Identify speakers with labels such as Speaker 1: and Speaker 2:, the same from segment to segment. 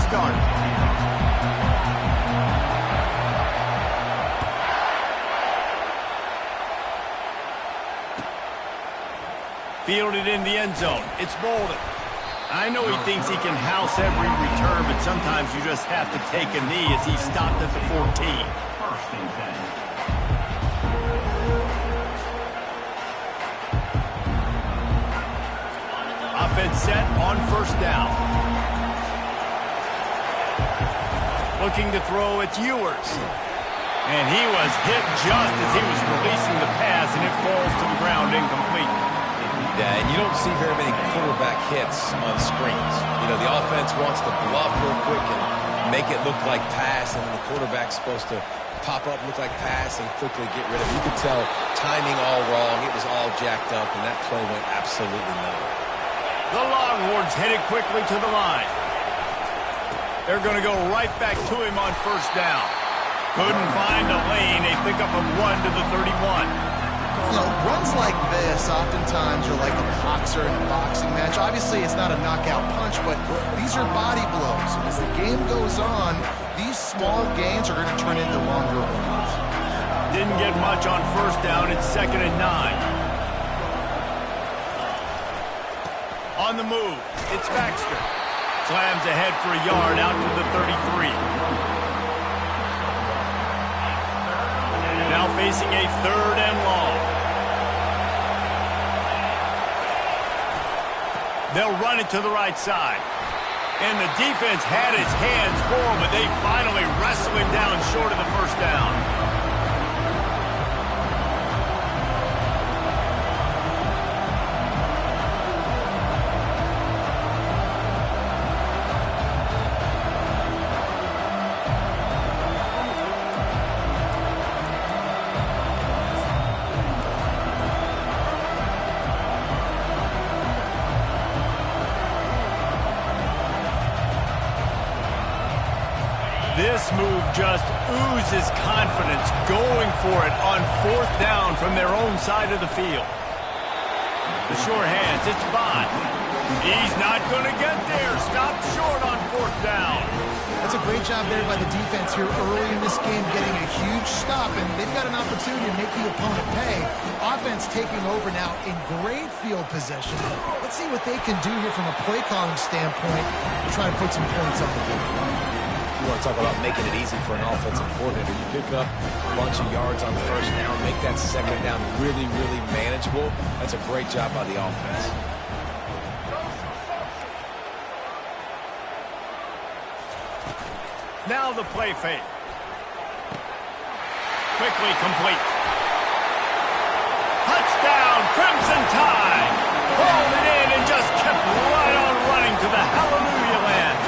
Speaker 1: start. Fielded in the end zone. It's Bolden. I know he thinks he can house every return, but sometimes you just have to take a knee as he stopped at the 14. Offense set on first down. Looking to throw, it's Ewers. And he was hit just as he was releasing the pass, and it falls to the ground incomplete.
Speaker 2: Yeah, and you don't see very many quarterback hits on screens. You know, the offense wants to bluff real quick and make it look like pass, and then the quarterback's supposed to pop up, look like pass, and quickly get rid of it. You could tell timing all wrong. It was all jacked up, and that play went absolutely nowhere.
Speaker 1: The Longhorns headed quickly to the line. They're going to go right back to him on first down. Couldn't find a lane. They pick up a run to the 31.
Speaker 3: You know, runs like this oftentimes are like a boxer in a boxing match. Obviously, it's not a knockout punch, but these are body blows. And as the game goes on, these small gains are going to turn into longer ones.
Speaker 1: Didn't get much on first down. It's 2nd and 9. On the move, it's Baxter. Slams ahead for a yard out to the 33. Now facing a 3rd and long. They'll run it to the right side. And the defense had his hands full, but they finally wrestle him down short of the first down. This move just oozes confidence, going for it on 4th down from their own side of the field. The sure hands, it's Bond. He's not going to get there. Stopped short on 4th down.
Speaker 3: That's a great job there by the defense here early in this game, getting a huge stop, and they've got an opportunity to make the opponent pay. Offense taking over now in great field possession. Let's see what they can do here from a play calling standpoint to try to put some points on the board.
Speaker 2: You want to talk about making it easy for an offensive coordinator. You pick up a bunch of yards on the first down, make that 2nd down really, really manageable. That's a great job by the offense.
Speaker 1: Now the play fake. Quickly complete. Touchdown, Crimson Tide. Pulled it in and just kept right on running to the hallelujah land.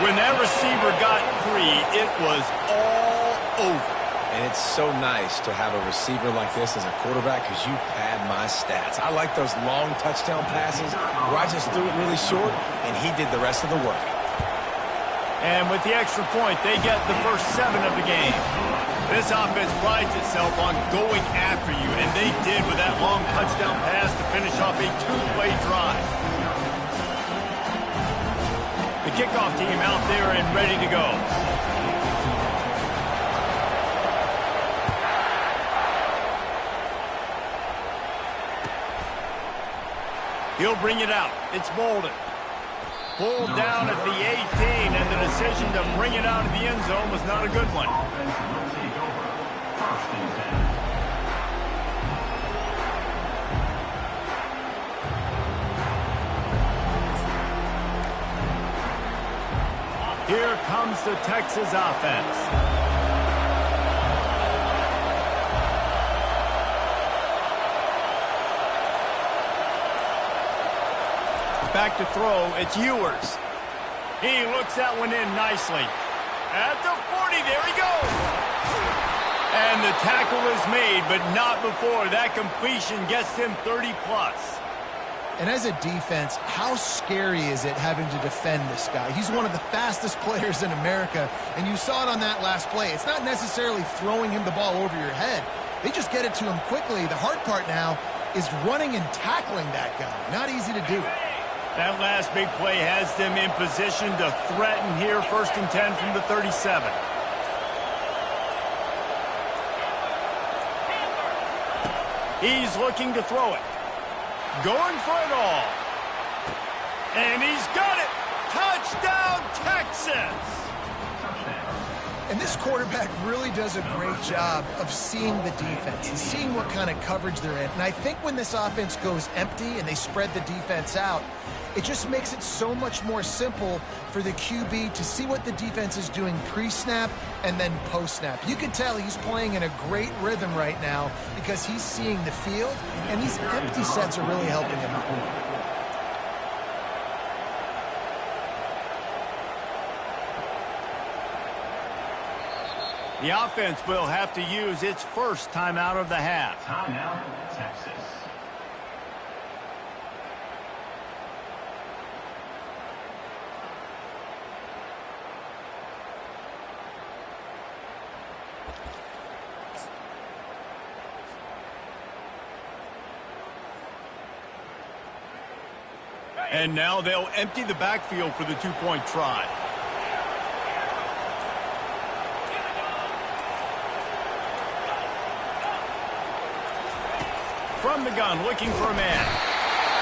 Speaker 1: When that receiver got free, it was all over.
Speaker 2: And it's so nice to have a receiver like this as a quarterback because you pad my stats. I like those long touchdown passes where I just threw it really short and he did the rest of the work.
Speaker 1: And with the extra point, they get the first 7 of the game. This offense prides itself on going after you, and they did with that long touchdown pass to finish off a 2-play drive. The kickoff team out there and ready to go. He'll bring it out. It's Bolden. Pulled down at the 18, and the decision to bring it out of the end zone was not a good one. Here comes the Texas offense. Back to throw, it's Ewers. He looks that one in nicely. At the 40, there he goes. And the tackle is made, but not before that completion gets him 30+.
Speaker 3: And as a defense, how scary is it having to defend this guy? He's one of the fastest players in America, and you saw it on that last play. It's not necessarily throwing him the ball over your head. They just get it to him quickly. The hard part now is running and tackling that guy. Not easy to do.
Speaker 1: That last big play has them in position to threaten here, 1st and 10 from the 37. He's looking to throw it. Going for it all. And he's got it. Touchdown, Texas!
Speaker 3: And this quarterback really does a great job of seeing the defense and seeing what kind of coverage they're in. And I think when this offense goes empty and they spread the defense out, it just makes it so much more simple for the QB to see what the defense is doing pre-snap and then post-snap. You can tell he's playing in a great rhythm right now because he's seeing the field, and these empty sets are really helping him out.
Speaker 1: The offense will have to use its first timeout of the half.
Speaker 4: Timeout, Texas.
Speaker 1: And now they'll empty the backfield for the two-point try. From the gun, looking for a man.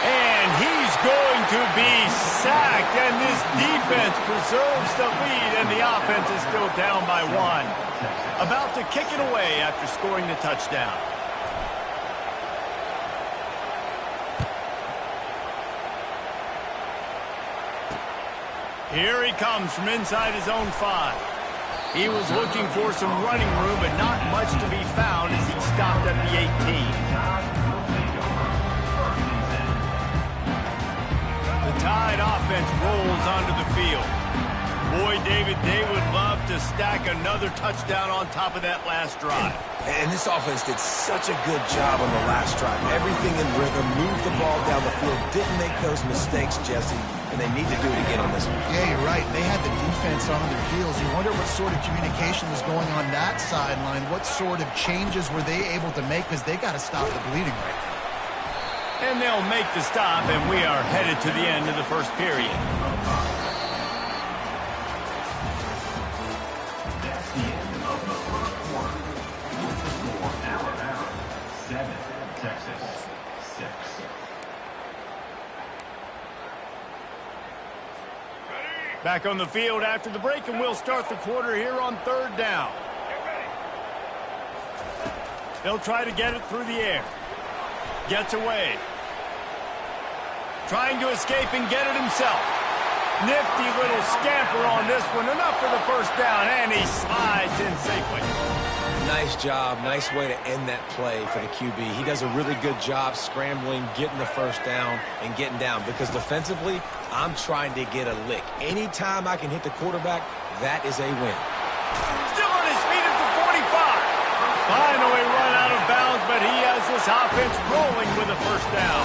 Speaker 1: And he's going to be sacked. And this defense preserves the lead, and the offense is still down by 1. About to kick it away after scoring the touchdown. Here he comes from inside his own 5. He was looking for some running room, but not much to be found as he stopped at the 18. The Tide offense rolls onto the field. Boy, David, they would love to stack another touchdown on top of that last drive.
Speaker 2: And this offense did such a good job on the last drive. Everything in rhythm, moved the ball down the field, didn't make those mistakes, Jesse, and they need to do it again on this one.
Speaker 3: Yeah, you're right. They had the defense on their heels. You wonder what sort of communication was going on that sideline. What sort of changes were they able to make, because they got to stop the bleeding right now.
Speaker 1: And they'll make the stop, and we are headed to the end of the first period.
Speaker 4: That's the end of the first quarter. For Alabama, 7, Texas, 6.
Speaker 1: Back on the field after the break, and we'll start the quarter here on 3rd down. They'll try to get it through the air. Gets away. Trying to escape and get it himself. Nifty little scamper on this one. Enough for the first down, and he slides in safely.
Speaker 2: Nice job. Nice way to end that play for the QB. He does a really good job scrambling, getting the first down, and getting down. Because defensively, I'm trying to get a lick. Anytime I can hit the quarterback, that is a win.
Speaker 1: Still on his feet at the 45. Finally run out of bounds, but he has this offense rolling with a first down.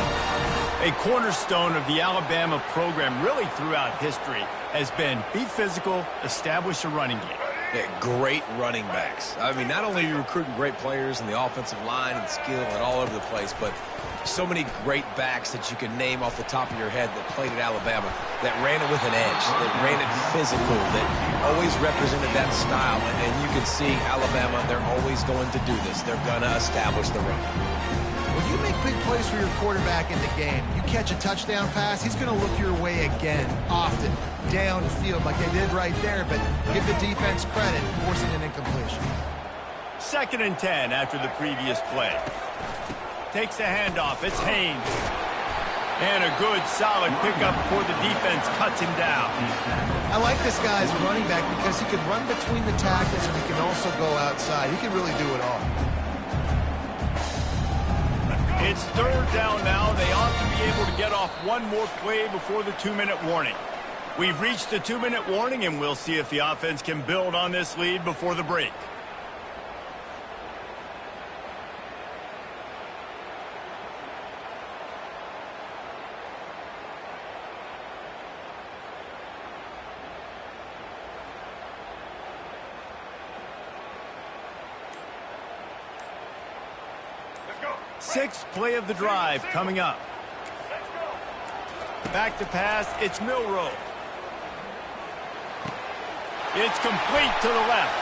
Speaker 1: A cornerstone of the Alabama program really throughout history has been be physical, establish a running game.
Speaker 2: Yeah, great running backs. I mean, not only are you recruiting great players in the offensive line and skill and all over the place, but so many great backs that you can name off the top of your head that played at Alabama, that ran it with an edge, that ran it physical, that always represented that style. And you can see Alabama, they're always going to do this. They're going to establish the run.
Speaker 3: When you make big plays for your quarterback in the game, you catch a touchdown pass, he's going to look your way again, often, downfield like they did right there, but give the defense credit, forcing an incompletion.
Speaker 1: 2nd and 10 after the previous play. Takes the handoff. It's Haynes. And a good, solid pickup before the defense cuts him down.
Speaker 3: I like this guy as a running back because he can run between the tackles and he can also go outside. He can really do it all.
Speaker 1: It's 3rd down now. They ought to be able to get off one more play before the 2-minute warning. We've reached the 2-minute warning, and we'll see if the offense can build on this lead before the break. Sixth play of the drive coming up. Back to pass, it's Milroe. It's complete to the left.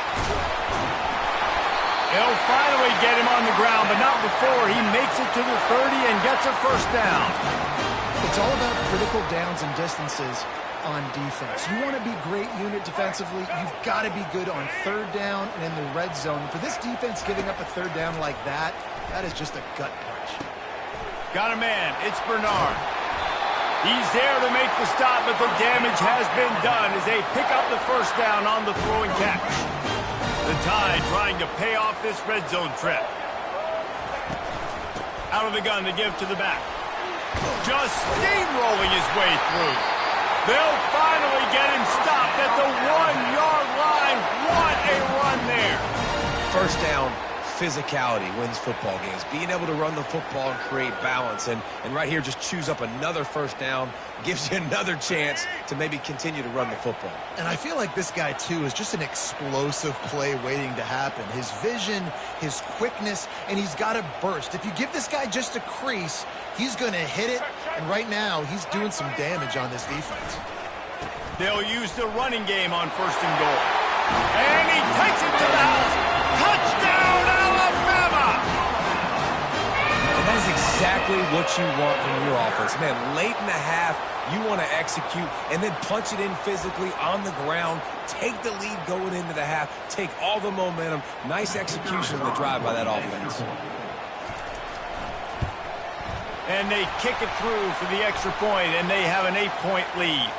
Speaker 1: He'll finally get him on the ground, but not before he makes it to the 30 and gets a first down.
Speaker 3: It's all about critical downs and distances on defense. You want to be great unit defensively, you've got to be good on third down and in the red zone. For this defense giving up a third down like that, that is just a gut punch.
Speaker 1: Got a man, it's Bernard. He's there to make the stop, but the damage has been done as they pick up the first down on the throwing catch. The Tide trying to pay off this red zone trip. Out of the gun to give to the back. Just steamrolling his way through. They'll finally get him stopped at the 1-yard line. What a run there.
Speaker 2: First down, physicality wins football games. Being able to run the football and create balance. And right here, just choose up another first down. Gives you another chance to maybe continue to run the football.
Speaker 3: And I feel like this guy, too, is just an explosive play waiting to happen. His vision, his quickness, and he's got a burst. If you give this guy just a crease, he's going to hit it. And right now, he's doing some damage on this defense.
Speaker 1: They'll use the running game on first and goal. And he takes it to the house. Touchdown, Alabama!
Speaker 2: And that is exactly what you want from your offense. Man, late in the half, you want to execute and then punch it in physically on the ground. Take the lead going into the half. Take all the momentum. Nice execution on the drive by that offense.
Speaker 1: And they kick it through for the extra point, and they have an 8-point lead.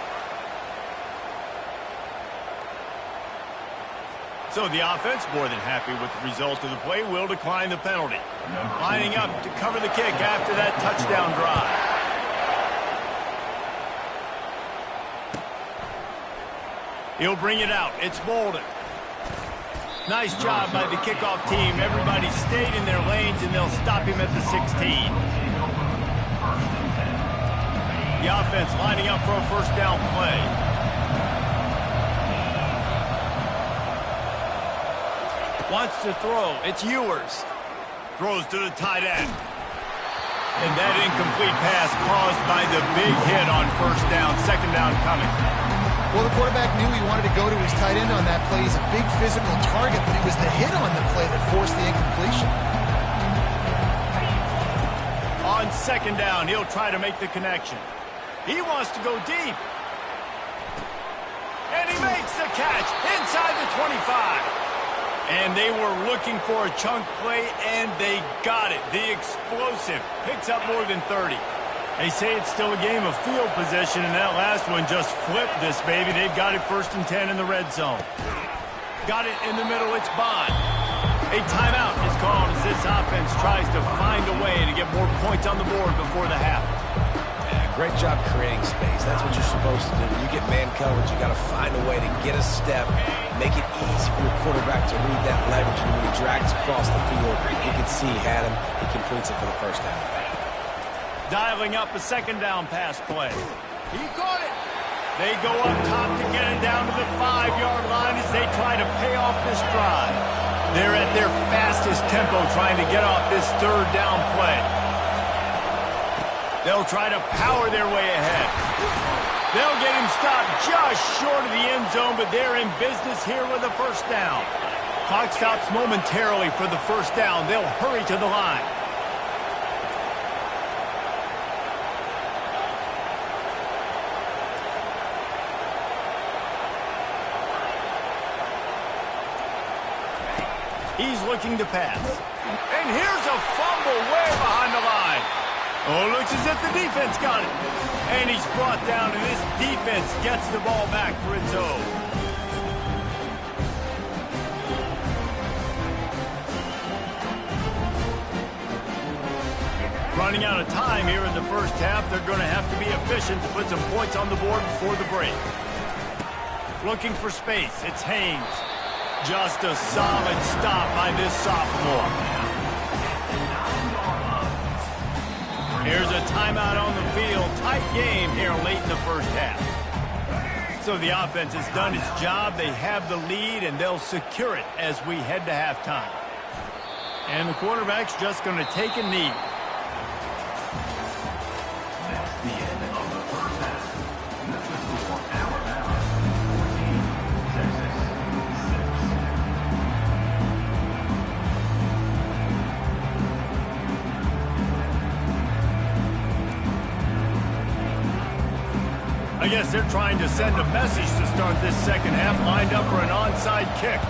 Speaker 1: So the offense, more than happy with the result of the play, will decline the penalty. Lining up to cover the kick after that touchdown drive. He'll bring it out. It's Bolden. Nice job by the kickoff team. Everybody stayed in their lanes, and they'll stop him at the 16. The offense lining up for a first down play. Wants to throw. It's Ewers. Throws to the tight end. And that incomplete pass caused by the big hit on first down. Second down coming.
Speaker 3: Well, the quarterback knew he wanted to go to his tight end on that play. He's a big physical target, but it was the hit on the play that forced the incompletion.
Speaker 1: On second down, he'll try to make the connection. He wants to go deep. And he makes the catch inside the 25. And they were looking for a chunk play, and they got it. The explosive picks up more than 30. They say it's still a game of field position, and that last one just flipped this baby. They've got it 1st and 10 in the red zone. Got it in the middle. It's Bond. A timeout is called as this offense tries to find a way to get more points on the board before the half.
Speaker 2: Great job creating space. That's what you're supposed to do. When you get man coverage, you got to find a way to get a step, make it easy for your quarterback to read that leverage. And when he drags across the field, you can see he had him. He completes it for the first down.
Speaker 1: Dialing up a second down pass play. He caught it. They go up top to get it down to the 5-yard line as they try to pay off this drive. They're at their fastest tempo trying to get off this third down play. They'll try to power their way ahead. They'll get him stopped just short of the end zone, but they're in business here with a first down. Clock stops momentarily for the first down. They'll hurry to the line. He's looking to pass. And here's a fumble way behind the line. Oh, looks as if the defense got it. And he's brought down, and this defense gets the ball back for its own. Running out of time here in the first half. They're going to have to be efficient to put some points on the board before the break. Looking for space. It's Haynes. Just a solid stop by this sophomore. Here's a timeout on the field. Tight game here late in the first half. So the offense has done its job. They have the lead, and they'll secure it as we head to halftime. And the quarterback's just going to take a knee.
Speaker 4: That's the end of the first half.
Speaker 1: I guess they're trying to send a message to start this second half, lined up for an onside kick.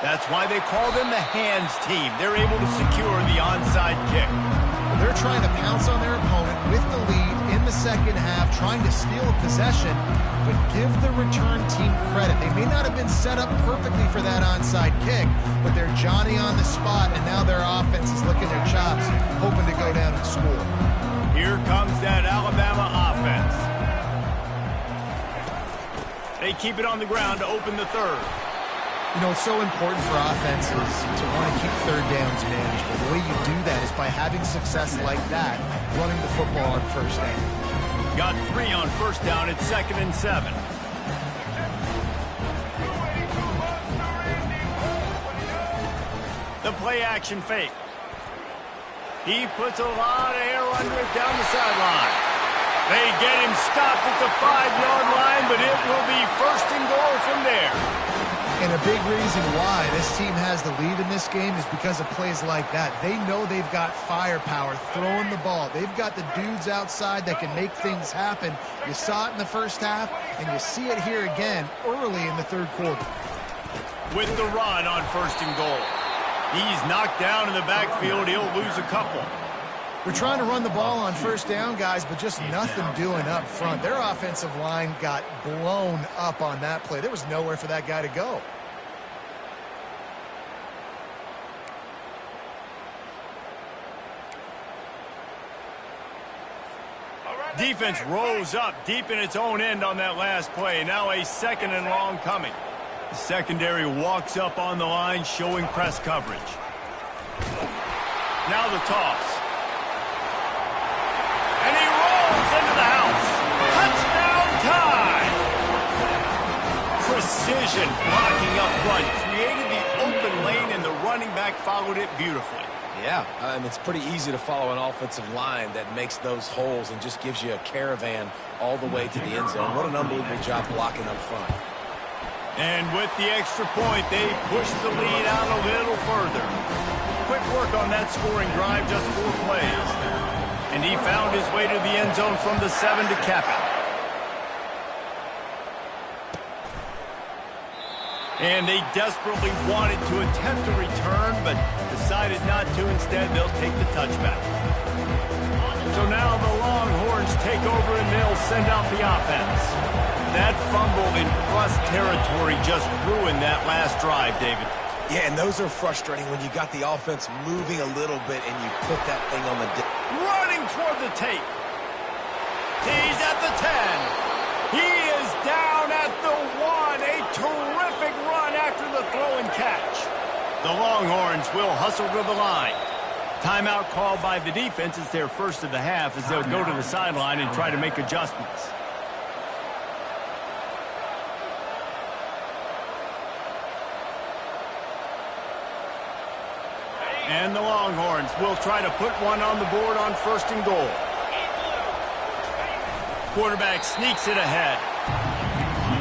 Speaker 1: That's why they call them the hands team. They're able to secure the onside kick.
Speaker 3: They're trying to pounce on their opponent with the lead in the second half, trying to steal a possession, but give the return team credit. They may not have been set up perfectly for that onside kick, but they're Johnny on the spot, and now their offense is licking their chops, hoping to go down and score.
Speaker 1: Here comes that Alabama offense. They keep it on the ground to open the third.
Speaker 3: You know, it's so important for offenses to want to keep third downs manageable. The way you do that is by having success like that, running the football on first down.
Speaker 1: Got 3 on first down. It's 2nd and 7. The play action fake. He puts a lot of air under it down the sideline. They get him stopped at the 5-yard line, but it will be 1st and goal from there.
Speaker 3: And a big reason why this team has the lead in this game is because of plays like that. They know they've got firepower throwing the ball. They've got the dudes outside that can make things happen. You saw it in the first half, and you see it here again early in the third quarter.
Speaker 1: With the run on 1st and goal. He's knocked down in the backfield. He'll lose a couple.
Speaker 3: We're trying to run the ball on first down, guys, but just nothing doing up front. Their offensive line got blown up on that play. There was nowhere for that guy to go.
Speaker 1: Defense rose up deep in its own end on that last play. Now a 2nd and long coming. The secondary walks up on the line, showing press coverage. Now the toss. And he rolls into the house. Touchdown time! Precision blocking up front. Created the open lane, and the running back followed it beautifully.
Speaker 2: Yeah, it's pretty easy to follow an offensive line that makes those holes and just gives you a caravan all the way to the end zone. What an unbelievable job blocking up front.
Speaker 1: And with the extra point, they push the lead out a little further. Quick work on that scoring drive, just 4 plays. And he found his way to the end zone from the 7 to cap it. And they desperately wanted to attempt a return, but decided not to. Instead, they'll take the touchback. So now the Longhorns take over, and they'll send out the offense. That fumble in plus territory just ruined that last drive, David.
Speaker 2: Yeah, and those are frustrating when you got the offense moving a little bit and you put that thing on the...
Speaker 1: Running toward the tape. He's at the 10. He is down at the 1. A terrific run after the throw and catch. The Longhorns will hustle to the line. Timeout called by the defense. It's their first of the half as they'll go to the sideline and try to make adjustments. And the Longhorns will try to put one on the board on 1st and goal. Quarterback sneaks it ahead.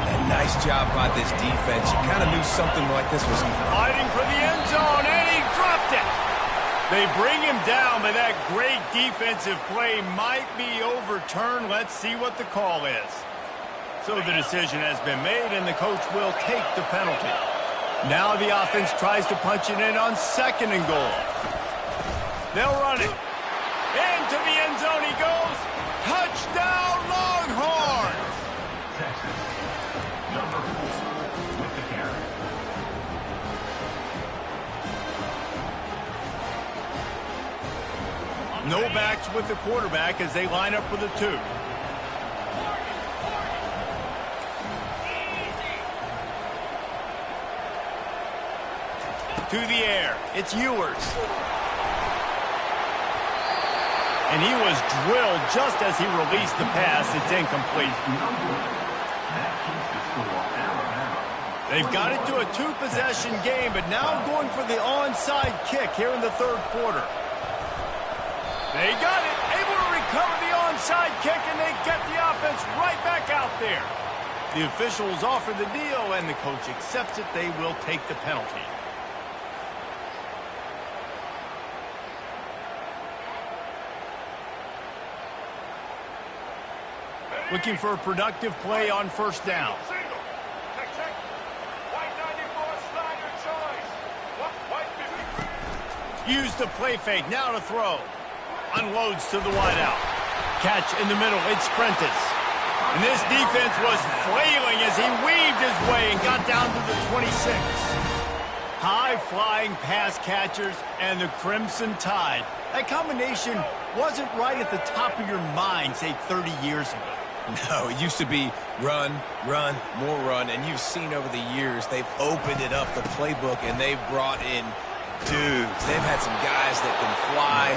Speaker 2: And nice job by this defense. You kind of knew something like this was...
Speaker 1: Fighting for the end zone, and he dropped it. They bring him down, but that great defensive play might be overturned. Let's see what the call is. So the decision has been made, and the coach will take the penalty. Now the offense tries to punch it in on 2nd and goal. They'll run it. Into the end zone he goes. Touchdown, Longhorns!
Speaker 4: Texas, number 4 with the carry.
Speaker 1: No backs with the quarterback as they line up for the 2. To the air. It's Ewers. And he was drilled just as he released the pass. It's incomplete.
Speaker 4: That keeps the score Alabama.
Speaker 1: They've got it to a 2-possession game, but now going for the onside kick here in the 3rd quarter. They got it, able to recover the onside kick, and they get the offense right back out there. The officials offer the deal, and the coach accepts it. They will take the penalty. Looking for a productive play on first down. Use the play fake, now to throw. Unloads to the wideout. Catch in the middle, it's Prentice. And this defense was flailing as he weaved his way and got down to the 26. High-flying pass catchers and the Crimson Tide. That combination wasn't right at the top of your mind, say, 30 years ago.
Speaker 2: No, it used to be run, run, more run, and you've seen over the years they've opened it up, the playbook, and they've brought in dudes. They've had some guys that can fly,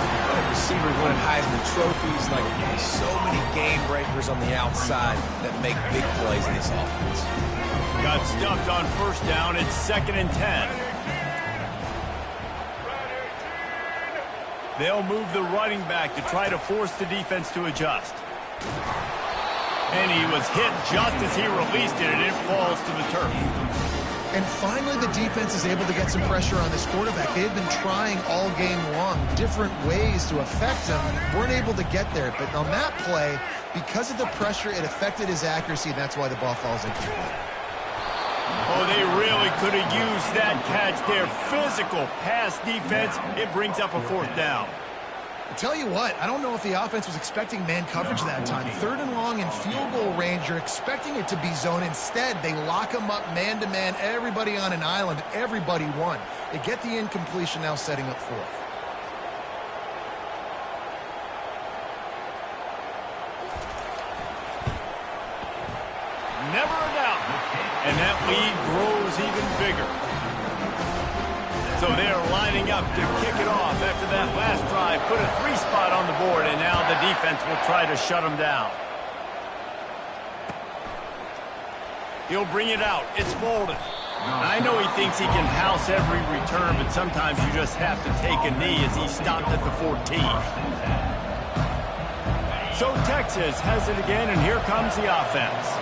Speaker 2: receivers winning Heisman trophies, like so many game breakers on the outside that make big plays in this offense.
Speaker 1: Got stuffed on first down. It's 2nd and 10. They'll move the running back to try to force the defense to adjust. And he was hit just as he released it, and it falls to the turf.
Speaker 3: And finally, the defense is able to get some pressure on this quarterback. They've been trying all game long different ways to affect him. Weren't able to get there. But on that play, because of the pressure, it affected his accuracy, and that's why the ball falls incomplete.
Speaker 1: Oh, they really could have used that catch there. Physical pass defense. It brings up a 4th down.
Speaker 3: I tell you what, I don't know if the offense was expecting man coverage that time. 3rd and long in field goal range, you're expecting it to be zone. Instead, they lock them up man-to-man, everybody on an island, everybody won. They get the incompletion, now setting up 4th.
Speaker 1: Never a doubt. And that lead grows even bigger. So they're lining up to kick it off after that last drive. Put a 3-spot on the board, and now the defense will try to shut them down. He'll bring it out. It's Bolden. I know he thinks he can house every return, but sometimes you just have to take a knee as he stopped at the 14. So Texas has it again, and here comes the offense.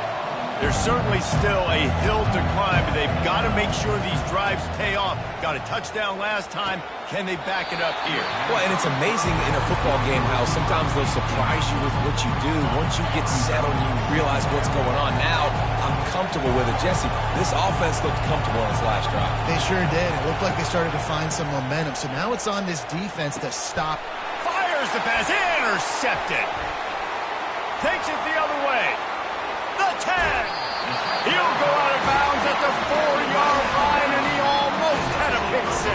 Speaker 1: There's certainly still a hill to climb, but they've got to make sure these drives pay off. Got a touchdown last time. Can they back it up here?
Speaker 2: Well, and it's amazing in a football game how sometimes they'll surprise you with what you do. Once you get settled and you realize what's going on, now I'm comfortable with it. Jesse, this offense looked comfortable on its last drive.
Speaker 3: They sure did. It looked like they started to find some momentum. So now it's on this defense to stop.
Speaker 1: Fires the pass. Intercepted. Takes it the other way. The 10. He'll go out of bounds at the 4-yard line, and he almost had a pick 6.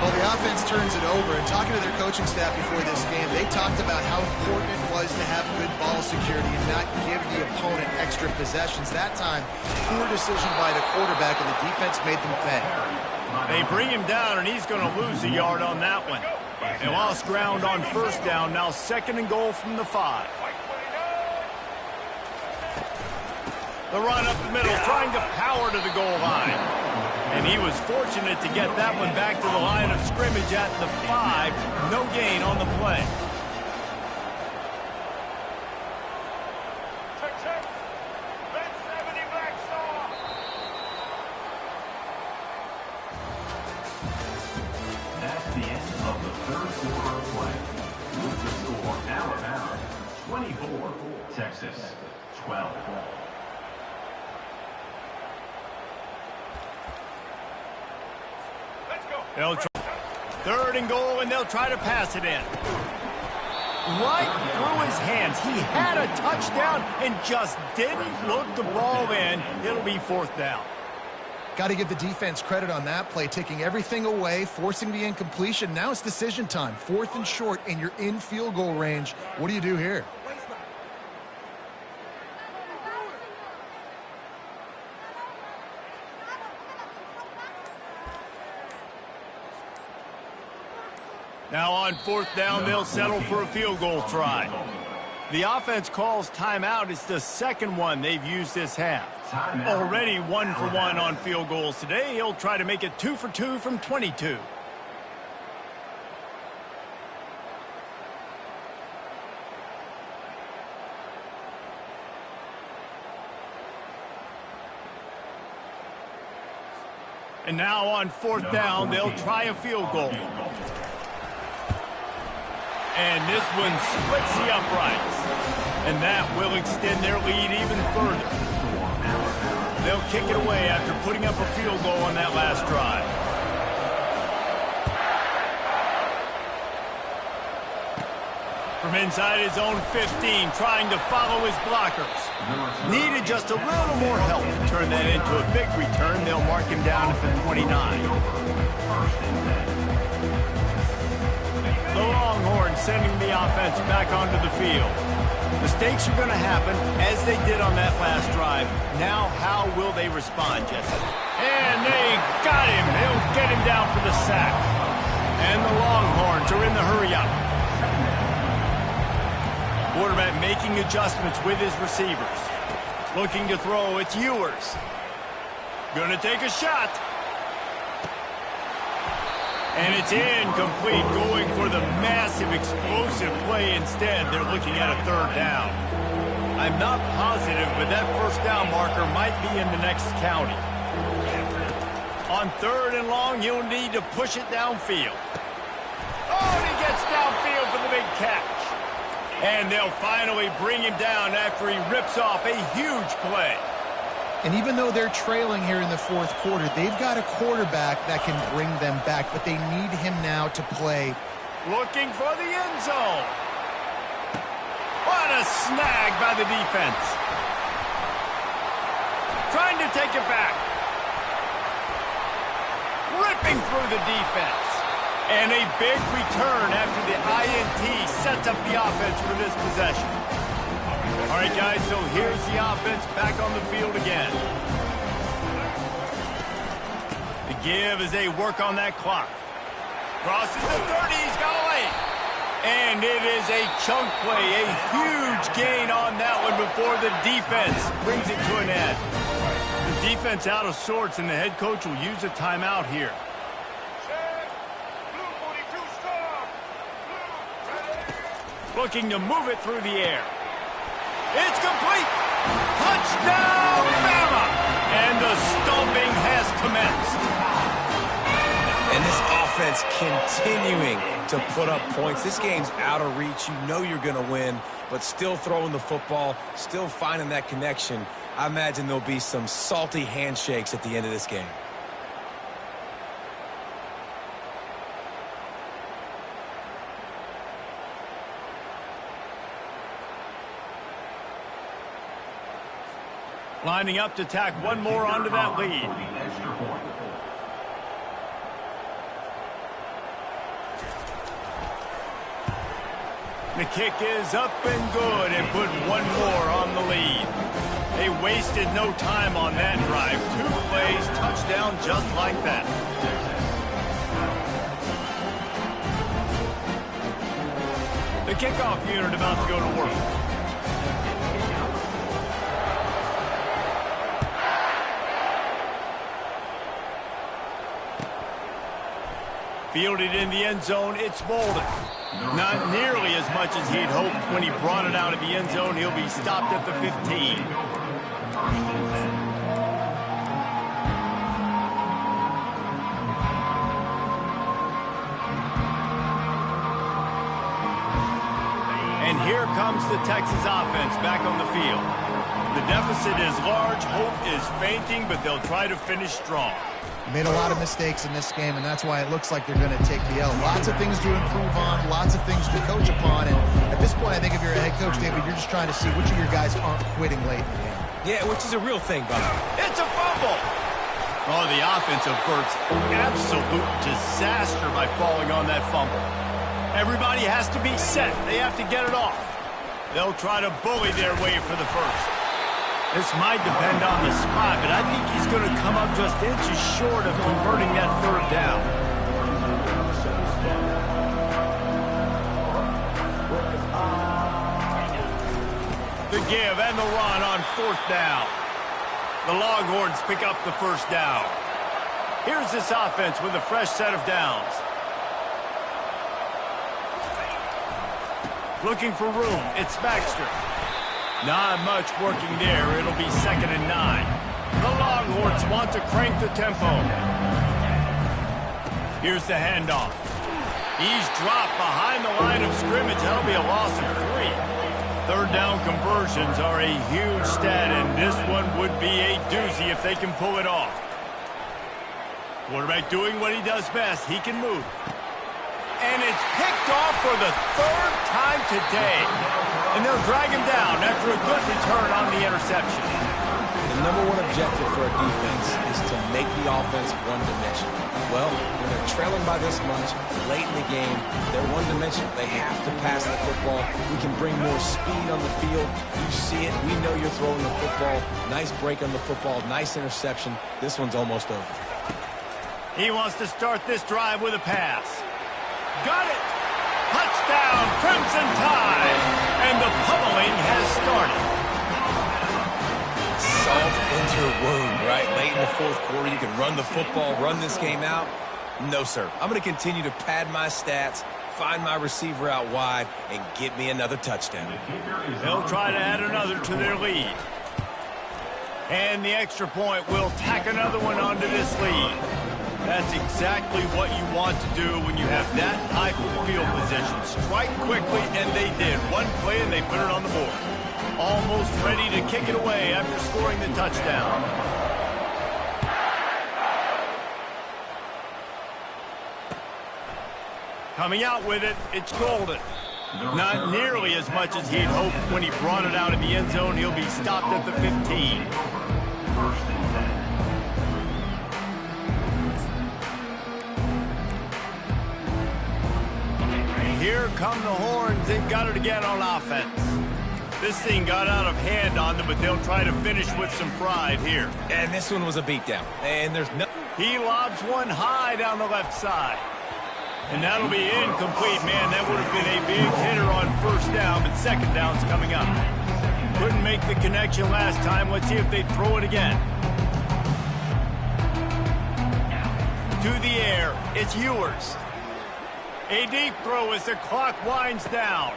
Speaker 3: Well, the offense turns it over, and talking to their coaching staff before this game, they talked about how important it was to have good ball security and not give the opponent extra possessions. That time, poor decision by the quarterback, and the defense made them pay.
Speaker 1: They bring him down, and he's going to lose a yard on that one. They lost ground on first down, now 2nd and goal from the 5. The run up the middle, trying to power to the goal line. And he was fortunate to get that one back to the line of scrimmage at the 5. No gain on the play.
Speaker 4: That's the end of the 3rd quarter of play. With the score, Alabama 24, Texas 12.
Speaker 1: They'll try 3rd and goal, and they'll try to pass it in. Right through his hands. He had a touchdown and just didn't look the ball in. It'll be 4th down.
Speaker 3: Got to give the defense credit on that play, taking everything away, forcing the incompletion. Now it's decision time. 4th and short, and you're in field goal range. What do you do here?
Speaker 1: Now on 4th down, they'll settle for a field goal try. The offense calls timeout. It's the 2nd one they've used this half. Already 1 for 1 on field goals today. He'll try to make it 2 for 2 from 22. And now on 4th down, they'll try a field goal. And this one splits the uprights. And that will extend their lead even further. They'll kick it away after putting up a field goal on that last drive. From inside his own 15, trying to follow his blockers. Needed just a little more help to turn that into a big return. They'll mark him down at the 29. The Longhorns sending the offense back onto the field. Mistakes are going to happen, as they did on that last drive. Now, how will they respond, Jesse? And they got him. They'll get him down for the sack. And the Longhorns are in the hurry-up. Quarterback making adjustments with his receivers. Looking to throw, it's Ewers. Gonna take a shot. And it's incomplete, going for the massive explosive play instead. They're looking at a third down. I'm not positive, but that first down marker might be in the next county. On 3rd and long, he'll need to push it downfield. Oh, and he gets downfield for the big catch. And they'll finally bring him down after he rips off a huge play.
Speaker 3: And even though they're trailing here in the 4th quarter, they've got a quarterback that can bring them back, but they need him now to play.
Speaker 1: Looking for the end zone. What a snag by the defense. Trying to take it back. Ripping through the defense. And a big return after the INT sets up the offense for this possession. All right, guys, so here's the offense back on the field again. The give as they work on that clock. Crosses the 30, he's got away. And it is a chunk play, a huge gain on that one before the defense brings it to an end. The defense out of sorts, and the head coach will use a timeout here. Looking to move it through the air. It's complete. Touchdown, Bama! And the stomping has commenced.
Speaker 2: And this offense continuing to put up points. This game's out of reach. You know you're going to win, but still throwing the football, still finding that connection. I imagine there'll be some salty handshakes at the end of this game.
Speaker 1: Lining up to tack one more onto that lead. The kick is up and good and put one more on the lead. They wasted no time on that drive. 2 plays, touchdown just like that. The kickoff unit about to go to work. Fielded in the end zone, it's Bolden. Not nearly as much as he'd hoped when he brought it out of the end zone. He'll be stopped at the 15. And here comes the Texas offense back on the field. The deficit is large, hope is fainting, but they'll try to finish strong.
Speaker 3: Made a lot of mistakes in this game, and that's why it looks like they're going to take the L. Lots of things to improve on, lots of things to coach upon, and at this point, I think if you're a head coach, David, you're just trying to see which of your guys aren't quitting late in the game.
Speaker 2: Yeah, which is a real thing, buddy.
Speaker 1: It's a fumble! Oh, the offense averts absolute disaster by falling on that fumble. Everybody has to be set. They have to get it off. They'll try to bully their way for the first. This might depend on the spot, but I think he's going to come up just inches short of converting that third down. The give and the run on 4th down. The Longhorns pick up the first down. Here's this offense with a fresh set of downs. Looking for room, it's Baxter. Not much working there. It'll be 2nd and 9. The Longhorns want to crank the tempo. Here's the handoff. He's dropped behind the line of scrimmage. That'll be a loss of 3. Third down conversions are a huge stat, and this one would be a doozy if they can pull it off. Quarterback doing what he does best. He can move. And it's picked off for the 3rd time today. And they'll drag him down after a good return on the interception.
Speaker 2: The number one objective for a defense is to make the offense one-dimensional. Well, when they're trailing by this much, late in the game, they're one-dimensional. They have to pass the football. We can bring more speed on the field. You see it. We know you're throwing the football. Nice break on the football. Nice interception. This one's almost over.
Speaker 1: He wants to start this drive with a pass. Got it! Touchdown, Crimson Tide! And the pummeling has started.
Speaker 2: Salt into a wound, right? Late in the 4th quarter, you can run the football, run this game out. No, sir. I'm going to continue to pad my stats, find my receiver out wide, and get me another touchdown.
Speaker 1: They'll try to add another to their lead. And the extra point will tack another one onto this lead. That's exactly what you want to do when you have that type of field position. Strike quickly, and they did. One play, and they put it on the board. Almost ready to kick it away after scoring the touchdown. Coming out with it, it's Golden. Not nearly as much as he'd hoped when he brought it out of the end zone. He'll be stopped at the 15.
Speaker 4: First and 10.
Speaker 1: Here come the horns. They've got it again on offense. This thing got out of hand on them, but they'll try to finish with some pride here.
Speaker 2: And this one was a beatdown. And there's no...
Speaker 1: He lobs one high down the left side. And that'll be incomplete, man. That would have been a big hitter on first down, but second down's coming up. Couldn't make the connection last time. Let's see if they throw it again. To the air. It's Ewers. A deep throw as the clock winds down.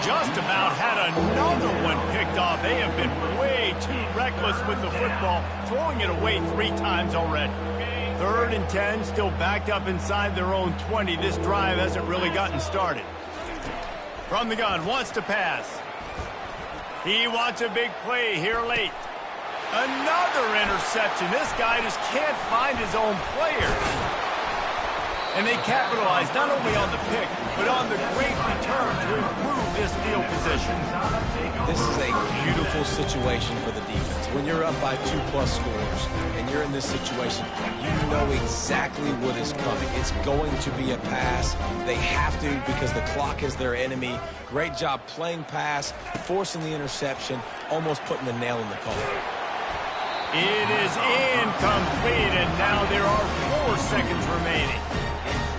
Speaker 1: Just about had another one picked off. They have been way too reckless with the football, throwing it away 3 times already. 3rd and 10, still backed up inside their own 20. This drive hasn't really gotten started. From the gun, wants to pass. He wants a big play here late. Another interception. This guy just can't find his own players. And they capitalize not only on the pick, but on the great return to improve this field position.
Speaker 2: This is a beautiful situation for the defense. When you're up by 2+ scores and you're in this situation, you know exactly what is coming. It's going to be a pass. They have to because the clock is their enemy. Great job playing pass, forcing the interception, almost putting the nail in the coffin.
Speaker 1: It is incomplete, and now there are 4 seconds remaining.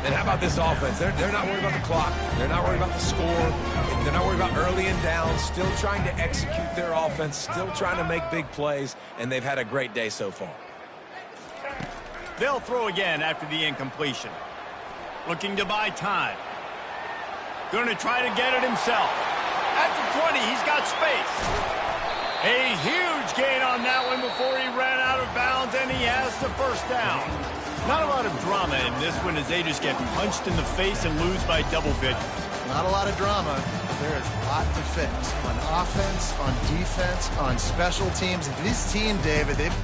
Speaker 2: And how about this offense? They're not worried about the clock. They're not worried about the score. They're not worried about early and down. Still trying to execute their offense. Still trying to make big plays. And they've had a great day so far.
Speaker 1: They'll throw again after the incompletion. Looking to buy time. Going to try to get it himself. At the 20, he's got space. A huge gain on that one before he ran out of bounds, and he has the first down. Not a lot of drama in this one as they just get punched in the face and lose by double digits.
Speaker 3: Not a lot of drama. There is a lot to fix on offense, on defense, on special teams. This team, David, they've...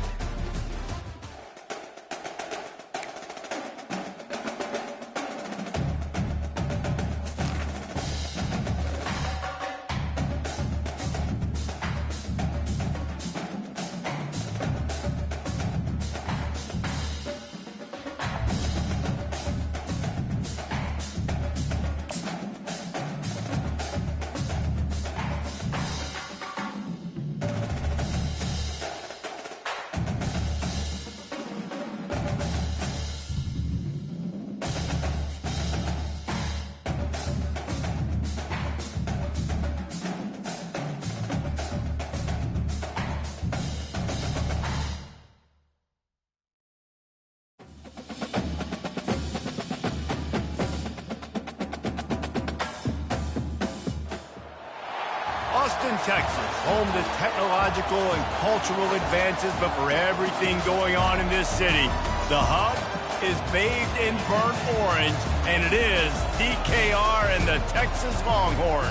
Speaker 1: Austin, Texas, home to technological and cultural advances, but for everything going on in this city, the hub, is bathed in burnt orange, and it is DKR and the Texas Longhorns.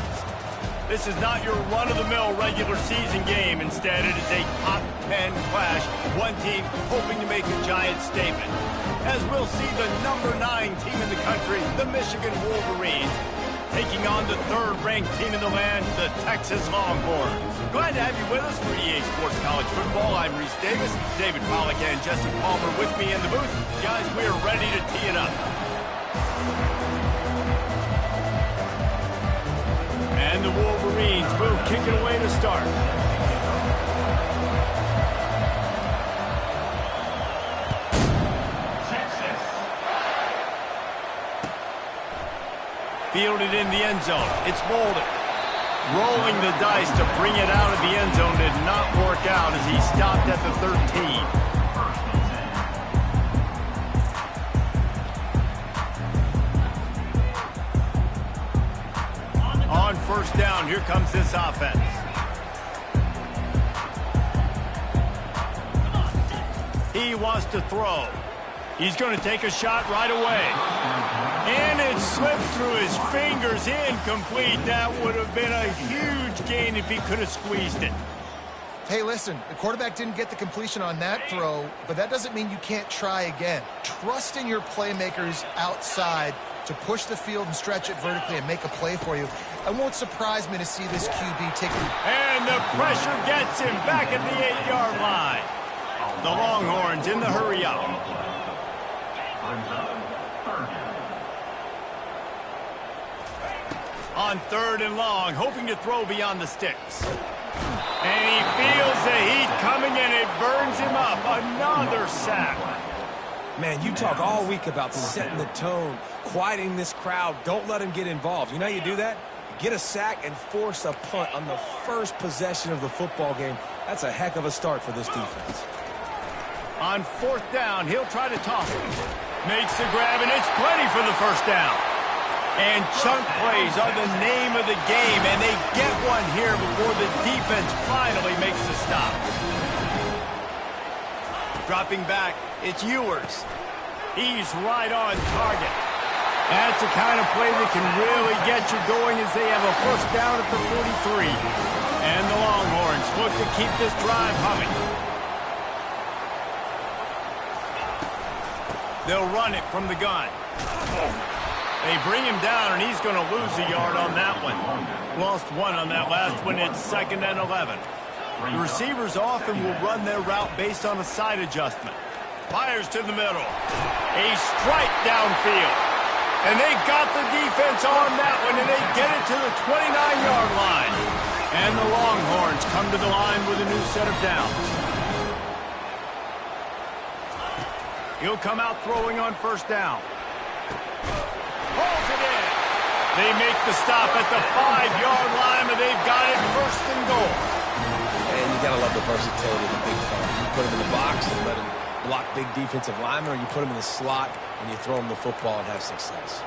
Speaker 1: This is not your run-of-the-mill regular season game. Instead, it is a top 10 clash. One team hoping to make a giant statement. As we'll see the number 9 team in the country, the Michigan Wolverines, taking on the third-ranked team in the land, the Texas Longhorns. Glad to have you with us for EA Sports College Football. I'm Reese Davis, David Pollack and Jesse Palmer with me in the booth. Guys, we are ready to tee it up. And the Wolverines will kick it away to start.
Speaker 4: Texas.
Speaker 1: Fielded in the end zone. It's Bolden. Rolling the dice to bring it out of the end zone did not work out as he stopped at the 13. On first down, here comes this offense. He wants to throw. He's going to take a shot right away. And it slipped through his fingers, incomplete. That would have been a huge gain if he could have squeezed it.
Speaker 3: Hey, listen, the quarterback didn't get the completion on that throw, but that doesn't mean you can't try again. Trust in your playmakers outside to push the field and stretch it vertically and make a play for you. It won't surprise me to see this QB take it.
Speaker 1: And the pressure gets him back at the 8-yard line. The Longhorns in the hurry up. On third and long, hoping to throw beyond the sticks. And he feels the heat coming and it burns him up. Another sack.
Speaker 2: Man, you talk all week about setting the tone, quieting this crowd. Don't let him get involved. You know how you do that? Get a sack and force a punt on the first possession of the football game. That's a heck of a start for this defense.
Speaker 1: On fourth down, he'll try to toss it. Makes the grab, and it's plenty for the first down. And chunk plays are the name of the game, and they get one here before the defense finally makes the stop. Dropping back, it's Ewers. He's right on target. That's the kind of play that can really get you going as they have a first down at the 43. And the Longhorns look to keep this drive humming. They'll run it from the gun. They bring him down, and he's going to lose a yard on that one. Lost one on that last one. It's 2nd and 11. The receivers often will run their route based on a side adjustment. Fires to the middle. A strike downfield. And they got the defense on that one, and they get it to the 29-yard line. And the Longhorns come to the line with a new set of downs. He'll come out throwing on first down. Pulls it in. They make the stop at the 5-yard line, but they've got it first and goal.
Speaker 2: And you got to love the versatility of the big fella. You put him in the box and let him block big defensive linemen, or you put him in the slot and you throw him the football and have success.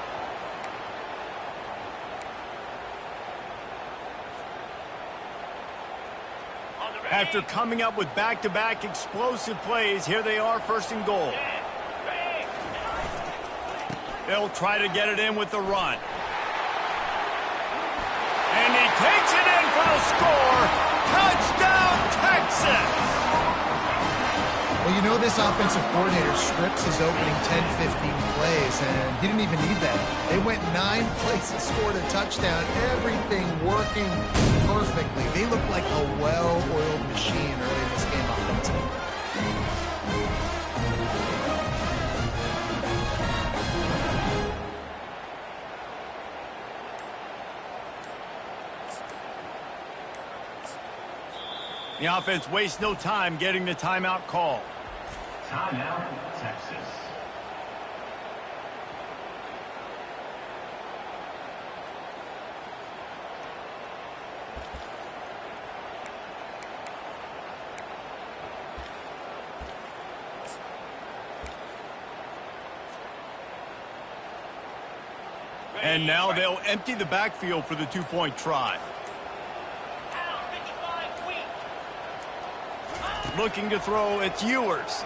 Speaker 1: After coming up with back-to-back explosive plays, here they are first and goal. They'll try to get it in with the run. And he takes it in for the score. Touchdown, Texas!
Speaker 3: Well, you know this offensive coordinator scripts his opening 10, 15 plays, and he didn't even need that. They went 9 plays and scored a touchdown. Everything working perfectly. They look like a well-oiled machine early in this game offensively.
Speaker 1: The offense wastes no time getting the timeout call.
Speaker 4: Timeout, Texas.
Speaker 1: And now they'll empty the backfield for the two-point try. Looking to throw, it's Ewers.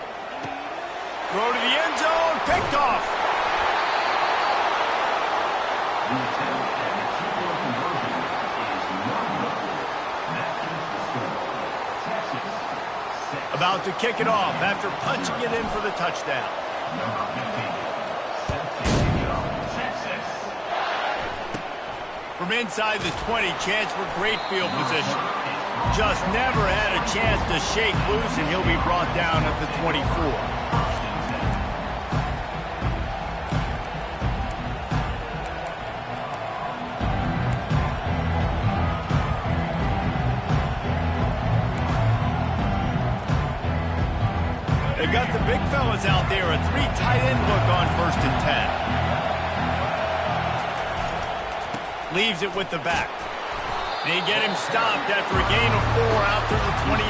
Speaker 1: Throw to the end zone, picked off.
Speaker 4: The attempt at the two-point conversion is not good. That keeps the score. Texas 6.
Speaker 1: About to kick it off after punching it in for the touchdown.
Speaker 4: Number 15. Set to kick it off. Texas.
Speaker 1: From inside the 20, chance for great field position. Just never had a chance to shake loose, and he'll be brought down at the 24. They've got the big fellas out there, a 3 tight end look on 1st and 10. Leaves it with the back. They get him stopped after a gain of 4 out through the 28.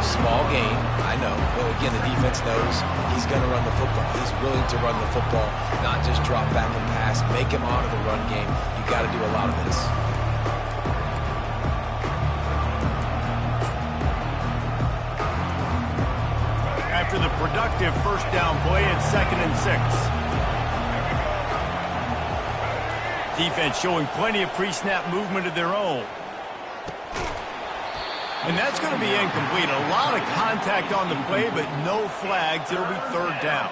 Speaker 2: Small gain, I know. But again, the defense knows he's going to run the football. He's willing to run the football, not just drop back and pass, make him honor the run game. You got to do a lot of this.
Speaker 1: After the productive 1st down play at 2nd and 6. Defense showing plenty of pre-snap movement of their own. And that's going to be incomplete. A lot of contact on the play, but no flags. It'll be 3rd down.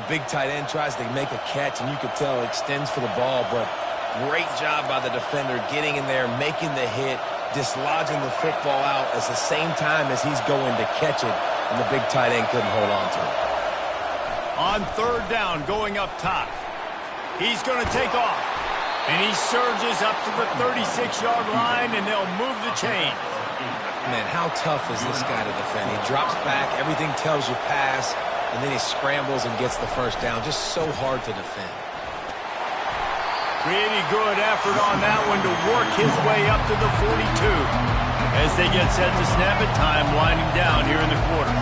Speaker 2: The big tight end tries to make a catch, and you could tell it extends for the ball, but great job by the defender getting in there, making the hit, dislodging the football out at the same time as he's going to catch it, and the big tight end couldn't hold on to it.
Speaker 1: On 3rd down, going up top. He's going to take off. And he surges up to the 36-yard line, and they'll move the chain.
Speaker 2: Man, how tough is this guy to defend? He drops back, everything tells you pass, and then he scrambles and gets the 1st down. Just so hard to defend.
Speaker 1: Pretty good effort on that one to work his way up to the 42. As they get set to snap it, time winding down here in the quarter.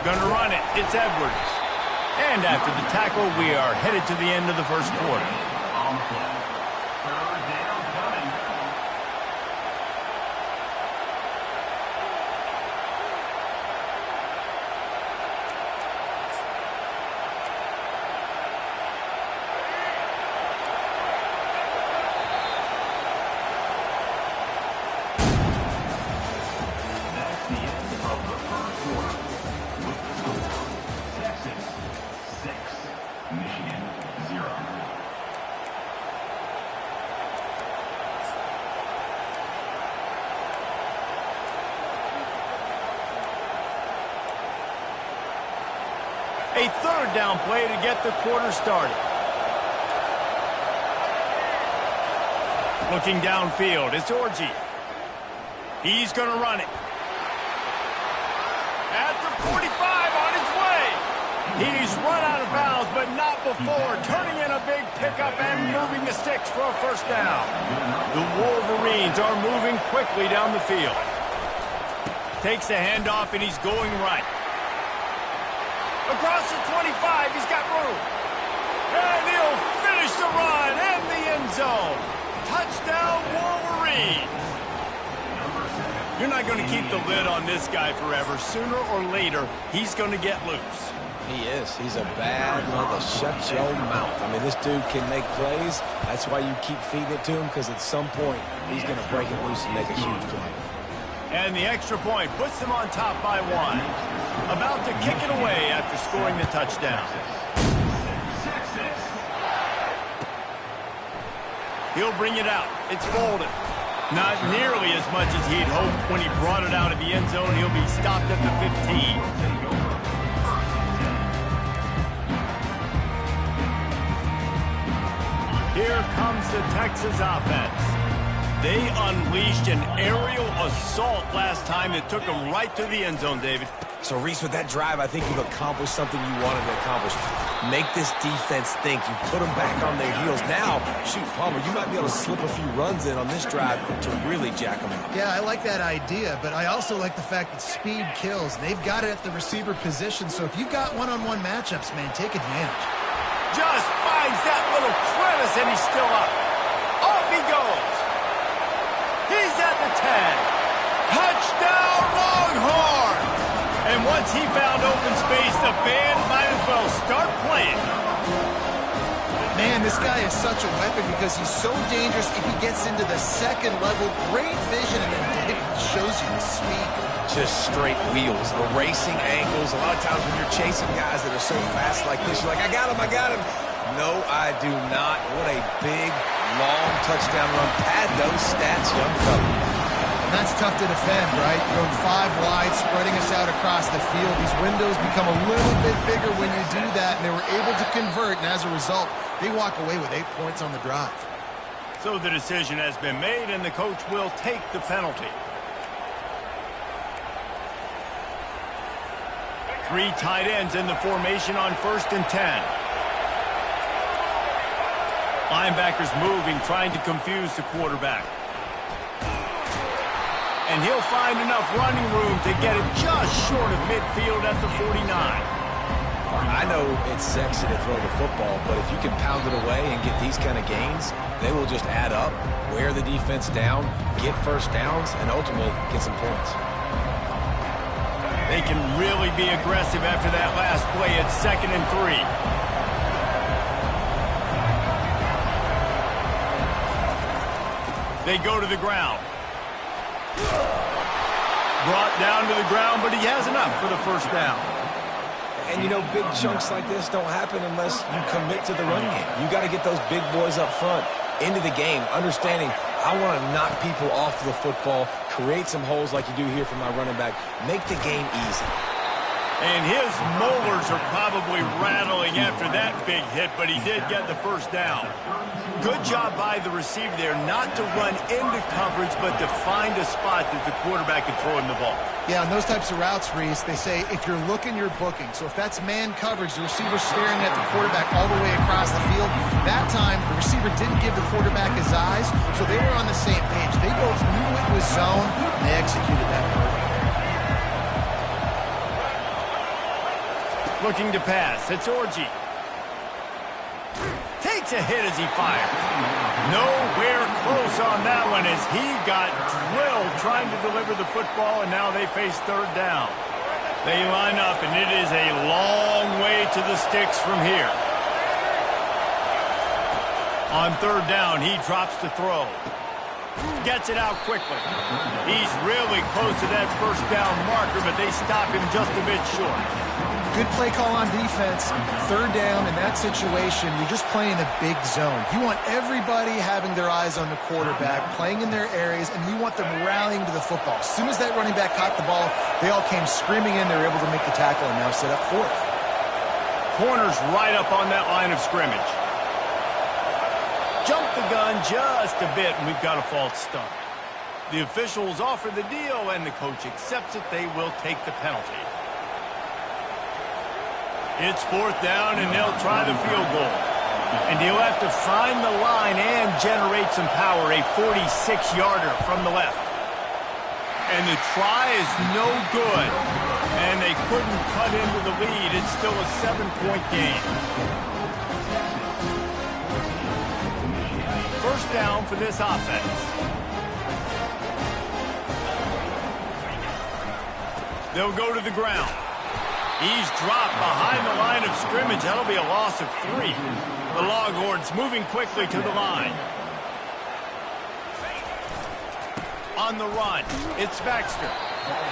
Speaker 1: Gonna run it. It's Edwards. And after the tackle, we are headed to the end of the 1st quarter.
Speaker 4: On the play. 3rd down coming. That's the end of the 1st quarter. With the score, Texas 6, Michigan 0.
Speaker 1: A 3rd down play to get the quarter started. Looking downfield, it's Orji. He's going to run it. At the 45 on his way. He's run out of bounds, but not before turning in a big pickup and moving the sticks for a 1st down. The Wolverines are moving quickly down the field. Takes the handoff, and he's going right. Across the 25, he's got room. And he'll finish the run and the end zone. Touchdown, Wolverines. You're not going to keep the lid on this guy forever. Sooner or later, he's going to get loose.
Speaker 2: He is. He's a bad mother. Shut your mouth. I mean, this dude can make plays. That's why you keep feeding it to him, because at some point, he's going to break it loose and make a huge play.
Speaker 1: And the extra point puts them on top by 1. About to kick it away after scoring the touchdown. He'll bring it out. It's folded. Not nearly as much as he'd hoped when he brought it out of the end zone. He'll be stopped at the 15. Here comes the Texas offense. They unleashed an aerial assault last time that took them right to the end zone, David.
Speaker 2: So, Reese, with that drive, I think you've accomplished something you wanted to accomplish. Make this defense think. You put them back on their heels. Now, shoot, Palmer, you might be able to slip a few runs in on this drive to really jack them in.
Speaker 3: Yeah, I like that idea, but I also like the fact that speed kills. They've got it at the receiver position, so if you've got one-on-one matchups, man, take advantage.
Speaker 1: Just finds that little crevice, and he's still up. Off he goes. He's at the 10. Touchdown, Longhorns! And Once he found open space, the band might as well start playing.
Speaker 3: Man, this guy is such a weapon because he's so dangerous if he gets into the second level. Great vision, and then David shows you the speed.
Speaker 2: Just straight wheels, erasing angles. A lot of times when you're chasing guys that are so fast like this, you're like, I got him, I got him. No, I do not. What a big, long touchdown run. Pad those stats, young fella.
Speaker 3: And that's tough to defend, right? Going 5 wide, spreading us out across the field. These windows become a little bit bigger when you do that, and they were able to convert, and as a result, they walk away with 8 points on the drive.
Speaker 1: So the decision has been made, and the coach will take the penalty. 3 tight ends in the formation on 1st and 10. Linebackers moving, trying to confuse the quarterback. And he'll find enough running room to get it just short of midfield at the 49.
Speaker 2: I know it's sexy to throw the football, but if you can pound it away and get these kind of gains, they will just add up, wear the defense down, get first downs, and ultimately get some points.
Speaker 1: They can really be aggressive after that last play at 2nd and 3. They go to the ground. Brought down to the ground, but he has enough for the first down.
Speaker 2: And, you know, big chunks like this don't happen unless you commit to the run game. You got to get those big boys up front into the game, understanding I want to knock people off the football, create some holes like you do here for my running back, make the game easy.
Speaker 1: And his molars are probably rattling after that big hit, but he did get the first down. Good job by the receiver there not to run into coverage, but to find a spot that the quarterback can throw him the ball.
Speaker 3: Yeah, on those types of routes, Reese, they say if you're looking, you're booking. So if that's man coverage, the receiver's staring at the quarterback all the way across the field. That time, the receiver didn't give the quarterback his eyes, so they were on the same page. They both knew it was zone, and they executed that perfect.
Speaker 1: Looking to pass. It's Orji. Takes a hit as he fires. Nowhere close on that one as he got drilled trying to deliver the football, and now they face 3rd down. They line up, and it is a long way to the sticks from here. On 3rd down, he drops to throw. Gets it out quickly. He's really close to that first down marker, but they stop him just a bit short.
Speaker 3: Good play call on defense. 3rd down in that situation, you're just playing a big zone. You want everybody having their eyes on the quarterback, playing in their areas, and you want them rallying to the football. As soon as that running back caught the ball, they all came screaming in. They were able to make the tackle and now set up 4th.
Speaker 1: Corner's right up on that line of scrimmage. Jump the gun just a bit, and we've got a false start. The officials offer the deal, and the coach accepts it. They will take the penalty. It's 4th down, and they'll try the field goal. And he'll have to find the line and generate some power, a 46-yarder from the left. And the try is no good. And they couldn't cut into the lead. It's still a 7-point game. First down for this offense. They'll go to the ground. He's dropped behind the line of scrimmage. That'll be a loss of 3. The Longhorns moving quickly to the line. On the run, it's Baxter.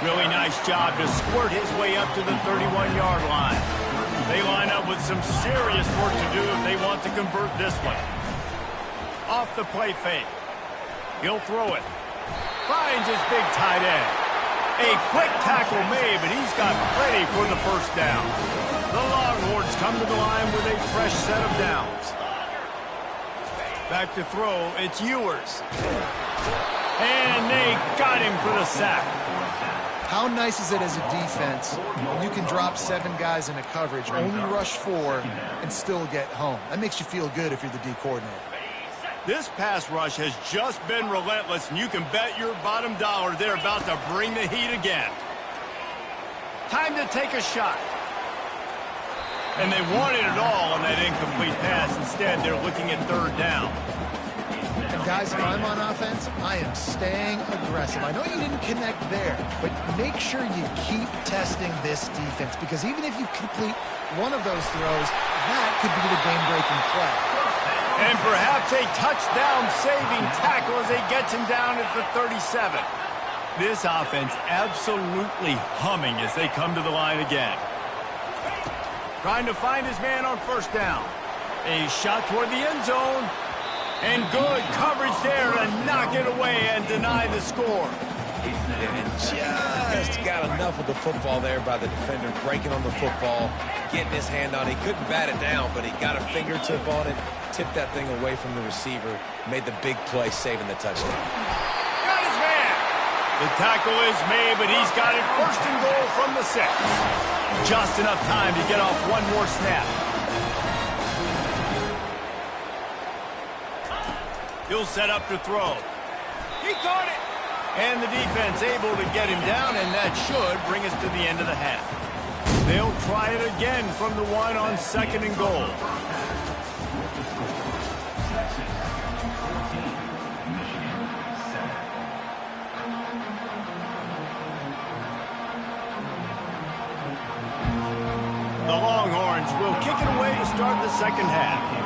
Speaker 1: Really nice job to squirt his way up to the 31-yard line. They line up with some serious work to do if they want to convert this one. Off the play fake. He'll throw it. Finds his big tight end. A quick tackle made, but he's got plenty for the first down. The Longhorns come to the line with a fresh set of downs. Back to throw, it's Ewers. And they got him for the sack.
Speaker 3: How nice is it as a defense when you can drop 7 guys in a coverage, only rush 4, and still get home? That makes you feel good if you're the D coordinator.
Speaker 1: This pass rush has just been relentless, and you can bet your bottom dollar they're about to bring the heat again. Time to take a shot. And they wanted it all on that incomplete pass. Instead, they're looking at 3rd down.
Speaker 3: Guys, if I'm on offense, I am staying aggressive. I know you didn't connect there, but make sure you keep testing this defense, because even if you complete one of those throws, that could be the game-breaking play.
Speaker 1: And perhaps a touchdown-saving tackle as he gets him down at the 37. This offense absolutely humming as they come to the line again. Trying to find his man on first down. A shot toward the end zone. And good coverage there to knock it away and deny the score.
Speaker 2: And just got enough of the football there by the defender, breaking on the football, getting his hand on it. He couldn't bat it down, but he got a fingertip on it, tipped that thing away from the receiver, made the big play, saving the touchdown.
Speaker 1: Got his man. The tackle is made, but he's got it first and goal from the 6. Just enough time to get off one more snap. He'll set up to throw. He caught it. And the defense able to get him down, and that should bring us to the end of the half. They'll try it again from the 1 on 2nd and goal. The Longhorns will kick it away to start the second half.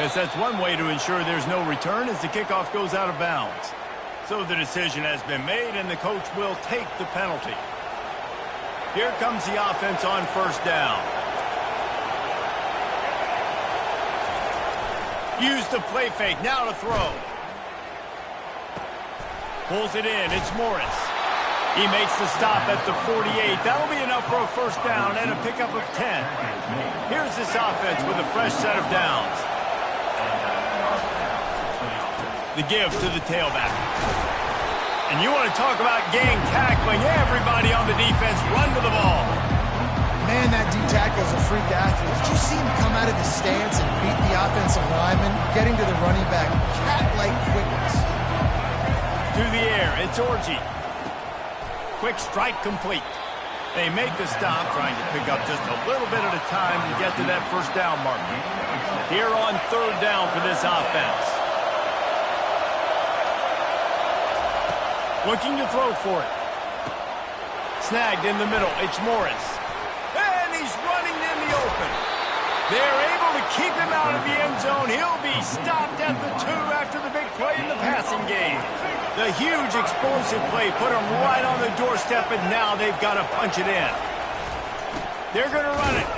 Speaker 1: Yes, that's one way to ensure there's no return as the kickoff goes out of bounds. So the decision has been made, and the coach will take the penalty. Here comes the offense on first down. Use the play fake, now to throw. Pulls it in, it's Morris. He makes the stop at the 48. That'll be enough for a first down and a pickup of 10. Here's this offense with a fresh set of downs. The give to the tailback. And you want to talk about gang tackling. Everybody on the defense run to the ball.
Speaker 3: Man, that D-tackle is a freak athlete. Did you see him come out of his stance and beat the offensive lineman, getting to the running back? Cat-like quickness.
Speaker 1: To the air, it's Orji. Quick strike complete. They make the stop, trying to pick up just a little bit at a time to get to that first down marker. Here on third down for this offense. Looking to throw for it. Snagged in the middle. It's Morris. And he's running in the open. They're able to keep him out of the end zone. He'll be stopped at the 2 after the big play in the passing game. The huge explosive play put him right on the doorstep, and now they've got to punch it in. They're going to run it.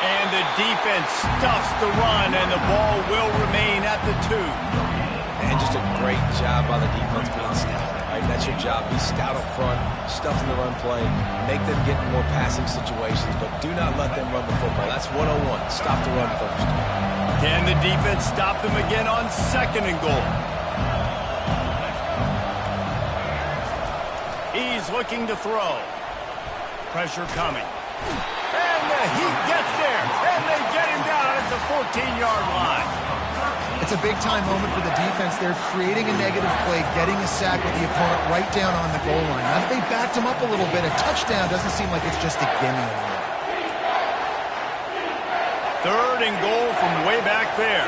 Speaker 1: And the defense stuffs the run, and the ball will remain at the 2.
Speaker 2: And just a great job by the defense being stout. Right? That's your job. Be stout up front, stuff in the run play, make them get in more passing situations, but do not let them run the football. That's 101. Stop the run first.
Speaker 1: Can the defense stop them again on 2nd and goal? He's looking to throw. Pressure coming. And he gets there, and they get him down at the 14-yard line.
Speaker 3: It's a big-time moment for the defense. They're creating a negative play, getting a sack with the opponent right down on the goal line. Now that they backed him up a little bit, a touchdown doesn't seem like it's just a gimme anymore.
Speaker 1: 3rd and goal from way back there.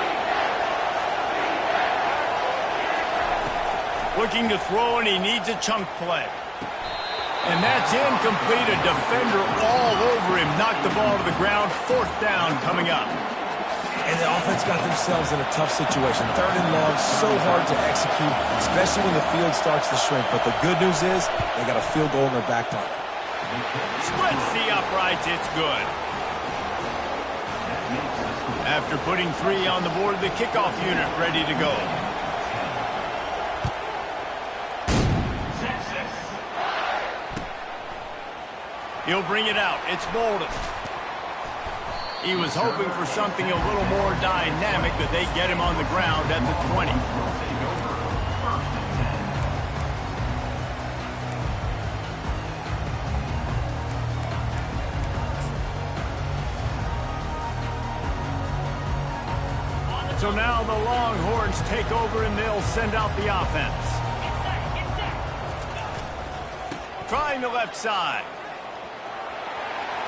Speaker 1: Looking to throw, and he needs a chunk play. And that's incomplete. A defender all over him. Knocked the ball to the ground. 4th down coming up.
Speaker 2: And the offense got themselves in a tough situation. 3rd and long, so hard to execute, especially when the field starts to shrink. But the good news is they got a field goal in their back pocket.
Speaker 1: Splits the uprights. It's good. After putting 3 on the board, the kickoff unit ready to go. He'll bring it out. It's Bolden. He was hoping for something a little more dynamic, but they get him on the ground at the 20. So now the Longhorns take over, and they'll send out the offense. Trying the left side.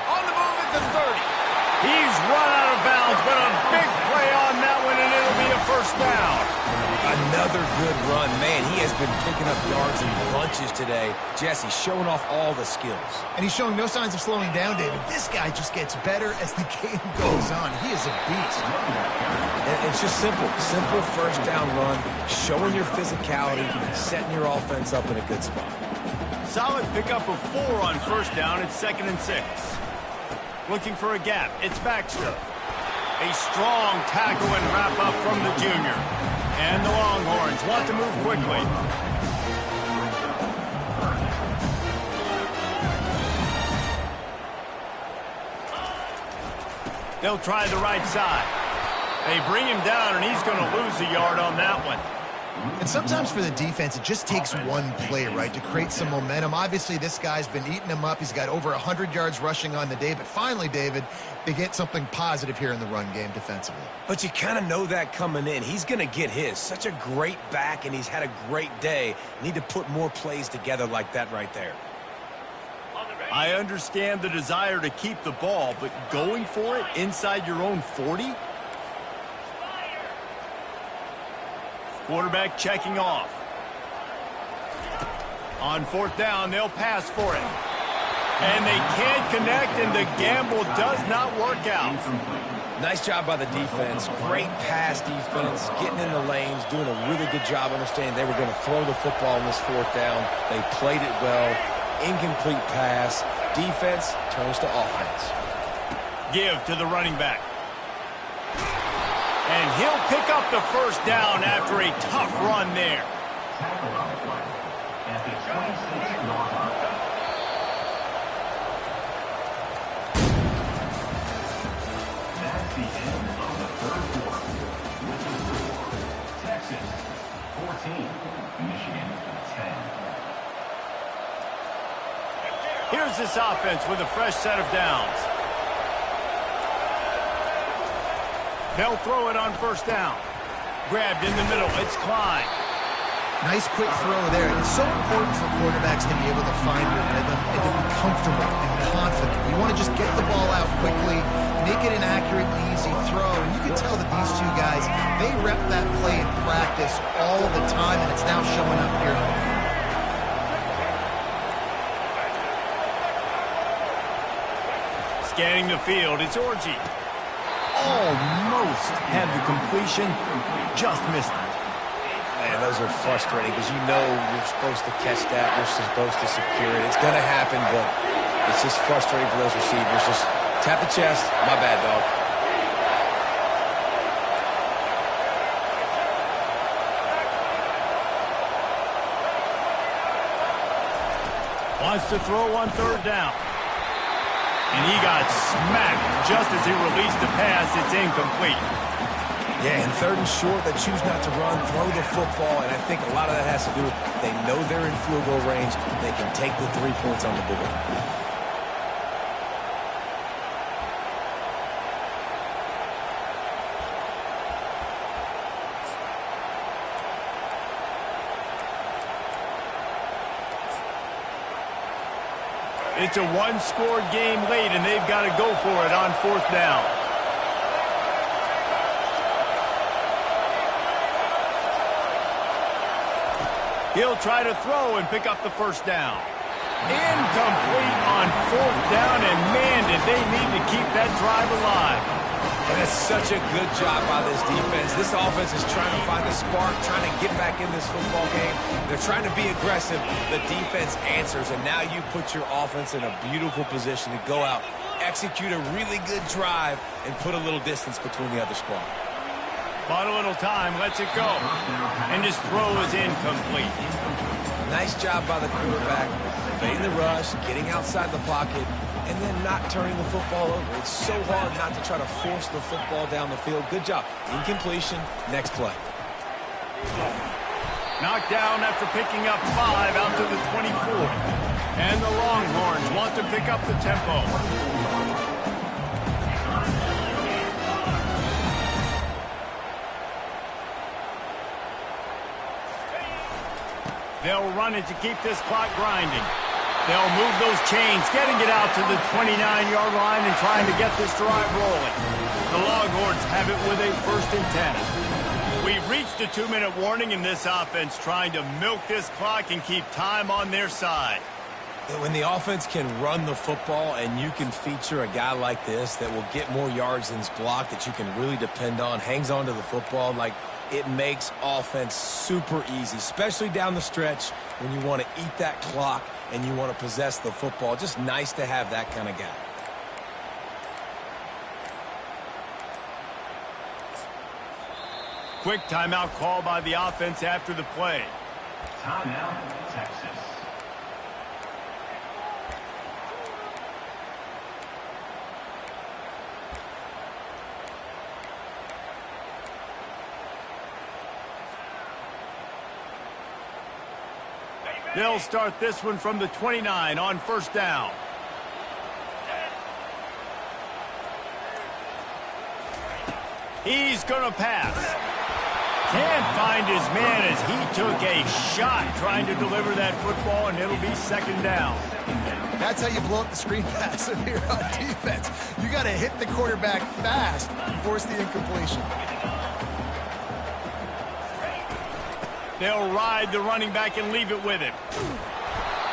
Speaker 1: On the move at the 30. He's run out of bounds, but a big play on that one, and it'll be a first down.
Speaker 2: Another good run. Man, he has been picking up yards in bunches today. Jesse showing off all the skills.
Speaker 3: And he's showing no signs of slowing down, David. This guy just gets better as the game goes on. He is a beast.
Speaker 2: And it's just simple. Simple first down run, showing your physicality, setting your offense up in a good spot.
Speaker 1: Solid pickup of 4 on first down. It's 2nd and 6. Looking for a gap. It's Baxter. A strong tackle and wrap up from the junior. And the Longhorns want to move quickly. They'll try the right side. They bring him down, and he's going to lose a yard on that one.
Speaker 3: And sometimes for the defense, it just takes one play, right, to create some momentum. Obviously, this guy's been eating him up. He's got over 100 yards rushing on the day. But finally, David, they get something positive here in the run game defensively.
Speaker 2: But you kind of know that coming in. He's going to get his. Such a great back, and he's had a great day. Need to put more plays together like that right there.
Speaker 1: I understand the desire to keep the ball, but going for it inside your own 40? Quarterback checking off. On 4th down, they'll pass for it. And they can't connect, and the gamble does not work out.
Speaker 2: Nice job by the defense. Great pass defense, getting in the lanes, doing a really good job understanding they were going to throw the football on this 4th down. They played it well. Incomplete pass. Defense turns to offense.
Speaker 1: Give to the running back. And he'll pick up the first down after a tough run there.
Speaker 4: At the 26-yard line. That's the end of the third quarter. With the score, Texas 14, Michigan 10.
Speaker 1: Here's this offense with a fresh set of downs. They'll throw it on first down. Grabbed in the middle. It's Klein.
Speaker 3: Nice quick throw there. And it's so important for quarterbacks to be able to find your rhythm and to be comfortable and confident. You want to just get the ball out quickly, make it an accurate and easy throw. And you can tell that these two guys, they rep that play in practice all the time, and it's now showing up here.
Speaker 1: Scanning the field. It's Orji. Almost had the completion. Just missed it.
Speaker 2: Man, those are frustrating because you know you're supposed to catch that. You're supposed to secure it. It's going to happen, but it's just frustrating for those receivers. Just tap the chest. My bad, dog.
Speaker 1: Wants to throw on 3rd down. And he got smacked just as he released the pass. It's incomplete.
Speaker 2: Yeah, and 3rd and short, they choose not to run, throw the football, and I think a lot of that has to do with they know they're in field goal range. They can take the 3 points on the board.
Speaker 1: It's a one-score game late, and they've got to go for it on 4th down. He'll try to throw and pick up the first down. Incomplete on 4th down, and man, did they need to keep that drive alive.
Speaker 2: And it's such a good job by this defense. This offense is trying to find a spark, trying to get back in this football game. They're trying to be aggressive. The defense answers, and now you put your offense in a beautiful position to go out, execute a really good drive, and put a little distance between the other squad.
Speaker 1: Bought a little time, lets it go. And his throw is incomplete.
Speaker 2: Nice job by the quarterback, fading the rush, getting outside the pocket, and then not turning the football over. It's so hard not to try to force the football down the field. Good job. Incompletion. Next play.
Speaker 1: Knocked down after picking up 5 out to the 24. And the Longhorns want to pick up the tempo. They'll run it to keep this clock grinding. They'll move those chains, getting it out to the 29-yard line and trying to get this drive rolling. The Longhorns have it with a 1st and 10. We've reached a 2-minute warning in this offense, trying to milk this clock and keep time on their side.
Speaker 2: When the offense can run the football and you can feature a guy like this that will get more yards than's blocked, that you can really depend on, hangs on to the football, like it makes offense super easy, especially down the stretch when you want to eat that clock and you want to possess the football. Just nice to have that kind of guy.
Speaker 1: Quick timeout call by the offense after the play.
Speaker 4: Timeout, Texas.
Speaker 1: They'll start this one from the 29 on 1st down. He's going to pass. Can't find his man as he took a shot trying to deliver that football, and it'll be 2nd down.
Speaker 3: That's how you blow up the screen pass if you're on defense. You got to hit the quarterback fast and force the incompletion.
Speaker 1: They'll ride the running back and leave it with him.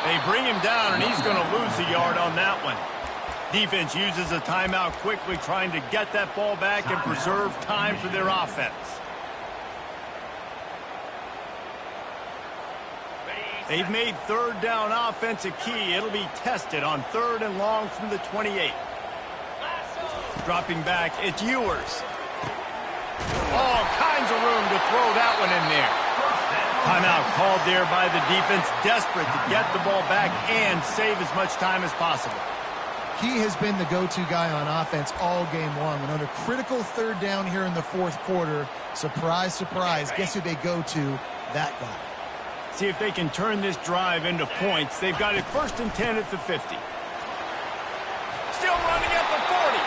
Speaker 1: They bring him down, and he's going to lose a yard on that one. Defense uses a timeout quickly, trying to get that ball back and preserve time for their offense. They've made 3rd down offense a key. It'll be tested on 3rd and long from the 28. Dropping back, it's Ewers. All kinds of room to throw that one in there. Timeout called there by the defense, desperate to get the ball back and save as much time as possible.
Speaker 3: He has been the go-to guy on offense all game long. And under critical 3rd down here in the 4th quarter, surprise, surprise, guess who they go to? That guy.
Speaker 1: See if they can turn this drive into points. They've got it 1st and 10 at the 50. Still running at the 40.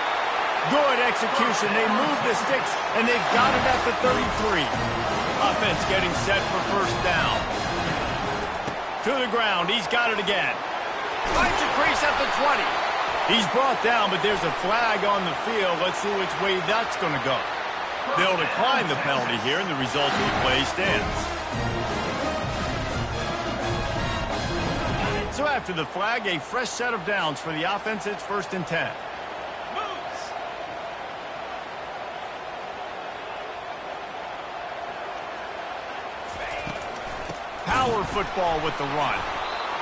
Speaker 1: Good execution. They move the sticks, and they've got it at the 33. Offense getting set for 1st down. To the ground. He's got it again. Finds a crease at the 20. He's brought down, but there's a flag on the field. Let's see which way that's going to go. They'll decline the penalty here, and the resulting play stands. So after the flag, a fresh set of downs for the offense. It's 1st and 10. Power football with the run.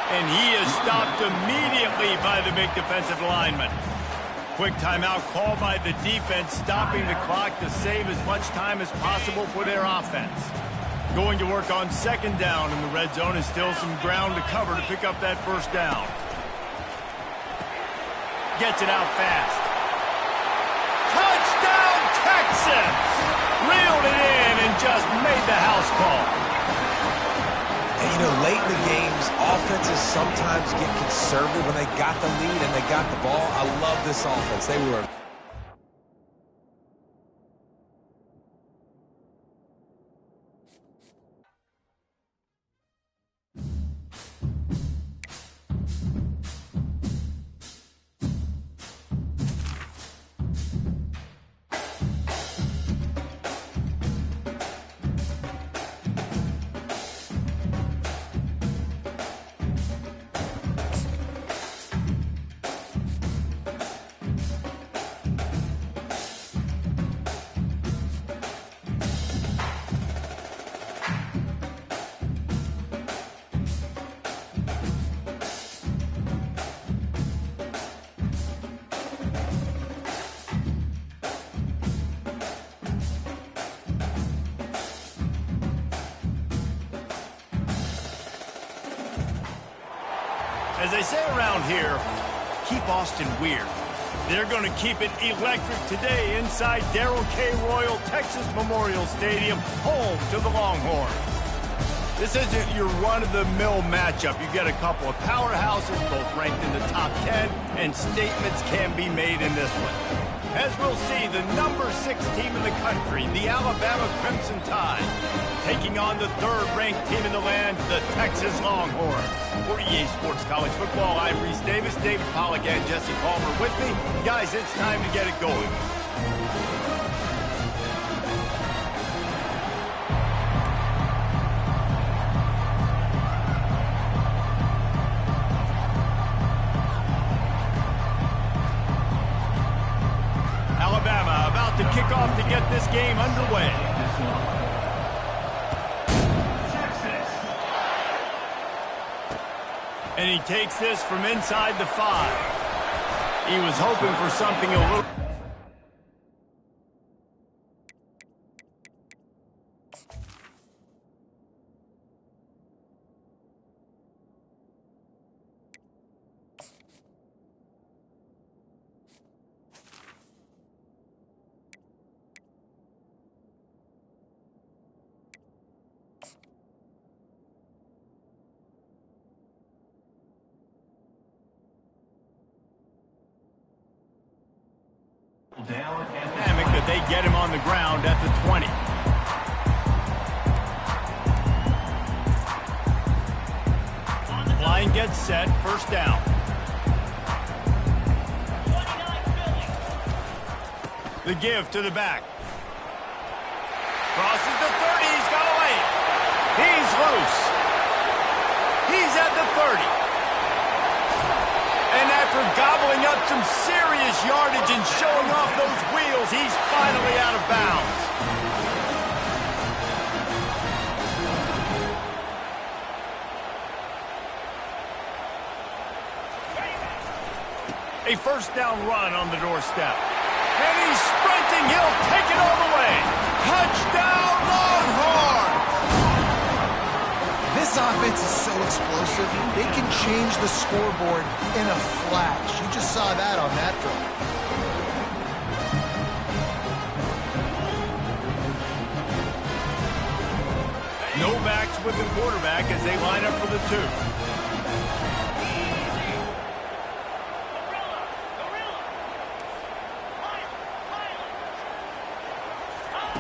Speaker 1: And he is stopped immediately by the big defensive lineman. Quick timeout call by the defense, stopping the clock to save as much time as possible for their offense. Going to work on 2nd down in the red zone, and still some ground to cover to pick up that 1st down. Gets it out fast. Touchdown, Texas! Reeled it in and just made the house call.
Speaker 2: And, you know, late in the games, offenses sometimes get conservative when they got the lead and they got the ball. I love this offense. They were...
Speaker 1: As they say around here, keep Austin weird. They're going to keep it electric today inside Darrell K. Royal Texas Memorial Stadium, home to the Longhorns. This isn't your run-of-the-mill matchup. You get a couple of powerhouses, both ranked in the top 10, and statements can be made in this one. As we'll see, the number 6 team in the country, the Alabama Crimson Tide, taking on the third-ranked team in the land, the Texas Longhorns. For EA Sports College Football, I'm Reese Davis, David Pollack, and Jesse Palmer with me. Guys, it's time to get it going. Alabama about to kick off to get this game underway. And he takes this from inside the 5. He was hoping for something a little... dynamic that they get him on the ground at the 20. Line gets set, first down. The give to the back. Crosses the 30, he's got away. He's loose. He's at the 30. And after gobbling up some serious yardage and showing off those wheels, he's finally out of bounds. A first down run on the doorstep. And he's sprinting. He'll take it all the way. Touchdown, Longhorns!
Speaker 3: This offense is so explosive, they can change the scoreboard in a flash. You just saw that on that drive.
Speaker 1: No backs with the quarterback as they line up for the 2.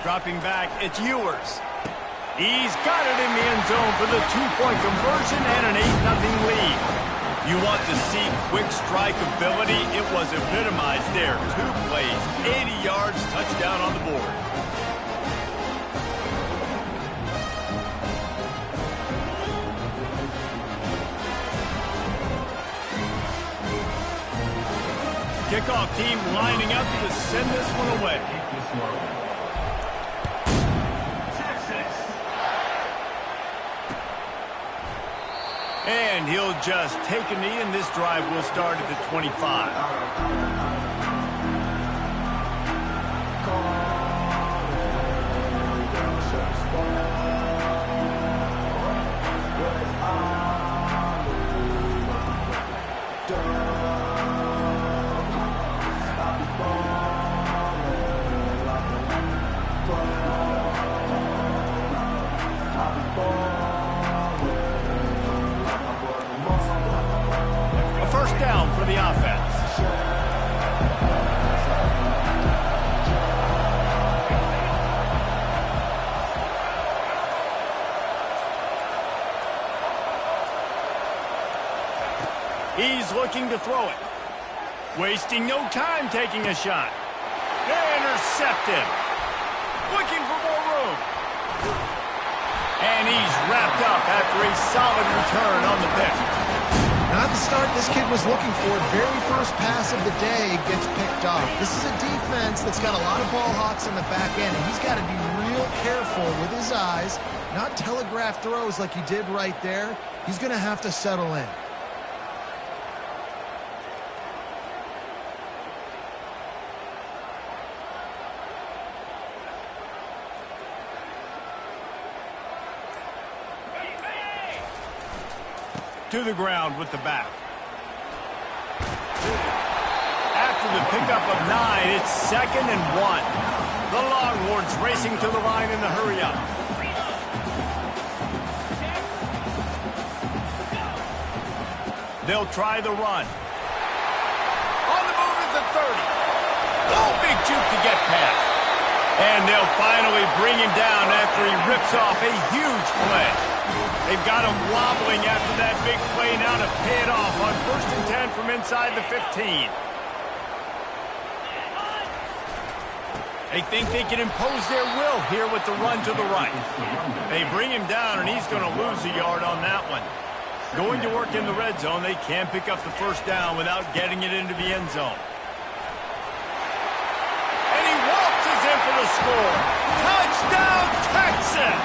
Speaker 1: Dropping back, it's Ewers. He's got it in the end zone for the 2-point conversion and an 8-0 lead. You want to see quick strike ability? It was epitomized there. 2 plays, 80 yards, touchdown on the board. Kickoff team lining up to send this one away. And he'll just take a knee, and this drive will start at the 25. Down for the offense. He's looking to throw it. Wasting no time taking a shot. Intercepted. Looking for more room. And he's wrapped up after a solid return on the pick.
Speaker 3: Not the start this kid was looking for. Very first pass of the day gets picked off. This is a defense that's got a lot of ball hawks in the back end, and he's got to be real careful with his eyes, not telegraph throws like he did right there. He's going to have to settle in.
Speaker 1: To the ground with the back. After the pickup of 9, it's 2nd and 1. The Longhorns racing to the line in the hurry-up. They'll try the run. On the move is the 30. Oh, big juke to get past. And they'll finally bring him down after he rips off a huge play. They've got him wobbling after that big play now to pay it off on 1st and 10 from inside the 15. They think they can impose their will here with the run to the right. They bring him down, and he's going to lose a yard on that one. Going to work in the red zone, they can't pick up the first down without getting it into the end zone. And he waltzes in for the score. Touchdown, Texas!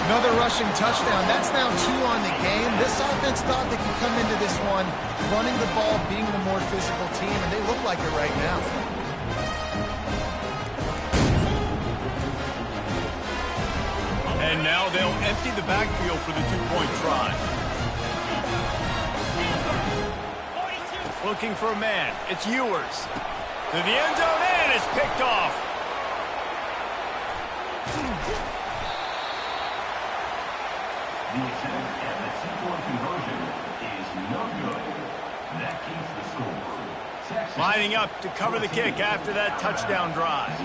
Speaker 3: Another rushing touchdown. That's now 2 on the game. This offense thought they could come into this one running the ball, being the more physical team, and they look like it right now.
Speaker 1: And now they'll empty the backfield for the 2-point try. Looking for a man. It's Ewers. To the end zone, and it's picked off.
Speaker 4: The attempt at the 2-point conversion is no good. That keeps the score. Texas
Speaker 1: Lining up to cover the kick after that touchdown drive.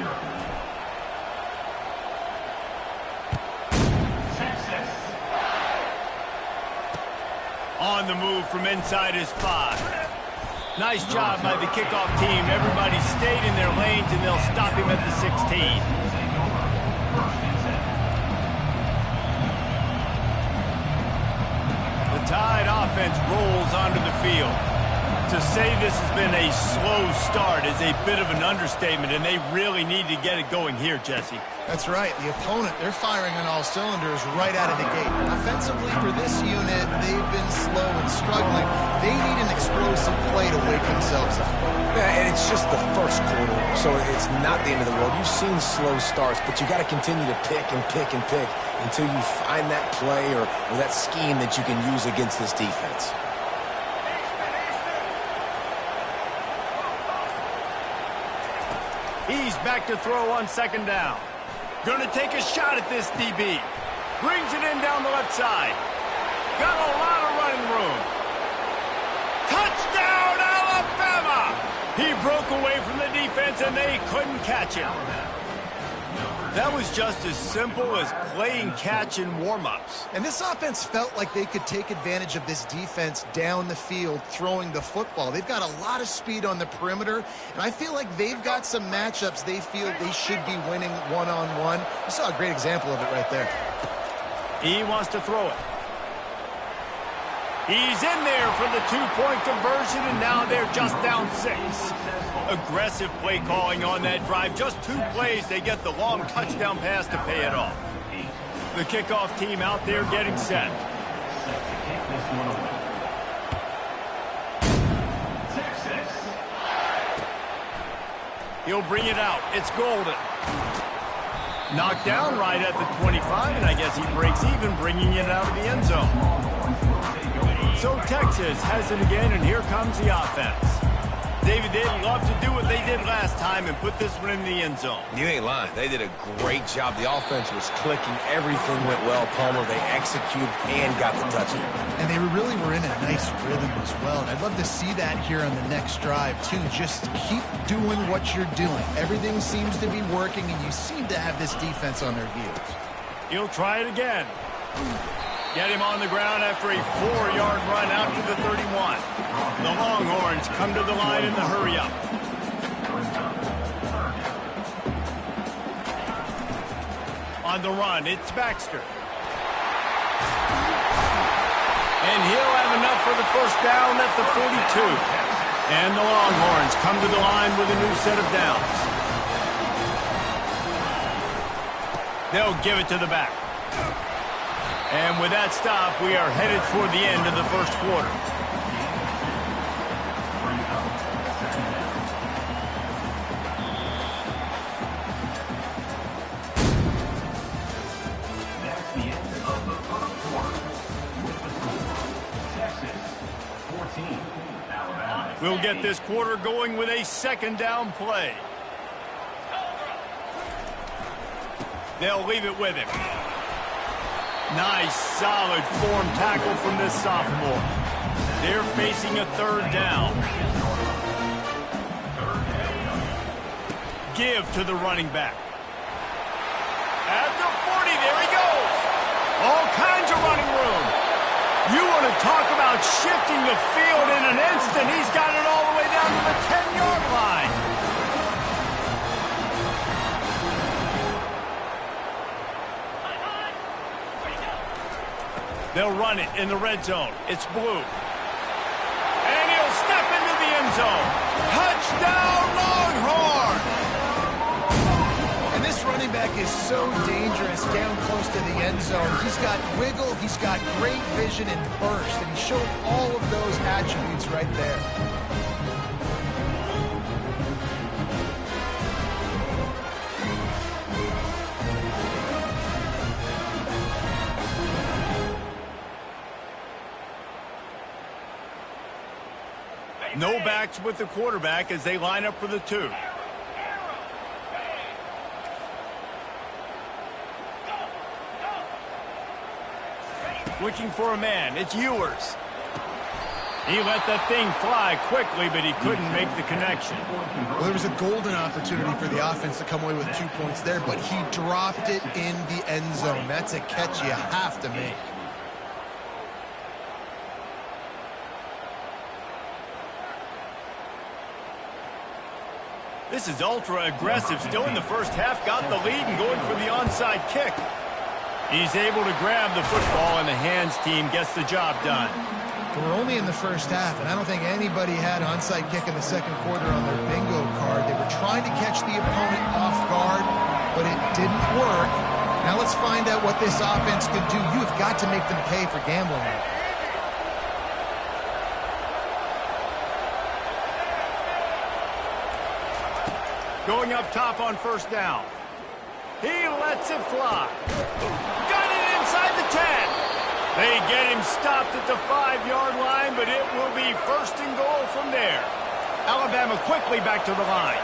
Speaker 1: On the move from inside his 5. Nice job by the kickoff team. Everybody stayed in their lanes, and they'll stop him at the 16. The Tide offense rolls onto the field. To say this has been a slow start is a bit of an understatement, and they really need to get it going here, Jesse.
Speaker 3: That's right. The opponent, they're firing on all cylinders right out of the gate. Offensively, for this unit, they've been slow and struggling. They need an explosive play to wake themselves up.
Speaker 2: Yeah, and it's just the first quarter, so it's not the end of the world. You've seen slow starts, but you got to continue to pick and pick and pick until you find that play or that scheme that you can use against this defense.
Speaker 1: He's back to throw on 2nd down. Gonna take a shot at this DB. Brings it in down the left side. Got a lot of running room. Touchdown, Alabama! He broke away from the defense, and they couldn't catch him. That was just as simple as playing catch in warm-ups.
Speaker 3: And this offense felt like they could take advantage of this defense down the field throwing the football. They've got a lot of speed on the perimeter, and I feel like they've got some matchups they feel they should be winning one-on-one. You saw a great example of it right there.
Speaker 1: He wants to throw it. He's in there for the 2-point conversion, and now they're just down 6. Aggressive play calling on that drive. Just 2 plays, they get the long touchdown pass to pay it off. The kickoff team out there getting set. He'll bring it out. It's Golden. Knocked down right at the 25, and I guess he breaks even, bringing it out of the end zone. So Texas has it again, and here comes the offense. David, they'd love to do what they did last time and put this one in the end zone.
Speaker 2: You ain't lying. They did a great job. The offense was clicking. Everything went well, Palmer. They executed and got the touchdown.
Speaker 3: And they really were in a nice rhythm as well. And I'd love to see that here on the next drive, too. Just keep doing what you're doing. Everything seems to be working, and you seem to have this defense on their heels.
Speaker 1: He'll try it again. Get him on the ground after a 4-yard run out to the 31. The Longhorns come to the line in the hurry-up. On the run, it's Baxter. And he'll have enough for the first down at the 42. And the Longhorns come to the line with a new set of downs. They'll give it to the back. And with that stop, we are headed toward the end of the first quarter.
Speaker 4: That's the end of the first quarter. With the score, Texas 14, Alabama.
Speaker 1: We'll get this quarter going with a 2nd down play. They'll leave it with him. Nice, solid form tackle from this sophomore. They're facing a 3rd down. give to the running back. At the 40, there he goes. All kinds of running room. You want to talk about shifting the field in an instant. He's got it all the way down to the 10-yard line. They'll run it in the red zone. It's Blue. And he'll step into the end zone. Touchdown, Longhorn!
Speaker 3: And this running back is so dangerous down close to the end zone. He's got wiggle, he's got great vision and burst, and he showed all of those attributes right there.
Speaker 1: No backs with the quarterback as they line up for the 2. Looking for a man. It's Ewers. He let that thing fly quickly, but he couldn't make the connection.
Speaker 3: Well, there was a golden opportunity for the offense to come away with 2 points there, but he dropped it in the end zone. That's a catch you have to make.
Speaker 1: This is ultra-aggressive. Still in the first half, got the lead and going for the onside kick. He's able to grab the football, and the hands team gets the job done.
Speaker 3: We're only in the first half, and I don't think anybody had onside kick in the second quarter on their bingo card. They were trying to catch the opponent off guard, but it didn't work. Now let's find out what this offense could do. You've got to make them pay for gambling.
Speaker 1: Going up top on first down. He lets it fly. Got it inside the 10. They get him stopped at the 5-yard line, but it will be first and goal from there. Alabama quickly back to the line.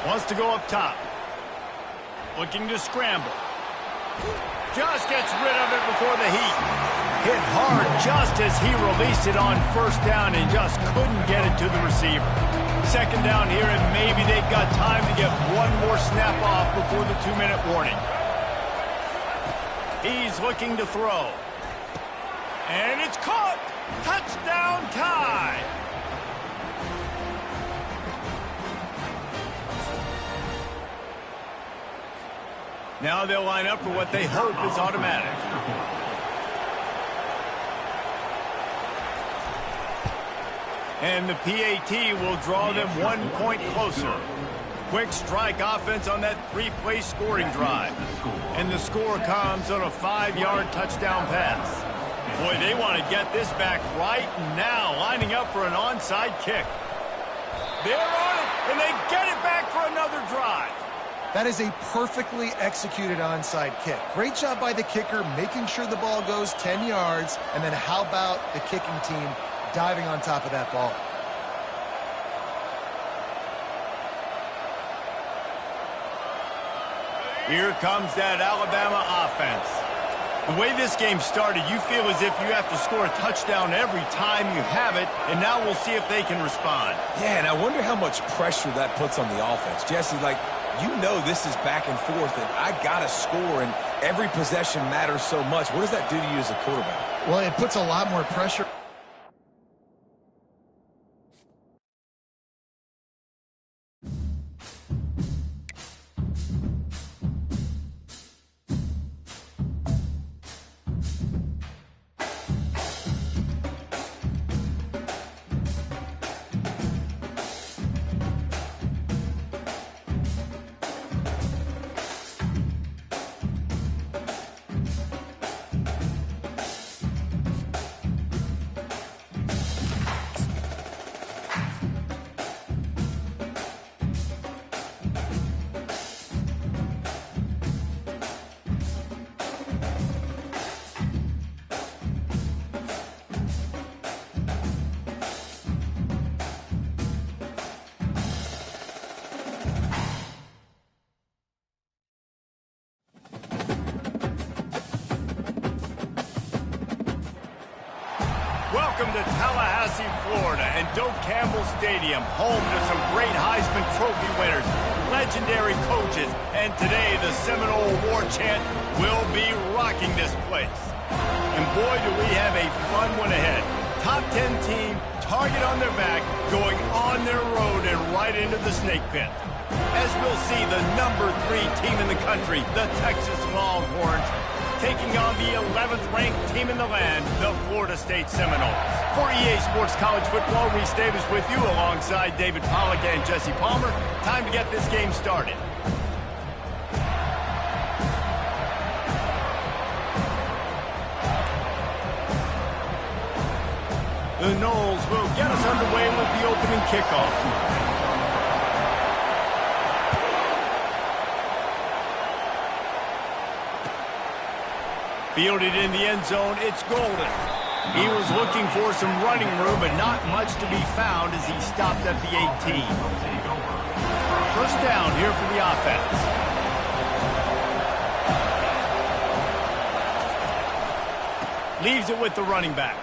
Speaker 1: Wants to go up top. Looking to scramble. Just gets rid of it before the heat. Hit hard just as he released it on first down and just couldn't get it to the receiver. Second down here, and maybe they've got time to get one more snap off before the 2-minute warning. He's looking to throw. And it's caught! Touchdown tie! Now they'll line up for what they hope is automatic. And the PAT will draw them 1 point closer. Quick strike offense on that 3-play scoring drive. And the score comes on a 5-yard touchdown pass. Boy, they want to get this back right now, lining up for an onside kick. They're on it, and they get it back for another drive.
Speaker 3: That is a perfectly executed onside kick. Great job by the kicker, making sure the ball goes 10 yards, and then how about the kicking team diving on top of that ball?
Speaker 1: Here comes that Alabama offense. The way this game started, you feel as if you have to score a touchdown every time you have it, and now we'll see if they can respond.
Speaker 2: Yeah, and I wonder how much pressure that puts on the offense. Jesse, like, you know this is back and forth, and I got to score, and every possession matters so much. What does that do to you as a quarterback?
Speaker 3: Well, it puts a lot more pressure.
Speaker 1: Welcome to Tallahassee, Florida, and Doak Campbell Stadium, home to some great Heisman Trophy winners, legendary coaches, and today the Seminole War Chant will be rocking this place. And boy, do we have a fun one ahead. Top 10 team, target on their back, going on their road and right into the snake pit. As we'll see, the number 3 team in the country, the Texas Longhorns, taking on the 11th ranked team in the land, the Florida State Seminoles. For EA Sports College Football, Reese Davis with you alongside David Pollack and Jesse Palmer. Time to get this game started. The Noles will get us underway with the opening kickoff. Fielded in the end zone, it's Golden. He was looking for some running room, but not much to be found as he stopped at the 18. First down here for the offense. Leaves it with the running back.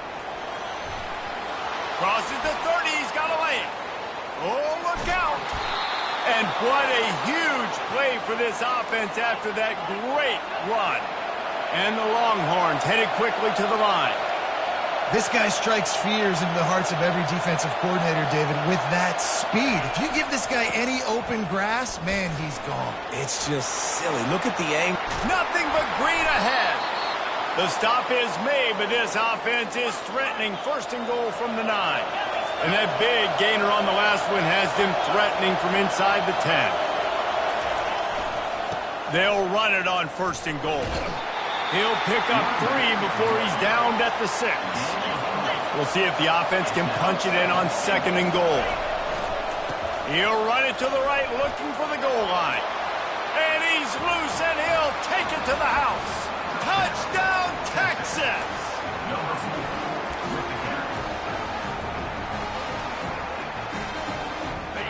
Speaker 1: Crosses the 30, he's got a lane. Oh, look out. And what a huge play for this offense after that great run. And the Longhorns headed quickly to the line.
Speaker 3: This guy strikes fears into the hearts of every defensive coordinator, David, with that speed. If you give this guy any open grass, man, he's gone.
Speaker 2: It's just silly. Look at the angle.
Speaker 1: Nothing but green ahead. The stop is made, but this offense is threatening. First and goal from the 9. And that big gainer on the last one has them threatening from inside the 10. They'll run it on first and goal. He'll pick up 3 before he's downed at the 6. We'll see if the offense can punch it in on second and goal. He'll run it to the right, looking for the goal line. And he's loose, and he'll take it to the house. Touchdown, Texas!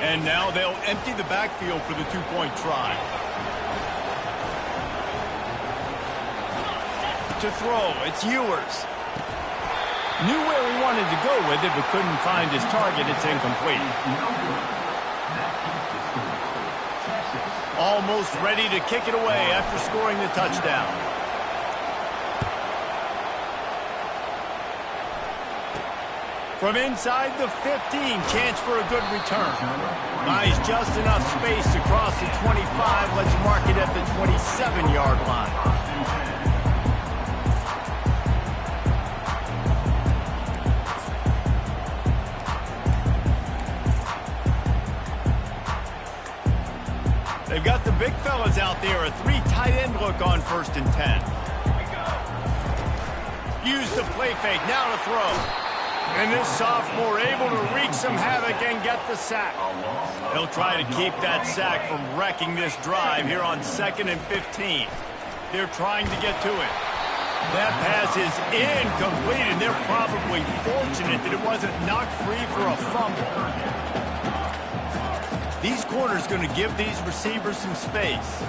Speaker 1: And now they'll empty the backfield for the 2-point try. To throw, it's Ewers. Knew where he wanted to go with it, but couldn't find his target. It's incomplete. Almost ready to kick it away after scoring the touchdown. From inside the 15, chance for a good return. Buys just enough space to cross the 25. Let's mark it at the 27-yard line. They've got the big fellas out there, a 3 tight end look on first and 10. Use the play fake, now to throw. And this sophomore able to wreak some havoc and get the sack. He'll try to keep that sack from wrecking this drive here on 2nd and 15. They're trying to get to it. That pass is incomplete, and they're probably fortunate that it wasn't knocked free for a fumble. These corners going to give these receivers some space.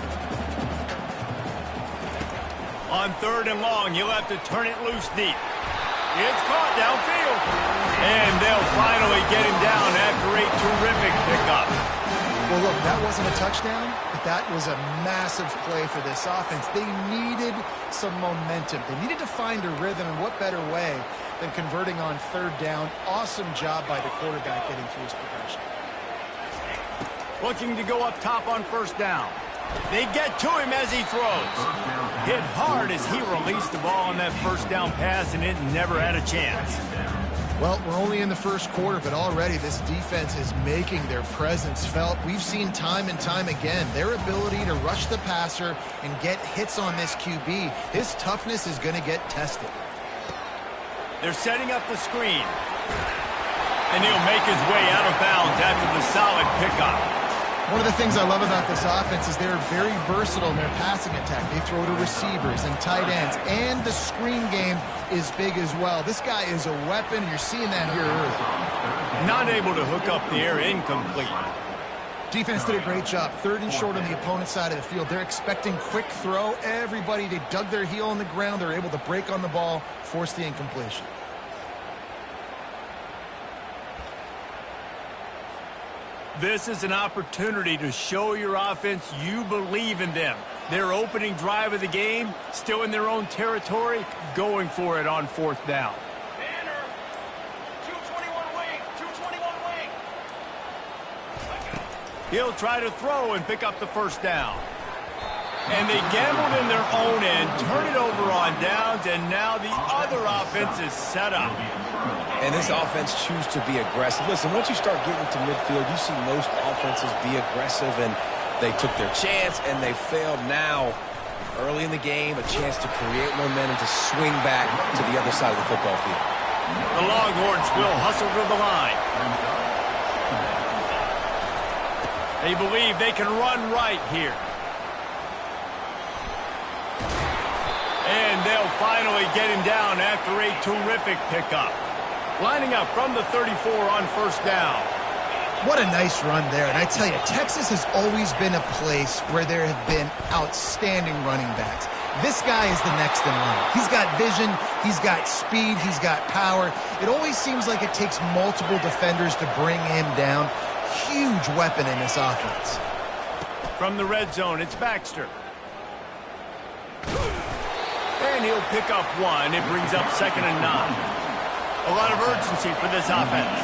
Speaker 1: On 3rd and long, you'll have to turn it loose deep. It's caught downfield. And they'll finally get him down after a terrific pickup.
Speaker 3: Well, look, that wasn't a touchdown, but that was a massive play for this offense. They needed some momentum. They needed to find a rhythm, and what better way than converting on 3rd down. Awesome job by the quarterback getting through his progression.
Speaker 1: Looking to go up top on 1st down. They get to him as he throws. Hit hard as he released the ball on that 1st down pass, and it never had a chance.
Speaker 3: Well, we're only in the 1st quarter, but already this defense is making their presence felt. We've seen time and time again their ability to rush the passer and get hits on this QB. His toughness is going to get tested.
Speaker 1: They're setting up the screen. And he'll make his way out of bounds after the solid pickup.
Speaker 3: One of the things I love about this offense is they're very versatile in their passing attack. They throw to receivers and tight ends, and the screen game is big as well. This guy is a weapon. You're seeing that here early.
Speaker 1: Not able to hook up the air, incomplete.
Speaker 3: Defense did a great job. 3rd and short on the opponent's side of the field. They're expecting quick throw. Everybody, they dug their heel on the ground. They're able to break on the ball, force the incompletion.
Speaker 1: This is an opportunity to show your offense you believe in them. Their opening drive of the game, still in their own territory, going for it on 4th down.
Speaker 4: Banner, 221 wing, 221 wing.
Speaker 1: He'll try to throw and pick up the 1st down. And they gambled in their own end, turn it over on downs, and now the other offense is set up.
Speaker 2: And this offense choose to be aggressive. Listen, once you start getting to midfield, you see most offenses be aggressive, and they took their chance, and they failed. Now, early in the game, a chance to create momentum to swing back to the other side of the football field.
Speaker 1: The Longhorns will hustle to the line. They believe they can run right here. And they'll finally get him down after a terrific pickup. Lining up from the 34 on 1st down.
Speaker 3: What a nice run there. And I tell you, Texas has always been a place where there have been outstanding running backs. This guy is the next in line. He's got vision, he's got speed, he's got power. It always seems like it takes multiple defenders to bring him down. Huge weapon in this offense.
Speaker 1: From the red zone, it's Baxter. And he'll pick up 1. It brings up 2nd and 9. A lot of urgency for this offense.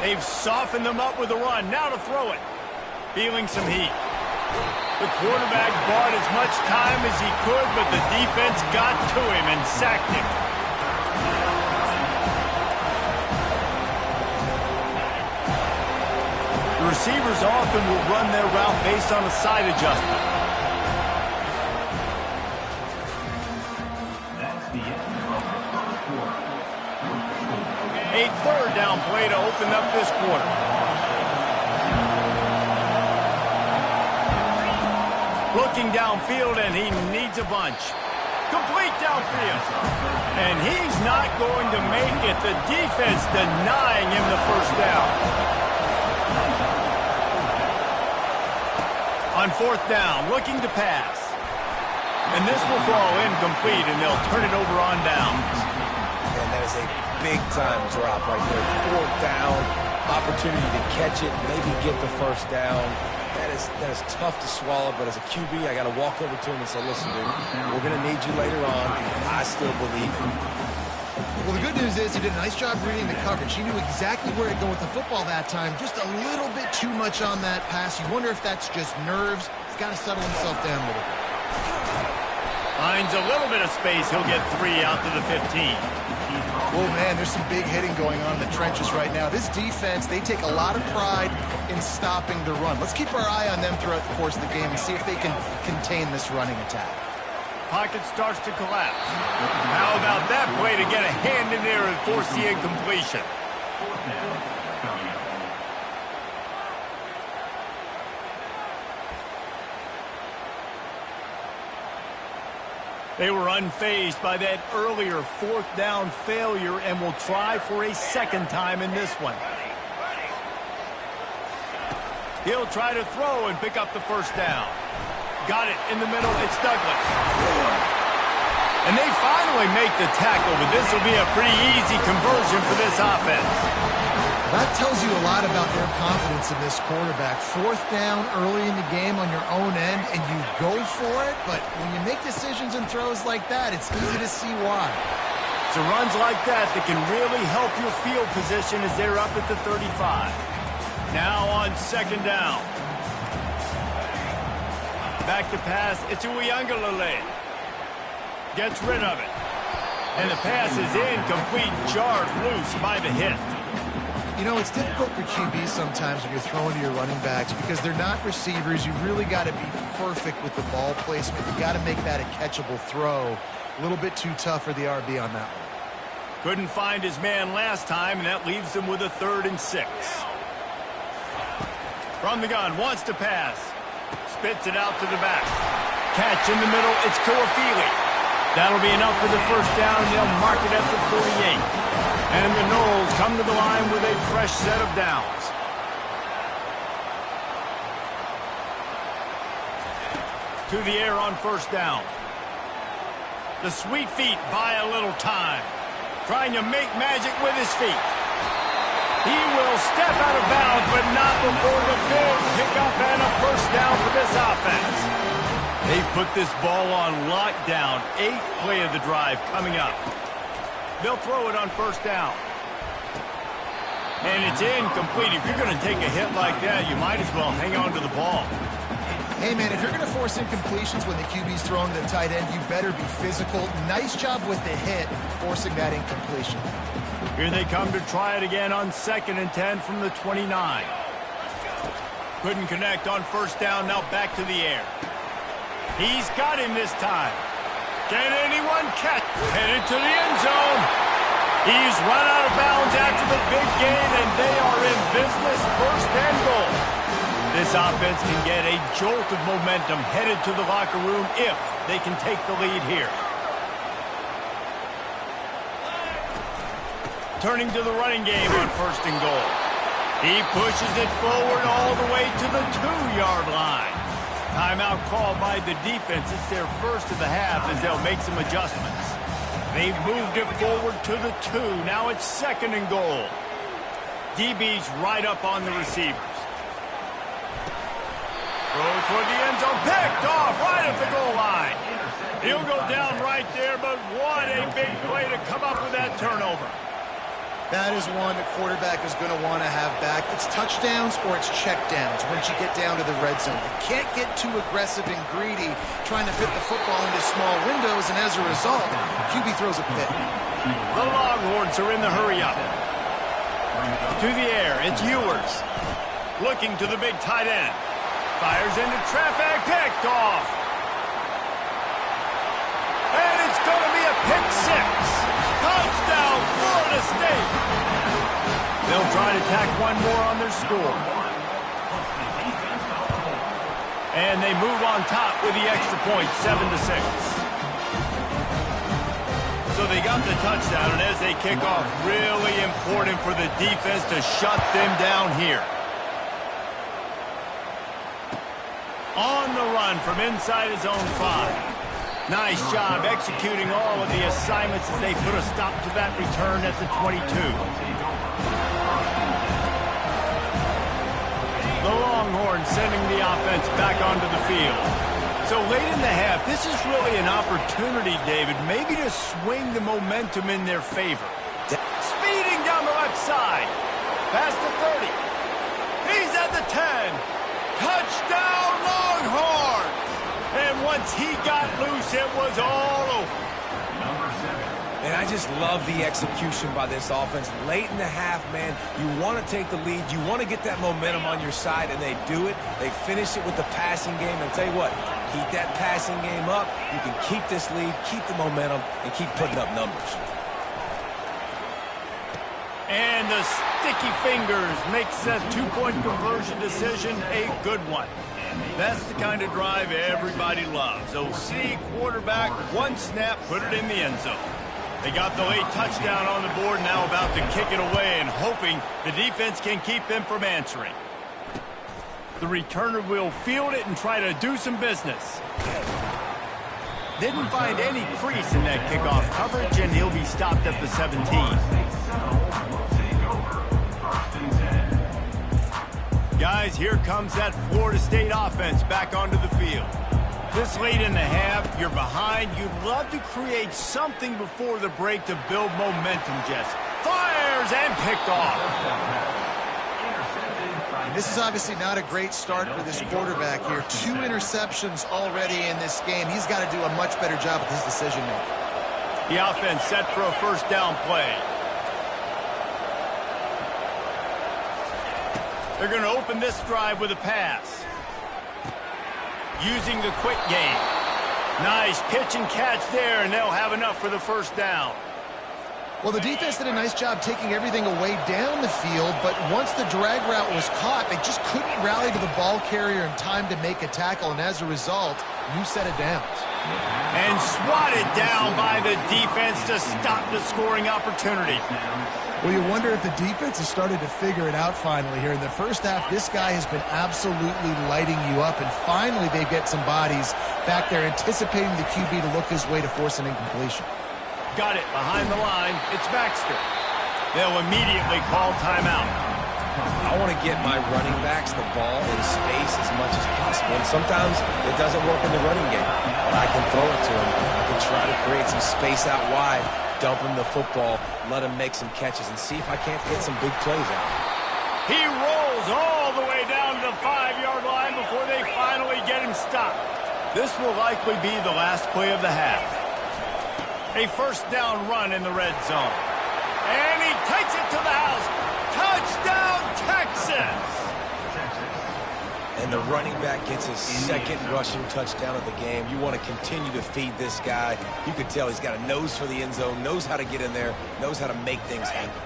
Speaker 1: They've softened them up with a run. Now to throw it. Feeling some heat. The quarterback bought as much time as he could, but the defense got to him and sacked him. The receivers often will run their route based on a side adjustment.
Speaker 4: That's the end of the first quarter.
Speaker 1: A 3rd down play to open up this quarter. Looking downfield, and he needs a bunch. Complete downfield. And he's not going to make it. The defense denying him the 1st down. On 4th down, looking to pass. And this will fall incomplete, and they'll turn it over on downs.
Speaker 2: And that is a big-time drop right there. 4th down, opportunity to catch it, maybe get the 1st down. That is tough to swallow, but as a QB, I got to walk over to him and say, listen, dude, we're going to need you later on. I still believe you.
Speaker 3: Well, the good news is he did a nice job reading the coverage. He knew exactly where to go with the football that time. Just a little bit too much on that pass. You wonder if that's just nerves. He's got to settle himself down a little bit.
Speaker 1: Finds a little bit of space. He'll get 3 out to the 15.
Speaker 3: Oh, man, there's some big hitting going on in the trenches right now. This defense, they take a lot of pride in stopping the run. Let's keep our eye on them throughout the course of the game and see if they can contain this running attack.
Speaker 1: Pocket starts to collapse. How about that play to get a hand in there and force the incompletion?
Speaker 4: 4th down, coming up.
Speaker 1: They were unfazed by that earlier 4th down failure and will try for a 2nd time in this one. He'll try to throw and pick up the 1st down. Got it in the middle. It's Douglas. And they finally make the tackle, but this will be a pretty easy conversion for this offense.
Speaker 3: That tells you a lot about their confidence in this quarterback. 4th down early in the game on your own end, and you go for it, but when you make decisions and throws like that, it's easy to see why.
Speaker 1: It's runs like that that can really help your field position as they're up at the 35. Now on 2nd down. Back to pass. It's Uiagalelei. Gets rid of it. And the pass is incomplete, jarred loose by the hit.
Speaker 3: You know, it's difficult for QBs sometimes when you're throwing to your running backs because they're not receivers. You really got to be perfect with the ball placement. You got to make that a catchable throw. A little bit too tough for the RB on that one.
Speaker 1: Couldn't find his man last time, and that leaves him with a 3rd and 6. From the gun, wants to pass. Spits it out to the back. Catch in the middle, it's Toafili. That'll be enough for the 1st down, and they'll mark it at the 48. And the Noles come to the line with a fresh set of downs. To the air on 1st down. The sweet feet buy a little time. trying to make magic with his feet. He will step out of bounds, but not before the big pickup and a first down for this offense. They put this ball on lockdown. 8th play of the drive coming up. They'll throw it on first down. And it's incomplete. If you're going to take a hit like that, you might as well hang on to the ball.
Speaker 3: Hey, man, if you're going to force incompletions when the QB's throwing to the tight end, you better be physical. Nice job with the hit, forcing that incompletion.
Speaker 1: Here they come to try it again on 2nd and 10 from the 29. Couldn't connect on first down. Now back to the air. He's got him this time. Can anyone catch? Headed to the end zone. He's run out of bounds after the big gain, and they are in business. First and goal. This offense can get a jolt of momentum headed to the locker room if they can take the lead here. Turning to the running game on 1st and goal. He pushes it forward all the way to the 2-yard line. Timeout called by the defense. It's their first of the half as they'll make some adjustments. They've moved it forward to the 2. Now it's 2nd and goal. DB's right up on the receivers. Throw toward the end zone. Picked off right at the goal line. He'll go down right there, but what a big play to come up with that turnover.
Speaker 3: That is one the quarterback is going to want to have back. It's touchdowns or it's checkdowns once you get down to the red zone. You can't get too aggressive and greedy trying to fit the football into small windows, and as a result, QB throws a pick.
Speaker 1: The Longhorns are in the hurry-up. To the air, it's Ewers. Looking to the big tight end. Fires into traffic, picked off. And it's going to be a pick 6. Touchdown, Florida State. They'll try to tack one more on their score. And they move on top with the extra point, 7-6. So they got the touchdown, and as they kick off, really important for the defense to shut them down here. On the run from inside his own 5. Nice job executing all of the assignments as they put a stop to that return at the 22. The Longhorns sending the offense back onto the field. So late in the half, this is really an opportunity, David, maybe to swing the momentum in their favor. Speeding down the left side. Past the 30. He's at the 10. Touchdown, Longhorns! And once he got loose, it was all over.
Speaker 2: And I just love the execution by this offense. Late in the half, man, you want to take the lead. You want to get that momentum on your side, and they do it. They finish it with the passing game. And I'll tell you what, keep that passing game up. You can keep this lead, keep the momentum, and keep putting up numbers.
Speaker 1: And the sticky fingers makes that 2-point conversion decision a good one. That's the kind of drive everybody loves. OC quarterback, one snap, put it in the end zone. They got the late touchdown on the board, now about to kick it away and hoping the defense can keep them from answering. The returner will field it and try to do some business. Didn't find any crease in that kickoff coverage, and he'll be stopped at the 17. Guys, here comes that Florida State offense back onto the field. This late in the half, you're behind. You'd love to create something before the break to build momentum, Jesse. Fires and picked off.
Speaker 3: And this is obviously not a great start for this quarterback here. 2 interceptions already in this game. He's got to do a much better job with his decision-making.
Speaker 1: The offense set for a first down play. They're going to open this drive with a pass. Using the quick game. Nice pitch and catch there, and they'll have enough for the first down.
Speaker 3: Well, the defense did a nice job taking everything away down the field, but once the drag route was caught, they just couldn't rally to the ball carrier in time to make a tackle, and as a result, new set of downs.
Speaker 1: And swatted down by the defense to stop the scoring opportunity.
Speaker 3: Well, you wonder if the defense has started to figure it out finally here. In the first half, this guy has been absolutely lighting you up, and finally they get some bodies back there anticipating the QB to look his way to force an incompletion.
Speaker 1: got it behind the line. It's Baxter. They'll immediately call timeout.
Speaker 2: I want to get my running backs the ball in space as much as possible. And sometimes it doesn't work in the running game. But I can throw it to him. I can try to create some space out wide, dump him the football, let him make some catches, and see if I can't get some big plays out.
Speaker 1: He rolls all the way down to the 5-yard line before they finally get him stopped. This will likely be the last play of the half. A first down run in the red zone. And he takes it to the house. Touchdown, Texas!
Speaker 2: And the running back gets his second rushing touchdown of the game. You want to continue to feed this guy. You can tell he's got a nose for the end zone, knows how to get in there, knows how to make things happen.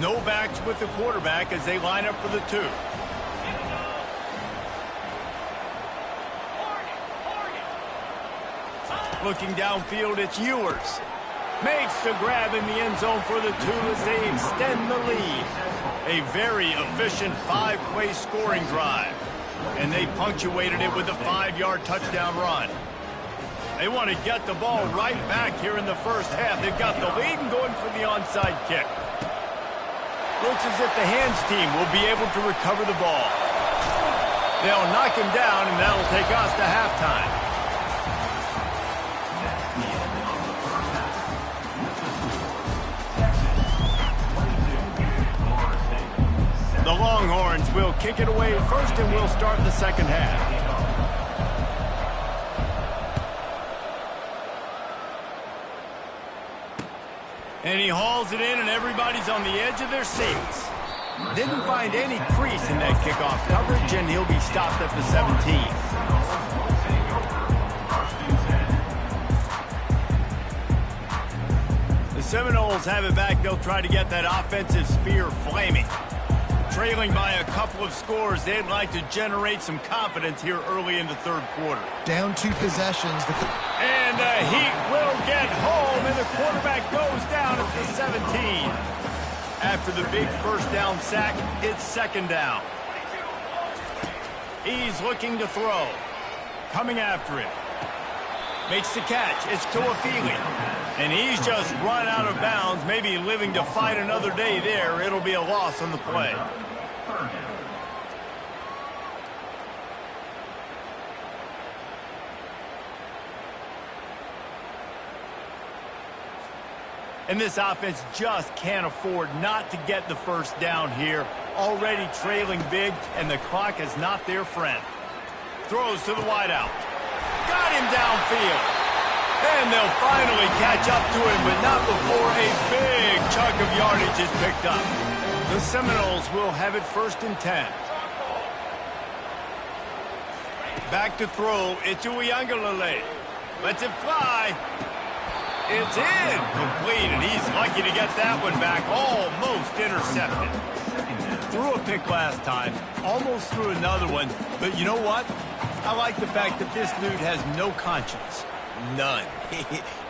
Speaker 1: No backs with the quarterback as they line up for the 2. Looking downfield, it's Ewers. Makes the grab in the end zone for the 2 as they extend the lead. A very efficient 5-play scoring drive. And they punctuated it with a 5-yard touchdown run. They want to get the ball right back here in the first half. They've got the lead and going for the onside kick. Looks as if the hands team will be able to recover the ball. They'll knock him down, and that'll take us to halftime. The Longhorns will kick it away first, and we'll start the second half. And he hauls it in, and everybody's on the edge of their seats. Didn't find any crease in that kickoff coverage, and he'll be stopped at the 17. The Seminoles have it back. They'll try to get that offensive spear flaming. Trailing by a couple of scores, they'd like to generate some confidence here early in the third quarter.
Speaker 3: Down 2 possessions.
Speaker 1: And the Heat will get home, and the quarterback goes down at the 17. After the big first down sack, it's second down. He's looking to throw. Coming after him. Makes the catch. It's Tuafili. And he's just run out of bounds, maybe living to fight another day there. It'll be a loss on the play. And this offense just can't afford not to get the first down here. Already trailing big, and the clock is not their friend. Throws to the wideout. Got him downfield. And they'll finally catch up to him, but not before a big chunk of yardage is picked up. The Seminoles will have it first and 10. Back to throw. It's Uiagalelei. Lets it fly. It's in. Complete, and he's lucky to get that one back. Almost intercepted. Threw a pick last time. Almost threw another one. But you know what? I like the fact that this dude has no conscience.
Speaker 2: None.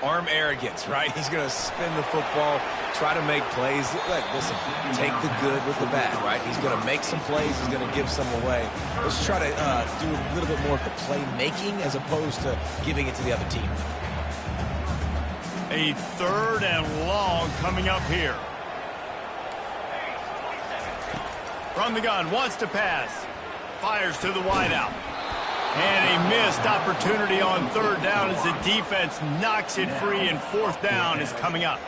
Speaker 2: Arm arrogance, right? He's going to spin the football, try to make plays. Look, listen, take the good with the bad, right? He's going to make some plays. He's going to give some away. Let's try to do a little bit more of the playmaking as opposed to giving it to the other team.
Speaker 1: A third and long coming up here. From the gun, wants to pass. Fires to the wideout. And a missed opportunity on third down as the defense knocks it free, and fourth down is coming up.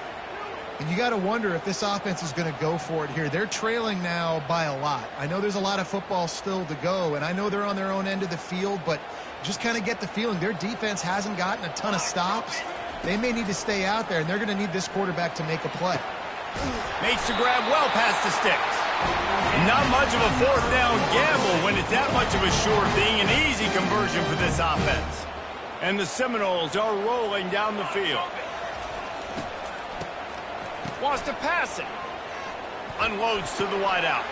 Speaker 3: And you got to wonder if this offense is going to go for it here. They're trailing now by a lot. I know there's a lot of football still to go, and I know they're on their own end of the field, but just kind of get the feeling their defense hasn't gotten a ton of stops. They may need to stay out there, and they're going to need this quarterback to make a play.
Speaker 1: Makes the grab well past the sticks. And not much of a fourth down gamble when it's that much of a sure thing. An easy conversion for this offense. And the Seminoles are rolling down the field. Wants to pass it. Unloads to the wideout.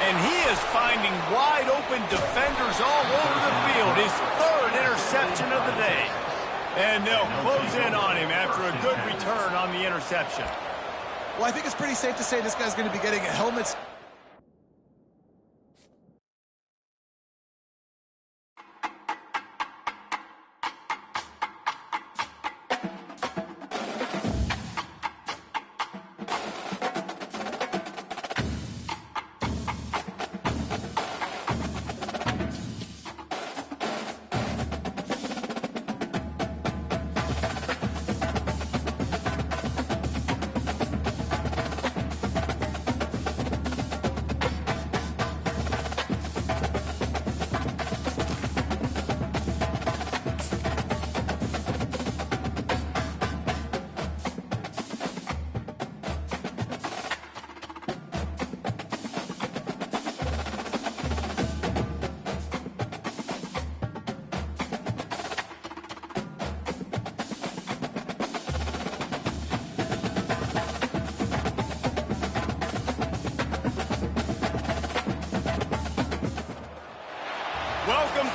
Speaker 1: And he is finding wide open defenders all over the field. His third interception of the day. And they'll close in on him after a good return on the interception.
Speaker 3: Well, I think it's pretty safe to say this guy's going to be getting a helmet.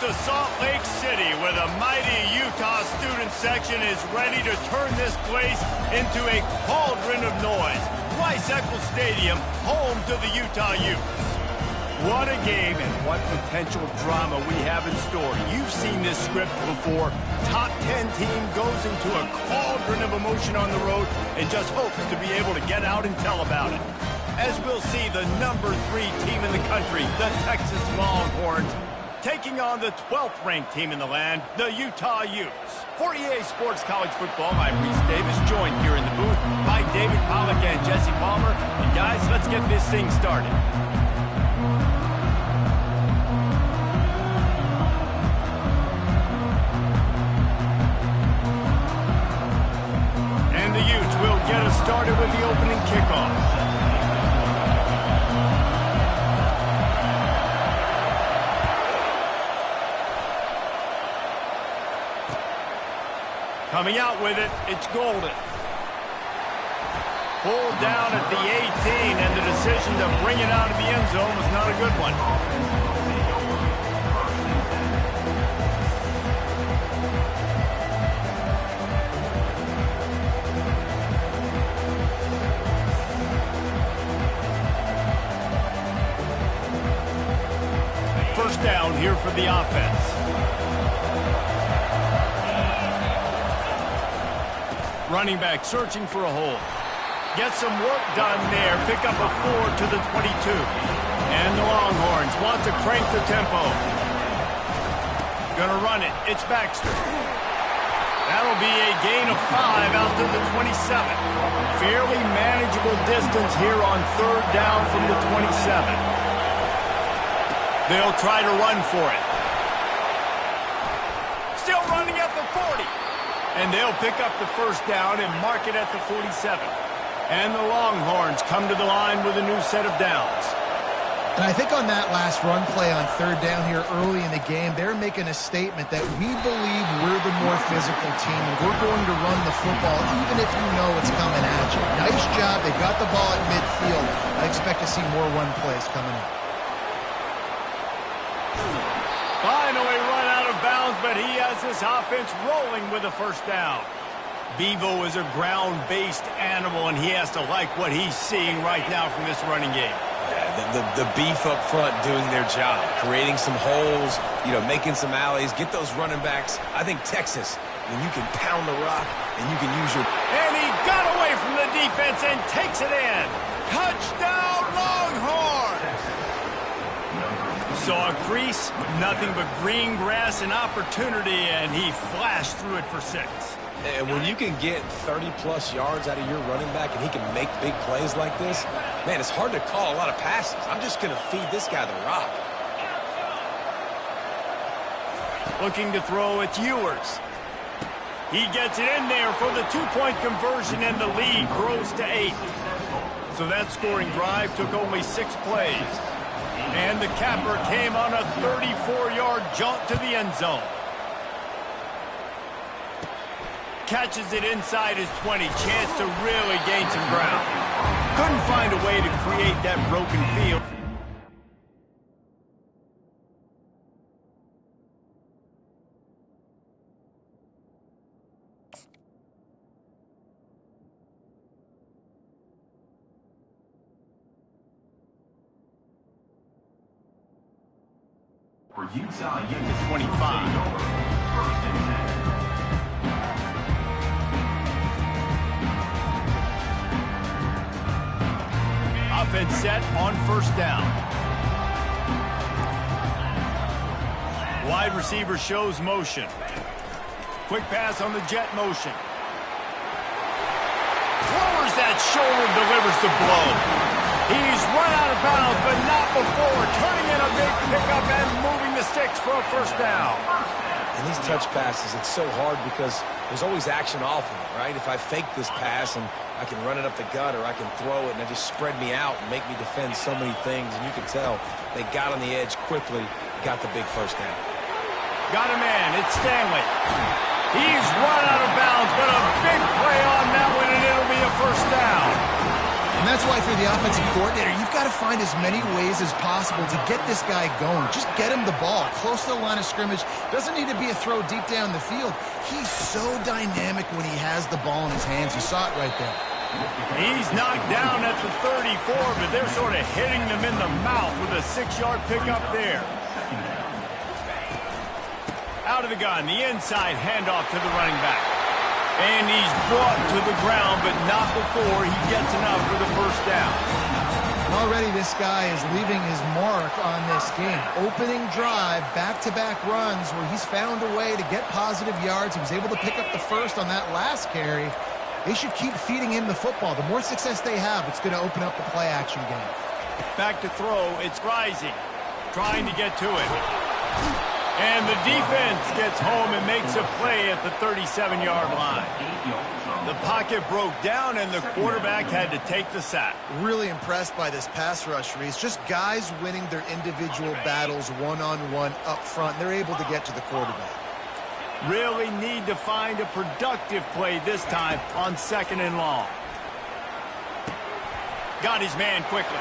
Speaker 1: to Salt Lake City, where the mighty Utah student section is ready to turn this place into a cauldron of noise. Rice-Eccles Stadium, home to the Utah Utes. What a game and what potential drama we have in store. You've seen this script before. Top 10 team goes into a cauldron of emotion on the road and just hopes to be able to get out and tell about it. As we'll see the number 3 team in the country, the Texas Longhorns, taking on the 12th-ranked team in the land, the Utah Utes. For EA Sports College Football, I'm Reese Davis, joined here in the booth by David Pollack and Jesse Palmer. And guys, let's get this thing started. And the Utes will get us started with the opening kickoff. Coming out with it, it's Golden. Pulled down at the 18, and the decision to bring it out of the end zone was not a good one. First down here for the offense. Running back searching for a hole. Get some work done there. Pick up a 4 to the 22. And the Longhorns want to crank the tempo. Gonna run it. It's Baxter. That'll be a gain of 5 out to the 27. Fairly manageable distance here on third down from the 27. They'll try to run for it. Still running at the 40. And they'll pick up the first down and mark it at the 47. And the Longhorns come to the line with a new set of downs.
Speaker 3: And I think on that last run play on third down here early in the game, they're making a statement that we believe we're the more physical team, and we're going to run the football even if you know it's coming at you. Nice job. They got the ball at midfield. I expect to see more run plays coming up.
Speaker 1: Finally run out of bounds, but he has this offense rolling with a first down. Bevo is a ground-based animal, and he has to like what he's seeing right now from this running game.
Speaker 2: Yeah, the beef up front doing their job, creating some holes, making some alleys, get those running backs. I think Texas, when you can pound the rock and you can use your...
Speaker 1: And he got away from the defense and takes it in. Touchdown, Longhorns! Saw a crease, nothing but green grass and opportunity, and he flashed through it for 6.
Speaker 2: And when you can get 30-plus yards out of your running back and he can make big plays like this, man, it's hard to call a lot of passes. I'm just going to feed this guy the rock.
Speaker 1: Looking to throw, it's Ewers. He gets it in there for the 2-point conversion, and the lead grows to 8. So that scoring drive took only 6 plays. And the capper came on a 34-yard jaunt to the end zone. Catches it inside his 20. Chance to really gain some ground. Couldn't find a way to create that broken field.
Speaker 4: For Utah, you
Speaker 1: to 25.
Speaker 4: First and 10.
Speaker 1: Offense set on first down. Wide receiver shows motion. Quick pass on the jet motion. Lowers that shoulder, delivers the blow. He's run out of bounds, but not before. Turning in a big pickup and moving the sticks for a first down.
Speaker 2: And these touch passes, it's so hard because there's always action off of it, right? If I fake this pass and I can run it up the gut or I can throw it and it just spread me out and make me defend so many things. And you can tell they got on the edge quickly, got the big first down.
Speaker 1: Got a man, it's Stanley. He's run out of bounds, but a big play on that one, and it'll be a first down.
Speaker 3: And that's why, if you're the offensive coordinator, you've got to find as many ways as possible to get this guy going. Just get him the ball close to the line of scrimmage. Doesn't need to be a throw deep down the field. He's so dynamic when he has the ball in his hands. You saw it right there.
Speaker 1: He's knocked down at the 34, but they're sort of hitting them in the mouth with a 6-yard pickup there. Out of the gun, the inside handoff to the running back. And he's brought to the ground, but not before he gets enough for the first down.
Speaker 3: Already this guy is leaving his mark on this game. Opening drive, back-to-back runs where he's found a way to get positive yards. He was able to pick up the first on that last carry. They should keep feeding him the football. The more success they have, it's going to open up the play-action game.
Speaker 1: Back to throw, it's Rising, trying to get to it. And the defense gets home and makes a play at the 37-yard line. The pocket broke down, and the quarterback had to take the sack.
Speaker 3: Really impressed by this pass rush, Reese. Just guys winning their individual battles one-on-one up front. They're able to get to the quarterback.
Speaker 1: Really need to find a productive play this time on 2nd and long. Got his man quickly.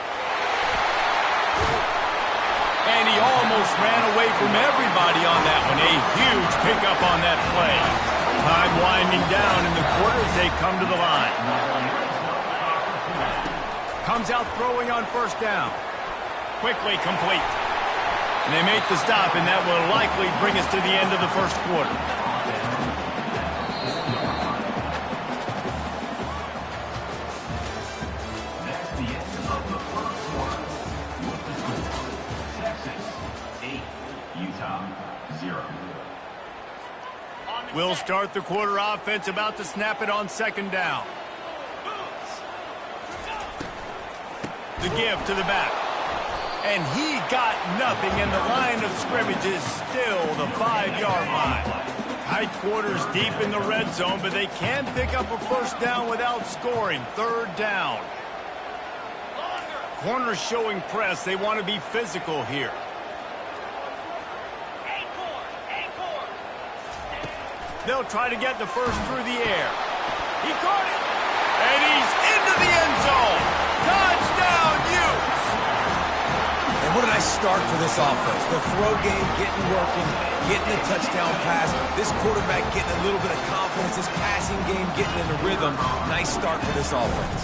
Speaker 1: And he almost ran away from everybody on that one. A huge pickup on that play. Time winding down in the quarter as they come to the line. Comes out throwing on 1st down. Quickly complete. And they make the stop, and that will likely bring us to the end of the 1st quarter.
Speaker 4: That's the end of the 1st quarter. With the score, Texas 8, Utah 0.
Speaker 1: We'll start the quarter offense, about to snap it on 2nd down. The give to the back. And he got nothing, and the line of scrimmage is still the 5-yard line. Tight quarters deep in the red zone, but they can pick up a 1st down without scoring. 3rd down. Corners showing press. They want to be physical here. They'll try to get the first through the air. He caught it. And he's into the end zone. Touchdown, Utes.
Speaker 2: And what a nice start for this offense. The throw game getting working, getting a touchdown pass. This quarterback getting a little bit of confidence. This passing game getting in the rhythm. Nice start for this offense.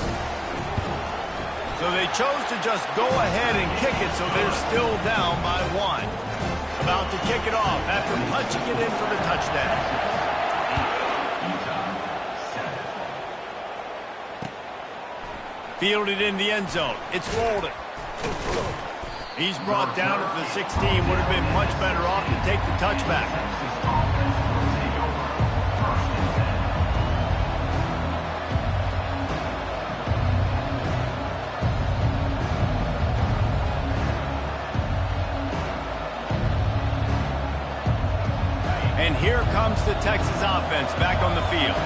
Speaker 1: So they chose to just go ahead and kick it, so they're still down by 1. About to kick it off after punching it in for the touchdown. Fielded in the end zone. It's Walden. He's brought down at the 16. Would have been much better off to take the touchback. And here comes the Texas offense back on the field.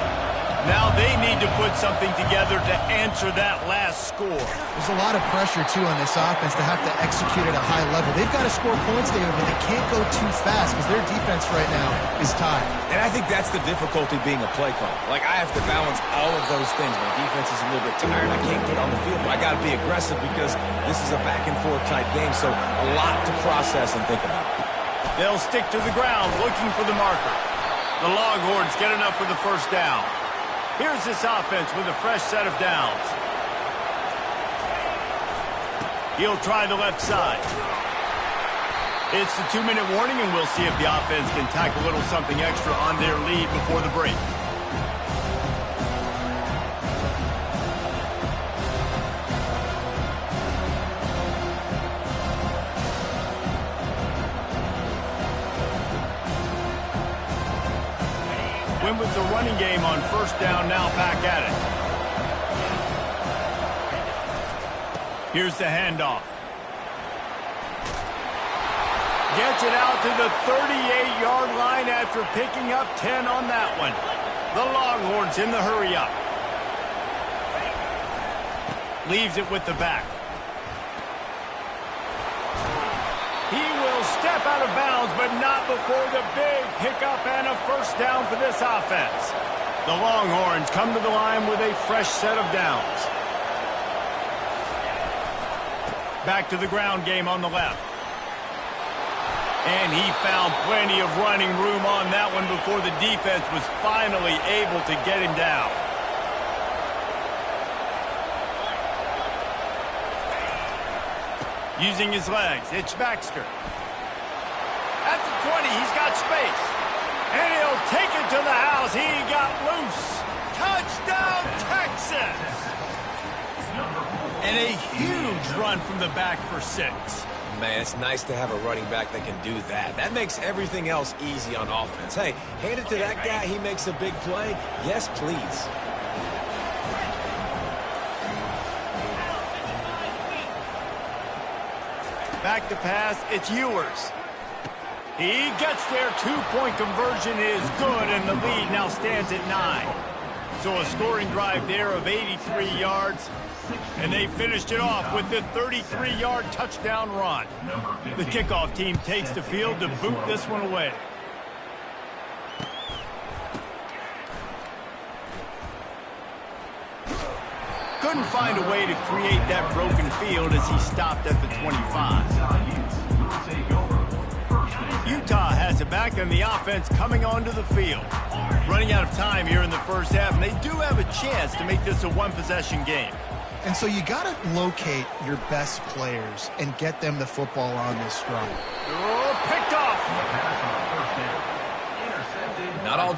Speaker 1: Now they need to put something together to answer that last score.
Speaker 3: There's a lot of pressure, too, on this offense to have to execute at a high level. They've got to score points there, but they can't go too fast because their defense right now is tied.
Speaker 2: And I think that's the difficulty being a play caller. Like, I have to balance all of those things. My defense is a little bit tired. I can't get on the field, but I got to be aggressive because this is a back-and-forth type game, so a lot to process and think about.
Speaker 1: They'll stick to the ground looking for the marker. The Longhorns get enough for the 1st down. Here's this offense with a fresh set of downs. He'll try the left side. It's the 2-minute warning, and we'll see if the offense can tack a little something extra on their lead before the break. Win with the running game on 1st down, now back at it. Here's the handoff. Gets it out to the 38-yard line after picking up 10 on that one. The Longhorns in the hurry up. Leaves it with the back. He will step out of bounds, but not before the big pickup and a 1st down for this offense. The Longhorns come to the line with a fresh set of downs. Back to the ground game on the left. And he found plenty of running room on that one before the defense was finally able to get him down. Using his legs, it's Baxter. At the 20, he's got space. And he'll take it to the house. He got loose. Touchdown, Texas! And a huge run from the back for 6.
Speaker 2: Man, it's nice to have a running back that can do that. That makes everything else easy on offense. Hey, hand it to that guy. He makes a big play. Yes, please.
Speaker 1: Back to pass, it's Ewers. He gets there. 2-point conversion is good, and the lead now stands at 9. So a scoring drive there of 83 yards. And they finished it off with the 33-yard touchdown run. The kickoff team takes the field to boot this one away. Couldn't find a way to create that broken field as he stopped at the 25. Utah has it back on the offense coming onto the field. Running out of time here in the first half, and they do have a chance to make this a one-possession game.
Speaker 3: And so you got to locate your best players and get them the football on this drive.
Speaker 1: Oh, picked off.
Speaker 2: Not all.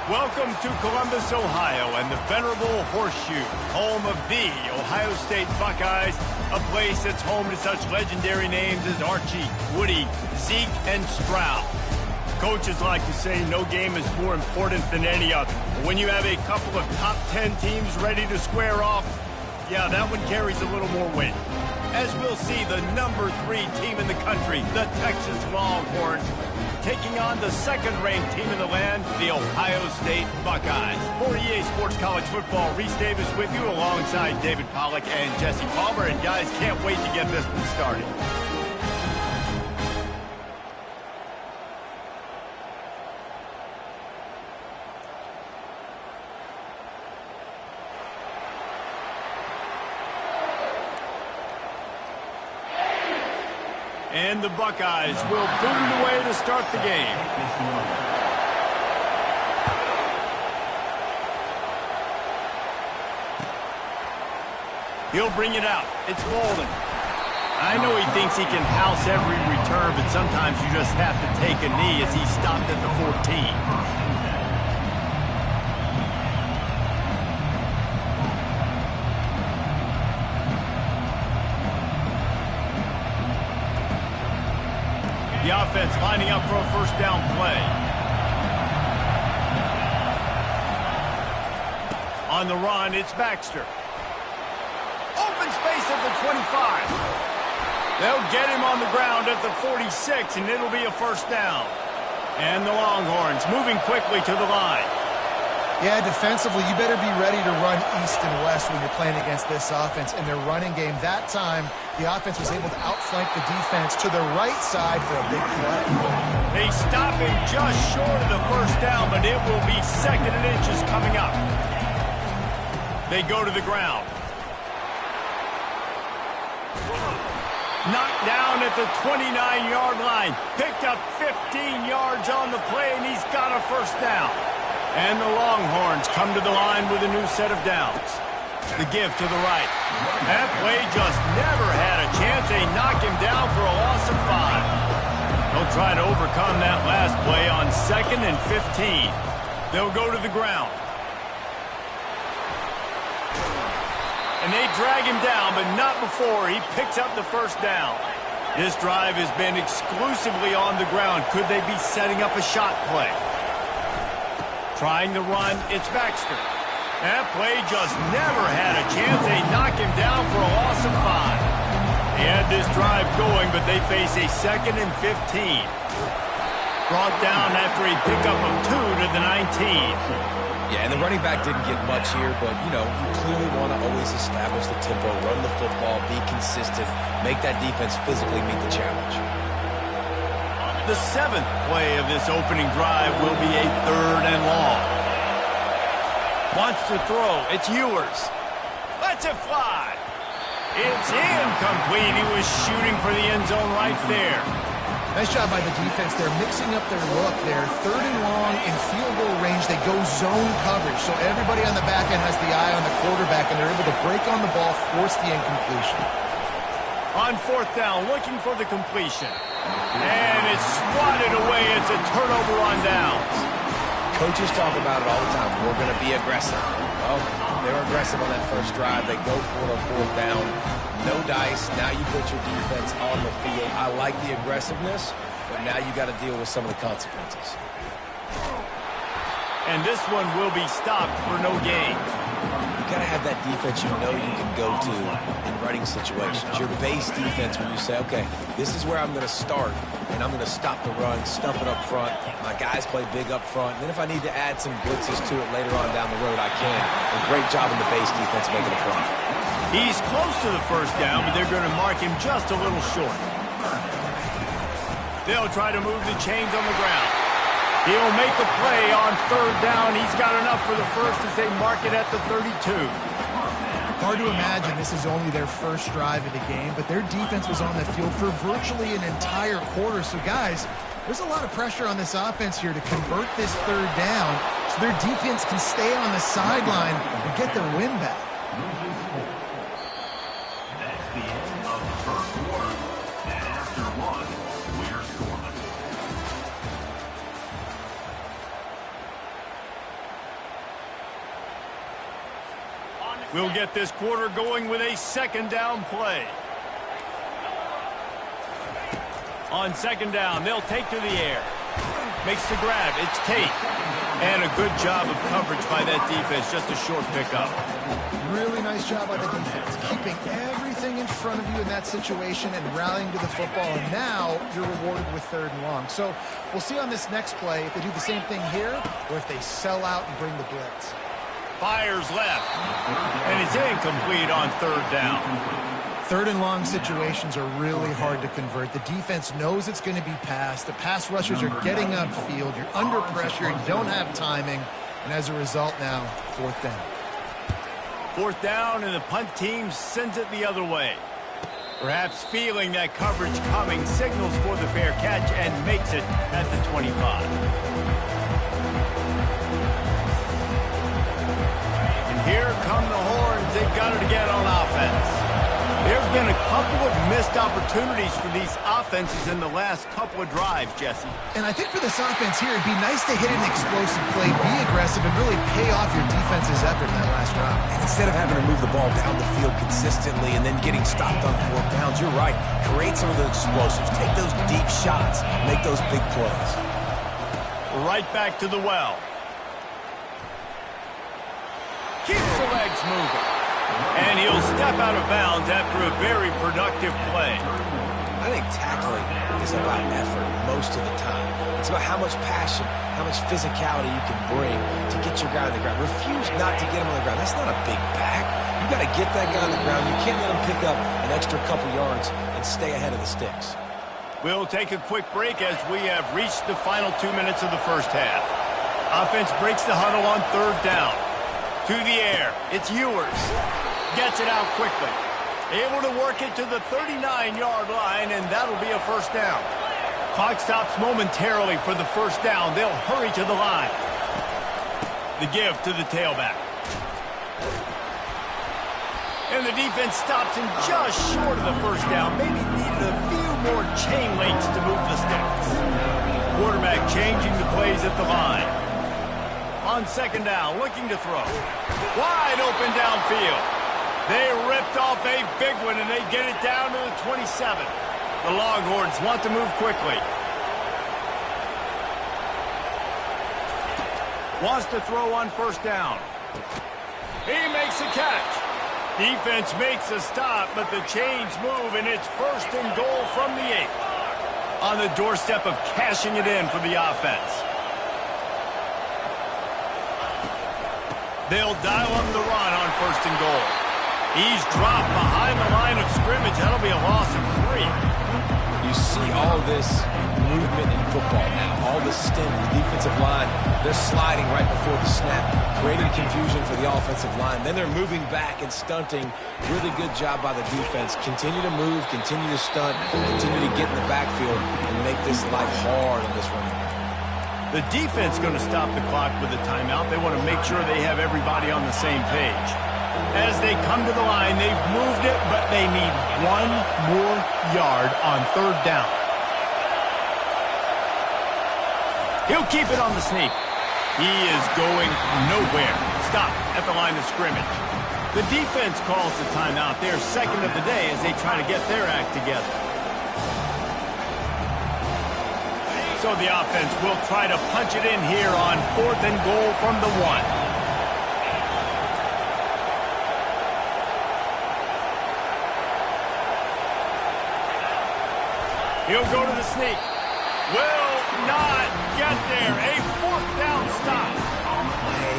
Speaker 1: Welcome to Columbus, Ohio, and the venerable Horseshoe, home of the Ohio State Buckeyes, a place that's home to such legendary names as Archie, Woody, Zeke, and Stroud. Coaches like to say no game is more important than any other. But when you have a couple of top 10 teams ready to square off, yeah, that one carries a little more weight. As we'll see, the number 3 team in the country, the Texas Longhorns, taking on the second-ranked team in the land, the Ohio State Buckeyes. For EA Sports College Football, Reese Davis with you alongside David Pollack and Jesse Palmer. And guys, can't wait to get this one started. And the Buckeyes will boot it away to start the game. He'll bring it out. It's Bolden. I know he thinks he can house every return, but sometimes you just have to take a knee as he stopped at the 14. The offense lining up for a first down play. On the run, it's Baxter. Open space at the 25. They'll get him on the ground at the 46, and it'll be a first down. And the Longhorns moving quickly to the line.
Speaker 3: Yeah, defensively, you better be ready to run east and west when you're playing against this offense. In their running game that time, the offense was able to outflank the defense to the right side for a big play.
Speaker 1: They stop him just short of the first down, but it will be second and inches coming up. They go to the ground. Knocked down at the 29-yard line. Picked up 15 yards on the play, and he's got a first down. And the Longhorns come to the line with a new set of downs. The give to the right. That play just never had a chance. They knock him down for a loss of 5. They'll try to overcome that last play on 2nd and 15. They'll go to the ground. And they drag him down, but not before he picks up the first down. This drive has been exclusively on the ground. Could they be setting up a shot play? Trying to run, it's Baxter. That play just never had a chance. They knock him down for a loss of 5. They had this drive going, but they face a 2nd and 15. Brought down after a pickup of 2 to the 19.
Speaker 2: Yeah, and the running back didn't get much here, but, you know, you clearly want to always establish the tempo, run the football, be consistent, make that defense physically meet the challenge.
Speaker 1: The 7th play of this opening drive will be a 3rd and long. Wants to throw. It's Ewers. Lets it fly. It's incomplete. He was shooting for the end zone right there.
Speaker 3: Nice job by the defense. They're mixing up their look there. 3rd and long in field goal range. They go zone coverage. So everybody on the back end has the eye on the quarterback, and they're able to break on the ball, force the incompletion.
Speaker 1: On 4th down, looking for the completion. And it's swatted away. It's a turnover on downs.
Speaker 2: Coaches talk about it all the time. We're going to be aggressive. Well, they were aggressive on that first drive. They go for it on 4th down. No dice. Now you put your defense on the field. I like the aggressiveness, but now you got to deal with some of the consequences.
Speaker 1: And this one will be stopped for no gain.
Speaker 2: You got to have that defense you know you can go to in running situations. Your base defense when you say, okay, this is where I'm going to start, and I'm going to stop the run, stuff it up front. My guys play big up front. And then if I need to add some blitzes to it later on down the road, I can. A great job in the base defense making a play.
Speaker 1: He's close to the first down, but they're going to mark him just a little short. They'll try to move the chains on the ground. He'll make a play on 3rd down. He's got enough for the first as they mark it at the 32.
Speaker 3: Hard to imagine this is only their first drive of the game, but their defense was on the field for virtually an entire quarter. So, guys, there's a lot of pressure on this offense here to convert this 3rd down so their defense can stay on the sideline and get their win back.
Speaker 4: That's the end of the first quarter. And after one, we're scoring.
Speaker 1: We'll get this quarter going with a 2nd down play. On 2nd down, they'll take to the air. Makes the grab. It's Tate. And a good job of coverage by that defense. Just a short pickup.
Speaker 3: Really nice job by the defense, keeping everything in front of you in that situation and rallying to the football. And now you're rewarded with 3rd and long. So we'll see on this next play if they do the same thing here or if they sell out and bring the blitz.
Speaker 1: Fires left. And it's incomplete on 3rd down.
Speaker 3: 3rd and long situations are really hard to convert. The defense knows it's going to be passed. The pass rushers are getting upfield. You're under pressure. You don't have timing. And as a result now, 4th down. 4th
Speaker 1: down, and the punt team sends it the other way. Perhaps feeling that coverage coming, signals for the fair catch and makes it at the 25. Here come the horns. They've got it again on offense. There have been a couple of missed opportunities for these offenses in the last couple of drives, Jesse.
Speaker 3: And I think for this offense here, it'd be nice to hit an explosive play, be aggressive, and really pay off your defense's effort in that last drive.
Speaker 2: And instead of having to move the ball down the field consistently and then getting stopped on 4th downs, you're right. Create some of those explosives. Take those deep shots. Make those big plays.
Speaker 1: Right back to the well. Keeps the legs moving. And he'll step out of bounds after a very productive play.
Speaker 2: I think tackling is about effort most of the time. It's about how much passion, how much physicality you can bring to get your guy on the ground. Refuse not to get him on the ground. That's not a big back. You got to get that guy on the ground. You can't let him pick up an extra couple yards and stay ahead of the sticks.
Speaker 1: We'll take a quick break as we have reached the final 2 minutes of the first half. Offense breaks the huddle on 3rd down. To the air, it's Ewers. Gets it out quickly. Able to work it to the 39-yard line, and that'll be a 1st down. Clock stops momentarily for the 1st down. They'll hurry to the line. The give to the tailback. And the defense stops him just short of the 1st down. Maybe needed a few more chain links to move the sticks. Quarterback changing the plays at the line. On 2nd down, looking to throw. Wide open downfield. They ripped off a big one, and they get it down to the 27. The Longhorns want to move quickly. Wants to throw on first down. He makes a catch. Defense makes a stop, but the chains move, and it's 1st and goal from the 8. On the doorstep of cashing it in for the offense. They'll dial up the run on 1st and goal. He's dropped behind the line of scrimmage. That'll be a loss of 3.
Speaker 2: You see all this movement in football now, all this stim in the defensive line. They're sliding right before the snap, creating confusion for the offensive line. Then they're moving back and stunting. Really good job by the defense. Continue to move, continue to stunt, continue to get in the backfield and make this life hard on this running back.
Speaker 1: The defense going to stop the clock with a timeout. They want to make sure they have everybody on the same page. As they come to the line, they've moved it, but they need 1 more yard on 3rd down. He'll keep it on the sneak. He is going nowhere. Stop at the line of scrimmage. The defense calls the timeout. They're 2nd of the day as they try to get their act together. So the offense will try to punch it in here on 4th and goal from the 1. He'll go to the sneak. Will not get there. A 4th down stop.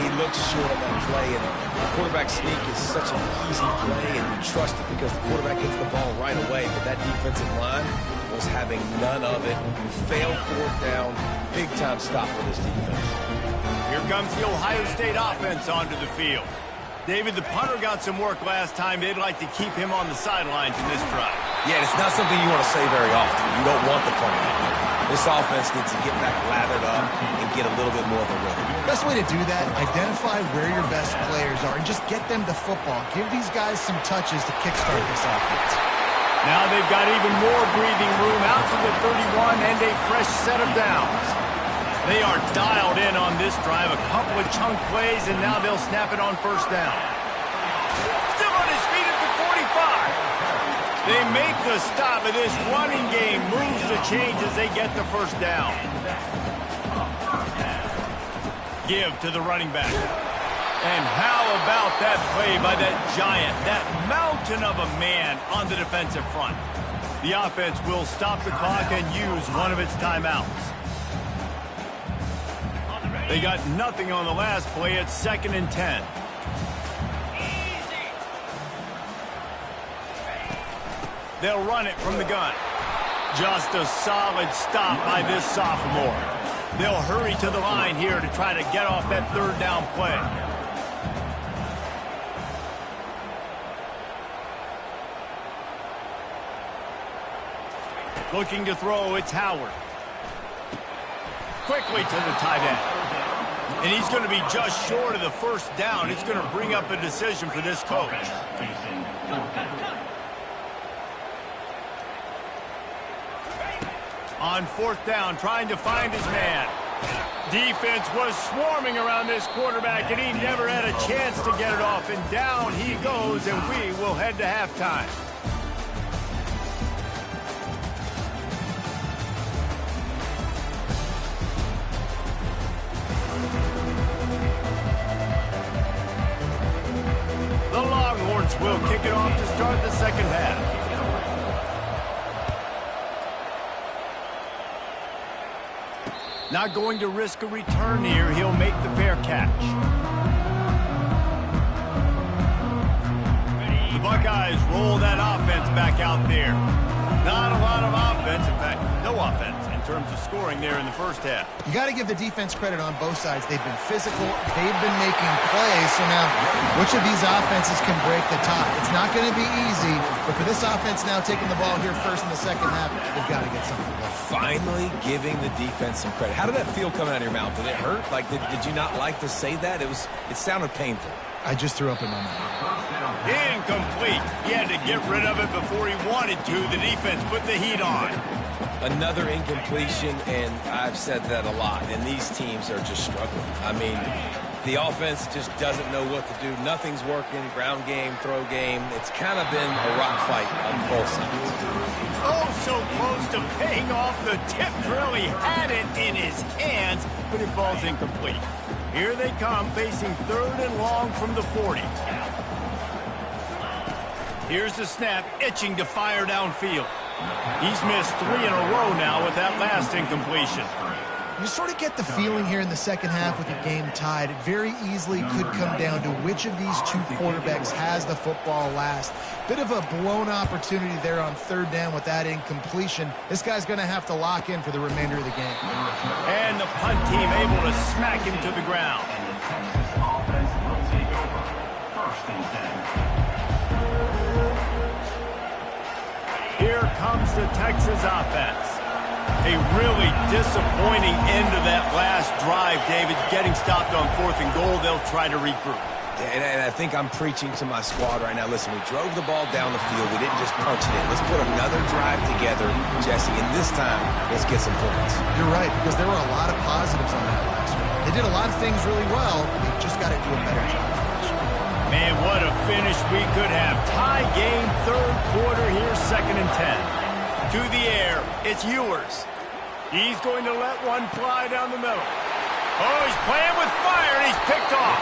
Speaker 2: He looks short on that play, and the quarterback sneak is such an easy play, and you trust it because the quarterback gets the ball right away. But that defensive line was having none of it. Failed 4th down. Big-time stop for this defense.
Speaker 1: Here comes the Ohio State offense onto the field. David, the punter got some work last time. They'd like to keep him on the sidelines in this drive.
Speaker 2: Yeah, it's not something you want to say very often. You don't want the punter. This offense needs to get back lathered up and get a little bit more of a rhythm.
Speaker 3: Best way to do that, identify where your best players are and just get them the football. Give these guys some touches to kickstart this offense.
Speaker 1: Now they've got even more breathing room out to the 31 and a fresh set of downs. They are dialed in on this drive, a couple of chunk plays, and now they'll snap it on 1st down. Still on his feet at the 45. They make the stop, and this running game moves the chains as they get the 1st down. Give to the running back. And how about that play by that giant, that mountain of a man on the defensive front? The offense will stop the clock and use one of its timeouts. They got nothing on the last play. It's 2nd and 10. They'll run it from the gun. Just a solid stop by this sophomore. They'll hurry to the line here to try to get off that 3rd down play. Looking to throw, it's Howard. Quickly to the tight end. And he's going to be just short of the 1st down. It's going to bring up a decision for this coach. On 4th down, trying to find his man. Defense was swarming around this quarterback, and he never had a chance to get it off. And down he goes, and we will head to halftime. The Longhorns will kick it off to start the 2nd half. Not going to risk a return here. He'll make the fair catch. The Buckeyes roll that offense back out there. Not a lot of offense. In fact, no offense in terms of scoring there in the 1st half.
Speaker 3: You got to give the defense credit on both sides. They've been physical. They've been making plays. So now, which of these offenses can break the tie? It's not going to be easy, but for this offense now taking the ball here first in the 2nd half, they've got to get something going.
Speaker 2: Finally giving the defense some credit. How did that feel coming out of your mouth? Did it hurt? Like, did you not like to say that? It sounded painful.
Speaker 3: I just threw up in my mouth.
Speaker 1: Incomplete. He had to get rid of it before he wanted to. The defense put the heat on.
Speaker 2: Another incompletion, and I've said that a lot, and these teams are just struggling. I mean, The offense just doesn't know what to do. Nothing's working. Ground game, throw game. It's kind of been a rock fight on both sides.
Speaker 1: Oh, so close to paying off. The tip drill. He had it in his hands, but it falls incomplete. Here they come, facing 3rd and long from the 40. Here's the snap, itching to fire downfield. He's missed 3 in a row now with that last incompletion.
Speaker 3: You sort of get the feeling here in the second half with the game tied. It very easily could come down to which of these two quarterbacks has the football last. Bit of a blown opportunity there on 3rd down with that incompletion. This guy's going to have to lock in for the remainder of the game.
Speaker 1: And the punt team able to smack him to the ground.
Speaker 4: And the Texas offense will take over. 1st and 10.
Speaker 1: Here comes the Texas offense. A really disappointing end to that last drive, David. Getting stopped on 4th and goal, they'll try to regroup.
Speaker 2: And I think I'm preaching to my squad right now. Listen, we drove the ball down the field. We didn't just punch it in. Let's put another drive together, Jesse, and this time, let's get some points.
Speaker 3: You're right, because there were a lot of positives on that last one. They did a lot of things really well. They just got to do a better job.
Speaker 1: Man, what a finish we could have. Tie game, 3rd quarter here, 2nd and 10. To the air, it's Ewers. He's going to let one fly down the middle. Oh, he's playing with fire, and he's picked off.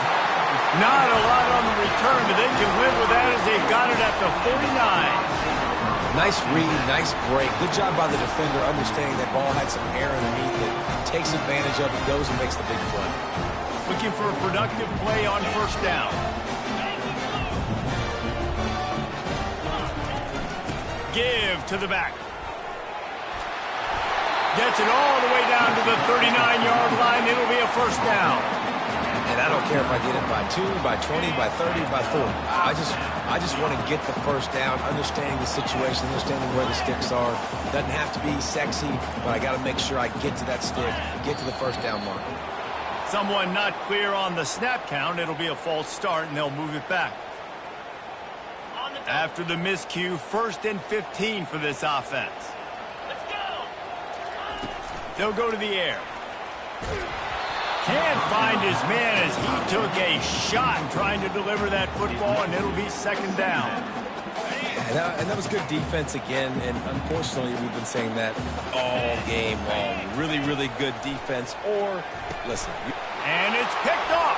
Speaker 1: Not a lot on the return, but they can live with that as they've got it at the 49.
Speaker 2: Nice read, nice break. Good job by the defender understanding that ball had some air underneath it. Takes advantage of it, goes and makes the big play.
Speaker 1: Looking for a productive play on 1st down. Give to the back. Gets it all the way down to the 39-yard line. It'll be a 1st down.
Speaker 2: And I don't care if I get it by 2, by 20, by 30, by 40. I just want to get the 1st down, understanding the situation, understanding where the sticks are. Doesn't have to be sexy, but I got to make sure I get to that stick, get to the 1st down mark.
Speaker 1: Someone not clear on the snap count. It'll be a false start, and they'll move it back. After the miscue, 1st and 15 for this offense. They'll go to the air. Can't find his man as he took a shot trying to deliver that football, and it'll be 2nd down.
Speaker 2: And that was good defense again, and unfortunately we've been saying that all game long. Really, really good defense, or, listen.
Speaker 1: And it's picked off.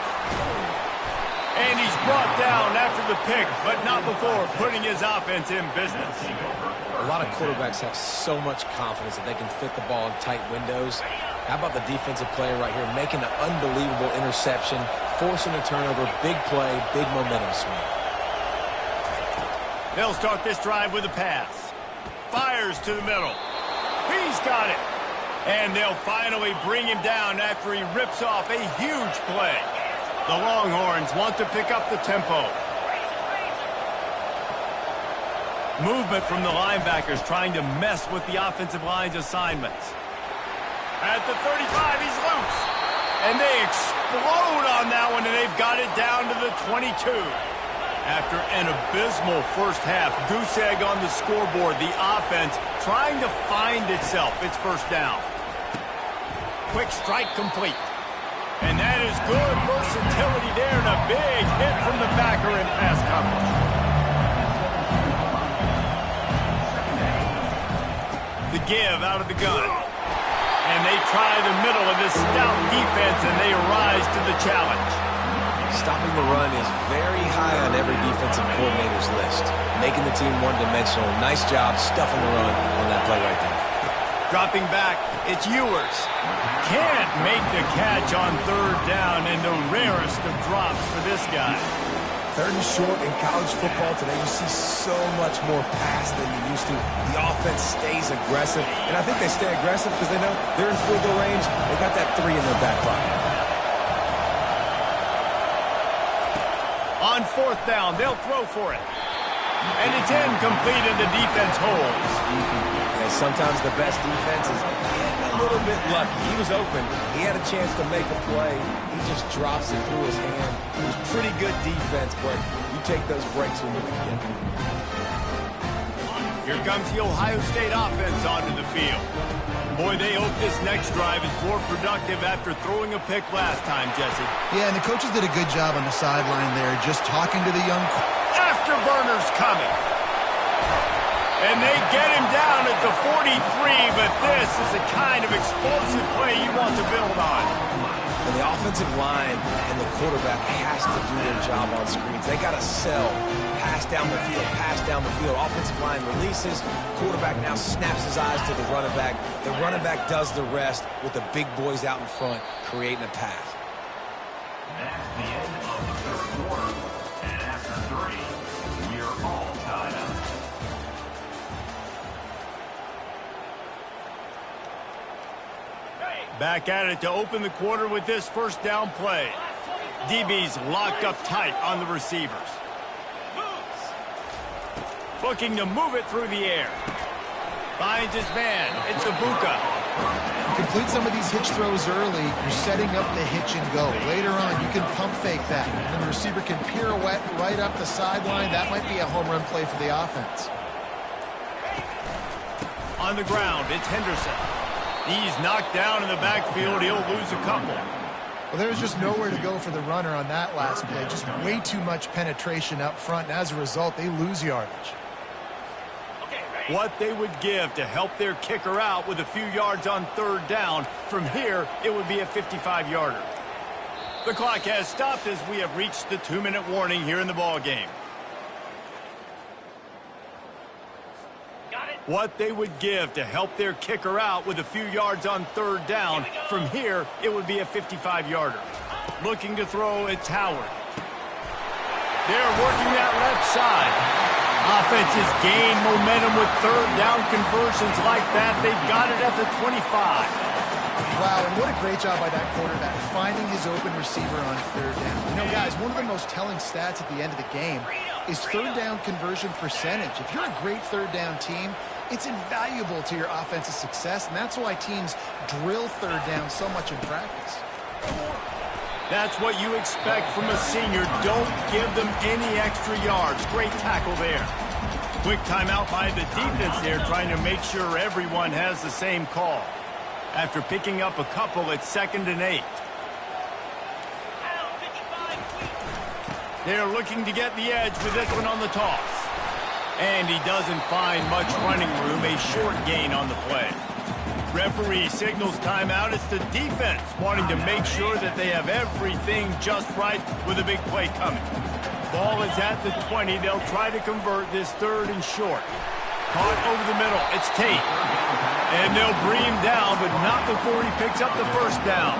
Speaker 1: And he's brought down after the pick, but not before putting his offense in business.
Speaker 2: A lot of quarterbacks have so much confidence that they can fit the ball in tight windows. How about the defensive player right here making an unbelievable interception, forcing a turnover, big play, big momentum swing.
Speaker 1: They'll start this drive with a pass. Fires to the middle. He's got it. And they'll finally bring him down after he rips off a huge play. The Longhorns want to pick up the tempo. Movement from the linebackers trying to mess with the offensive line's assignments. At the 35, he's loose. And they explode on that one, and they've got it down to the 22. After an abysmal 1st half, goose egg on the scoreboard, the offense trying to find itself. It's 1st down. Quick strike complete. And that is good versatility there, and a big hit from the backer in pass coverage. The give out of the gun. And they try the middle of this stout defense, and they rise to the challenge.
Speaker 2: Stopping the run is very high on every defensive coordinator's list. Making the team one-dimensional. Nice job stuffing the run on that play right there.
Speaker 1: Dropping back, it's Ewers. Can't make the catch on 3rd down, and the rarest of drops for this guy.
Speaker 2: 3rd and short in college football today, you see so much more pass than you used to. The offense stays aggressive, and I think they stay aggressive because they know they're in field goal range. They got that 3 in their back pocket.
Speaker 1: On 4th down, they'll throw for it. And it's incomplete, and the defense holds.
Speaker 2: And sometimes the best defense is getting a little bit lucky. He was open. He had a chance to make a play. He just drops it through his hand. It was pretty good defense, but you take those breaks when you can get them.
Speaker 1: Here comes the Ohio State offense onto the field. Boy, they hope this next drive is more productive after throwing a pick last time, Jesse.
Speaker 3: Yeah, and the coaches did a good job on the sideline there, just talking to the young...
Speaker 1: Afterburners coming. And they get him down at the 43, but this is the kind of explosive play you want to build on.
Speaker 2: And the offensive line and the quarterback has to do their job on screens. They got to sell. Pass down the field, pass down the field. Offensive line releases. Quarterback now snaps his eyes to the running back. The running back does the rest with the big boys out in front, creating a pass.
Speaker 4: That's the end of the third quarter. And after 3, we're all tied up.
Speaker 1: Back at it to open the quarter with this first down play. DB's locked up tight on the receivers. Looking to move it through the air. Finds his man. It's Ibuka.
Speaker 3: Complete some of these hitch throws early. You're setting up the hitch and go. Later on, you can pump fake that. And the receiver can pirouette right up the sideline. That might be a home run play for the offense.
Speaker 1: On the ground, it's Henderson. He's knocked down in the backfield. He'll lose a couple.
Speaker 3: Well, there's just nowhere to go for the runner on that last play. Just way too much penetration up front. And as a result, they lose yardage.
Speaker 1: What they would give to help their kicker out with a few yards on third down. From here, it would be a 55-yarder. The clock has stopped as we have reached the 2-minute warning here in the ballgame. What they would give to help their kicker out with a few yards on third down. From here, it would be a 55-yarder. Looking to throw, it's Howard. They're working that left side. Offenses gain momentum with third down conversions like that. They've got it at the 25.
Speaker 3: Wow, and what a great job by that quarterback, finding his open receiver on third down. You know, guys, one of the most telling stats at the end of the game is third down conversion percentage. If you're a great third down team, it's invaluable to your offensive success, and that's why teams drill third down so much in practice.
Speaker 1: That's what you expect from a senior. Don't give them any extra yards. Great tackle there. Quick timeout by the defense there, trying to make sure everyone has the same call. After picking up a couple, it's 2nd and 8. They're looking to get the edge with this one on the toss. And he doesn't find much running room. A short gain on the play. Referee signals timeout. It's the defense wanting to make sure that they have everything just right with a big play coming. Ball is at the 20. They'll try to convert this 3rd and short. Caught over the middle. It's Tate. And they'll bring him down, but not before he picks up the first down.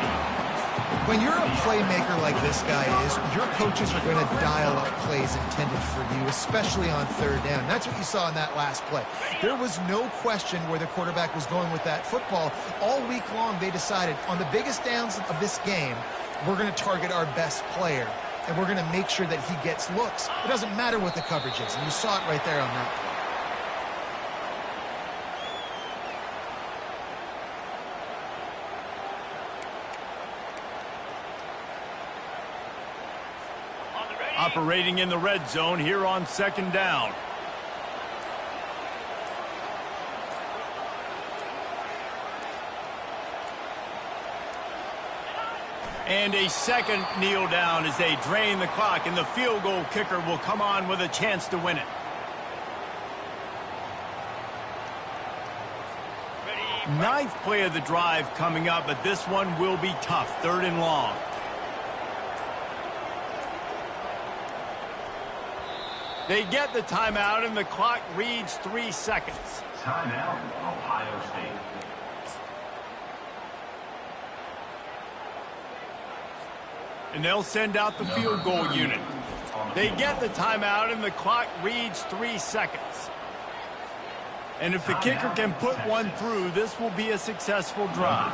Speaker 3: When you're a playmaker like this guy is, your coaches are going to dial up plays intended for you, especially on third down. That's what you saw in that last play. There was no question where the quarterback was going with that football. All week long, they decided on the biggest downs of this game, we're going to target our best player, and we're going to make sure that he gets looks. It doesn't matter what the coverage is, and you saw it right there on that play.
Speaker 1: Operating in the red zone here on 2nd down. And a second kneel down as they drain the clock, and the field goal kicker will come on with a chance to win it. Ninth play of the drive coming up, but this one will be tough. 3rd and long. They get the timeout, and the clock reads 3 seconds.
Speaker 4: Timeout, Ohio State.
Speaker 1: And they'll send out the field goal unit. They get the timeout, and the clock reads 3 seconds. And if the kicker can put one through, this will be a successful drive.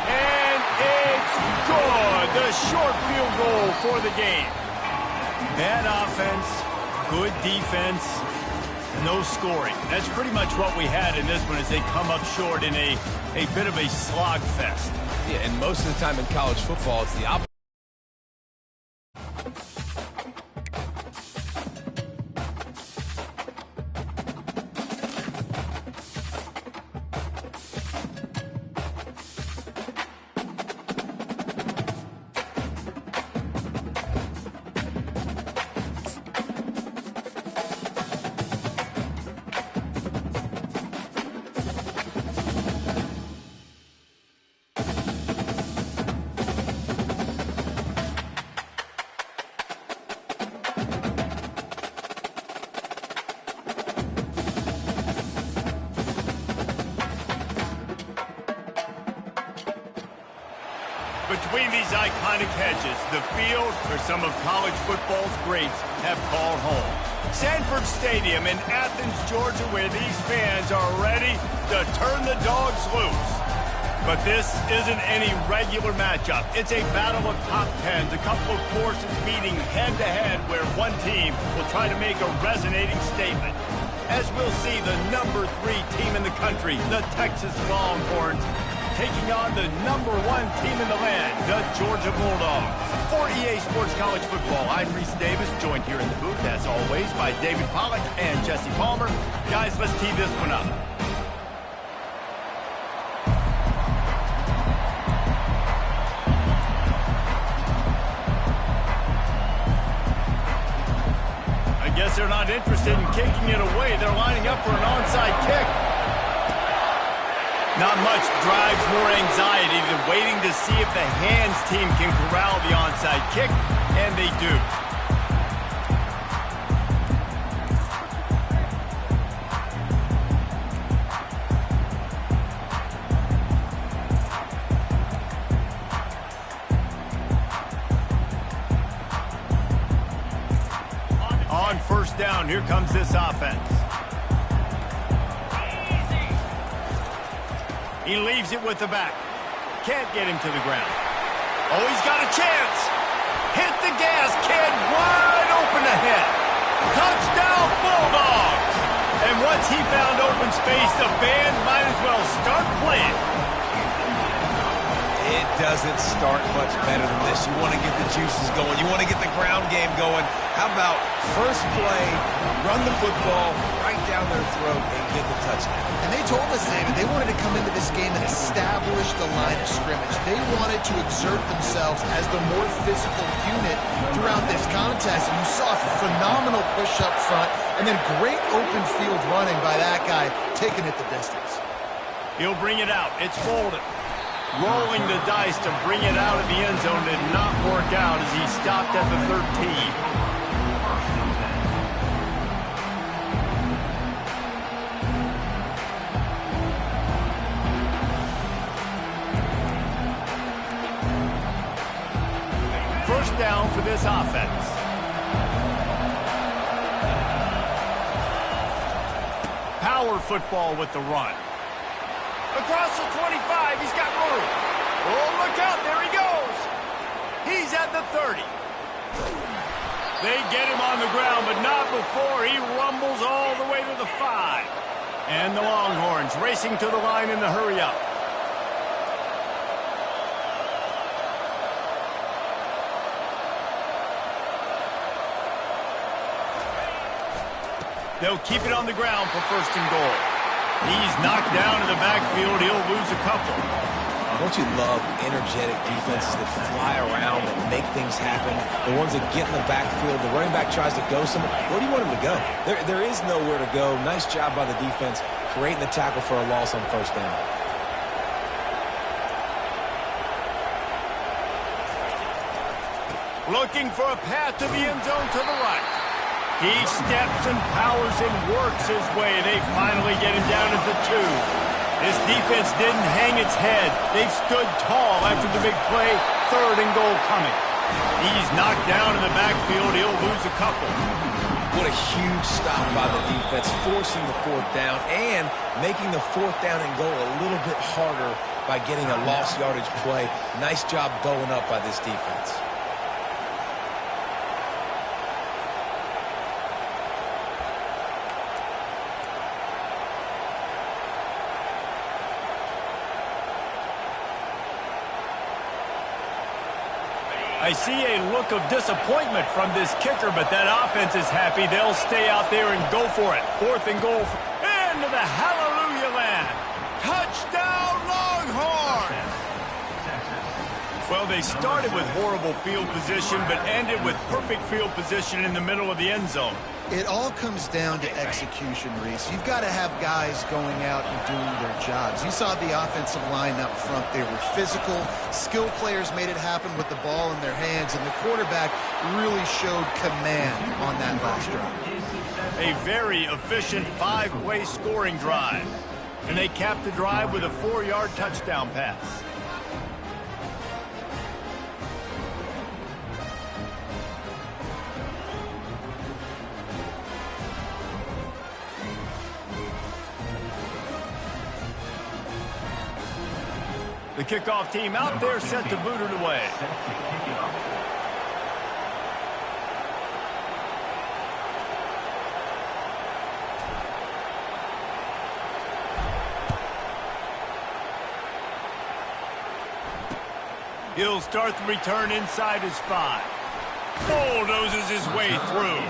Speaker 1: And it's good. The short field goal for the game. Bad offense, good defense, no scoring. That's pretty much what we had in this one as they come up short in a bit of a slogfest.
Speaker 2: Yeah, and most of the time in college football, it's the opposite.
Speaker 1: Between these iconic hedges, the field where some of college football's greats have called home. Sanford Stadium in Athens, Georgia, where these fans are ready to turn the dogs loose. But this isn't any regular matchup. It's a battle of top tens, a couple of forces meeting head-to-head where one team will try to make a resonating statement. As we'll see, the number 3 team in the country, the Texas Longhorns, taking on the number 1 team in the land, the Georgia Bulldogs. For EA Sports College Football, I'm Reese Davis, joined here in the booth, as always, by David Pollack and Jesse Palmer. Guys, let's tee this one up. I guess they're not interested in kicking it away. They're lining up for an onside kick. Not much drives more anxiety than waiting to see if the hands team can corral the onside kick, and they do. On first down, here comes this offense. He leaves it with the back. Can't get him to the ground. Oh, he's got a chance. Hit the gas, kid. Wide open ahead. Touchdown, Bulldogs. And once he found open space, the band might as well start playing.
Speaker 2: It doesn't start much better than this. You want to get the juices going. You want to get the ground game going. How about first play, run the football right down their throat and get the touchdown?
Speaker 3: And they told us, David, they wanted to come into this game and establish the line of scrimmage. They wanted to exert themselves as the more physical unit throughout this contest. And you saw a phenomenal push up front and then great open field running by that guy, taking it the distance.
Speaker 1: He'll bring it out. It's Bolden. Rolling the dice to bring it out of the end zone did not work out as he stopped at the 13. First down for this offense. Power football with the run. Across the 25, he's got room. Oh, look out, there he goes. He's at the 30. They get him on the ground, but not before he rumbles all the way to the 5. And the Longhorns racing to the line in the hurry-up. They'll keep it on the ground for first and goal. He's knocked down in the backfield. He'll lose a couple.
Speaker 2: Don't you love energetic defenses that fly around and make things happen? The ones that get in the backfield, the running back tries to go somewhere. Where do you want him to go? There is nowhere to go. Nice job by the defense creating the tackle for a loss on first down.
Speaker 1: Looking for a path to the end zone to the right. He steps and powers and works his way. They finally get him down at the 2. This defense didn't hang its head. They stood tall after the big play. Third and goal coming. He's knocked down in the backfield. He'll lose a couple.
Speaker 2: What a huge stop by the defense, forcing the fourth down and making the fourth down and goal a little bit harder by getting a lost yardage play. Nice job bowing up by this defense.
Speaker 1: I see a look of disappointment from this kicker, but that offense is happy. They'll stay out there and go for it. Fourth and goal. Into the hallelujah land. Touchdown, Longhorns! Well, they started with horrible field position, but ended with perfect field position in the middle of the end zone.
Speaker 3: It all comes down to execution, Reese. You've got to have guys going out and doing their jobs. You saw the offensive line up front. They were physical. Skilled players made it happen with the ball in their hands, and the quarterback really showed command on that last drive.
Speaker 1: A very efficient 5-play scoring drive. And they capped the drive with a 4-yard touchdown pass. The kickoff team out there set to boot it away. He'll start the return inside his 5. Bulldozes his way through.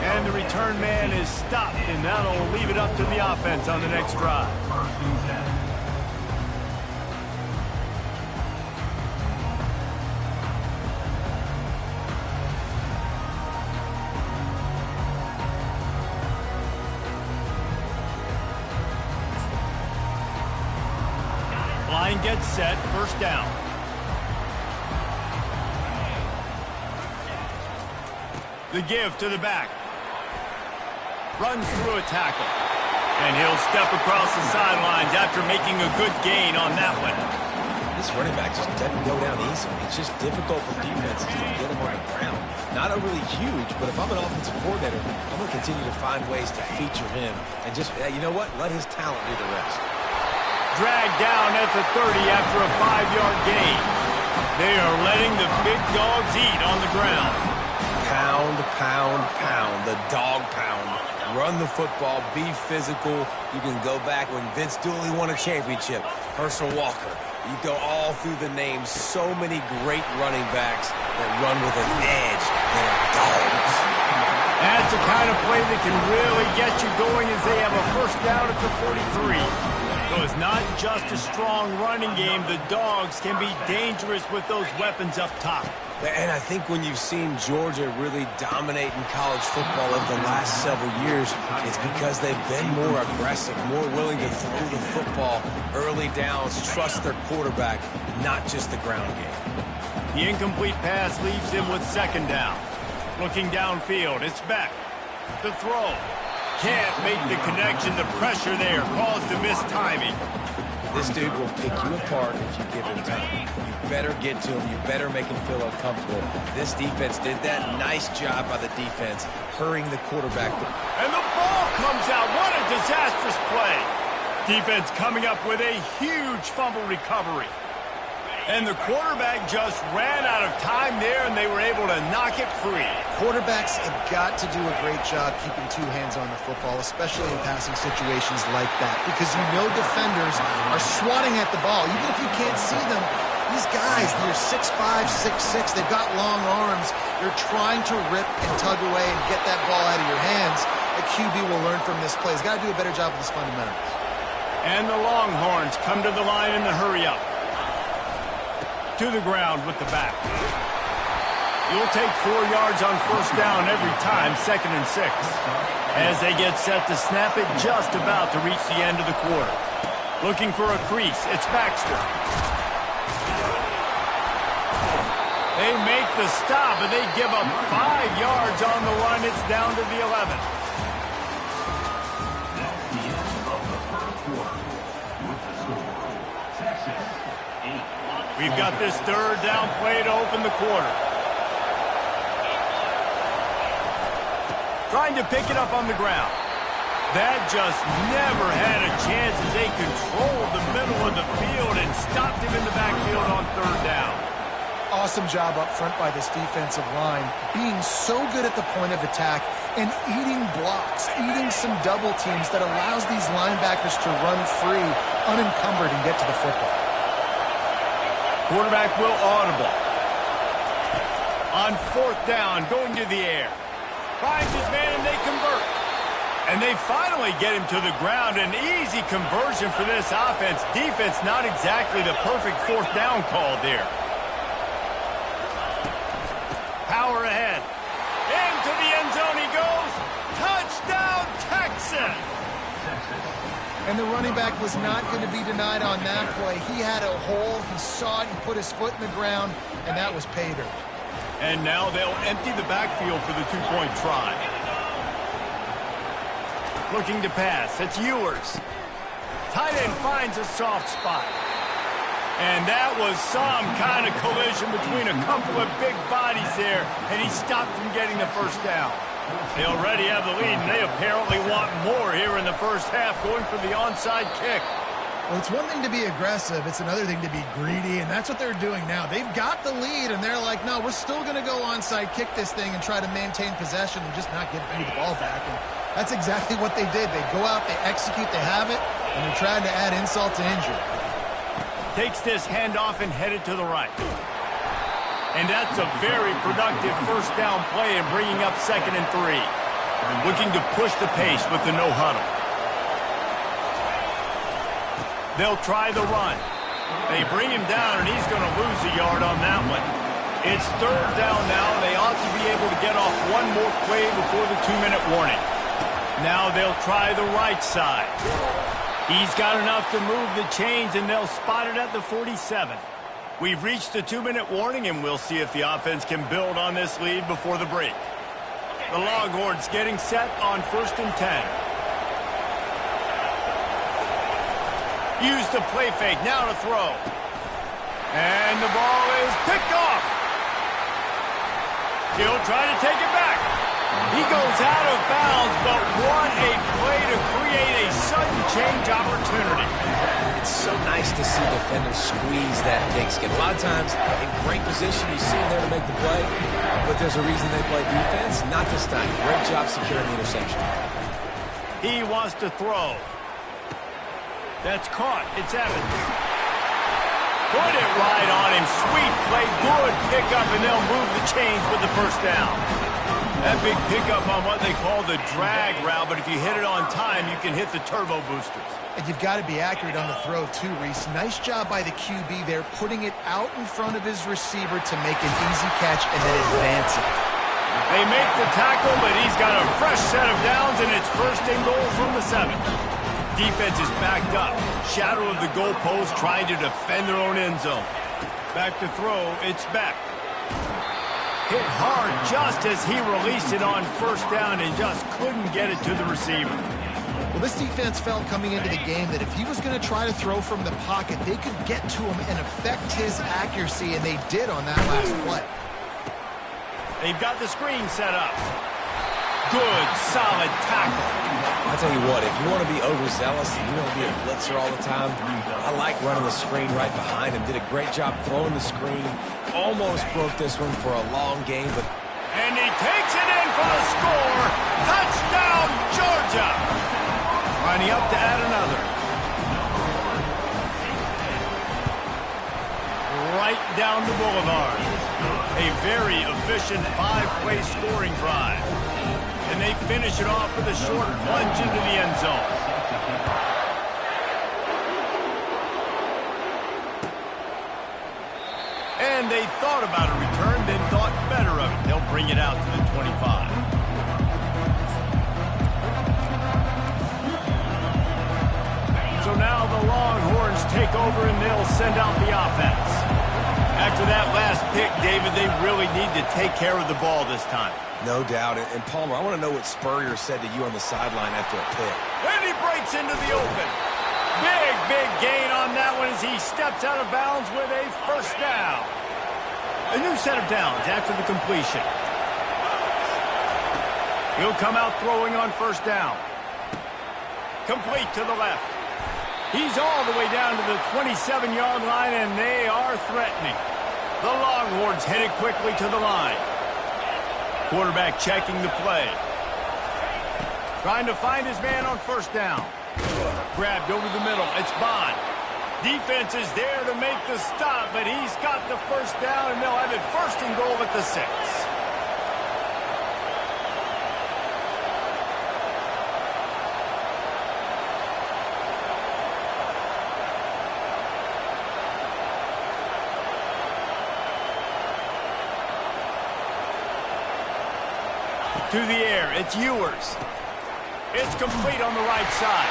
Speaker 1: And the return man is stopped, and that'll leave it up to the offense on the next drive. Line gets set, first down. The give to the back. Runs through a tackle. And he'll step across the sidelines after making a good gain on that one.
Speaker 2: This running back just doesn't go down easy. It's just difficult for defenses to get him on the ground. Not overly huge, but if I'm an offensive coordinator, I'm going to continue to find ways to feature him. And just, you know what? Let his talent do the rest.
Speaker 1: Dragged down at the 30 after a 5-yard gain. They are letting the big dogs eat on the ground.
Speaker 2: Pound, pound, pound. The dog pound. Run the football. Be physical. You can go back when Vince Dooley won a championship. Herschel Walker. You go all through the names. So many great running backs that run with an edge that are dogs.
Speaker 1: That's the kind of play that can really get you going as they have a first down at the 43. So it's not just a strong running game. The dogs can be dangerous with those weapons up top.
Speaker 2: And I think when you've seen Georgia really dominate in college football over the last several years, it's because they've been more aggressive, more willing to throw the football early downs, trust their quarterback, not just the ground game.
Speaker 1: The incomplete pass leaves him with second down. Looking downfield, it's Beck. The throw. Can't make the connection. The pressure there caused the missed timing.
Speaker 2: This dude will pick you apart if you give him time. You better get to him. You better make him feel uncomfortable. This defense did that. Nice job by the defense, hurrying the quarterback.
Speaker 1: And the ball comes out. What a disastrous play. Defense coming up with a huge fumble recovery. And the quarterback just ran out of time there, and they were able to knock it free.
Speaker 3: Quarterbacks have got to do a great job keeping two hands on the football, especially in passing situations like that, because you know defenders are swatting at the ball. Even if you can't see them, these guys, they're 6'5", 6'6", they've got long arms. They're trying to rip and tug away and get that ball out of your hands. A QB will learn from this play. He's got to do a better job with his fundamentals.
Speaker 1: And the Longhorns come to the line in the hurry-up. To the ground with the back. You'll take 4 yards on first down every time, 2nd and 6. As they get set to snap it just about to reach the end of the quarter. Looking for a crease, it's Baxter. They make the stop, and they give up 5 yards on the run. It's down to the 11.
Speaker 4: That's the end of the first quarter. With the score, Texas 8.
Speaker 1: We've got this third down play to open the quarter. Trying to pick it up on the ground. That just never had a chance as they controlled the middle of the field and stopped him in the backfield on third down.
Speaker 3: Awesome job up front by this defensive line, being so good at the point of attack and eating blocks, eating some double teams that allows these linebackers to run free, unencumbered, and get to the football.
Speaker 1: Quarterback will audible. On fourth down, going to the air. Finds his man, and they convert. And they finally get him to the ground. An easy conversion for this offense. Defense, not exactly the perfect fourth down call there. Power ahead. Into the end zone he goes. Touchdown, Texas!
Speaker 3: And the running back was not going to be denied on that play. He had a hole, he saw it, he put his foot in the ground, and that was pay dirt.
Speaker 1: And now they'll empty the backfield for the two-point try. Looking to pass, it's Ewers. Tight end finds a soft spot. And that was some kind of collision between a couple of big bodies there, and he stopped from getting the first down. They already have the lead, and they apparently want more here in the first half, going for the onside kick.
Speaker 3: Well, it's one thing to be aggressive. It's another thing to be greedy, and that's what they're doing now. They've got the lead, and they're like, no, we're still going to go onside, kick this thing, and try to maintain possession and just not give me the ball back. And that's exactly what they did. They go out, they execute, they have it, and they're trying to add insult to injury.
Speaker 1: Takes this handoff and headed to the right. And that's a very productive first down play and bringing up 2nd and 3. Looking to push the pace with the no huddle. They'll try the run. They bring him down, and he's going to lose a yard on that one. It's 3rd down now. They ought to be able to get off one more play before the 2-minute warning. Now they'll try the right side. He's got enough to move the chains, and they'll spot it at the 47. We've reached the 2-minute warning, and we'll see if the offense can build on this lead before the break. The Longhorns getting set on 1st and 10. Use the play fake, now to throw. And the ball is picked off. He'll try to take it back. He goes out of bounds, but what a play to create a sudden change opportunity.
Speaker 2: It's so nice to see defenders squeeze that pigskin. A lot of times, in great position, you see them there to make the play, but there's a reason they play defense. Not this time. Great job securing the interception.
Speaker 1: He wants to throw. That's caught. It's Evans. Put it right on him. Sweet play. Good pickup, and they'll move the chains with the first down. That big pickup on what they call the drag route, but if you hit it on time, you can hit the turbo boosters.
Speaker 3: And you've got to be accurate on the throw, too, Reese. Nice job by the QB there, putting it out in front of his receiver to make an easy catch and then advance it.
Speaker 1: They make the tackle, but he's got a fresh set of downs, and it's 1st and goal from the 7. Defense is backed up. Shadow of the goalpost trying to defend their own end zone. Back to throw. It's back. Hit hard just as he released it on 1st down and just couldn't get it to the receiver.
Speaker 3: Well, this defense felt coming into the game that if he was going to try to throw from the pocket, they could get to him and affect his accuracy, and they did on that last play.
Speaker 1: They've got the screen set up. Good, solid tackle.
Speaker 2: I tell you what, if you want to be overzealous and you want to be a blitzer all the time, I like running the screen right behind him. Did a great job throwing the screen. Almost broke this one for a long game, but...
Speaker 1: And he takes it in for the score. Touchdown, Georgia. Lining up to add another. Right down the boulevard. A very efficient 5-play scoring drive. And they finish it off with a short plunge into the end zone. And they thought about a return, then thought better of it. They'll bring it out to the 25. So now the Longhorns take over, and they'll send out the offense. After that last pick, David, they really need to take care of the ball this time.
Speaker 2: No doubt. And Palmer, I want to know what Spurrier said to you on the sideline after a pick.
Speaker 1: And he breaks into the open. Big gain on that one as he steps out of bounds with a 1st down. A new set of downs after the completion. He'll come out throwing on 1st down. Complete to the left. He's all the way down to the 27-yard line, and they are threatening. The Longhorns headed quickly to the line. Quarterback checking the play. Trying to find his man on 1st down. Grabbed over the middle. It's Bond. Defense is there to make the stop, but he's got the 1st down, and they'll have it 1st and goal at the 6. To the air, it's Ewers. It's complete on the right side.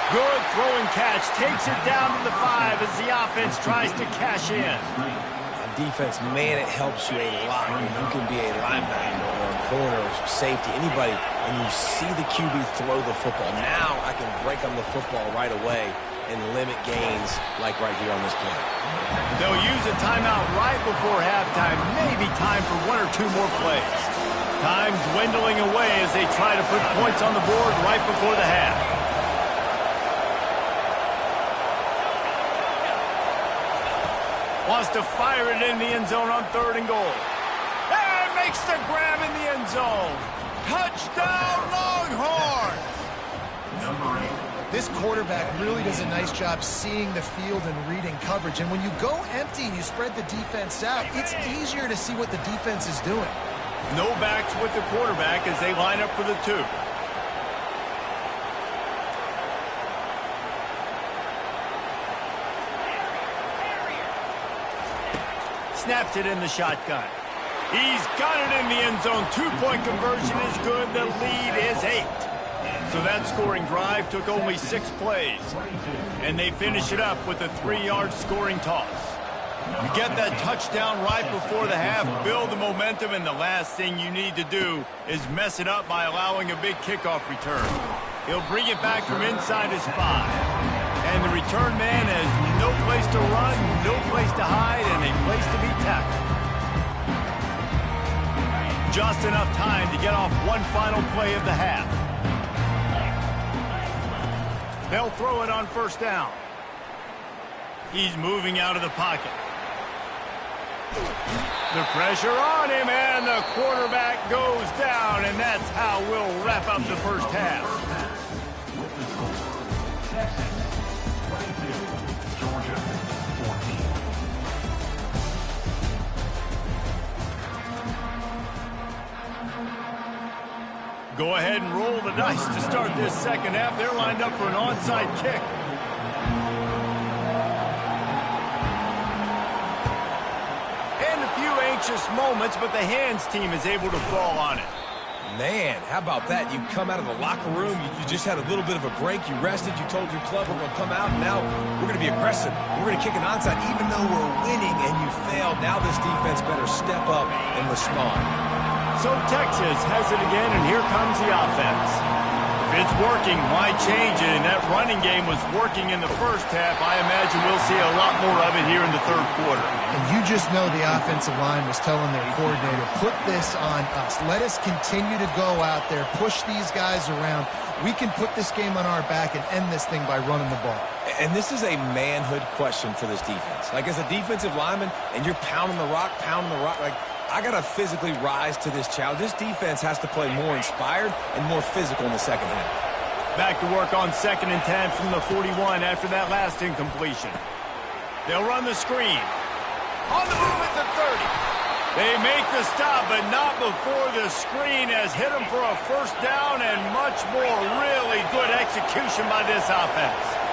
Speaker 1: Good throwing catch, takes it down to the 5 as the offense tries to cash in.
Speaker 2: On defense, man, it helps you a lot when you can be a linebacker or a corner or safety, anybody, and you see the QB throw the football. Now I can break on the football right away and limit gains like right here on this play.
Speaker 1: They'll use a timeout right before halftime, maybe time for 1 or 2 more plays. Time dwindling away as they try to put points on the board right before the half. wants to fire it in the end zone on 3rd and goal. And makes the grab in the end zone. Touchdown, Longhorns!
Speaker 4: Number 8.
Speaker 3: This quarterback really does a nice job seeing the field and reading coverage. And when you go empty and you spread the defense out, it's easier to see what the defense is doing.
Speaker 1: No backs with the quarterback as they line up for the 2. Snaps it in the shotgun. He's got it in the end zone. 2-point conversion is good. The lead is 8. So that scoring drive took only 6 plays. And they finish it up with a 3-yard scoring toss. You get that touchdown right before the half, build the momentum, and the last thing you need to do is mess it up by allowing a big kickoff return. He'll bring it back from inside his 5. And the return man has no place to run, no place to hide, and a place to be tackled. Just enough time to get off one final play of the half. They'll throw it on 1st down. He's moving out of the pocket. The pressure on him, and the quarterback goes down, and that's how we'll wrap up the first half.
Speaker 4: With the score, Texas 22, Georgia 14.
Speaker 1: Go ahead and roll the dice to start this second half. They're lined up for an onside kick. And a few anxious moments, but the hands team is able to fall on it.
Speaker 2: Man, how about that? You come out of the locker room, you just had a little bit of a break, you rested, you told your club we're going to come out, and now we're going to be aggressive. We're going to kick an onside even though we're winning, and you failed. Now this defense better step up and respond.
Speaker 1: So Texas has it again, and here comes the offense. If it's working, why change it? And that running game was working in the first half. I imagine we'll see a lot more of it here in the 3rd quarter.
Speaker 3: And you just know the offensive line was telling their coordinator, put this on us. Let us continue to go out there, push these guys around. We can put this game on our back and end this thing by running the ball.
Speaker 2: And this is a manhood question for this defense. Like, as a defensive lineman, and you're pounding the rock, like, I got to physically rise to this challenge. This defense has to play more inspired and more physical in the second half.
Speaker 1: Back to work on 2nd and 10 from the 41 after that last incompletion. They'll run the screen. On the move at the 30. They make the stop, but not before the screen has hit them for a 1st down and much more. Really good execution by this offense.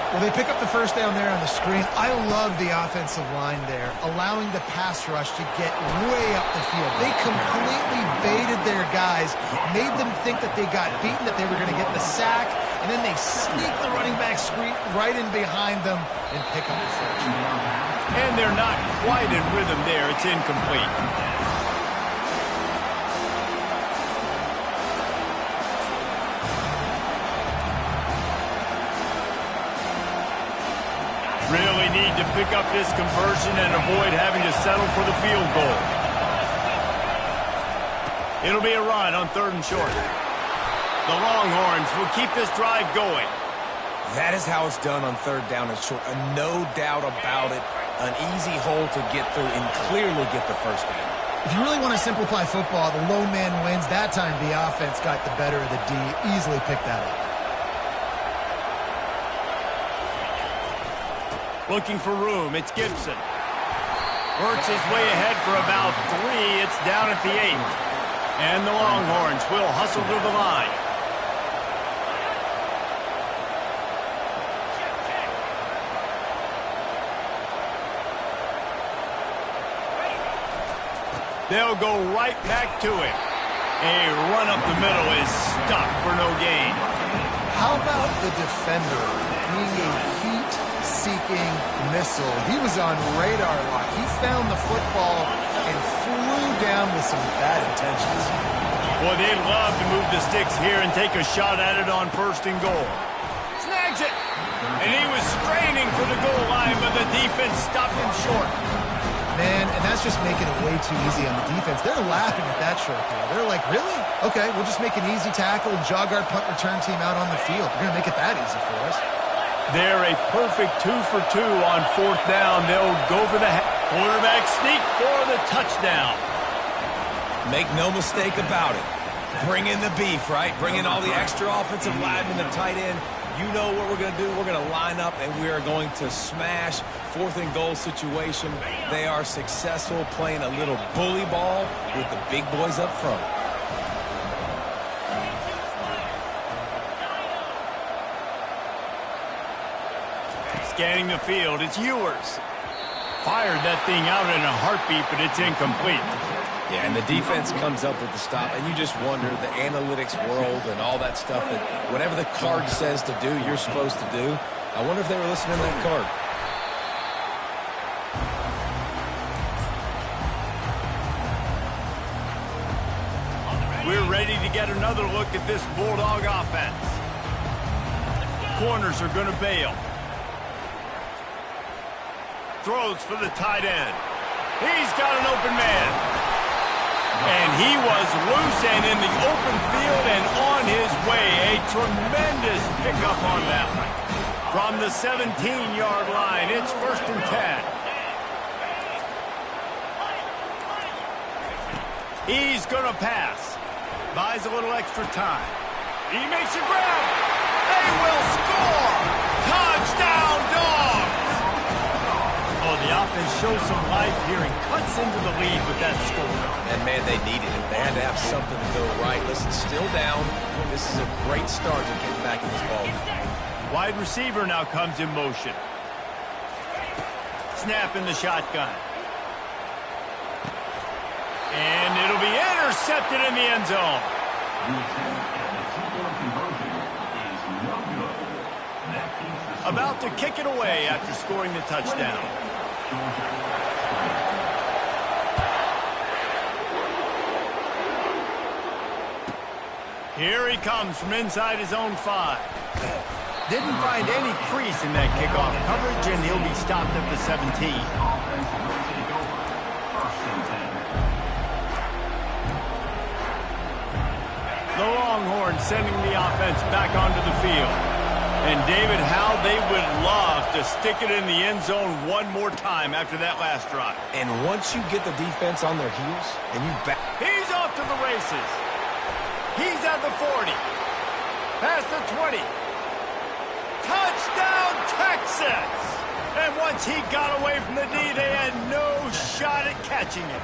Speaker 3: Well, they pick up the 1st down there on the screen. I love the offensive line there, allowing the pass rush to get way up the field. They completely baited their guys, made them think that they got beaten, that they were going to get the sack, and then they sneak the running back screen right in behind them and pick up the first.
Speaker 1: And they're not quite in rhythm there. It's incomplete. Really need to pick up this conversion and avoid having to settle for the field goal. It'll be a run on 3rd and short. The Longhorns will keep this drive going.
Speaker 2: That is how it's done on 3rd down and short. No doubt about it. An easy hole to get through and clearly get the 1st down.
Speaker 3: If you really want to simplify football, the low man wins. That time the offense got the better of the D. Easily picked that up.
Speaker 1: Looking for room, it's Gibson. Works his way ahead for about 3. It's down at the 8. And the Longhorns will hustle to the line. They'll go right back to him. A run up the middle is stuck for no gain.
Speaker 3: How about the defender being a heat-seeking missile? He was on radar lock. He found the football and flew down with some bad intentions.
Speaker 1: Boy, they'd love to move the sticks here and take a shot at it on 1st and goal. Snags it! And he was straining for the goal line, but the defense stopped him short.
Speaker 3: Man, and that's just making it way too easy on the defense. They're laughing at that short there. They're like, really? Okay, we'll just make an easy tackle and jog our punt return team out on the field. We're going to make it that easy for us.
Speaker 1: They're a perfect 2 for 2 on 4th down. They'll go for the Quarterback sneak for the touchdown.
Speaker 2: Make no mistake about it. Bring in the beef, right? Bring in all the extra offensive linemen, the tight end. You know what we're going to do. We're going to line up, and we are going to smash 4th and goal situation. They are successful playing a little bully ball with the big boys up front.
Speaker 1: Scanning the field, it's Ewers. Fired that thing out in a heartbeat, but it's incomplete.
Speaker 2: Yeah, and the defense comes up with the stop, and you just wonder, the analytics world and all that stuff, that whatever the card says to do, you're supposed to do. I wonder if they were listening to that card.
Speaker 1: We're ready to get another look at this Bulldog offense. Corners are going to bail. Throws for the tight end. He's got an open man. And he was loose and in the open field and on his way. A tremendous pickup on that one. From the 17-yard line, it's 1st and 10. He's going to pass. Buys a little extra time. He makes a grab. They will score. Touchdown, Dogs. Oh, the offense shows some life here and cuts into the lead with that score.
Speaker 2: And, man, they needed it. They had to have something to go right. Listen, still down. This is a great start to getting back in this ball game.
Speaker 1: Wide receiver now comes in motion. Snap in the shotgun. And it'll be intercepted in the end zone. About to kick it away after scoring the touchdown. Here he comes from inside his own 5. Didn't find any crease in that kickoff coverage, and he'll be stopped at the 17. The Longhorns sending the offense back onto the field. And, David, how they would love to stick it in the end zone one more time after that last drive.
Speaker 2: And once you get the defense on their heels, and you back...
Speaker 1: He's off to the races. He's at the 40. Past the 20. Touchdown, Texas! And once he got away from the D, they had no shot at catching it.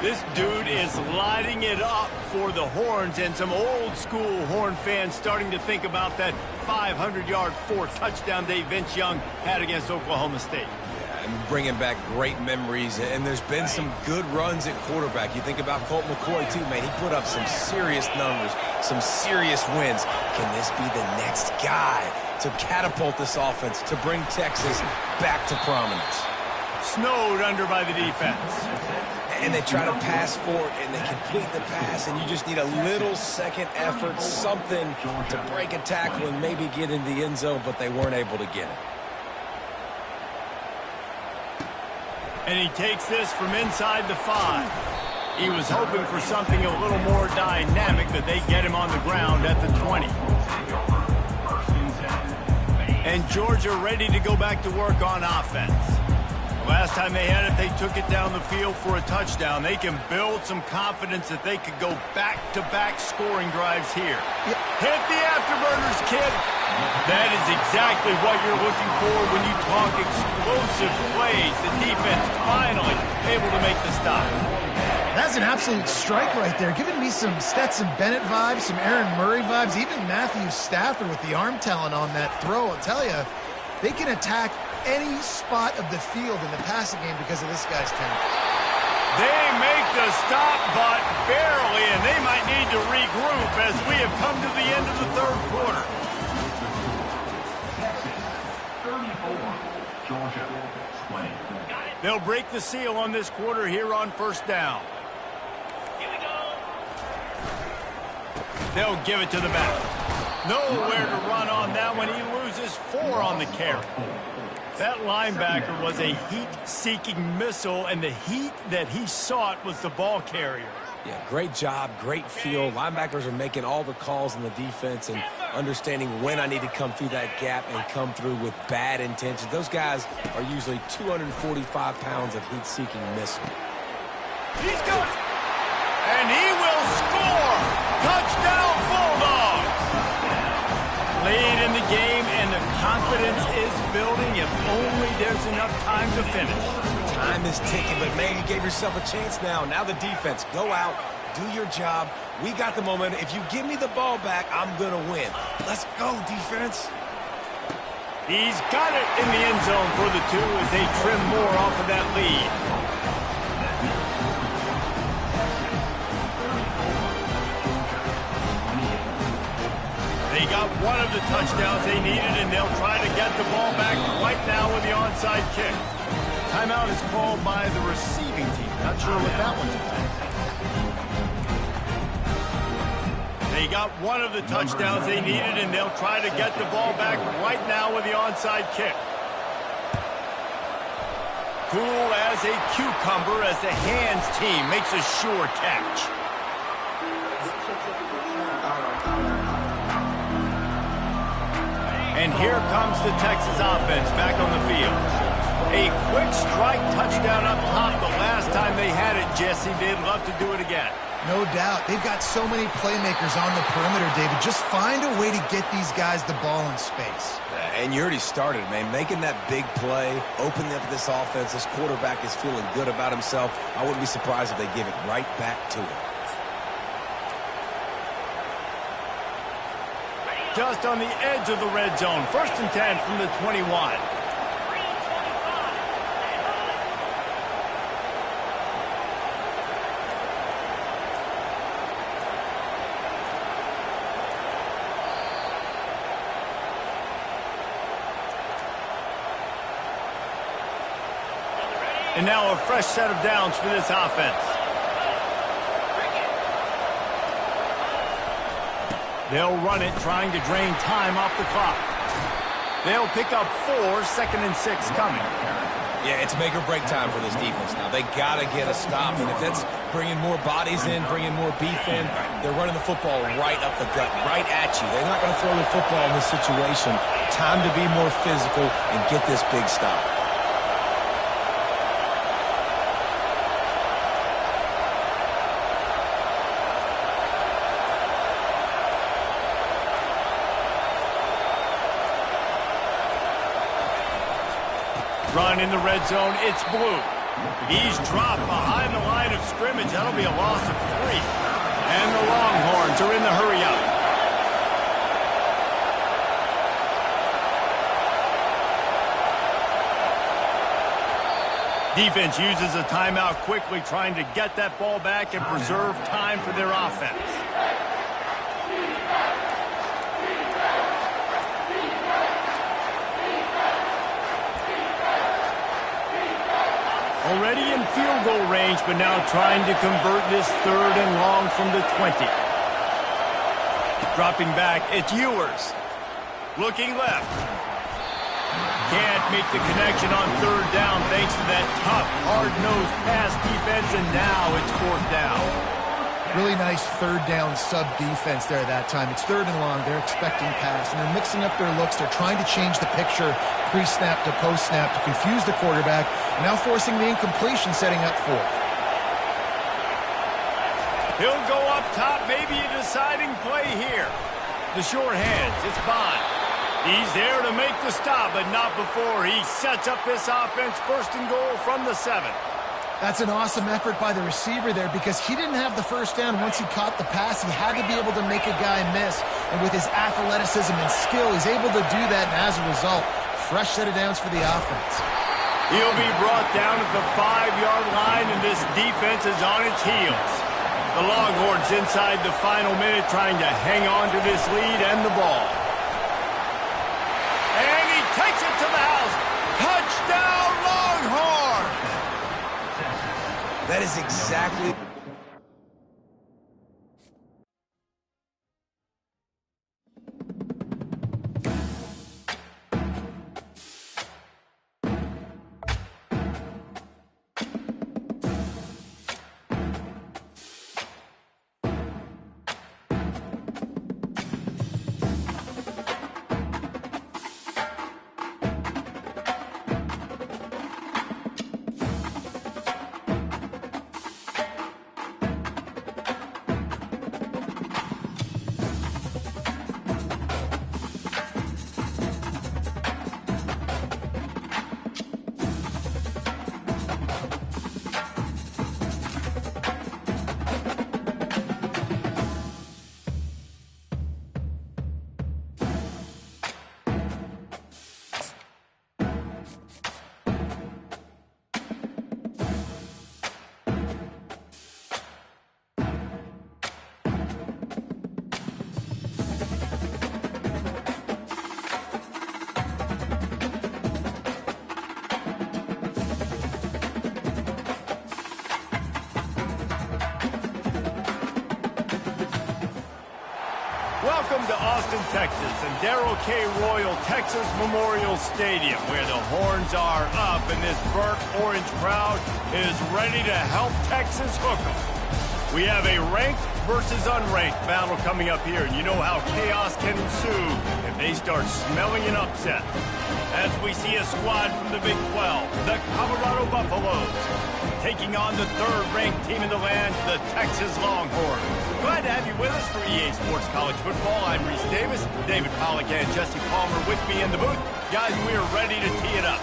Speaker 1: This dude is lighting it up for the Horns, and some old-school Horn fans starting to think about that 500-yard 4-touchdown day Vince Young had against Oklahoma State.
Speaker 2: And bringing back great memories, and there's been some good runs at quarterback. You think about Colt McCoy, too, man. He put up some serious numbers, some serious wins. Can this be the next guy to catapult this offense, to bring Texas back to prominence?
Speaker 1: Snowed under by the defense.
Speaker 2: And they try to pass for it, and they complete the pass, and you just need a little second effort, something to break a tackle and maybe get in the end zone, but they weren't able to get it.
Speaker 1: And he takes this from inside the 5. He was hoping for something a little more dynamic, that they get him on the ground at the 20. And Georgia ready to go back to work on offense. Last time they had it, they took it down the field for a touchdown. They can build some confidence that they could go back-to-back scoring drives here.
Speaker 3: Yep.
Speaker 1: Hit the afterburners, kid. That is exactly what you're looking for when you talk explosive plays. The defense finally able to make the stop.
Speaker 3: That's an absolute strike right there. Giving me some Stetson Bennett vibes, some Aaron Murray vibes, even Matthew Stafford with the arm talent on that throw. I'll tell you, they can attack any spot of the field in the passing game because of this guy's talent.
Speaker 1: They make the stop, but barely, and they might need to regroup as we have come to the end of the third quarter.
Speaker 4: Texas, 34, Georgia, 20.
Speaker 1: They'll break the seal on this quarter here on first down. They'll give it to the back. Nowhere to run on that one. He loses 4 on the carry. That linebacker was a heat-seeking missile, and the heat that he sought was the ball carrier.
Speaker 2: Yeah, great job, great feel. Linebackers are making all the calls in the defense and understanding when I need to come through that gap and come through with bad intentions. Those guys are usually 245 pounds of heat-seeking missile.
Speaker 1: He's got it. And he will score. Touchdown, Bulldogs. Late in the game, and the confidence is building. If only there's enough time to finish.
Speaker 2: Time is ticking, but man, you gave yourself a chance now. Now the defense, go out, do your job. We got the momentum. If you give me the ball back, I'm going to win. Let's go, defense.
Speaker 1: He's got it in the end zone for the 2 as they trim more off of that lead. They got one of the touchdowns they needed, and they'll try to get the ball back right now with the onside kick. Timeout is called by the receiving team. Not sure what that one's about. They got one of the touchdowns they needed, and they'll try to get the ball back right now with the onside kick. Cool as a cucumber as the hands team makes a sure catch. And here comes the Texas offense back on the field. A quick strike touchdown up top the last time they had it, Jesse. They'd love to do it again.
Speaker 3: No doubt. They've got so many playmakers on the perimeter, David. Just find a way to get these guys the ball in space.
Speaker 2: And you already started, man. Making that big play, opening up this offense. This quarterback is feeling good about himself. I wouldn't be surprised if they give it right back to him.
Speaker 1: Just on the edge of the red zone. 1st and 10 from the 21. And now a fresh set of downs for this offense. They'll run it, trying to drain time off the clock. They'll pick up 4, 2nd and 6 coming.
Speaker 2: Yeah, it's make or break time for this defense now. They got to get a stop, and if that's bringing more bodies in, bringing more beef in, they're running the football right up the gut, right at you. They're not going to throw the football in this situation. Time to be more physical and get this big stop.
Speaker 1: Run in the red zone, it's Blue. He's dropped behind the line of scrimmage. That'll be a loss of 3. And the Longhorns are in the hurry up. Defense uses a timeout quickly, trying to get that ball back and preserve time for their offense. Already in field goal range, but now trying to convert this 3rd and long from the 20. Dropping back, it's Ewers. Looking left. Can't make the connection on 3rd down thanks to that tough, hard-nosed pass defense, and now it's 4th down.
Speaker 3: Really nice 3rd down sub-defense there that time. It's 3rd and long. They're expecting pass, and they're mixing up their looks. They're trying to change the picture pre-snap to post-snap to confuse the quarterback, and now forcing the incompletion, setting up 4th.
Speaker 1: He'll go up top, maybe a deciding play here. The short hands, it's Bond. He's there to make the stop, but not before he sets up this offense 1st and goal from the 7.
Speaker 3: That's an awesome effort by the receiver there because he didn't have the 1st down once he caught the pass. He had to be able to make a guy miss. And with his athleticism and skill, he's able to do that. And as a result, fresh set of downs for the offense.
Speaker 1: He'll be brought down at the 5-yard line, and this defense is on its heels. The Longhorns inside the final minute trying to hang on to this lead and the ball. And he takes it to the house. Touchdown, Longhorns!
Speaker 2: That is exactly...
Speaker 1: Welcome to Austin, Texas, and Darrell K. Royal Texas Memorial Stadium, where the horns are up and this burnt orange crowd is ready to help Texas hook 'em. We have a ranked versus unranked battle coming up here, and you know how chaos can ensue if they start smelling an upset. As we see a squad from the Big 12, the Colorado Buffaloes, taking on the third-ranked team in the land, the Texas Longhorns. Glad to have you with us for EA Sports College Football. I'm Reese Davis, David Pollack and Jesse Palmer with me in the booth. Guys, we are ready to tee it up.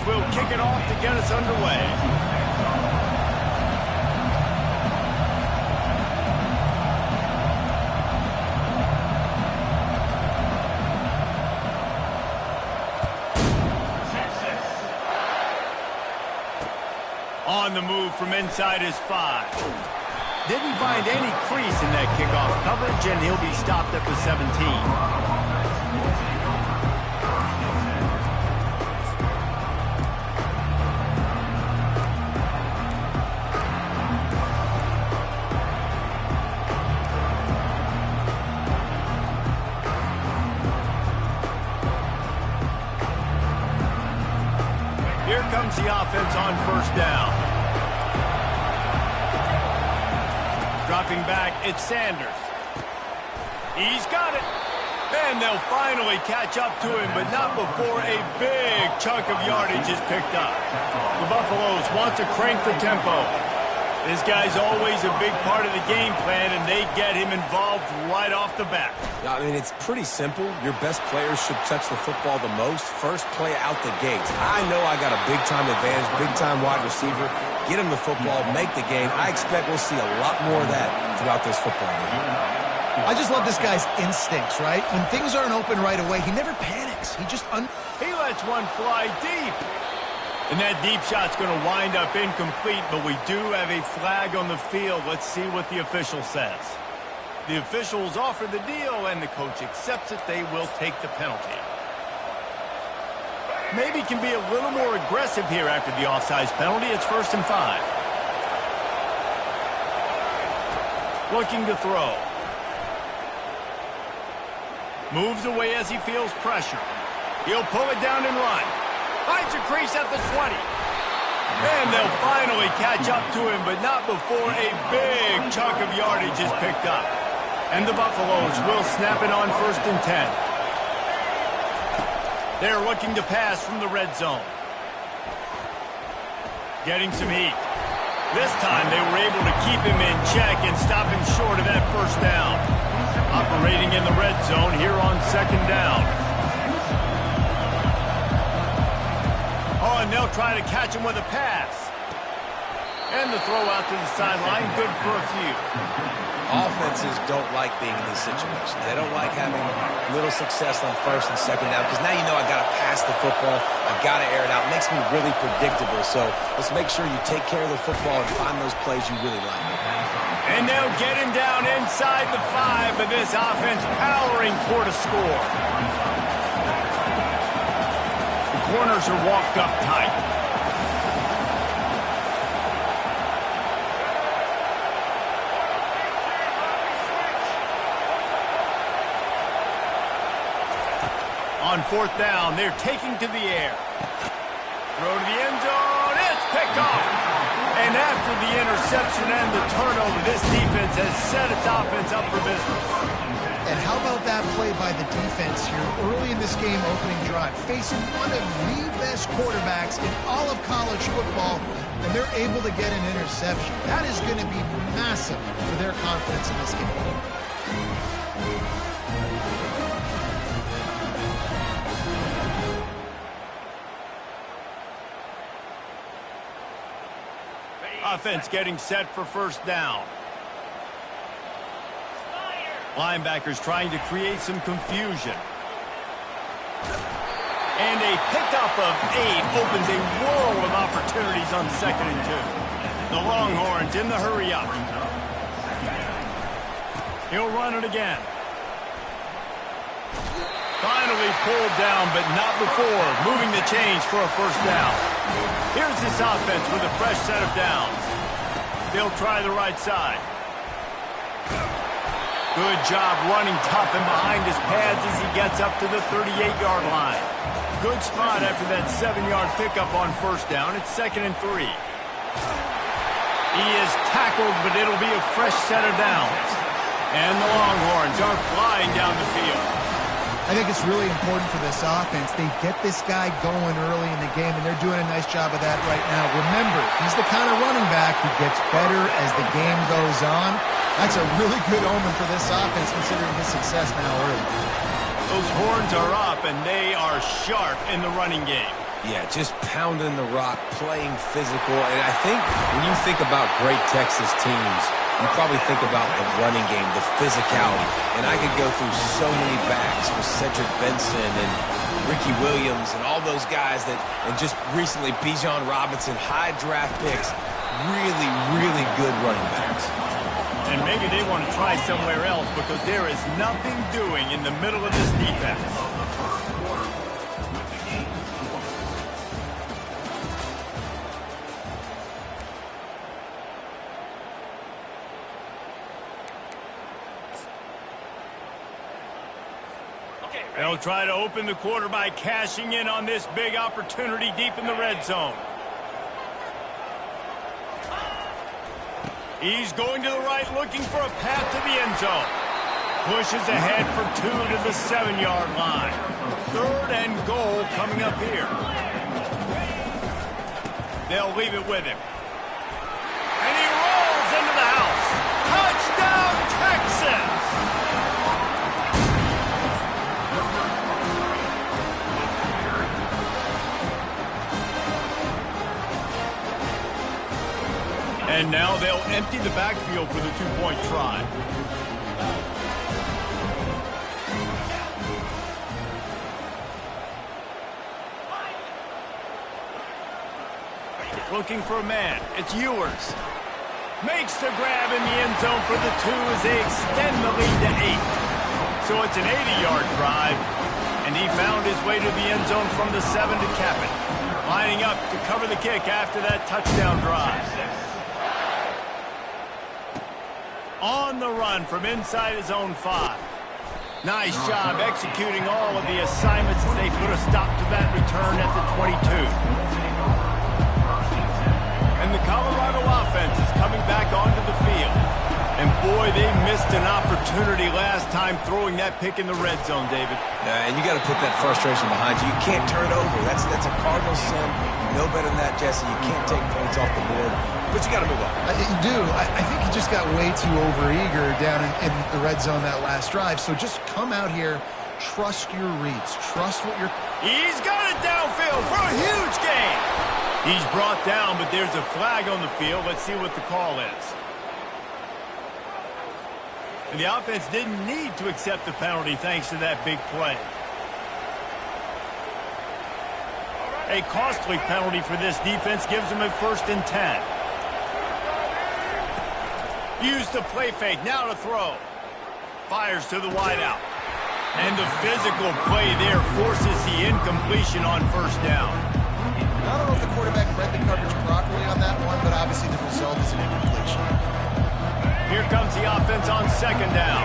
Speaker 1: Will kick it off to get us underway. On the move from inside his 5. Didn't find any crease in that kickoff coverage, and he'll be stopped at the 17. Here comes the offense on first down. Dropping back, it's Sanders. He's got it. And they'll finally catch up to him, but not before a big chunk of yardage is picked up. The Buffaloes want to crank the tempo. This guy's always a big part of the game plan, and they get him involved right off the bat.
Speaker 2: I mean, it's pretty simple. Your best players should touch the football the most. First play out the gates. I know I got a big-time advantage, big-time wide receiver. Get him the football, make the gain. I expect we'll see a lot more of that throughout this football game.
Speaker 3: I just love this guy's instincts, right? When things aren't open right away, he never panics. He just
Speaker 1: He lets one fly deep. And that deep shot's going to wind up incomplete, but we do have a flag on the field. Let's see what the official says. The officials offer the deal, and the coach accepts it. They will take the penalty. Maybe can be a little more aggressive here after the offsides penalty. It's 1st and 5. Looking to throw. Moves away as he feels pressure. He'll pull it down and run. Finds a crease at the 20. And they'll finally catch up to him, but not before a big chunk of yardage is picked up. And the Buffaloes will snap it on 1st and 10. They're looking to pass from the red zone. Getting some heat. This time they were able to keep him in check and stop him short of that 1st down. Operating in the red zone here on 2nd down. Oh, and they'll try to catch him with a pass. And the throw out to the sideline, good for a few.
Speaker 2: Offenses don't like being in these situations. They don't like having little success on 1st and 2nd down, because now you know I got to pass the football. I got to air it out. It makes me really predictable. So let's make sure you take care of the football and find those plays you really like.
Speaker 1: And they'll get him down inside the 5, but this offense powering toward a score. Corners are walked up tight. On 4th down, they're taking to the air. Throw to the end zone. It's picked off. And after the interception and the turnover, this defense has set its offense up for business.
Speaker 3: And how about that play by the defense here early in this game opening drive, facing one of the best quarterbacks in all of college football, and they're able to get an interception. That is going to be massive for their confidence in this game.
Speaker 1: Offense getting set for 1st down. Linebackers trying to create some confusion. And a pickup of 8 opens a world of opportunities on 2nd and 2. The Longhorns in the hurry up. He'll run it again. Finally pulled down, but not before moving the chains for a first down. Here's this offense with a fresh set of downs. They'll try the right side. Good job running tough and behind his pads as he gets up to the 38-yard line. Good spot after that 7-yard pickup on first down. It's 2nd and 3. He is tackled, but it'll be a fresh set of downs. And the Longhorns are flying down the field.
Speaker 3: I think it's really important for this offense. They get this guy going early in the game, and they're doing a nice job of that right now. Remember, he's the kind of running back who gets better as the game goes on. That's a really good omen for this offense, considering his success now early.
Speaker 1: Those horns are up, and they are sharp in the running game.
Speaker 2: Yeah, just pounding the rock, playing physical. And I think when you think about great Texas teams, you probably think about the running game, the physicality. And I could go through so many backs with Cedric Benson and Ricky Williams and all those guys that, and just recently Bijan Robinson, high draft picks, really, really good running backs.
Speaker 1: And maybe they want to try somewhere else because there is nothing doing in the middle of this defense. They'll try to open the quarter by cashing in on this big opportunity deep in the red zone. He's going to the right, looking for a path to the end zone. Pushes ahead for 2 to the 7-yard line. 3rd and goal coming up here. They'll leave it with him. And he rolls into the house. Touchdown, Texas! And now they'll empty the backfield for the 2-point try. Looking for a man. It's Ewers. Makes the grab in the end zone for the 2 as they extend the lead to 8. So it's an 80-yard drive. And he found his way to the end zone from the 7 to cap it. Lining up to cover the kick after that touchdown drive. On the run from inside his own 5. Nice job executing all of the assignments as they put a stop to that return at the 22. And the Colorado offense is coming back onto the field. And boy, they missed an opportunity last time throwing that pick in the red zone, David.
Speaker 2: And you got to put that frustration behind you. You can't turn it over. That's a Cardinal sin. You know better than that, Jesse. You can't take points off the board. But you got to move on.
Speaker 3: You do. I think he just got way too overeager down in the red zone that last drive. So just come out here, trust your reads, trust what you're...
Speaker 1: He's got it downfield for a huge gain. He's brought down, but there's a flag on the field. Let's see what the call is. And the offense didn't need to accept the penalty thanks to that big play. A costly penalty for this defense gives them a 1st and 10. Use the play fake, now to throw. Fires to the wideout. And the physical play there forces the incompletion on 1st down.
Speaker 3: I don't know if the quarterback read the coverage properly on that one, but obviously the result is an incompletion.
Speaker 1: Here comes the offense on 2nd down.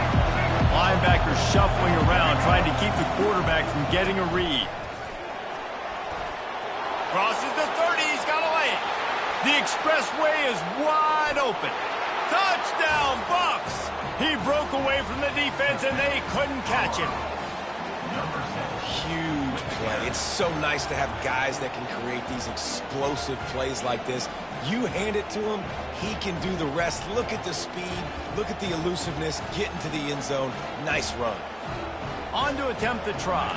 Speaker 1: Linebackers shuffling around, trying to keep the quarterback from getting a read. Crosses the 30, he's got a lane. The expressway is wide open. Touchdown, Bucs! He broke away from the defense, and they couldn't catch him.
Speaker 2: Huge play. It's so nice to have guys that can create these explosive plays like this. You hand it to him, he can do the rest. Look at the speed, look at the elusiveness, get into the end zone. Nice run.
Speaker 1: On to attempt the try.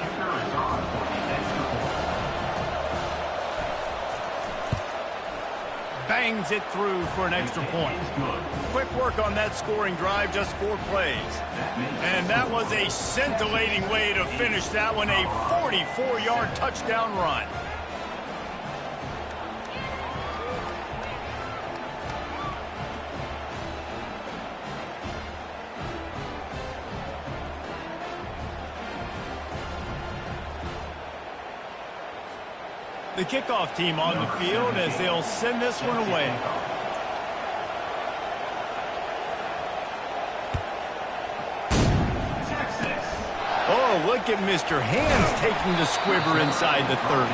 Speaker 1: bangs it through for an extra point. Quick work on that scoring drive, just 4 plays. And that was a scintillating way to finish that one, a 44-yard touchdown run. The kickoff team on the field as they'll send this one away. Oh, look at Mr. Hands taking the squibber inside the 30.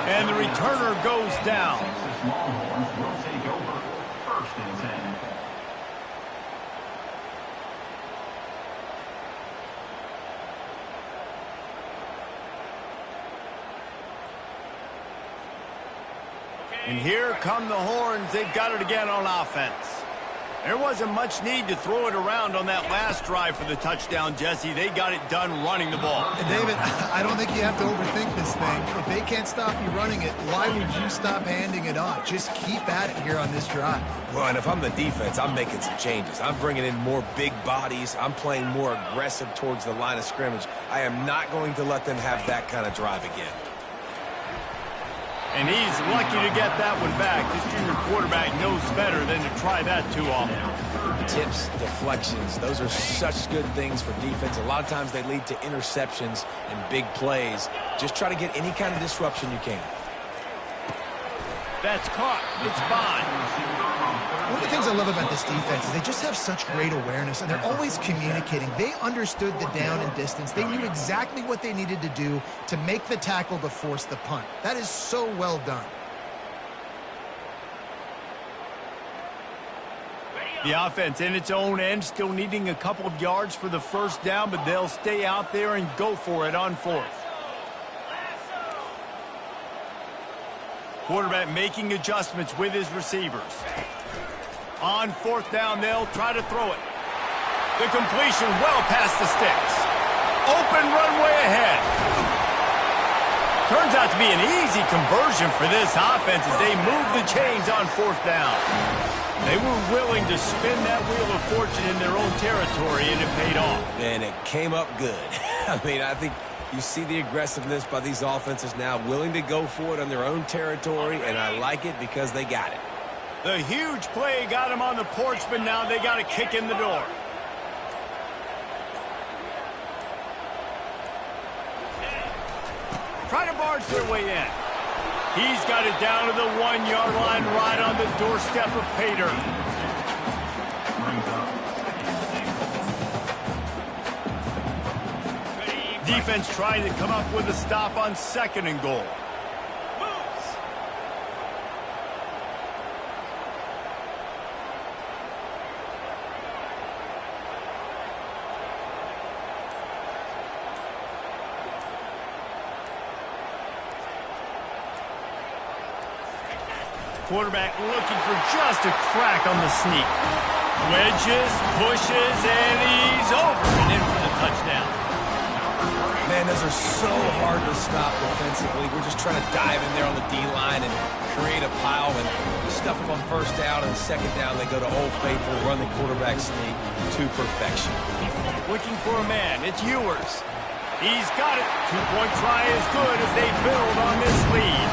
Speaker 1: And the returner goes down.
Speaker 4: Texas Longhorns will take over 1st and 10.
Speaker 1: And here come the Horns. They've got it again on offense. There wasn't much need to throw it around on that last drive for the touchdown, Jesse. They got it done running the ball.
Speaker 3: And David, I don't think you have to overthink this thing. If they can't stop you running it, why would you stop handing it off? Just keep at it here on this drive.
Speaker 2: Well, and if I'm the defense, I'm making some changes. I'm bringing in more big bodies. I'm playing more aggressive towards the line of scrimmage. I am not going to let them have that kind of drive again.
Speaker 1: And he's lucky to get that one back. This junior quarterback knows better than to try that too often.
Speaker 2: Tips, deflections, those are such good things for defense. A lot of times they lead to interceptions and big plays. Just try to get any kind of disruption you can.
Speaker 1: That's caught. It's Bond.
Speaker 3: One of the things I love about this defense is they just have such great awareness, and they're always communicating. They understood the down and distance. They knew exactly what they needed to do to make the tackle to force the punt. That is so well done.
Speaker 1: The offense in its own end, still needing a couple of yards for the first down, but they'll stay out there and go for it on 4th. Quarterback making adjustments with his receivers. On 4th down, they'll try to throw it. The completion well past the sticks. Open runway ahead. Turns out to be an easy conversion for this offense as they move the chains on 4th down. They were willing to spin that wheel of fortune in their own territory, and it paid off.
Speaker 2: And it came up good. I mean, I think you see the aggressiveness by these offenses now, willing to go for it on their own territory, and I like it because they got it.
Speaker 1: The huge play got them on the porch, but now they got a kick in the door. Try to barge their way in. He's got it down to the 1-yard line right on the doorstep of Pater. Defense trying to come up with a stop on 2nd and goal. Quarterback looking for just a crack on the sneak. Wedges, pushes, and he's over and in for the touchdown.
Speaker 2: Man, those are so hard to stop defensively. We're just trying to dive in there on the D-line and create a pile and stuff them on 1st down, and 2nd down they go to Old Faithful, run the quarterback sneak to perfection.
Speaker 1: Looking for a man. It's Ewers. He's got it. 2-point try is good as they build on this lead.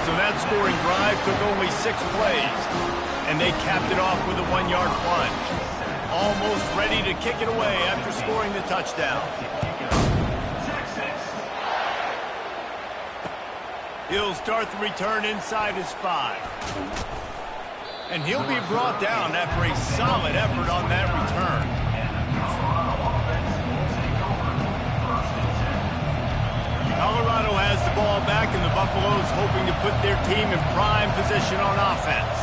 Speaker 1: So that scoring drive took only 6 plays, and they capped it off with a 1-yard plunge. Almost ready to kick it away after scoring the touchdown. He'll start the return inside his 5. And he'll be brought down after a solid effort on that return. Colorado has the ball back, and the Buffaloes hoping to put their team in prime position on offense.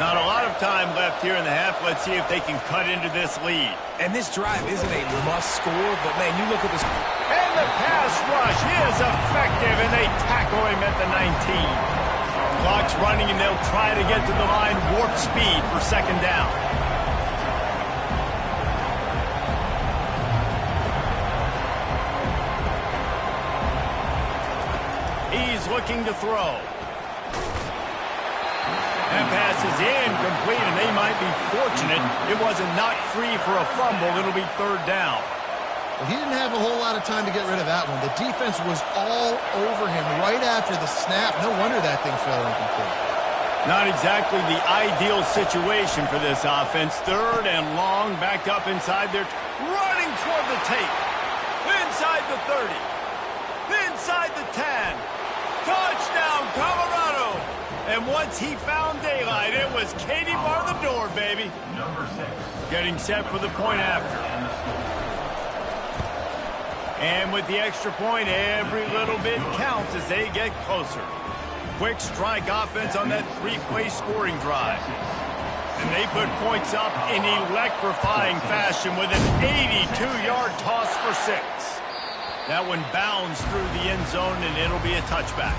Speaker 1: Not a lot of time left here in the half. Let's see if they can cut into this lead.
Speaker 2: And this drive isn't a must score, but man, you look at this.
Speaker 1: And the pass rush is effective, and they tackle him at the 19. Clock's running, and they'll try to get to the line warp speed for 2nd down. He's looking to throw. That pass is incomplete, and they might be fortunate it wasn't knocked free for a fumble. It'll be third down.
Speaker 3: Well, he didn't have a whole lot of time to get rid of that one. The defense was all over him right after the snap. No wonder that thing fell incomplete.
Speaker 1: Not exactly the ideal situation for this offense. Third and long, back up inside their... running toward the tape. Inside the 30. Inside the 10. Touchdown, Colorado! And once he found daylight, it was Katie bar the door, baby.
Speaker 4: Number 6.
Speaker 1: Getting set for the point after. And with the extra point, every little bit counts as they get closer. Quick strike offense on that three-play scoring drive. And they put points up in electrifying fashion with an 82-yard toss for 6. That one bounds through the end zone, and it'll be a touchback.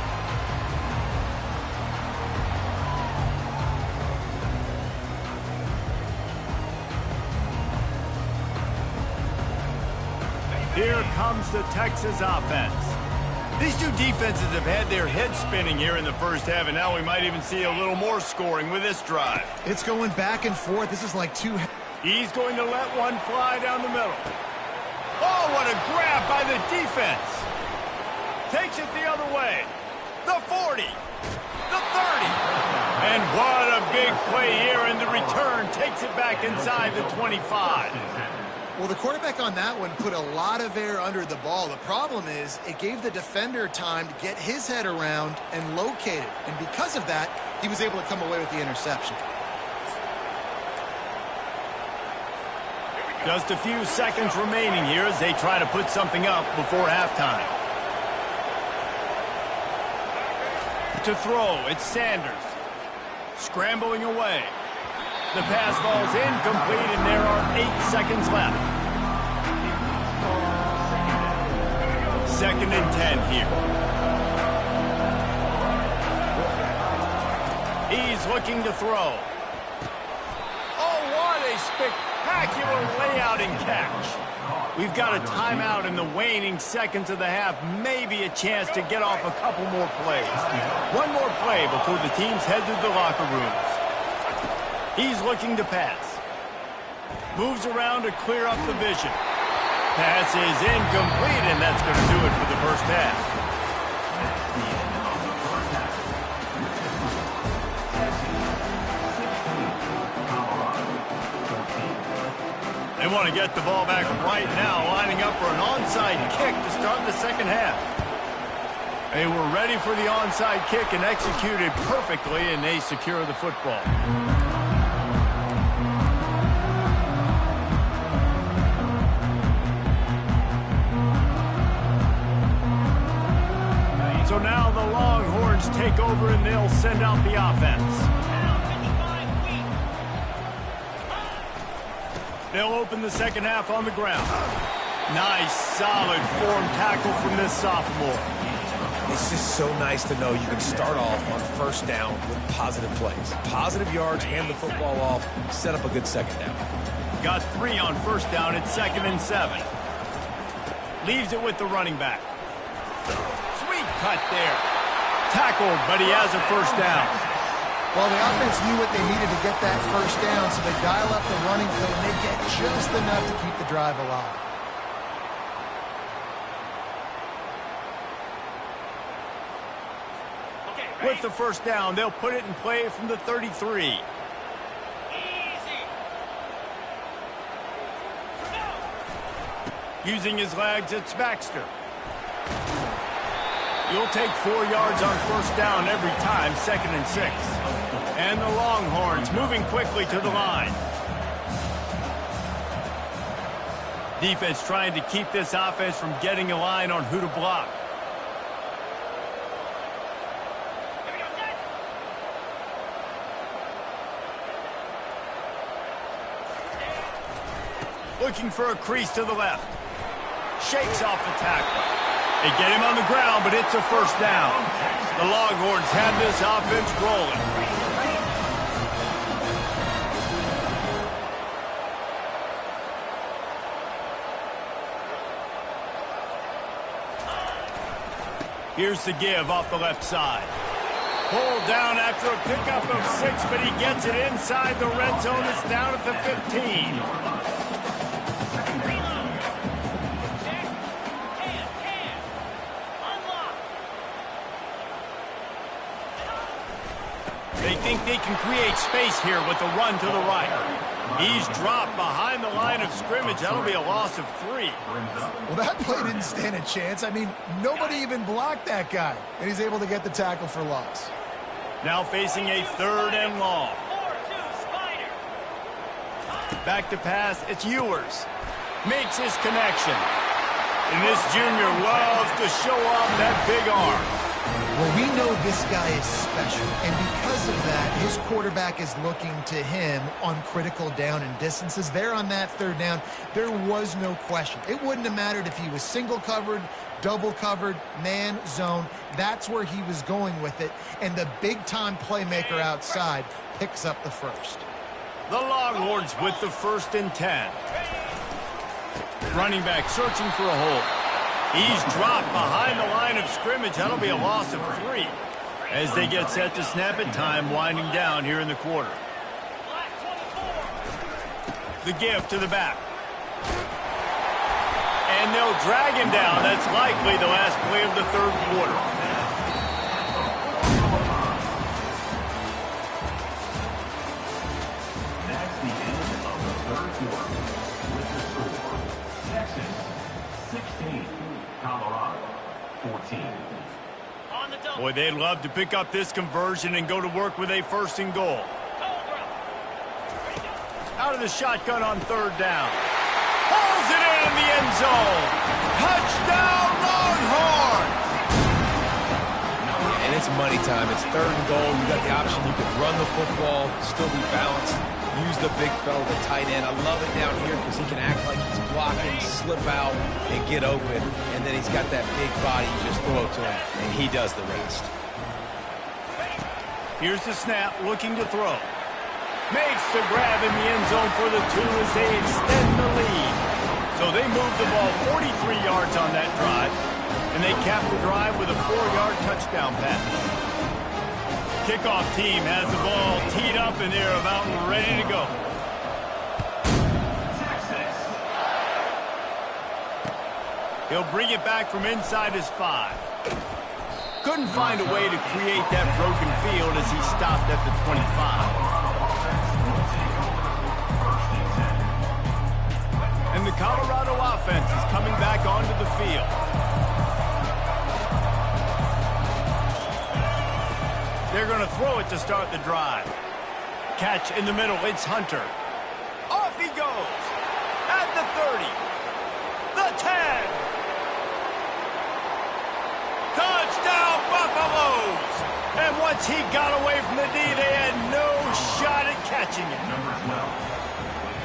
Speaker 1: Here comes the Texas offense. These two defenses have had their heads spinning here in the first half, and now we might even see a little more scoring with this drive.
Speaker 3: It's going back and forth. This is like two...
Speaker 1: He's going to let one fly down the middle. Oh, what a grab by the defense. Takes it the other way. The 40. The 30. And what a big play here, and the return takes it back inside the 25.
Speaker 3: Well, the quarterback on that one put a lot of air under the ball. The problem is it gave the defender time to get his head around and locate it. And because of that, he was able to come away with the interception.
Speaker 1: Just a few seconds remaining here as they try to put something up before halftime. To throw, it's Sanders. Scrambling away. The pass falls incomplete, and there are 8 seconds left. 2nd and 10 here. He's looking to throw. Oh, what a spectacular layout and catch. We've got a timeout in the waning seconds of the half. Maybe a chance to get off a couple more plays. One more play before the teams head to the locker rooms. He's looking to pass. Moves around to clear up the vision. Pass is incomplete, and that's going to do it for the first half. They want to get the ball back right now, lining up for an onside kick to start the second half. They were ready for the onside kick and executed perfectly, and they secure the football. So now the Longhorns take over, and they'll send out the offense. They'll open the second half on the ground. Nice, solid form tackle from this sophomore.
Speaker 2: It's just so nice to know you can start off on first down with positive plays. Positive yards, hand the football off, set up a good second down.
Speaker 1: Got 3 on first down at 2nd and 7. Leaves it with the running back. Sweet cut there. Tackled, but he has a first down.
Speaker 3: Well, the offense knew what they needed to get that first down, so they dial up the running play, and they get just enough to keep the drive alive.
Speaker 1: With the first down, they'll put it in play from the 33. Using his legs, it's Baxter. You'll take 4 yards on first down every time, 2nd and 6. And the Longhorns moving quickly to the line. Defense trying to keep this offense from getting a line on who to block. Looking for a crease to the left. Shakes off the tackle. They get him on the ground, but it's a first down. The Longhorns have this offense rolling. Here's the give off the left side. Pulled down after a pickup of 6, but he gets it inside the red zone. It's down at the 15. They think they can create space here with the run to the right. He's dropped behind the line of scrimmage. That'll be a loss of 3.
Speaker 3: Well, that play didn't stand a chance. I mean, nobody even blocked that guy, and he's able to get the tackle for loss.
Speaker 1: Now facing a 3rd and long. Back to pass. It's Ewers. Makes his connection. And this junior loves to show off that big arm.
Speaker 3: Well, we know this guy is special, and because of that, his quarterback is looking to him on critical down and distances. There on that 3rd down, there was no question. It wouldn't have mattered if he was single covered, double covered, man, zone. That's where he was going with it, and the big-time playmaker outside picks up the first.
Speaker 1: The Longhorns with the 1st and 10. Running back searching for a hole. He's dropped behind the line of scrimmage. That'll be a loss of 3. As they get set to snap it, time winding down here in the quarter. The give to the back. And they'll drag him down. That's likely the last play of the 3rd quarter.
Speaker 4: That's the end of the 3rd quarter. With the score, Texas 16, Colorado 14.
Speaker 1: Boy, they'd love to pick up this conversion and go to work with a 1st and goal. Out of the shotgun on 3rd down. Pulls it in the end zone. Touchdown, Longhorns!
Speaker 2: And it's money time. It's 3rd and goal. You got the option. You can run the football, still be balanced. Use the big fella, the tight end. I love it down here because he can act like he's blocking, slip out, and get open. And then he's got that big body. You just throw it to him, and he does the rest.
Speaker 1: Here's the snap, looking to throw. Makes the grab in the end zone for the 2 as they extend the lead. So they move the ball 43 yards on that drive, and they cap the drive with a 4-yard touchdown pass. Kickoff team has the ball teed up, and they're about ready to go.
Speaker 4: Texas.
Speaker 1: He'll bring it back from inside his 5. Couldn't find a way to create that broken field as he stopped at the 25. And the Colorado offense is coming back onto the field. They're going to throw it to start the drive. Catch in the middle. It's Hunter. Off he goes. At the 30. The 10. Touchdown, Buffaloes. And once he got away from the D, they had no shot at catching it.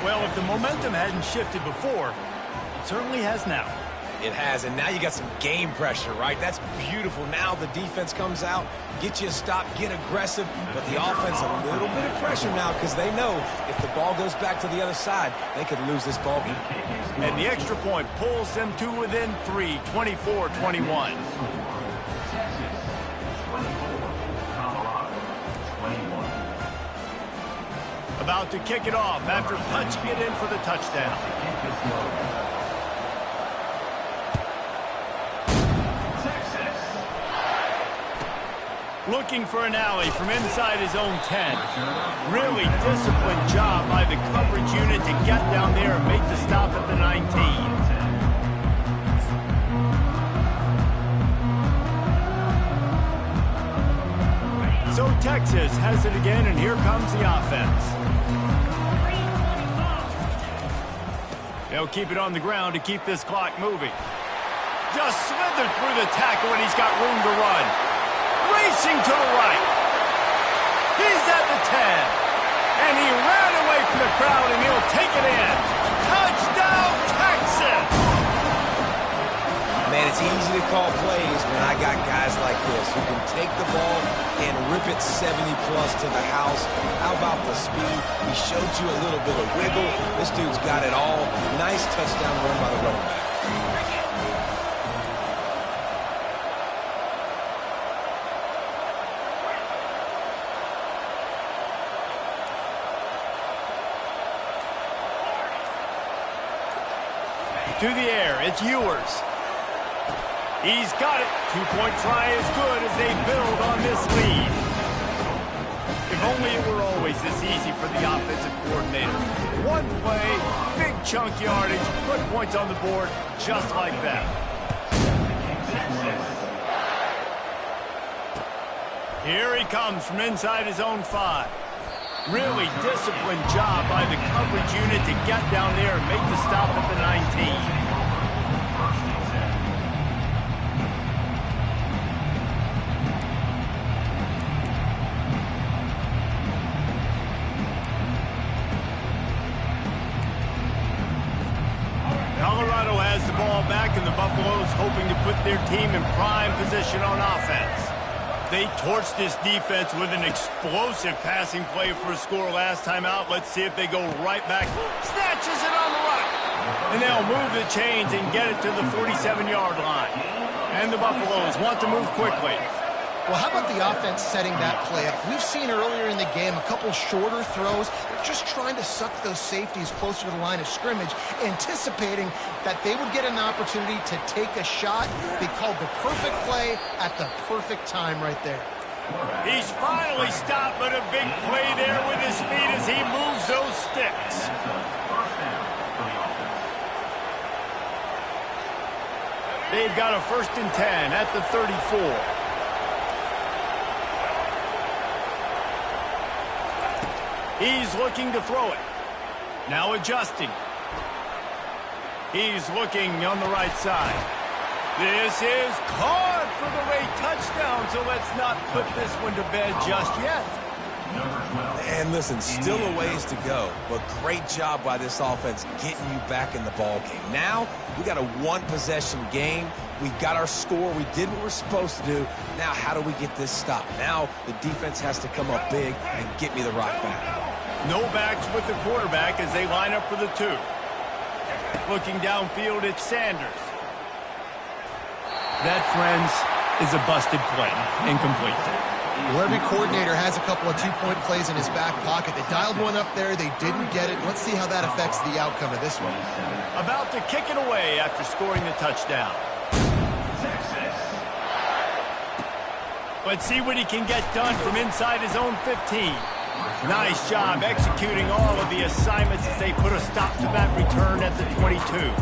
Speaker 1: Well, if the momentum hadn't shifted before, it certainly has now.
Speaker 2: It has, and now you got some game pressure, right? That's beautiful. Now the defense comes out, get you a stop, get aggressive, but the offense a little bit of pressure now because they know if the ball goes back to the other side, they could lose this ball game.
Speaker 1: And the extra point pulls them to within 3, 24-21.
Speaker 4: Texas 24, Colorado 21.
Speaker 1: About to kick it off after punching it in for the touchdown. Looking for an alley from inside his own 10. Really disciplined job by the coverage unit to get down there and make the stop at the 19. So Texas has it again, and here comes the offense. They'll keep it on the ground to keep this clock moving. Just slithered through the tackle, and he's got room to run. Racing to the right. He's at the 10. And he ran away from the crowd, and he'll take it in. Touchdown, Texas!
Speaker 2: Man, it's easy to call plays when I got guys like this who can take the ball and rip it 70-plus to the house. How about the speed? He showed you a little bit of wiggle. This dude's got it all. Nice touchdown run by the running back.
Speaker 1: through the air. It's Ewers. He's got it. Two-point try is good as they build on this lead. If only it were always this easy for the offensive coordinator. One play, big chunk yardage, put points on the board just like that. Here he comes from inside his own 5. Really disciplined job by the coverage unit to get down there and make the stop at the 19. Colorado has the ball back, and the Buffaloes hoping to put their team in prime position on offense. They torched this defense with an explosive passing play for a score last time out. Let's see if they go right back. Snatches it on the right. And they'll move the chains and get it to the 47-yard line. And the Buffaloes want to move quickly.
Speaker 3: Well, how about the offense setting that play up? We've seen earlier in the game a couple shorter throws. They're just trying to suck those safeties closer to the line of scrimmage, anticipating that they would get an opportunity to take a shot. They called the perfect play at the perfect time right there.
Speaker 1: He's finally stopped, but a big play there with his feet as he moves those sticks. They've got a 1st and 10 at the 34. He's looking to throw it. Now adjusting. He's looking on the right side. This is caught for the late touchdown, so let's not put this one to bed just yet.
Speaker 2: And listen, still a ways to go, but great job by this offense getting you back in the ball game. Now, we got a one-possession game. We got our score. We did what we're supposed to do. Now, how do we get this stopped? Now, the defense has to come up big and get me the rock back.
Speaker 1: No backs with the quarterback as they line up for the 2. Looking downfield, it's Sanders. That, friends, is a busted play. Incomplete.
Speaker 3: Well, every coordinator has a couple of two-point plays in his back pocket. They dialed one up there. They didn't get it. Let's see how that affects the outcome of this one.
Speaker 1: About to kick it away after scoring the touchdown. Let's see what he can get done from inside his own 15. Nice job executing all of the assignments as they put a stop to that return at the 22.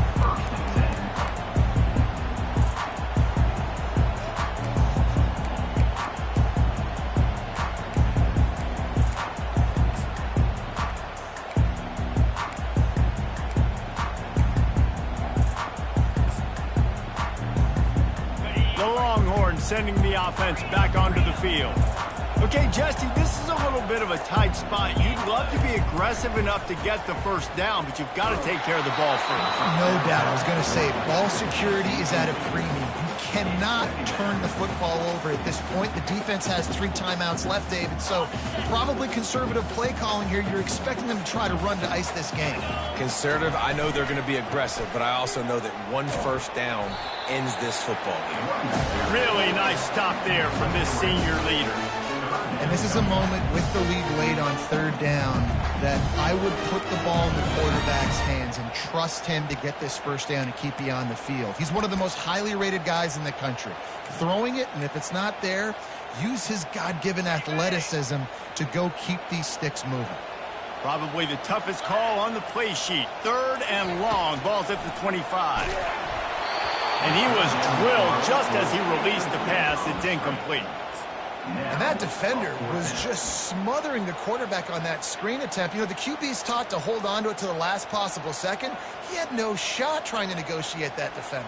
Speaker 1: The Longhorns sending the offense back onto the field. Okay, Jesse, this is a little bit of a tight spot. You'd love to be aggressive enough to get the first down, but you've got to take care of the ball first.
Speaker 3: No doubt. I was going to say, ball security is at a premium. You cannot turn the football over at this point. The defense has 3 timeouts left, David, so probably conservative play calling here. You're expecting them to try to run to ice this game.
Speaker 2: Conservative, I know they're going to be aggressive, but I also know that one first down ends this football game.
Speaker 1: Really nice stop there from this senior leader.
Speaker 3: And this is a moment with the lead late on 3rd down that I would put the ball in the quarterback's hands and trust him to get this first down and keep you on the field. He's one of the most highly rated guys in the country. Throwing it, and if it's not there, use his God-given athleticism to go keep these sticks moving.
Speaker 1: Probably the toughest call on the play sheet. 3rd and long. Ball's at the 25. And he was drilled just as he released the pass. It's incomplete.
Speaker 3: And that defender was just smothering the quarterback on that screen attempt. You know, the QB's taught to hold on to it to the last possible second. He had no shot trying to negotiate that defender.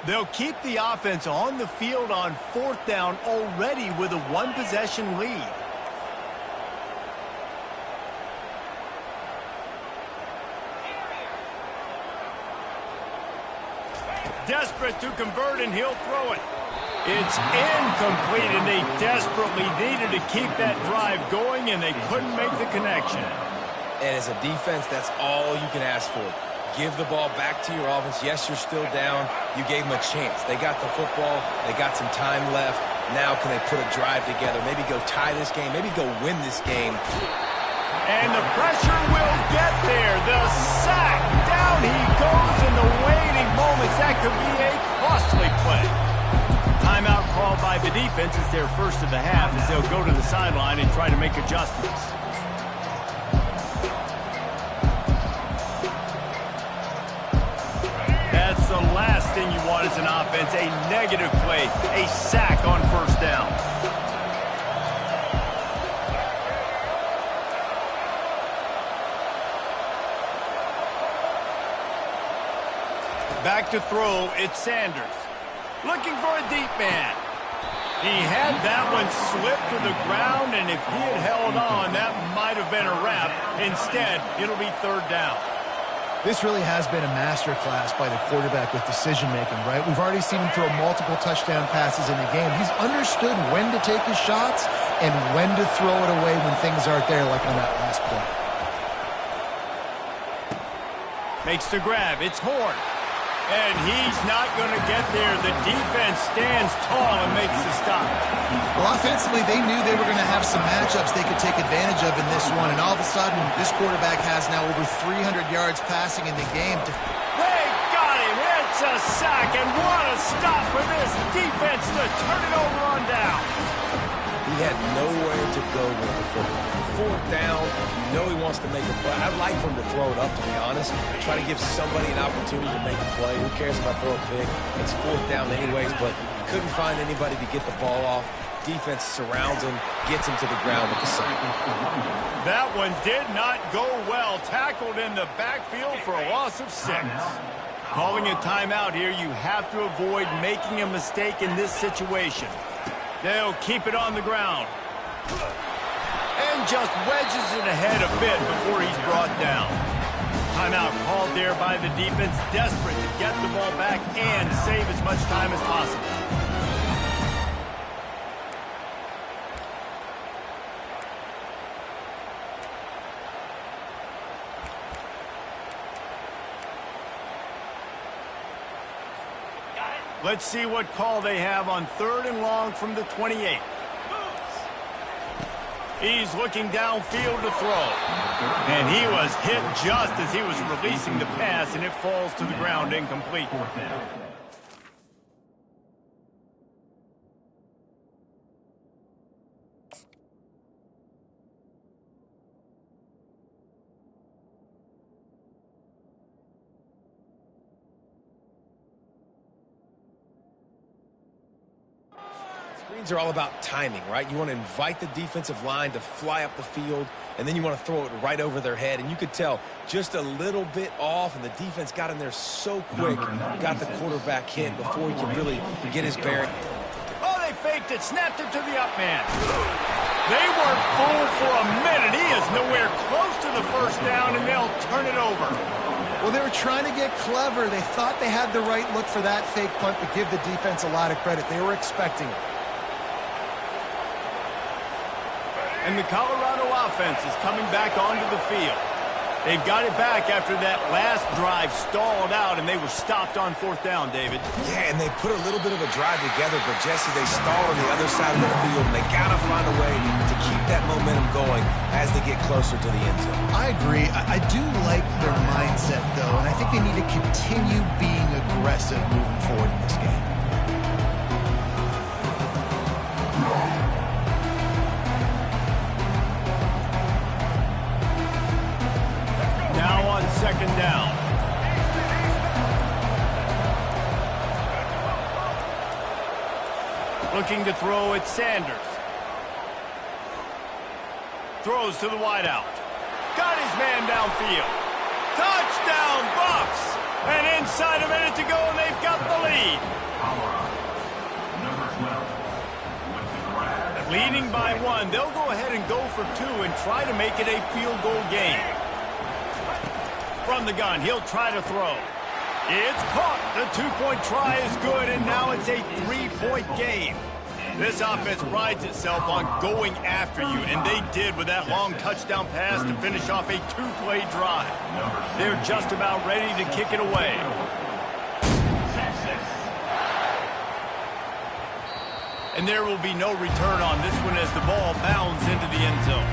Speaker 1: They'll keep the offense on the field on 4th down already with a one-possession lead. Desperate to convert, and he'll throw it. It's incomplete, and they desperately needed to keep that drive going, and they couldn't make the connection.
Speaker 2: And as a defense, that's all you can ask for. Give the ball back to your offense. Yes, you're still down. You gave them a chance. They got the football. They got some time left. Now can they put a drive together? Maybe go tie this game. Maybe go win this game.
Speaker 1: And the pressure will get there. The sack. Down he goes in the waiting moments. That could be a costly play. Timeout called by the defense is their first of the half as they'll go to the sideline and try to make adjustments. That's the last thing you want as an offense, a negative play, a sack on first down. Back to throw, it's Sanders. Looking for a deep man. He had that one slip to the ground, and if he had held on, that might have been a wrap. Instead, it'll be third down.
Speaker 3: This really has been a masterclass by the quarterback with decision-making, right? We've already seen him throw multiple touchdown passes in the game. He's understood when to take his shots and when to throw it away when things aren't there, like on that last play.
Speaker 1: Makes the grab. It's Horn. And he's not going to get there. The defense stands tall and makes the stop.
Speaker 3: Well, offensively, they knew they were going to have some matchups they could take advantage of in this one. And all of a sudden, this quarterback has now over 300 yards passing in the game.
Speaker 1: They got him. It's a sack. And what a stop for this defense to turn it over on down.
Speaker 2: He had nowhere to go with the football. Fourth down, you know he wants to make a play. I'd like for him to throw it up, to be honest. Try to give somebody an opportunity to make a play. Who cares if I throw a pick? It's fourth down anyways, but couldn't find anybody to get the ball off. Defense surrounds him, gets him to the ground with the sack.
Speaker 1: That one did not go well. Tackled in the backfield for a loss of 6. Calling a timeout here, you have to avoid making a mistake in this situation. They'll keep it on the ground. And just wedges it ahead a bit before he's brought down. Timeout called there by the defense, desperate to get the ball back and save as much time as possible. Let's see what call they have on 3rd and long from the 28. He's looking downfield to throw. And he was hit just as he was releasing the pass, and it falls to the ground incomplete.
Speaker 2: Screens are all about timing, right? You want to invite the defensive line to fly up the field, and then you want to throw it right over their head. And you could tell just a little bit off, and the defense got in there so quick, got the quarterback hit before he could really get his bearing.
Speaker 1: Oh, they faked it, snapped it to the up man. They weren't fooled for a minute. He is nowhere close to the first down, and they'll turn it over.
Speaker 3: Well, they were trying to get clever. They thought they had the right look for that fake punt, but give the defense a lot of credit. They were expecting it.
Speaker 1: And the Colorado offense is coming back onto the field. They've got it back after that last drive stalled out, and they were stopped on 4th down, David.
Speaker 2: Yeah, and they put a little bit of a drive together, but, Jesse, they stalled on the other side of the field, and they got to find a way to keep that momentum going as they get closer to the end zone.
Speaker 3: I agree. I do like their mindset, though, and I think they need to continue being aggressive moving forward in this game.
Speaker 1: Now on 2nd down. Looking to throw at Sanders. Throws to the wideout. Got his man downfield. Touchdown, Bucs! And inside a minute to go, and they've got the lead.
Speaker 4: Number 12. With the grab.
Speaker 1: Leading by 1, they'll go ahead and go for 2 and try to make it a field goal game. From the gun, he'll try to throw. It's caught. The 2-point try is good, and now it's a 3-point game. This offense prides itself on going after you, and they did with that long touchdown pass to finish off a 2-play drive. They're just about ready to kick it away. And there will be no return on this one as the ball bounds into the end zone.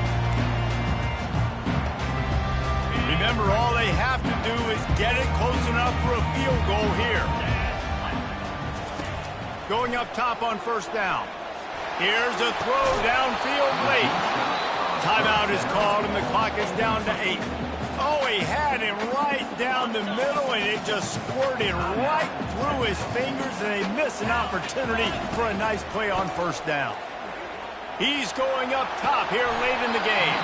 Speaker 1: Remember, all they have to do is get it close enough for a field goal here. Going up top on first down. Here's a throw downfield late. Timeout is called, and the clock is down to 8. Oh, he had him right down the middle, and it just squirted right through his fingers, and they miss an opportunity for a nice play on first down. He's going up top here late in the game.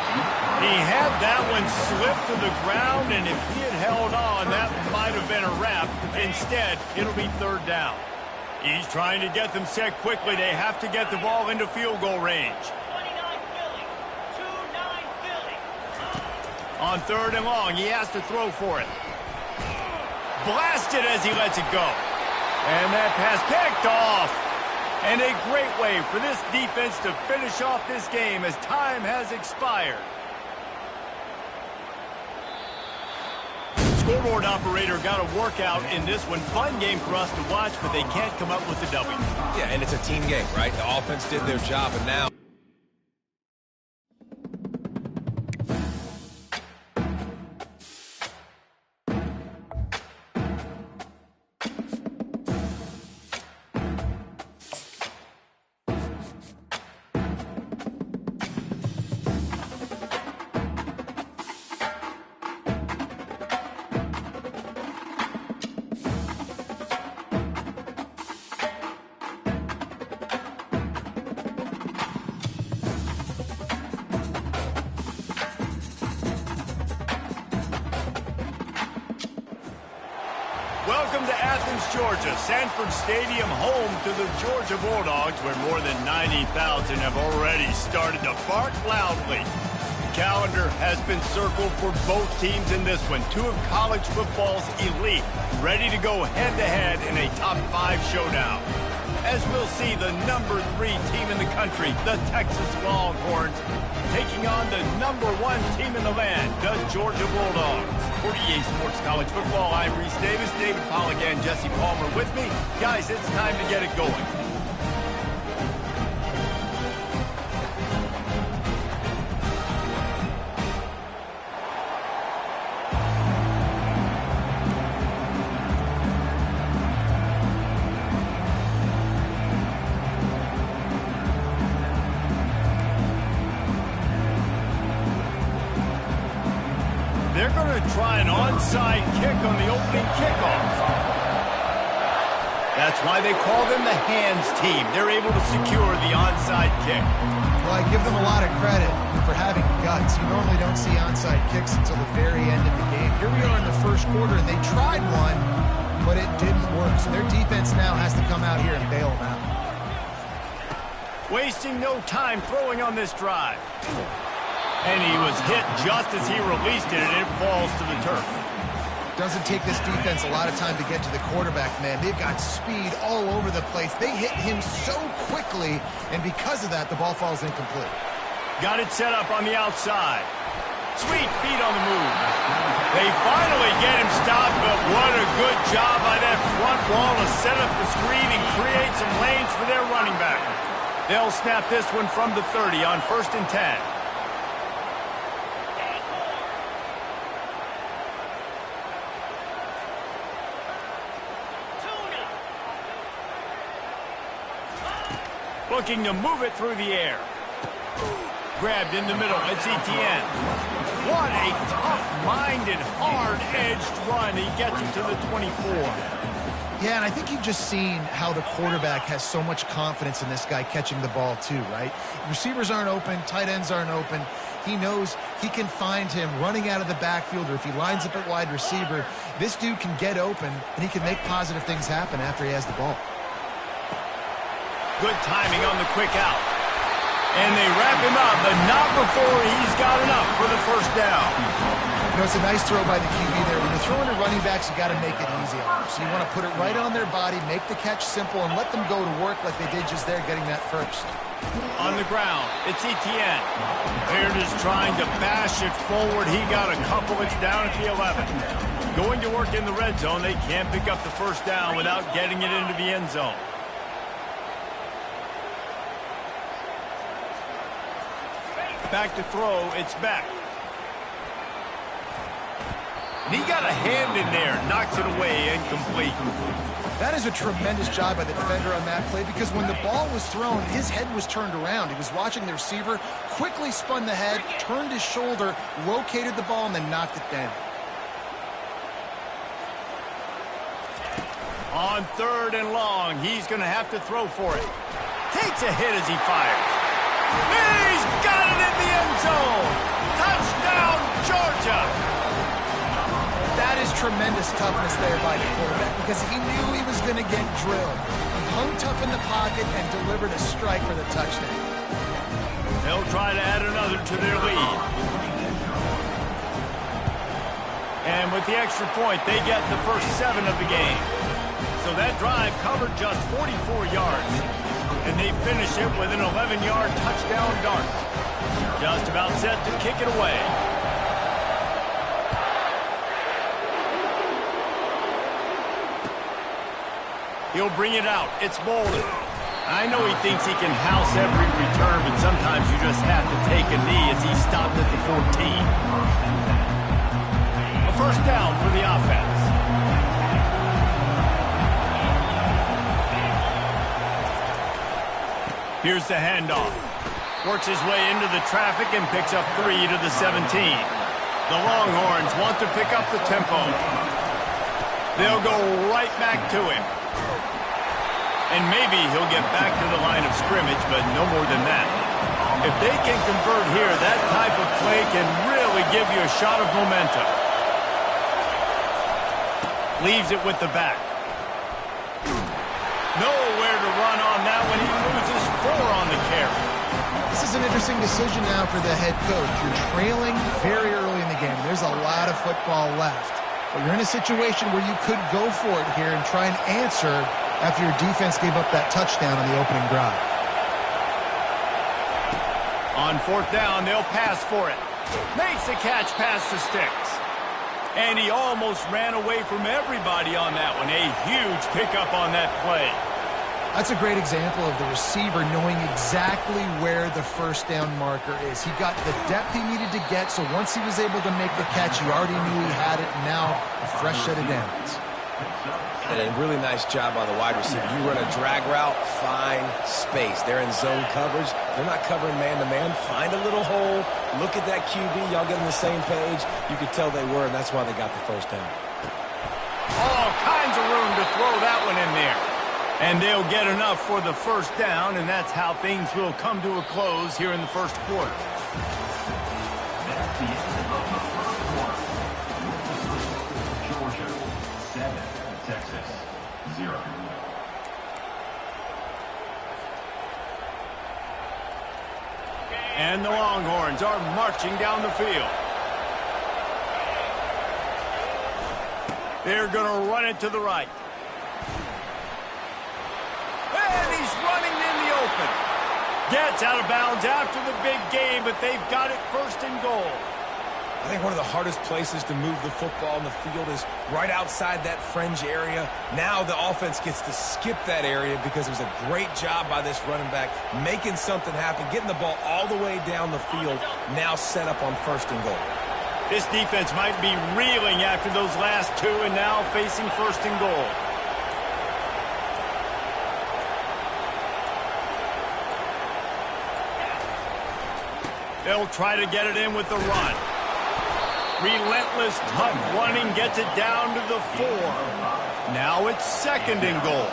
Speaker 1: He had that one slip to the ground, and if he had held on, that might have been a wrap. Instead, it'll be third down. He's trying to get them set quickly. They have to get the ball into field goal range.
Speaker 5: 29 Philly. 2-9 Philly.
Speaker 1: On third and long, he has to throw for it. Blasted as he lets it go. And that pass picked off. And a great way for this defense to finish off this game as time has expired. Scoreboard operator got a workout in this one. Fun game for us to watch, but they can't come up with the W.
Speaker 2: Yeah, and it's a team game, right? The offense did their job, and now...
Speaker 1: Welcome to Athens, Georgia, Sanford Stadium, home to the Georgia Bulldogs, where more than 90,000 have already started to bark loudly. The calendar has been circled for both teams in this one. Two of college football's elite, ready to go head-to-head in a top-5 showdown. As we'll see, the number 3 team in the country, the Texas Longhorns, taking on the number 1 team in the land, the Georgia Bulldogs. For EA Sports College Football, I'm Reese Davis, David Pollack, and Jesse Palmer with me. Guys, it's time to get it going. They're going to try an onside kick on the opening kickoff. That's why they call them the hands team. They're able to secure the onside kick.
Speaker 3: Well, I give them a lot of credit for having guts. You normally don't see onside kicks until the very end of the game. Here we are in the first quarter, and they tried one, but it didn't work. So their defense now has to come out here and bail them out.
Speaker 1: Wasting no time throwing on this drive. And he was hit just as he released it, and it falls to the turf.
Speaker 3: Doesn't take this defense a lot of time to get to the quarterback, man. They've got speed all over the place. They hit him so quickly, and because of that, the ball falls incomplete.
Speaker 1: Got it set up on the outside. Sweet feet on the move. They finally get him stopped, but what a good job by that front wall to set up the screen and create some lanes for their running back. They'll snap this one from the 30 on 1st and 10. Looking to move it through the air. Grabbed in the middle. It's Etienne. What a tough-minded, hard-edged run. He gets it to the 24.
Speaker 3: Yeah, and I think you've just seen how the quarterback has so much confidence in this guy catching the ball too, right? Receivers aren't open, tight ends aren't open. He knows he can find him running out of the backfield, or if he lines up at wide receiver, this dude can get open, and he can make positive things happen after he has the ball.
Speaker 1: Good timing on the quick out. And they wrap him up, but not before he's got enough for the first down.
Speaker 3: You know, it's a nice throw by the QB there. When you're throwing to running backs, you got to make it easy on them. So you want to put it right on their body, make the catch simple, and let them go to work like they did just there, getting that first.
Speaker 1: On the ground, it's Etienne. Baird is trying to bash it forward. He got a couple. It's down at the 11. Going to work in the red zone. They can't pick up the first down without getting it into the end zone. Back to throw, it's Beck. And he got a hand in there, knocks it away, incomplete.
Speaker 3: That is a tremendous job by the defender on that play because when the ball was thrown, his head was turned around. He was watching the receiver, quickly spun the head, turned his shoulder, located the ball, and then knocked it down.
Speaker 1: On 3rd and long, he's going to have to throw for it. Takes a hit as he fires. He's got it in the end zone. Touchdown, Georgia.
Speaker 3: That is tremendous toughness there by the quarterback because he knew he was going to get drilled. He hung tough in the pocket and delivered a strike for the touchdown.
Speaker 1: They'll try to add another to their lead. And with the extra point, they get the first 7 of the game. So that drive covered just 44 yards. And they finish it with an 11-yard touchdown dart. Just about set to kick it away. He'll bring it out. It's Bolden. I know he thinks he can house every return, but sometimes you just have to take a knee as he stopped at the 14. A first down for the offense. Here's the handoff. Works his way into the traffic and picks up 3 to the 17. The Longhorns want to pick up the tempo. They'll go right back to him. And maybe he'll get back to the line of scrimmage, but no more than that. If they can convert here, that type of play can really give you a shot of momentum. Leaves it with the back. Nowhere to run on that when he loses 4 on the carry.
Speaker 3: This is an interesting decision now for the head coach. You're trailing very early in the game. There's a lot of football left. But you're in a situation where you could go for it here and try and answer after your defense gave up that touchdown on the opening drive.
Speaker 1: On 4th down, they'll pass for it. Makes the catch past the sticks. And he almost ran away from everybody on that one. A huge pickup on that play.
Speaker 3: That's a great example of the receiver knowing exactly where the first down marker is. He got the depth he needed to get, so once he was able to make the catch, he already knew he had it, and now a fresh set of downs.
Speaker 2: And a really nice job on the wide receiver. You run a drag route, find space. They're in zone coverage. They're not covering man-to-man. Find a little hole. Look at that QB. Y'all get on the same page. You could tell they were, and that's why they got the first down.
Speaker 1: All kinds of room to throw that one in there. And they'll get enough for the first down, and that's how things will come to a close here in the first quarter.
Speaker 4: That's the end of the first quarter. Georgia 7, Texas 0.
Speaker 1: And the Longhorns are marching down the field. They're going to run it to the right. And he's running in the open. Gets out of bounds after the big game, but they've got it first and goal.
Speaker 2: I think one of the hardest places to move the football in the field is right outside that fringe area. Now the offense gets to skip that area because it was a great job by this running back making something happen, getting the ball all the way down the field, now set up on first and goal.
Speaker 1: This defense might be reeling after those last 2 and now facing first and goal. They'll try to get it in with the run. Relentless, tough running gets it down to the 4. Now it's second and goal.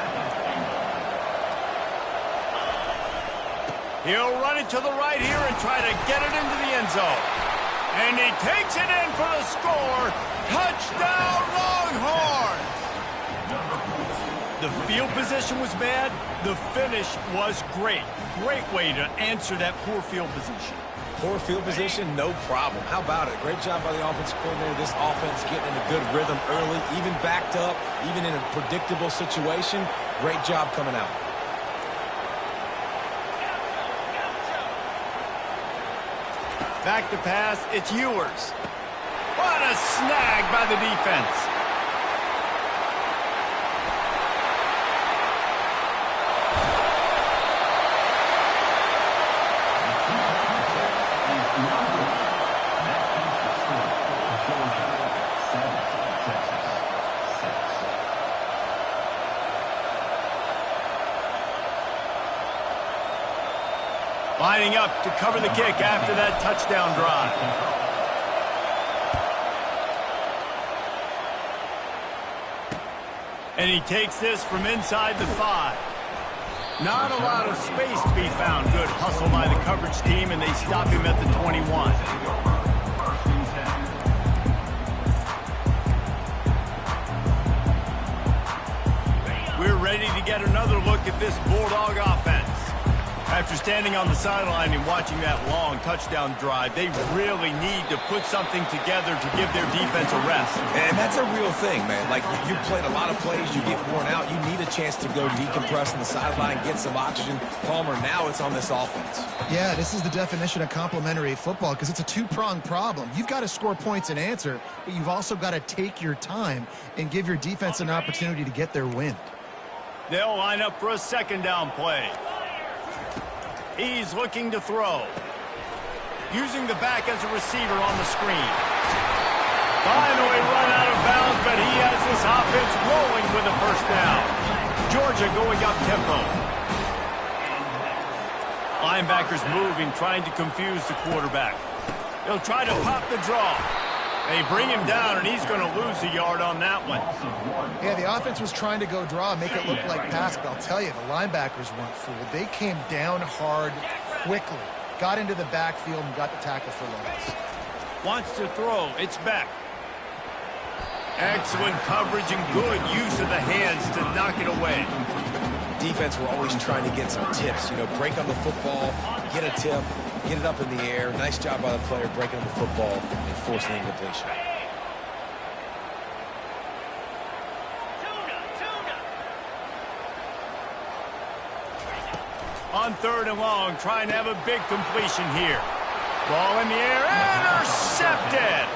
Speaker 1: He'll run it to the right here and try to get it into the end zone. And he takes it in for the score. Touchdown, Longhorns! The field position was bad. The finish was great. Great way to answer that poor field position.
Speaker 2: Poor field position, no problem. How about it? Great job by the offensive coordinator. This offense getting in a good rhythm early, even backed up, even in a predictable situation. Great job coming out.
Speaker 1: Back to pass, it's Ewers. What a snag by the defense. Lining up to cover the kick after that touchdown drive. And he takes this from inside the 5. Not a lot of space to be found. Good hustle by the coverage team, and they stop him at the 21. We're ready to get another look at this Bulldog offense. After standing on the sideline and watching that long touchdown drive, they really need to put something together to give their defense a rest.
Speaker 2: And that's a real thing, man. Like, you played a lot of plays, you get worn out, you need a chance to go decompress on the sideline, get some oxygen. Palmer, now it's on this offense.
Speaker 3: Yeah, this is the definition of complementary football because it's a two-pronged problem. You've got to score points and answer, but you've also got to take your time and give your defense an opportunity to get their wind.
Speaker 1: They'll line up for a second down play. He's looking to throw. Using the back as a receiver on the screen. Finally run out of bounds, but he has this offense rolling with a first down. Georgia going up tempo. Linebackers moving, trying to confuse the quarterback. They'll try to pop the draw. They bring him down, and he's going to lose a yard on that one.
Speaker 3: Yeah, the offense was trying to go draw, make it look like pass, but I'll tell you, the linebackers weren't fooled. They came down hard quickly, got into the backfield, and got the tackle for loss.
Speaker 1: Wants to throw. It's back. Excellent coverage and good use of the hands to knock it away.
Speaker 2: Defense were always trying to get some tips. You know, break on the football, get a tip, get it up in the air. Nice job by the player breaking on the football and forcing incompletion.
Speaker 1: On 3rd and long, trying to have a big completion here. Ball in the air, intercepted.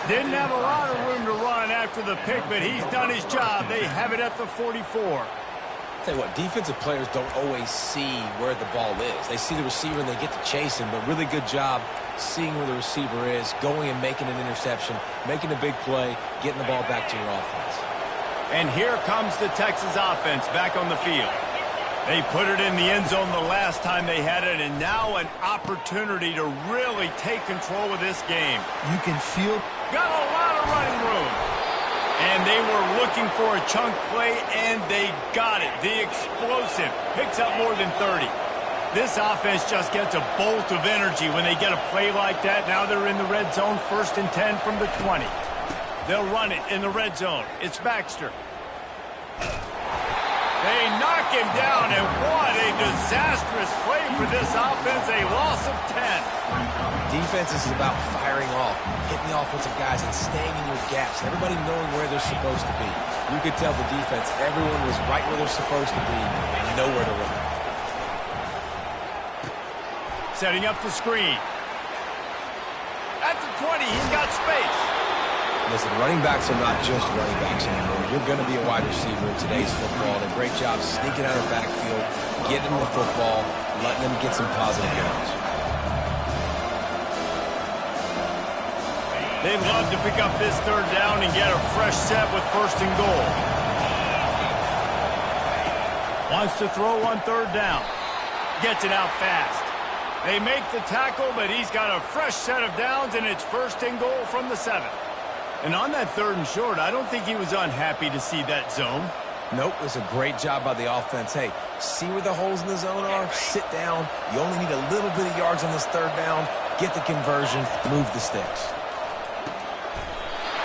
Speaker 1: Didn't have a lot of room to run after the pick, but he's done his job. They have it at the 44.
Speaker 2: Tell you what, defensive players don't always see where the ball is. They see the receiver and they get to chase him, but really good job seeing where the receiver is, going and making an interception, making a big play, getting the ball back to your offense.
Speaker 1: And here comes the Texas offense back on the field. They put it in the end zone the last time they had it, and now an opportunity to really take control of this game.
Speaker 3: You can feel...
Speaker 1: Got a lot of running room. And they were looking for a chunk play, and they got it. The explosive picks up more than 30. This offense just gets a bolt of energy when they get a play like that. Now they're in the red zone, 1st and 10 from the 20. They'll run it in the red zone. It's Baxter. They knock him down, and what a disastrous play for this offense, a loss of 10.
Speaker 2: Defense is about firing off, hitting the offensive guys and staying in your gaps, everybody knowing where they're supposed to be. You could tell the defense, everyone was right where they're supposed to be and nowhere to run.
Speaker 1: Setting up the screen. At the 20, he's got space.
Speaker 2: Listen, running backs are not just running backs anymore. You're going to be a wide receiver in today's football. And a great job sneaking out of the backfield, getting the football, letting them get some positive yards.
Speaker 1: They'd love to pick up this 3rd down and get a fresh set with 1st and goal. Wants to throw on 3rd down. Gets it out fast. They make the tackle, but he's got a fresh set of downs, and it's 1st and goal from the 7. And on that 3rd and short, I don't think he was unhappy to see that zone.
Speaker 2: Nope, it was a great job by the offense. Hey, see where the holes in the zone are? Sit down. You only need a little bit of yards on this 3rd down. Get the conversion. Move the sticks.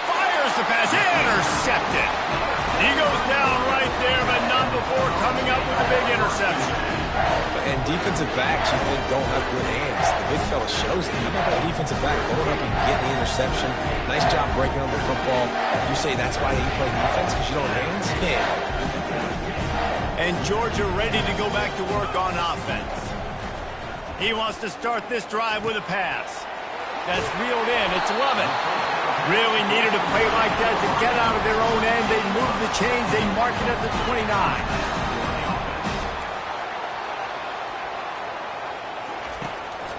Speaker 1: Fires the pass. Intercepted. He goes down right there, but not before coming up with a big interception.
Speaker 2: And defensive backs, you think, don't have good hands. The big fella shows it. How about that defensive back going up and getting the interception? Nice job breaking on the football. You say that's why you play defense, because you don't have hands? Yeah.
Speaker 1: And Georgia ready to go back to work on offense. He wants to start this drive with a pass. That's reeled in. It's Lovett. Really needed a play like that to get out of their own end. They move the chains. They mark it at the 29.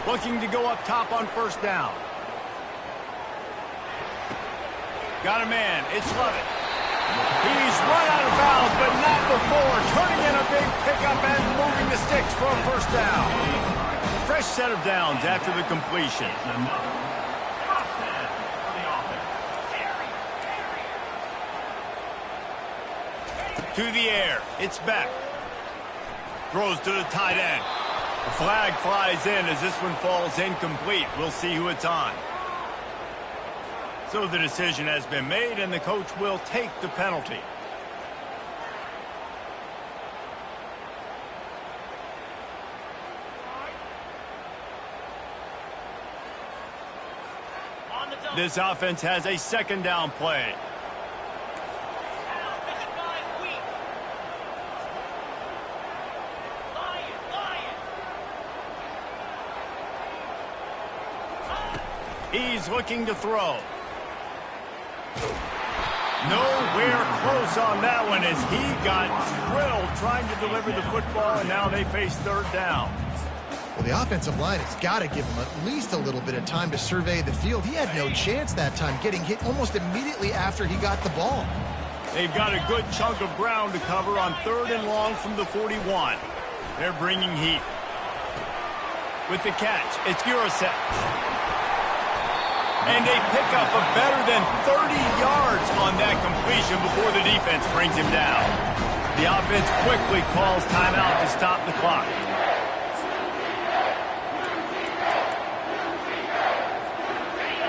Speaker 1: Looking to go up top on 1st down. Got a man. It's Lovett. He's run out of bounds, but not before. Turning in a big pickup and moving the sticks for a 1st down. fresh set of downs after the completion.
Speaker 4: Another first down for the offense.
Speaker 1: To the air. It's back. Throws to the tight end. The flag flies in as this one falls incomplete. We'll see who it's on. So the decision has been made, and the coach will take the penalty.
Speaker 5: On the double.
Speaker 1: This offense has a second down play.
Speaker 5: Now, 55 weak. Lion.
Speaker 1: He's looking to throw. Nowhere close on that one as he got drilled trying to deliver the football, and now they face third down.
Speaker 3: Well, the offensive line has got to give him at least a little bit of time to survey the field. He had no chance that time, getting hit almost immediately after he got the ball.
Speaker 1: They've got a good chunk of ground to cover on 3rd and long from the 41. They're bringing heat. With the catch, it's Urasek. And they pick up a better than 30 yards on that completion before the defense brings him down. The offense quickly calls timeout to stop the clock.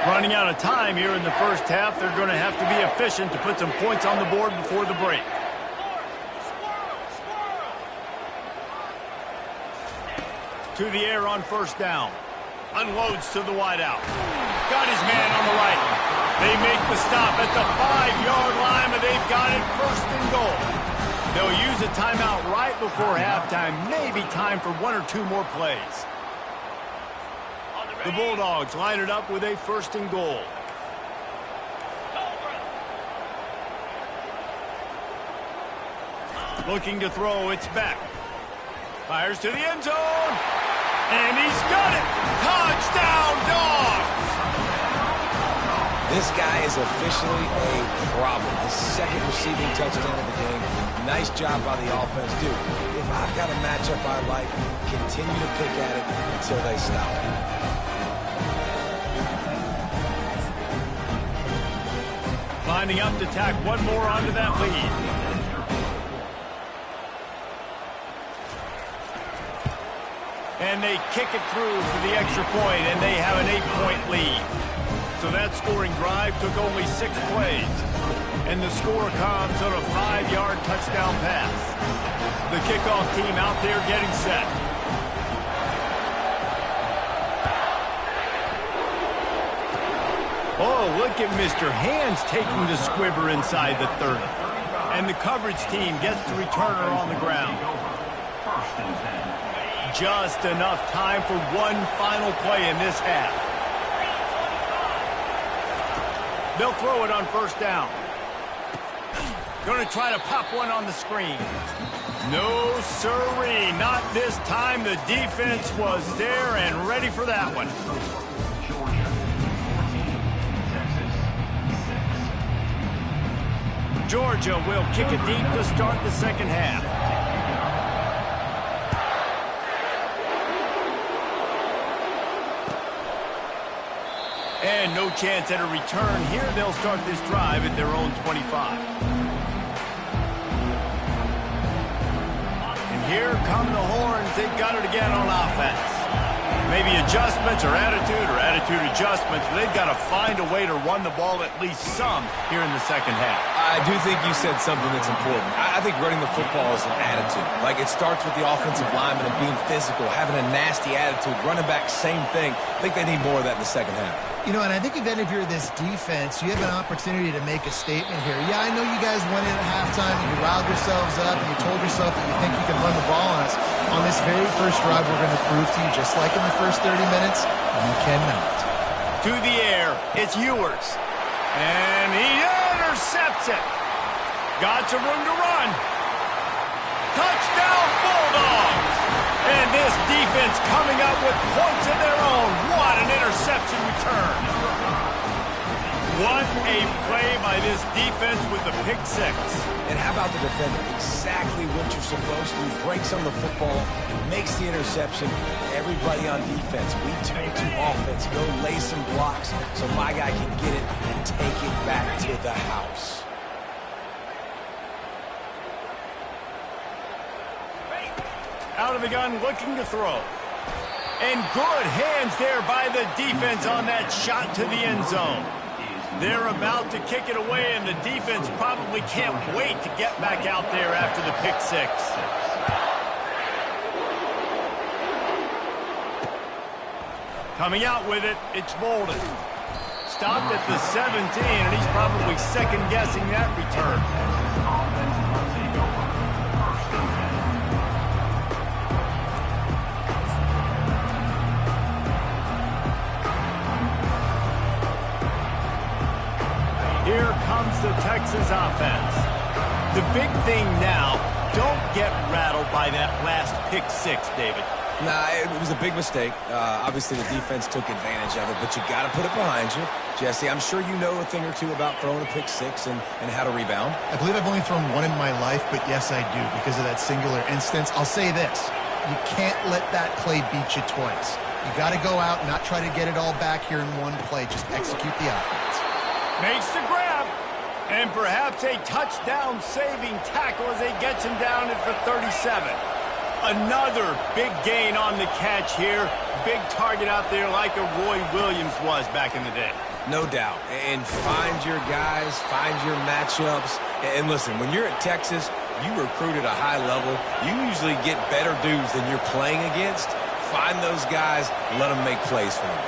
Speaker 1: Running out of time here in the first half, they're going to have to be efficient to put some points on the board before the break. To the air on 1st down. Unloads to the wideout. Got his man on the right. They make the stop at the 5-yard line, but they've got it 1st and goal. They'll use a timeout right before halftime. Maybe time for 1 or 2 more plays. The Bulldogs line it up with a 1st and goal. Looking to throw, it's back. Fires to the end zone. And he's got it. Touchdown, Dogs.
Speaker 2: This guy is officially a problem. His 2nd receiving touchdown of the game. Nice job by the offense. Dude, if I've got a matchup I like, continue to pick at it until they stop.
Speaker 1: Lining up to tack one more onto that lead. And they kick it through for the extra point, and they have an 8-point lead. So that scoring drive took only 6 plays. And the score comes on a 5-yard touchdown pass. The kickoff team out there getting set. Oh, look at Mr. Hands taking the squibber inside the 30. And the coverage team gets the returner on the ground.
Speaker 4: First and 10.
Speaker 1: Just enough time for one final play in this half. They'll throw it on 1st down. Going to try to pop one on the screen. No siree, not this time. The defense was there and ready for that one. Georgia will kick it deep to start the 2nd half. And no chance at a return here. They'll start this drive at their own 25. And here come the horns. They've got it again on offense. Maybe adjustments or attitude adjustments, but they've got to find a way to run the ball at least some here in the 2nd half.
Speaker 2: I do think you said something that's important. I think running the football is an attitude. Like, it starts with the offensive lineman and being physical, having a nasty attitude. Running back, same thing. I think they need more of that in the 2nd half.
Speaker 3: You know, and I think even if you're this defense, you have an opportunity to make a statement here. Yeah, I know you guys went in at halftime and you riled yourselves up and you told yourself that you think you can run the ball on us. On this very first drive, we're going to prove to you, just like in the first 30 minutes, you cannot.
Speaker 1: To the air, it's Ewers. And he intercepts it. Got some room to run. Touchdown, Bulldogs. And this defense coming up with points of their own. What an interception return. What a play by this defense with the pick six.
Speaker 2: And how about the defender? Exactly what you're supposed to do. Breaks on the football, makes the interception. Everybody on defense, we turn to offense. Go lay some blocks so my guy can get it and take it back to the house.
Speaker 1: Out of the gun, looking to throw. And good hands there by the defense on that shot to the end zone. They're about to kick it away, and the defense probably can't wait to get back out there after the pick six. Coming out with it, it's Bolden. Stopped at the 17, and he's probably second-guessing that return. Here comes the Texas offense. The big thing now, don't get rattled by that last pick six, David.
Speaker 2: Nah, it was a big mistake. Obviously, the defense took advantage of it, but you got to put it behind you. Jesse, I'm sure you know a thing or two about throwing a pick six and how to rebound.
Speaker 3: I believe I've only thrown one in my life, but yes, I do because of that singular instance. I'll say this. You can't let that play beat you twice. You got to go out and not try to get it all back here in one play. Just execute the offense.
Speaker 1: Makes the grab, and perhaps a touchdown-saving tackle as he gets him down at the 37. Another big gain on the catch here. Big target out there like a Roy Williams was back in the day.
Speaker 2: No doubt. And find your guys, find your matchups. And listen, when you're at Texas, you recruit at a high level. You usually get better dudes than you're playing against. Find those guys, let them make plays for you.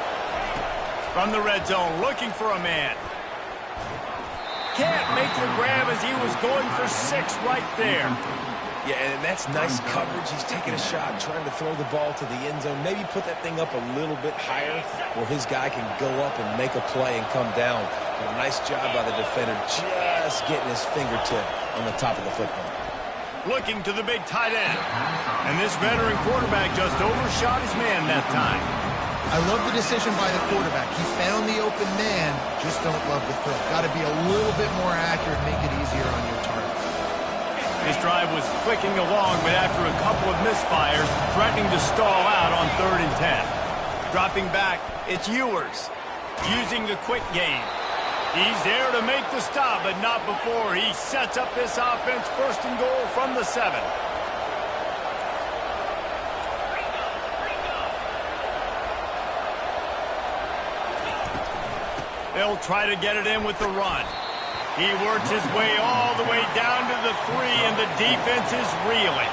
Speaker 1: From the red zone, looking for a man. Can't make the grab as he was going for six right there.
Speaker 2: Yeah, and that's nice coverage. He's taking a shot, trying to throw the ball to the end zone. Maybe put that thing up a little bit higher where his guy can go up and make a play and come down. But a nice job by the defender just getting his fingertip on the top of the football.
Speaker 1: Looking to the big tight end. And this veteran quarterback just overshot his man that time.
Speaker 3: I love the decision by the quarterback. He found the open man, just don't love the throw. Got to be a little bit more accurate, make it easier on your target.
Speaker 1: His drive was clicking along, but after a couple of misfires, threatening to stall out on 3rd and 10. Dropping back, it's Ewers, using the quick game. He's there to make the stop, but not before he sets up this offense 1st and goal from the 7. They'll try to get it in with the run. He works his way all the way down to the 3, and the defense is reeling.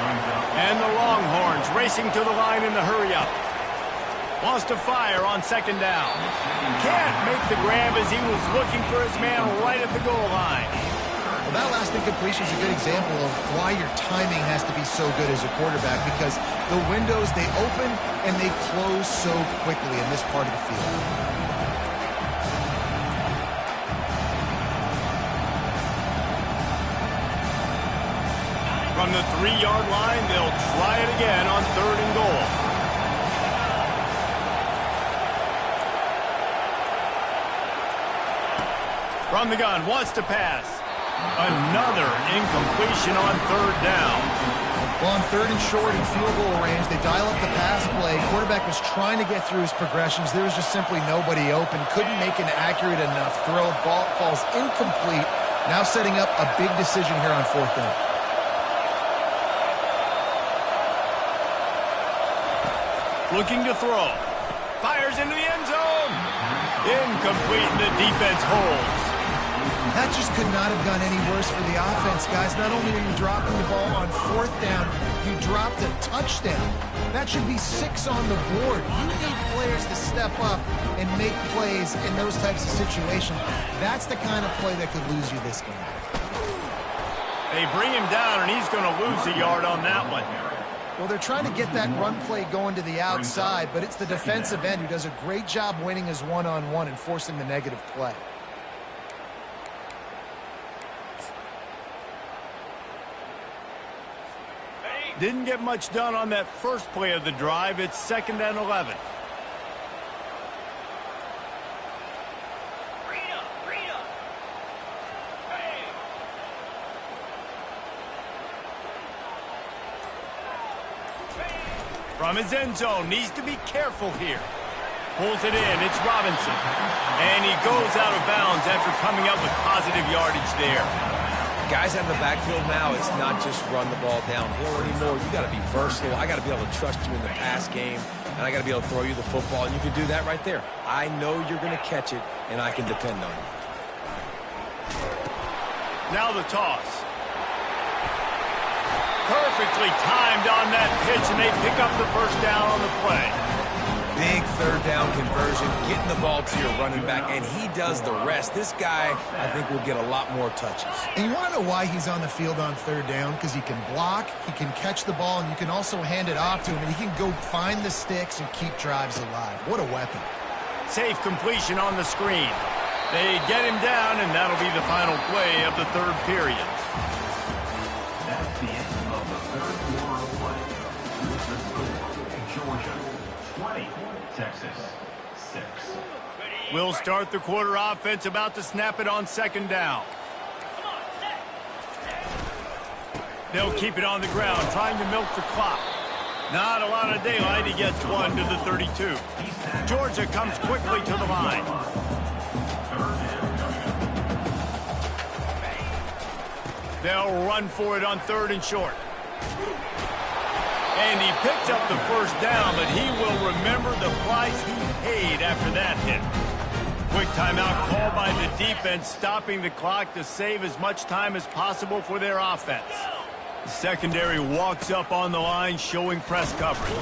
Speaker 1: And the Longhorns racing to the line in the hurry-up. Wants to fire on 2nd down. Can't make the grab as he was looking for his man right at the goal line.
Speaker 3: Well, that last incompletion is a good example of why your timing has to be so good as a quarterback, because the windows, they open and they close so quickly in this part of the field.
Speaker 1: From the 3-yard line, they'll try it again on 3rd and goal. From the gun, wants to pass. Another incompletion on 3rd down.
Speaker 3: Well, on 3rd and short in field goal range, they dial up the pass play. Quarterback was trying to get through his progressions. There was just simply nobody open. Couldn't make an accurate enough throw. Ball falls incomplete. Now setting up a big decision here on 4th down.
Speaker 1: Looking to throw. Fires into the end zone. Incomplete, and the defense holds.
Speaker 3: That just could not have gone any worse for the offense, guys. Not only are you dropping the ball on 4th down, you dropped a touchdown. That should be 6 on the board. You need players to step up and make plays in those types of situations. That's the kind of play that could lose you this game.
Speaker 1: They bring him down, and he's going to lose a yard on that one.
Speaker 3: Well, they're trying to get that run play going to the outside, but it's the defensive end who does a great job winning his one-on-one and forcing the negative play.
Speaker 1: Didn't get much done on that first play of the drive. It's 2nd and 11.
Speaker 5: Freedom, freedom.
Speaker 1: From his end zone, needs to be careful here. Pulls it in, it's Robinson. And he goes out of bounds after coming up with positive yardage there.
Speaker 2: Guys out in the backfield now, it's not just run the ball downhill anymore. You got to be versatile. I got to be able to trust you in the pass game, and I got to be able to throw you the football, and you can do that right there. I know you're going to catch it, and I can depend on you.
Speaker 1: Now the toss. Perfectly timed on that pitch, and they pick up the first down on the play.
Speaker 2: Big third down conversion, getting the ball to your running back, and he does the rest. This guy, I think, will get a lot more touches.
Speaker 3: And you want to know why he's on the field on third down? Because he can block, he can catch the ball, and you can also hand it off to him, and he can go find the sticks and keep drives alive. What a weapon.
Speaker 1: Safe completion on the screen. They get him down, and that'll be the final play of the third period.
Speaker 4: That's the end of the third quarter of play. The score, Georgia 20, Texas 6.
Speaker 1: We'll start the quarter. Offense about to snap it on second down. They'll keep it on the ground, trying to milk the clock. Not a lot of daylight. He gets one to the 32. Georgia comes quickly to the line. They'll run for it on third and short. And he picks up the first down, but he will remember the price he paid after that hit. Quick timeout called by the defense, stopping the clock to save as much time as possible for their offense. The secondary walks up on the line, showing press coverage.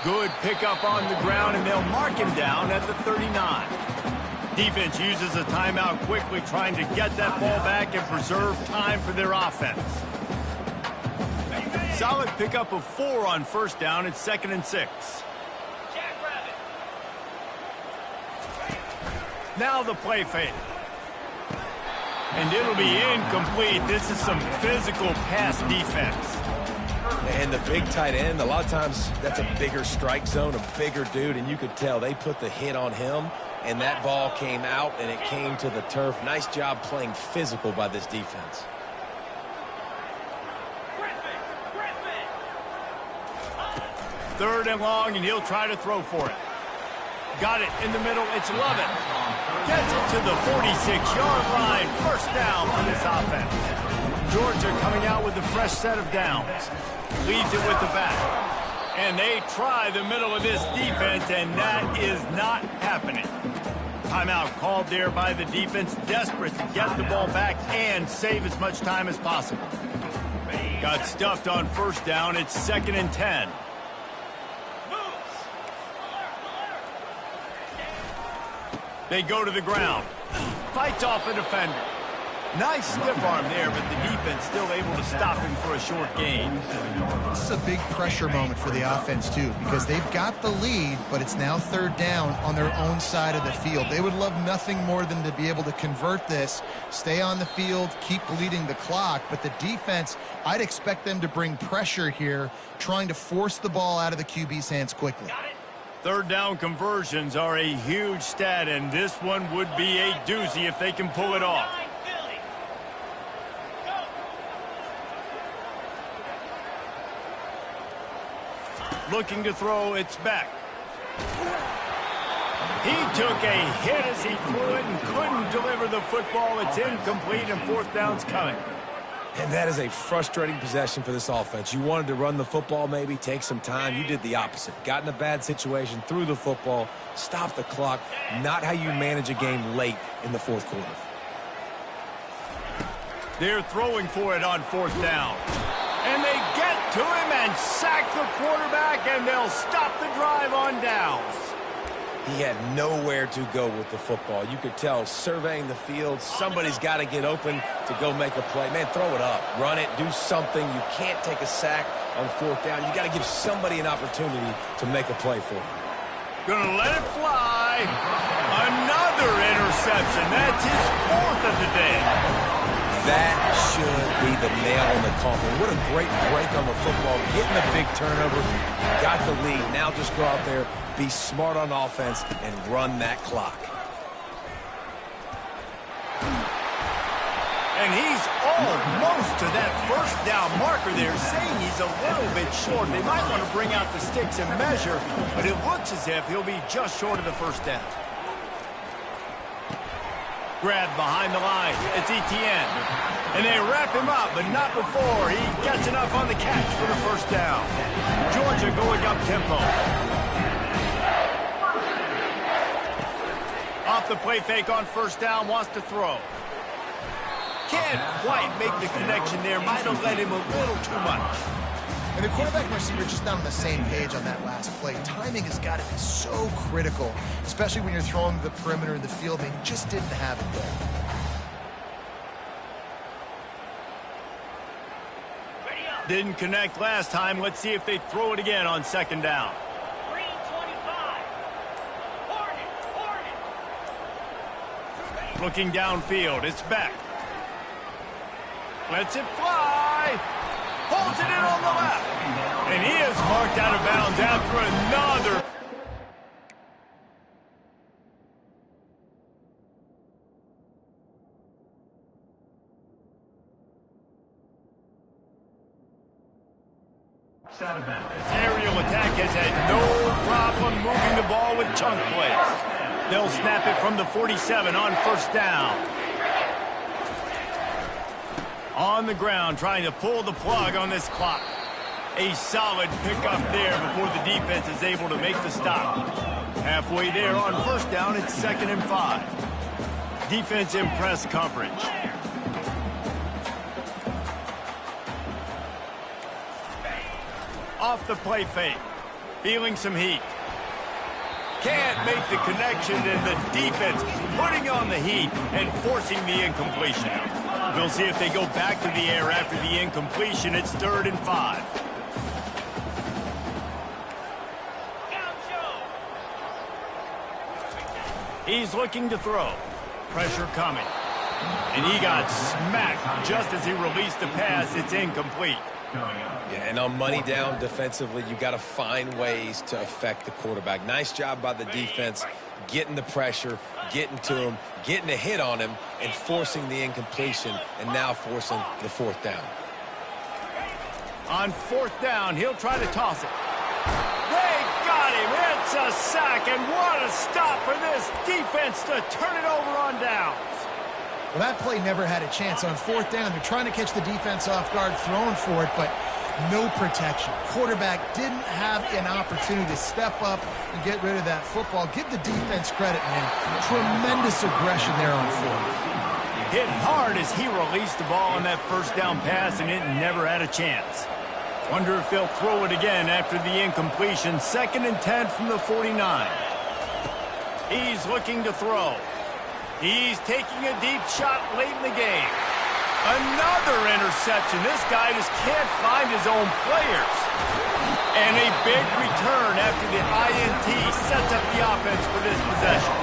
Speaker 1: Good pickup on the ground, and they'll mark him down at the 39. Defense uses a timeout quickly, trying to get that ball back and preserve time for their offense. Solid pickup of 4 on first down. It's 2nd and 6. Now the play fake. And it'll be incomplete. This is some physical pass defense.
Speaker 2: And the big tight end, a lot of times that's a bigger strike zone, a bigger dude, and you could tell they put the hit on him, and that ball came out, and it came to the turf. Nice job playing physical by this defense.
Speaker 1: Third and long, and he'll try to throw for it. Got it in the middle. It's Lovett. Gets it to the 46-yard line. First down for this offense. Georgia coming out with a fresh set of downs. Leads it with the back. And they try the middle of this defense, and that is not happening. Timeout called there by the defense, desperate to get the ball back and save as much time as possible. Got stuffed on first down. It's 2nd and 10. They go to the ground. Fights off a defender. Nice stiff arm there, but the defense still able to stop him for a short gain.
Speaker 3: This is a big pressure moment for the offense, too, because they've got the lead, but it's now third down on their own side of the field. They would love nothing more than to be able to convert this, stay on the field, keep bleeding the clock, but the defense, I'd expect them to bring pressure here, trying to force the ball out of the QB's hands quickly.
Speaker 1: Third down conversions are a huge stat, and this one would be a doozy if they can pull it off. Looking to throw, it's back. He took a hit as he threw it and couldn't deliver the football. It's incomplete, and fourth down's coming.
Speaker 2: And that is a frustrating possession for this offense. You wanted to run the football, maybe take some time. You did the opposite. Got in a bad situation, threw the football, stopped the clock. Not how you manage a game late in the fourth quarter.
Speaker 1: They're throwing for it on fourth down. And they get to him and sack the quarterback, and they'll stop the drive on downs.
Speaker 2: He had nowhere to go with the football. You could tell, surveying the field, somebody's got to get open to go make a play. Man, throw it up. Run it. Do something. You can't take a sack on fourth down. You got to give somebody an opportunity to make a play for him.
Speaker 1: Gonna let it fly. Another interception. That's his fourth of the day.
Speaker 2: That should be the nail in the coffin. What a great break on the football. Getting a big turnover. Got the lead. Now just go out there, be smart on offense, and run that clock.
Speaker 1: And he's almost to that first down marker there, saying he's a little bit short. They might want to bring out the sticks and measure, but it looks as if he'll be just short of the first down. Grab behind the line. It's Etienne. And they wrap him up, but not before he gets enough on the catch for the first down. Georgia going up tempo. Off the play fake on first down, wants to throw. Can't quite make the connection there. Might have led him a little too much.
Speaker 3: And the quarterback and receiver just not on the same page on that last play. Timing has got to be so critical, especially when you're throwing the perimeter in the field. They just didn't have it there.
Speaker 1: Didn't connect last time. Let's see if they throw it again on second down.
Speaker 5: Green 25. Hornet.
Speaker 1: Looking downfield. It's back. Lets it fly. Holds it in on the left. And he is marked out of bounds after another. This aerial attack has had no problem moving the ball with chunk plays. They'll snap it from the 47 on first down. On the ground, trying to pull the plug on this clock. A solid pickup there before the defense is able to make the stop. Halfway there on first down, it's 2nd and 5. Defense in press coverage. Off the play fake. Feeling some heat. Can't make the connection, and the defense putting on the heat and forcing the incompletion. We'll see if they go back to the air after the incompletion. It's 3rd and 5. He's looking to throw. Pressure coming. And he got smacked just as he released the pass. It's incomplete.
Speaker 2: Yeah, and on money down defensively, you got to find ways to affect the quarterback. Nice job by the defense, getting the pressure, getting to him, getting a hit on him, and forcing the incompletion, and now forcing the 4th down.
Speaker 1: On 4th down, he'll try to toss it. They got him. It's a sack, and what a stop for this defense to turn it over on downs.
Speaker 3: Well, that play never had a chance. On 4th down, they're trying to catch the defense off guard, throwing for it, but no protection. Quarterback didn't have an opportunity to step up and get rid of that football. Give the defense credit, man. Tremendous aggression there on 4th.
Speaker 1: Hit hard as he released the ball on that first down pass, and it never had a chance. Wonder if they'll throw it again after the incompletion. 2nd and 10 from the 49. He's looking to throw. He's taking a deep shot late in the game. Another interception. This guy just can't find his own players. And a big return after the INT sets up the offense for this possession.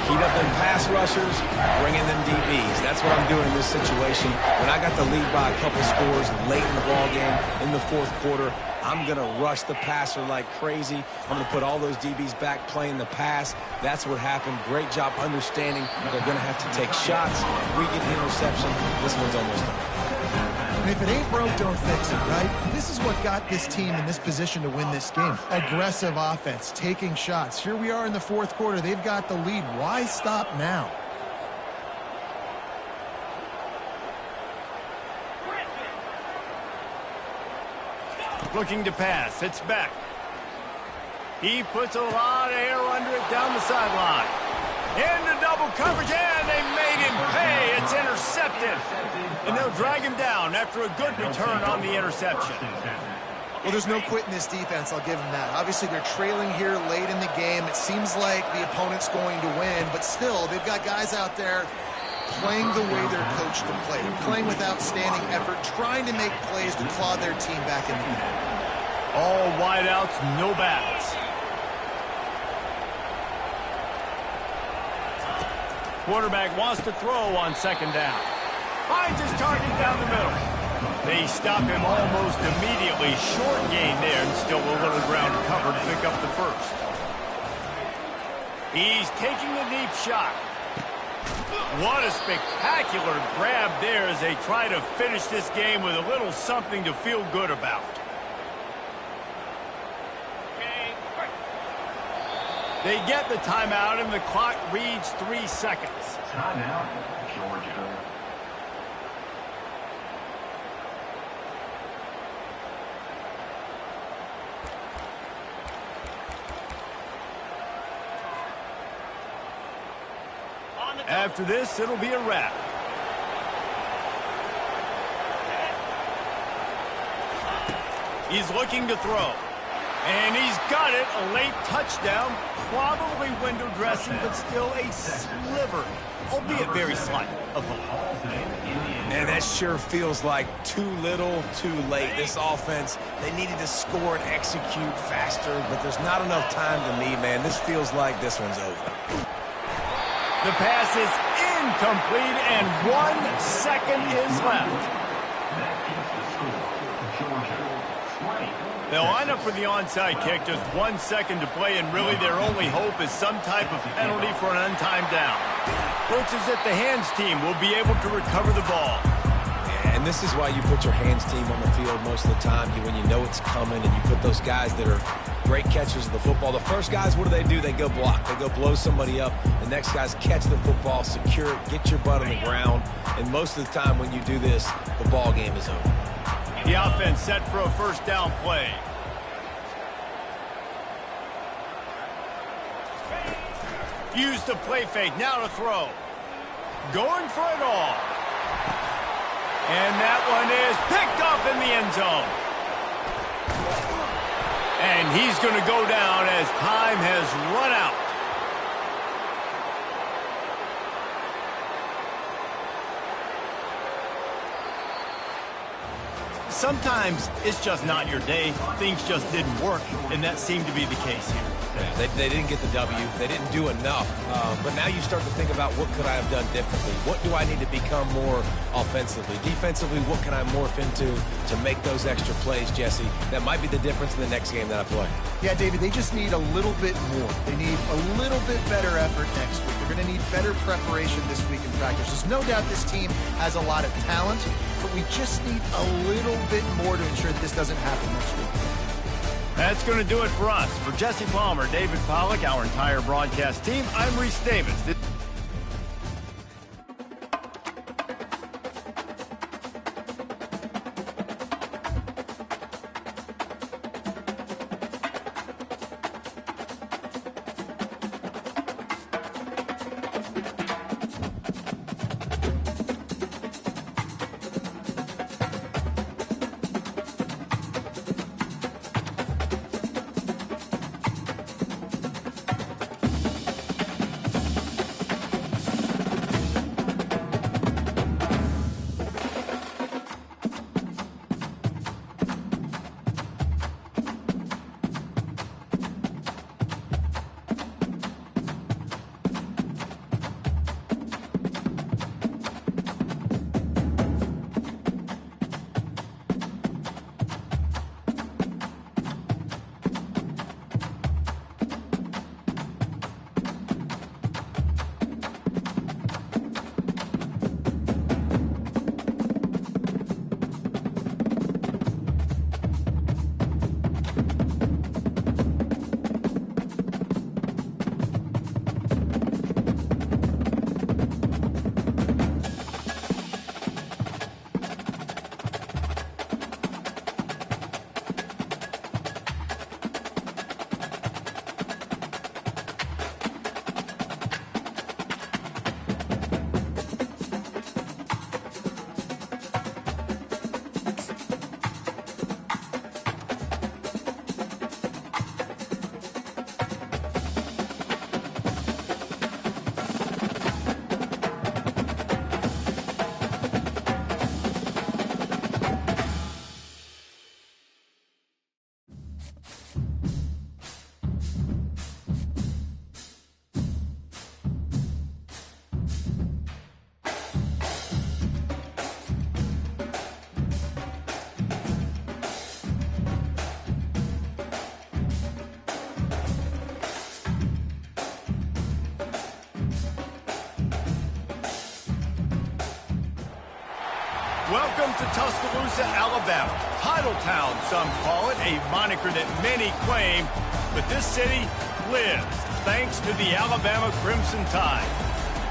Speaker 2: Heat up them pass rushers, bring in them DBs. That's what I'm doing in this situation. When I got the lead by a couple scores late in the ballgame in the 4th quarter, I'm going to rush the passer like crazy. I'm going to put all those DBs back playing the pass. That's what happened. Great job understanding they're going to have to take shots. We get the interception. This one's almost done.
Speaker 3: And if it ain't broke, don't fix it, right? This is what got this team in this position to win this game. Aggressive offense, taking shots. Here we are in the 4th quarter. They've got the lead. Why stop now?
Speaker 1: Looking to pass. It's back. He puts a lot of air under it down the sideline. Into double coverage, and they made him pay. It's intercepted. And they'll drag him down after a good return on the interception.
Speaker 3: Well, there's no quitting this defense. I'll give them that. Obviously, they're trailing here late in the game. It seems like the opponent's going to win, but still, they've got guys out there playing the way they're coached to play. They're playing with outstanding effort, trying to make plays to claw their team back in the game.
Speaker 1: All wideouts, no backs. Quarterback wants to throw on 2nd down. Finds his target down the middle. They stop him almost immediately. Short gain there, and still a little ground covered to pick up the first. He's taking a deep shot. What a spectacular grab there as they try to finish this game with a little something to feel good about. They get the timeout, and the clock reads 3 seconds.
Speaker 4: Timeout, Georgia.
Speaker 1: After this, it'll be a wrap. He's looking to throw. And he's got it. A late touchdown. Probably window dressing, but still a sliver, albeit very slight, of hope.
Speaker 2: Man, that sure feels like too little, too late. This offense, they needed to score and execute faster, but there's not enough time to me, man. This feels like this one's over.
Speaker 1: The pass is incomplete, and 1 second is left.
Speaker 4: That is the score. Georgia 20.
Speaker 1: They'll line up for the onside kick, just 1 second to play, and really their only hope is some type of penalty for an untimed down. Looks as if the hands team will be able to recover the ball.
Speaker 2: Yeah, and this is why you put your hands team on the field most of the time, when you know it's coming, and you put those guys that are great catchers of the football. The first guys, what do? They go block. They go blow somebody up. The next guys catch the football, secure it, get your butt on the ground. And most of the time when you do this, the ball game is over.
Speaker 1: The offense set for a first down play. Use the play fake, now to throw. Going for it all. And that one is picked off in the end zone. And he's going to go down as time has run out. Sometimes it's just not your day. Things just didn't work, and that seemed to be the case here.
Speaker 2: Yeah, they didn't get the W. They didn't do enough. But now you start to think about, what could I have done differently? What do I need to become more offensively? Defensively, what can I morph into to make those extra plays, Jesse? That might be the difference in the next game that I play.
Speaker 3: Yeah, David, they just need a little bit more. They need a little bit better effort next week. They're going to need better preparation this week in practice. There's no doubt this team has a lot of talent, but we just need a little bit more to ensure that this doesn't happen next week.
Speaker 1: That's going to do it for us. For Jesse Palmer, David Pollack, our entire broadcast team, I'm Reese Davis. Welcome to Tuscaloosa, Alabama. Title Town, some call it, a moniker that many claim, but this city lives thanks to the Alabama Crimson Tide.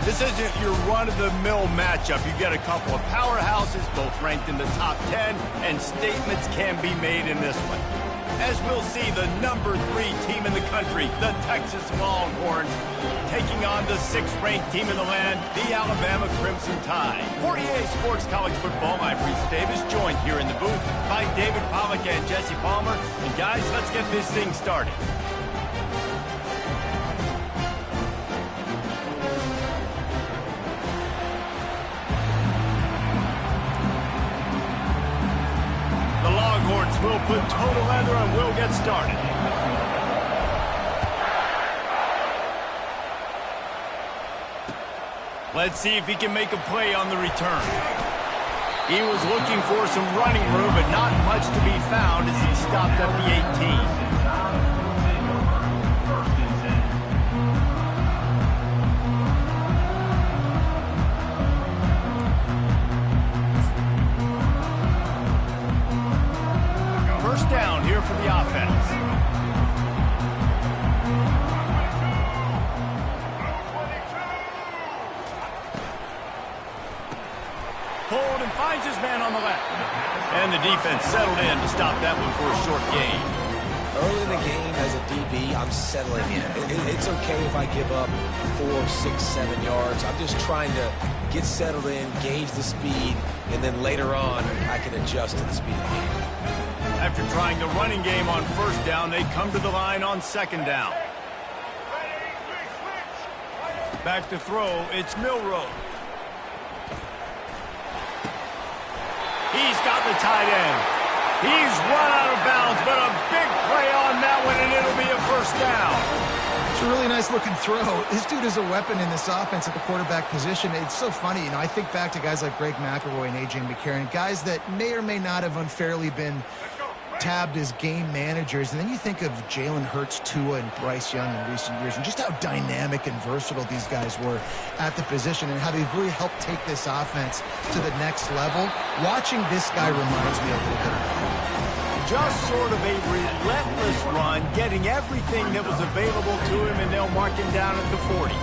Speaker 1: This isn't your run-of-the-mill matchup. You get a couple of powerhouses, both ranked in the top 10, and statements can be made in this one. As we'll see, the number 3 team in the country, the Texas Longhorns, taking on the 6th-ranked team in the land, the Alabama Crimson Tide. For EA Sports College Football, I'm Reese Davis, joined here in the booth by David Pollack and Jesse Palmer. And guys, let's get this thing started. We'll put total leather and we'll get started. Let's see if he can make a play on the return. He was looking for some running room, but not much to be found as he stopped at the 18. Down here for the offense. Pulled and finds his man on the left. And the defense settled in to stop that one for a short gain.
Speaker 2: Early in the game as a DB, I'm settling in. It's okay if I give up 4, 6, 7 yards. I'm just trying to get settled in, gauge the speed, and then later on, I can adjust to the speed of the game.
Speaker 1: After trying the running game on first down, they come to the line on second down. Back to throw, it's Milroe. He's got the tight end. He's run out of bounds, but a big play on that one, and it'll be a first down.
Speaker 3: It's a really nice-looking throw. This dude is a weapon in this offense at the quarterback position. It's so funny. I think back to guys like Greg McElroy and A.J. McCarron, guys that may or may not have unfairly been tabbed as game managers, and then you think of Jalen Hurts, Tua, and Bryce Young in recent years, and just how dynamic and versatile these guys were at the position and how they've really helped take this offense to the next level. Watching this guy reminds me a little bit of that.
Speaker 1: Just sort of a relentless run, getting everything that was available to him, and they'll mark him down at the 40.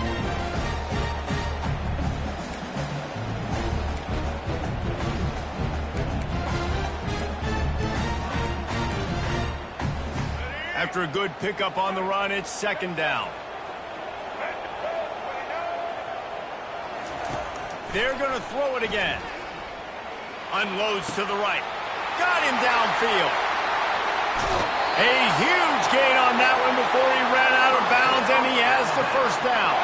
Speaker 1: After a good pickup on the run, it's second down. They're going to throw it again. Unloads to the right. Got him downfield. A huge gain on that one before he ran out of bounds, and he has the first down.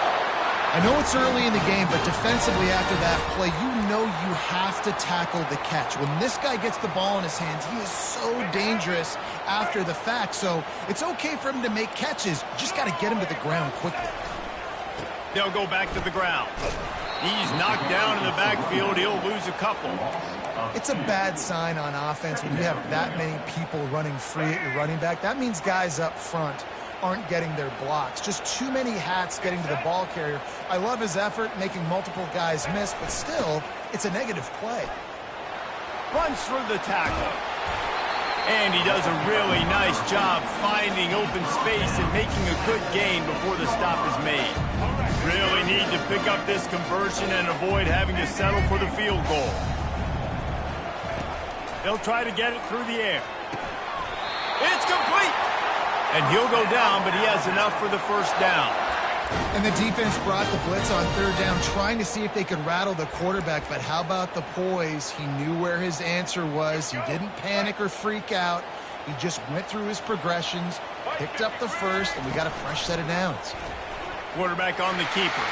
Speaker 3: I know it's early in the game, but defensively after that play, you know you have to tackle the catch. When this guy gets the ball in his hands, he is so dangerous after the fact. So it's okay for him to make catches. You just got to get him to the ground quickly.
Speaker 1: They'll go back to the ground. He's knocked down in the backfield. He'll lose a couple.
Speaker 3: It's a bad sign on offense when you have that many people running free at your running back. That means guys up front aren't getting their blocks. Just too many hats getting to the ball carrier. I love his effort, making multiple guys miss, but still, it's a negative play.
Speaker 1: Runs through the tackle. And he does a really nice job finding open space and making a good gain before the stop is made. Really need to pick up this conversion and avoid having to settle for the field goal. They'll try to get it through the air. It's complete! And he'll go down, but he has enough for the first down.
Speaker 3: And the defense brought the blitz on third down, trying to see if they could rattle the quarterback. But how about the poise? He knew where his answer was. He didn't panic or freak out. He just went through his progressions, picked up the first, and we got a fresh set of downs.
Speaker 1: Quarterback on the keeper.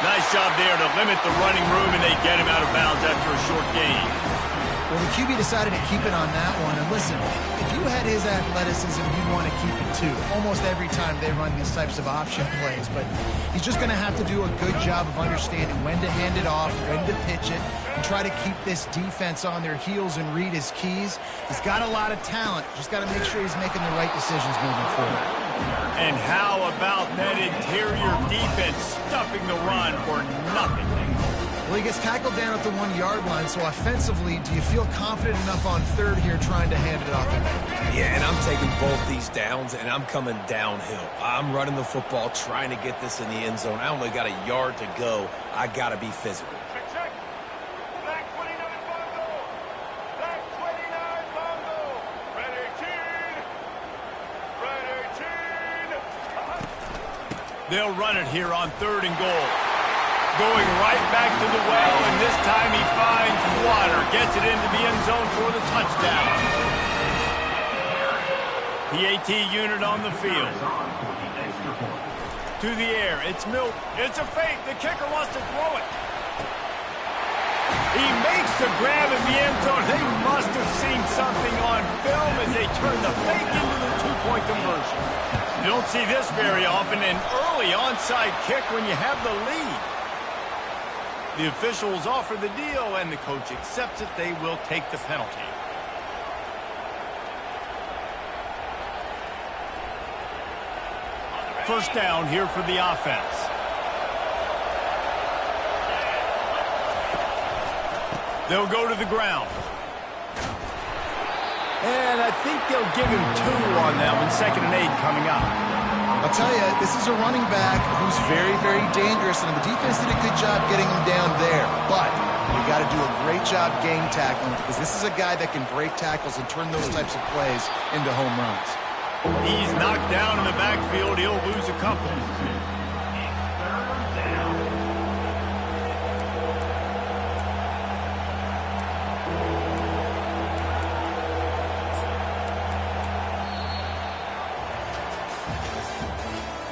Speaker 1: Nice job there to limit the running room, and they get him out of bounds after a short gain.
Speaker 3: Well, the QB decided to keep it on that one. And listen, if you had his athleticism, you'd want to keep it too. Almost every time they run these types of option plays. But he's just going to have to do a good job of understanding when to hand it off, when to pitch it, and try to keep this defense on their heels and read his keys. He's got a lot of talent. Just got to make sure he's making the right decisions moving forward.
Speaker 1: And how about that interior defense stuffing the run for nothing?
Speaker 3: Well, he gets tackled down at the 1-yard line, so offensively, do you feel confident enough on third here trying to hand it off?
Speaker 2: Yeah, and I'm taking both these downs, and I'm coming downhill. I'm running the football, trying to get this in the end zone. I only got a yard to go. I got to be physical.
Speaker 5: Check. Back 29 Bongo. Back 29 Bongo. Red 18. Red 18.
Speaker 1: They'll run it here on 3rd and goal. Going right back to the well, and this time he finds water. Gets it into the end zone for the touchdown. The AT unit on the field. To the air. It's Milt. It's a fake. The kicker wants to throw it. He makes the grab in the end zone. They must have seen something on film as they turn the fake into the 2-point conversion. You don't see this very often, an early onside kick when you have the lead. The officials offer the deal, and the coach accepts it. They will take the penalty. First down here for the offense. They'll go to the ground. And I think they'll give him 2 on that one. 2nd and 8 coming up.
Speaker 3: I'll tell you, this is a running back who's very, very dangerous, and the defense did a good job getting him down there. But you got to do a great job game tackling, because this is a guy that can break tackles and turn those types of plays into home runs.
Speaker 1: He's knocked down in the backfield. He'll lose a couple.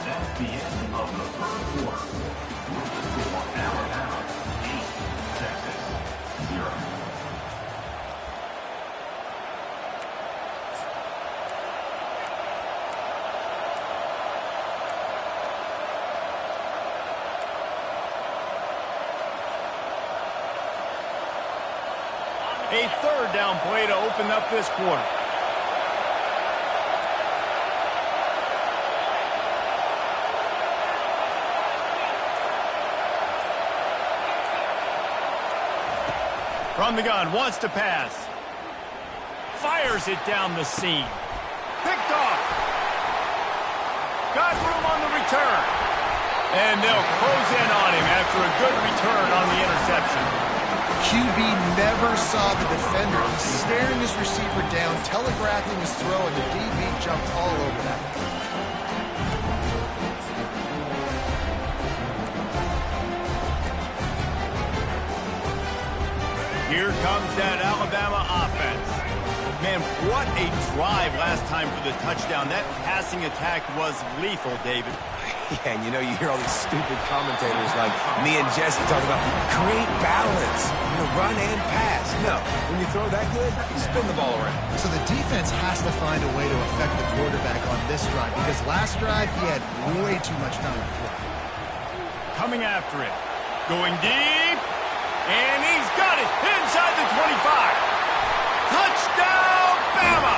Speaker 4: That's the end of the 3rd quarter. With the score Alabama 8, Texas 0.
Speaker 1: A 3rd down play to open up this quarter. From the gun, wants to pass. Fires it down the seam. Picked off. Got room on the return. And they'll close in on him after a good return on the interception.
Speaker 3: QB never saw the defender. He's staring his receiver down, telegraphing his throw, and the DB jumped all over that.
Speaker 1: Here comes that Alabama offense. Man, what a drive last time for the touchdown. That passing attack was lethal, David.
Speaker 2: Yeah, and you know, you hear all these stupid commentators like me and Jesse talking about great balance, run and pass. No, when you throw that good, you spin the ball around.
Speaker 3: So the defense has to find a way to affect the quarterback on this drive, because last drive he had way too much time to throw.
Speaker 1: Coming after it. Going deep. And he's got it inside the 25. Touchdown, Bama!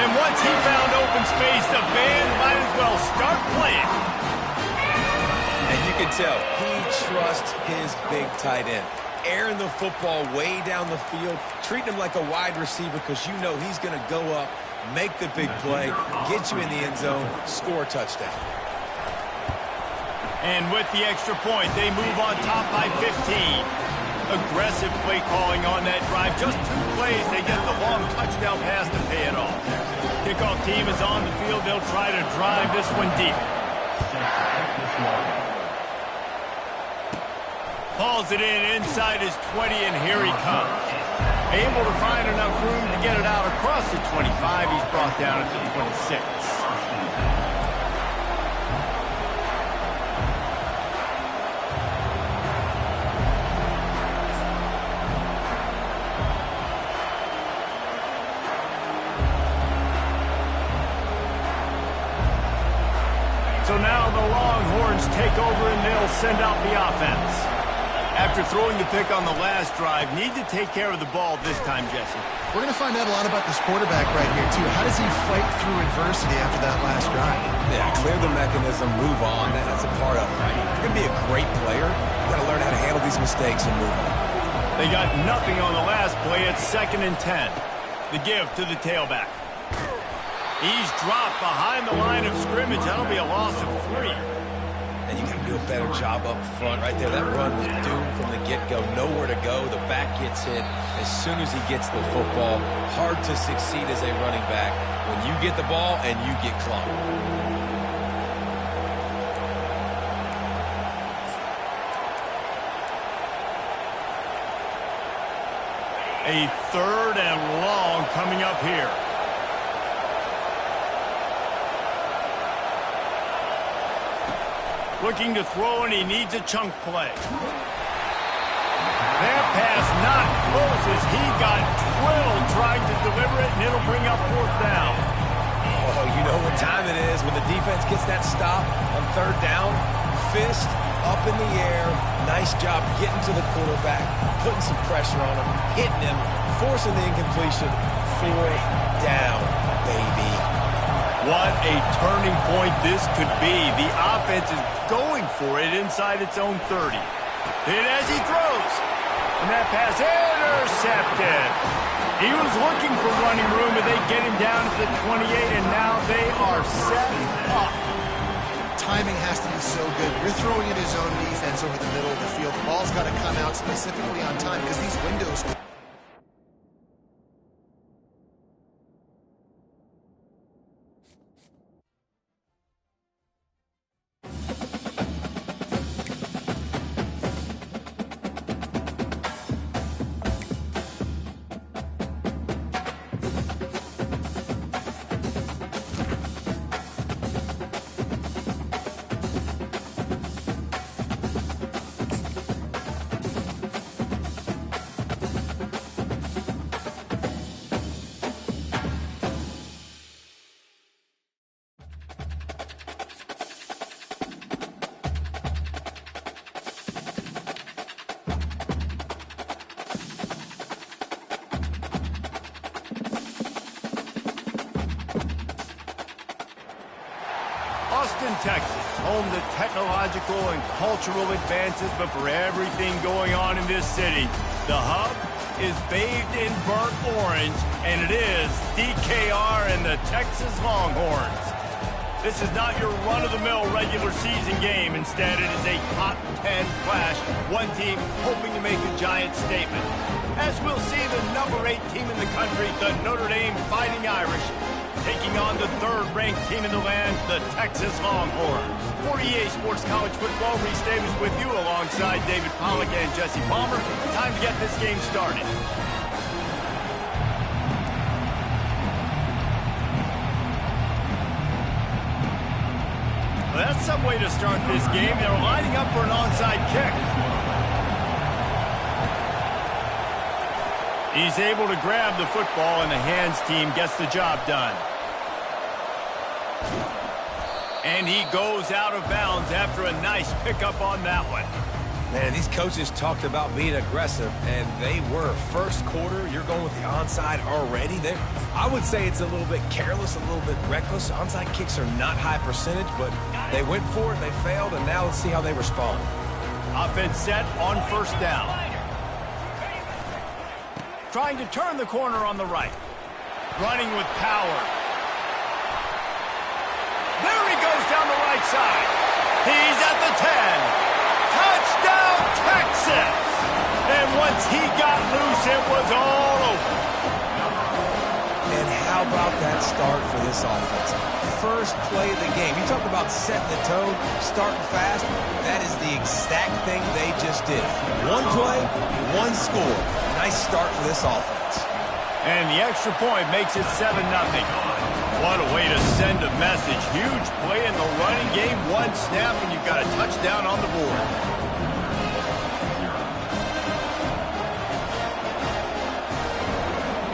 Speaker 1: And once he found open space, the band might as well start playing.
Speaker 2: And you can tell he trusts his big tight end. Airing the football way down the field, treating him like a wide receiver, because you know he's going to go up, make the big play, get you in the end zone, score a touchdown.
Speaker 1: And with the extra point, they move on top by 15. Aggressive play calling on that drive. Just 2 plays, they get the long touchdown pass to pay it off. Kickoff team is on the field. They'll try to drive this one deep. Hauls it in inside his 20, and here he comes. Able to find enough room to get it out across the 25. He's brought down at the 26. So now the Longhorns take over, and they'll send out the offense. After throwing the pick on the last drive, need to take care of the ball this time, Jesse.
Speaker 3: We're going to find out a lot about this quarterback right here, too. How does he fight through adversity after that last drive?
Speaker 2: Yeah, clear the mechanism, move on. That's a part of it, right? If you're going to be a great player, you got to learn how to handle these mistakes and move on.
Speaker 1: They got nothing on the last play. It's 2nd and 10. The give to the tailback. He's dropped behind the line of scrimmage. That'll be a loss of 3.
Speaker 2: And you got to do a better job up front right there. That run was doomed from the get-go. Nowhere to go. The back gets hit as soon as he gets the football. Hard to succeed as a running back when you get the ball and you get clumped.
Speaker 1: A 3rd and long coming up here. Looking to throw, and he needs a chunk play. That pass not close as he got drilled trying to deliver it, and it'll bring up 4th down.
Speaker 2: Oh, you know what time it is when the defense gets that stop on 3rd down. Fist up in the air. Nice job getting to the quarterback, putting some pressure on him, hitting him, forcing the incompletion. 4th down, baby.
Speaker 1: What a turning point this could be. The offense is going for it inside its own 30. Hit as he throws. And that pass intercepted. He was looking for running room, and they get him down to the 28, and now they are set up.
Speaker 3: Timing has to be so good. You're throwing at his own defense over the middle of the field. The ball's got to come out specifically on time because these windows...
Speaker 1: Austin, Texas, home to technological and cultural advances, but for everything going on in this city, the hub is bathed in burnt orange, and it is DKR and the Texas Longhorns. This is not your run-of-the-mill regular season game. Instead, it is a top 10 clash, one team hoping to make a giant statement. As we'll see, the number 8 team in the country, the Notre Dame Fighting Irish, taking on the 3rd-ranked team in the land, the Texas Longhorns. For EA Sports College Football, Reese Davis with you alongside David Pollack and Jesse Palmer. Time to get this game started. Well, that's some way to start this game. They're lining up for an onside kick. He's able to grab the football, and the hands team gets the job done. And he goes out of bounds after a nice pickup on that one.
Speaker 2: Man, these coaches talked about being aggressive, and they were. First quarter, you're going with the onside already. I would say it's a little bit careless, a little bit reckless. Onside kicks are not high percentage, but they went for it, they failed, and now let's see how they respond.
Speaker 1: Offense set on 1st down. Trying to turn the corner on the right. Running with power. There he goes down the right side. He's at the 10. Touchdown, Texas! And once he got loose, it was all over.
Speaker 2: And how about that start for this offense? First play of the game. You talk about setting the tone, starting fast. That is the exact thing they just did. One play, one score. Nice start for this offense.
Speaker 1: And the extra point makes it 7-0. What a way to send a message. Huge play in the running game. One snap, and you've got a touchdown on the board.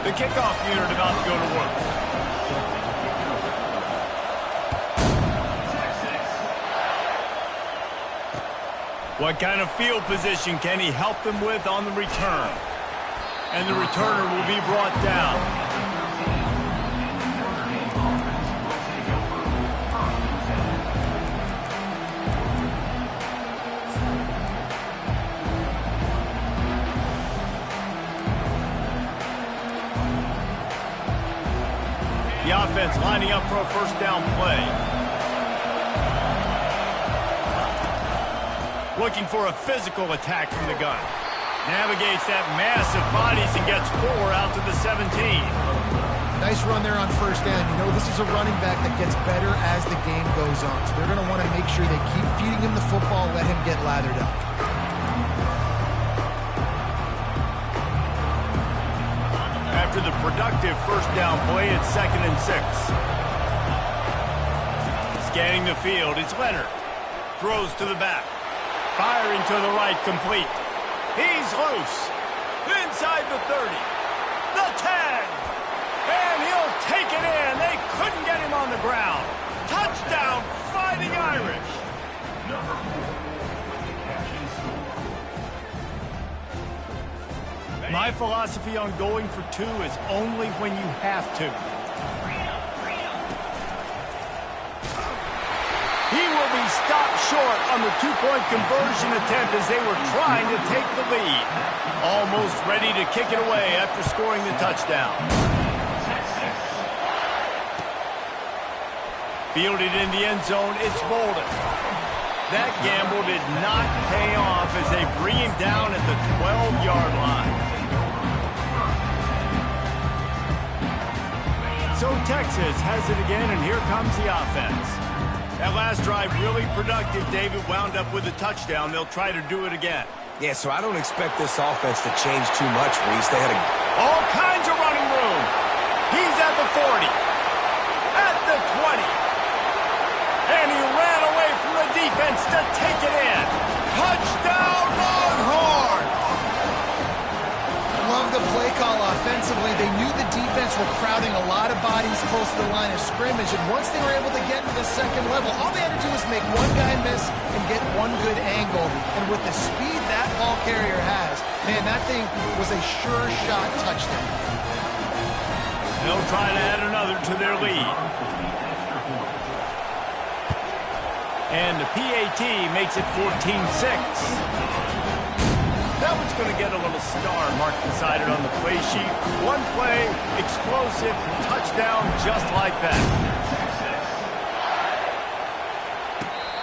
Speaker 1: The kickoff unit about to go to work. What kind of field position can he help them with on the return? And the returner will be brought down. The offense lining up for a first down play. Looking for a physical attack from the gun. Navigates that mass of bodies and gets 4 out to the 17.
Speaker 3: Nice run there on first down. You know, this is a running back that gets better as the game goes on. So they're going to want to make sure they keep feeding him the football, let him get lathered up.
Speaker 1: After the productive first down play, it's 2nd and 6. Scanning the field, it's Leonard. Throws to the back. Firing to the right, complete. He's loose. Inside the 30. The 10. And he'll take it in. They couldn't get him on the ground. Touchdown, Fighting Irish.
Speaker 4: Number 4 with the catch and score.
Speaker 1: My philosophy on going for 2 is only when you have to. He will be stopped short on the 2-point conversion attempt as they were trying to take the lead. Almost ready to kick it away after scoring the touchdown. Fielded in the end zone, it's Bolden. That gamble did not pay off as they bring him down at the 12-yard line. So Texas has it again, and here comes the offense. That last drive really productive. David wound up with a touchdown. They'll try to do it again.
Speaker 2: Yeah, so I don't expect this offense to change too much, Reese. They had
Speaker 1: all kinds of running room. He's at the 40, at the 20, and he ran away from the defense to take it in. Touchdown, Longhorn!
Speaker 3: Love the play call offensively. They knew the defense were crowding a lot of bodies close to the line of scrimmage, and once they were able to get to the second level, all they had to do was make one guy miss and get one good angle. And with the speed that ball carrier has, man, that thing was a sure shot touchdown.
Speaker 1: They'll try to add another to their lead. And the PAT makes it 14-6. That one's going to get a little star marked beside it on the play sheet. One play, explosive, touchdown just like that.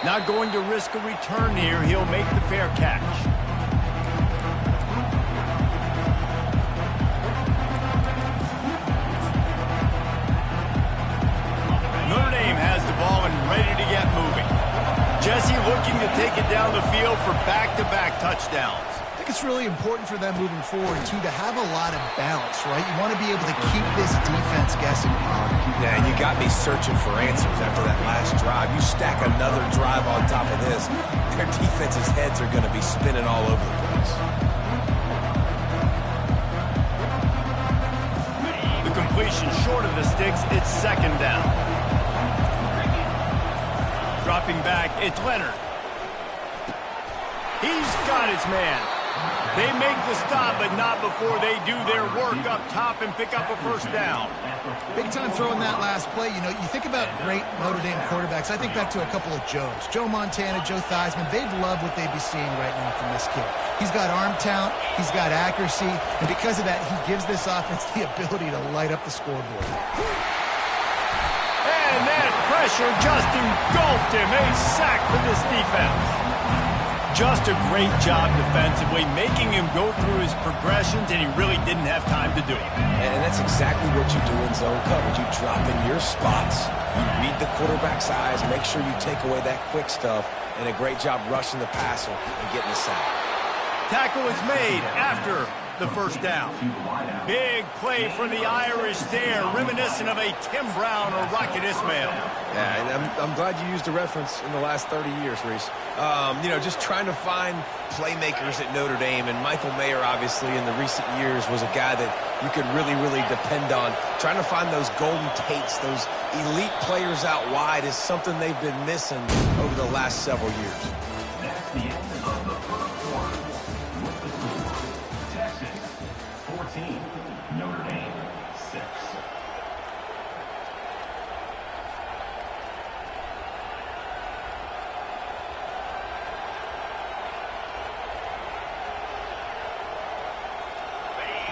Speaker 1: Not going to risk a return here. He'll make the fair catch. Notre Dame has the ball and ready to get moving. Jesse looking to take it down the field for back-to-back touchdowns.
Speaker 3: I think it's really important for them moving forward, too, to have a lot of balance, right? You want to be able to keep this defense guessing.
Speaker 2: Yeah, and you got me searching for answers after that last drive. You stack another drive on top of this, their defense's heads are going to be spinning all over the place.
Speaker 1: The completion short of the sticks, it's 2nd down. Dropping back, it's Leonard. He's got his man. They make the stop, but not before they do their work up top and pick up a first down.
Speaker 3: Big time throwing that last play. You know, you think about great Notre Dame quarterbacks. I think back to a couple of Joes. Joe Montana, Joe Theismann. They'd love what they'd be seeing right now from this kid. He's got arm talent. He's got accuracy. And because of that, he gives this offense the ability to light up the scoreboard.
Speaker 1: And that pressure just engulfed him. A sack for this defense. Just a great job defensively, making him go through his progressions, and he really didn't have time to do it.
Speaker 2: And that's exactly what you do in zone coverage. You drop in your spots, you read the quarterback's eyes, make sure you take away that quick stuff, and a great job rushing the passer and getting the sack.
Speaker 1: Tackle is made after the first down. Big play for the Irish there, reminiscent of a Tim Brown or Rocket Ismail.
Speaker 2: Yeah, and I'm glad you used a reference in the last 30 years, Reese. You know, just trying to find playmakers at Notre Dame, and Michael Mayer, obviously, in the recent years, was a guy that you could really, really depend on. Trying to find those golden Tates, those elite players out wide is something they've been missing over the last several years.
Speaker 4: That's the end of the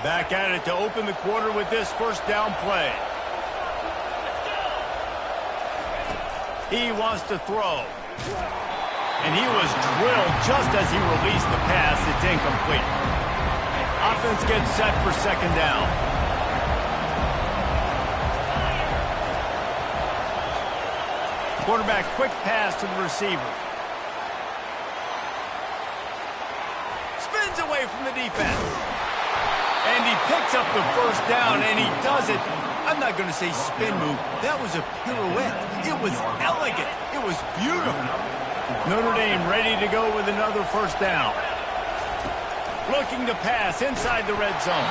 Speaker 1: Back at it to open the quarter with this first down play. He wants to throw. And he was drilled just as he released the pass. It's incomplete. Offense gets set for second down. Quarterback quick pass to the receiver. Spins away from the defense. And he picks up the first down, and he does it. I'm not going to say spin move. That was a pirouette. It was elegant. It was beautiful. Notre Dame ready to go with another first down. Looking to pass inside the red zone.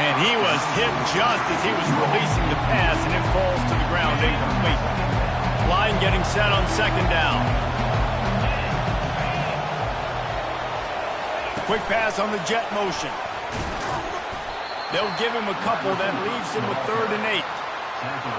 Speaker 1: And he was hit just as he was releasing the pass, and it falls to the ground incomplete. Line getting set on second down. Quick pass on the jet motion. They'll give him a couple. That leaves him with 3rd and 8.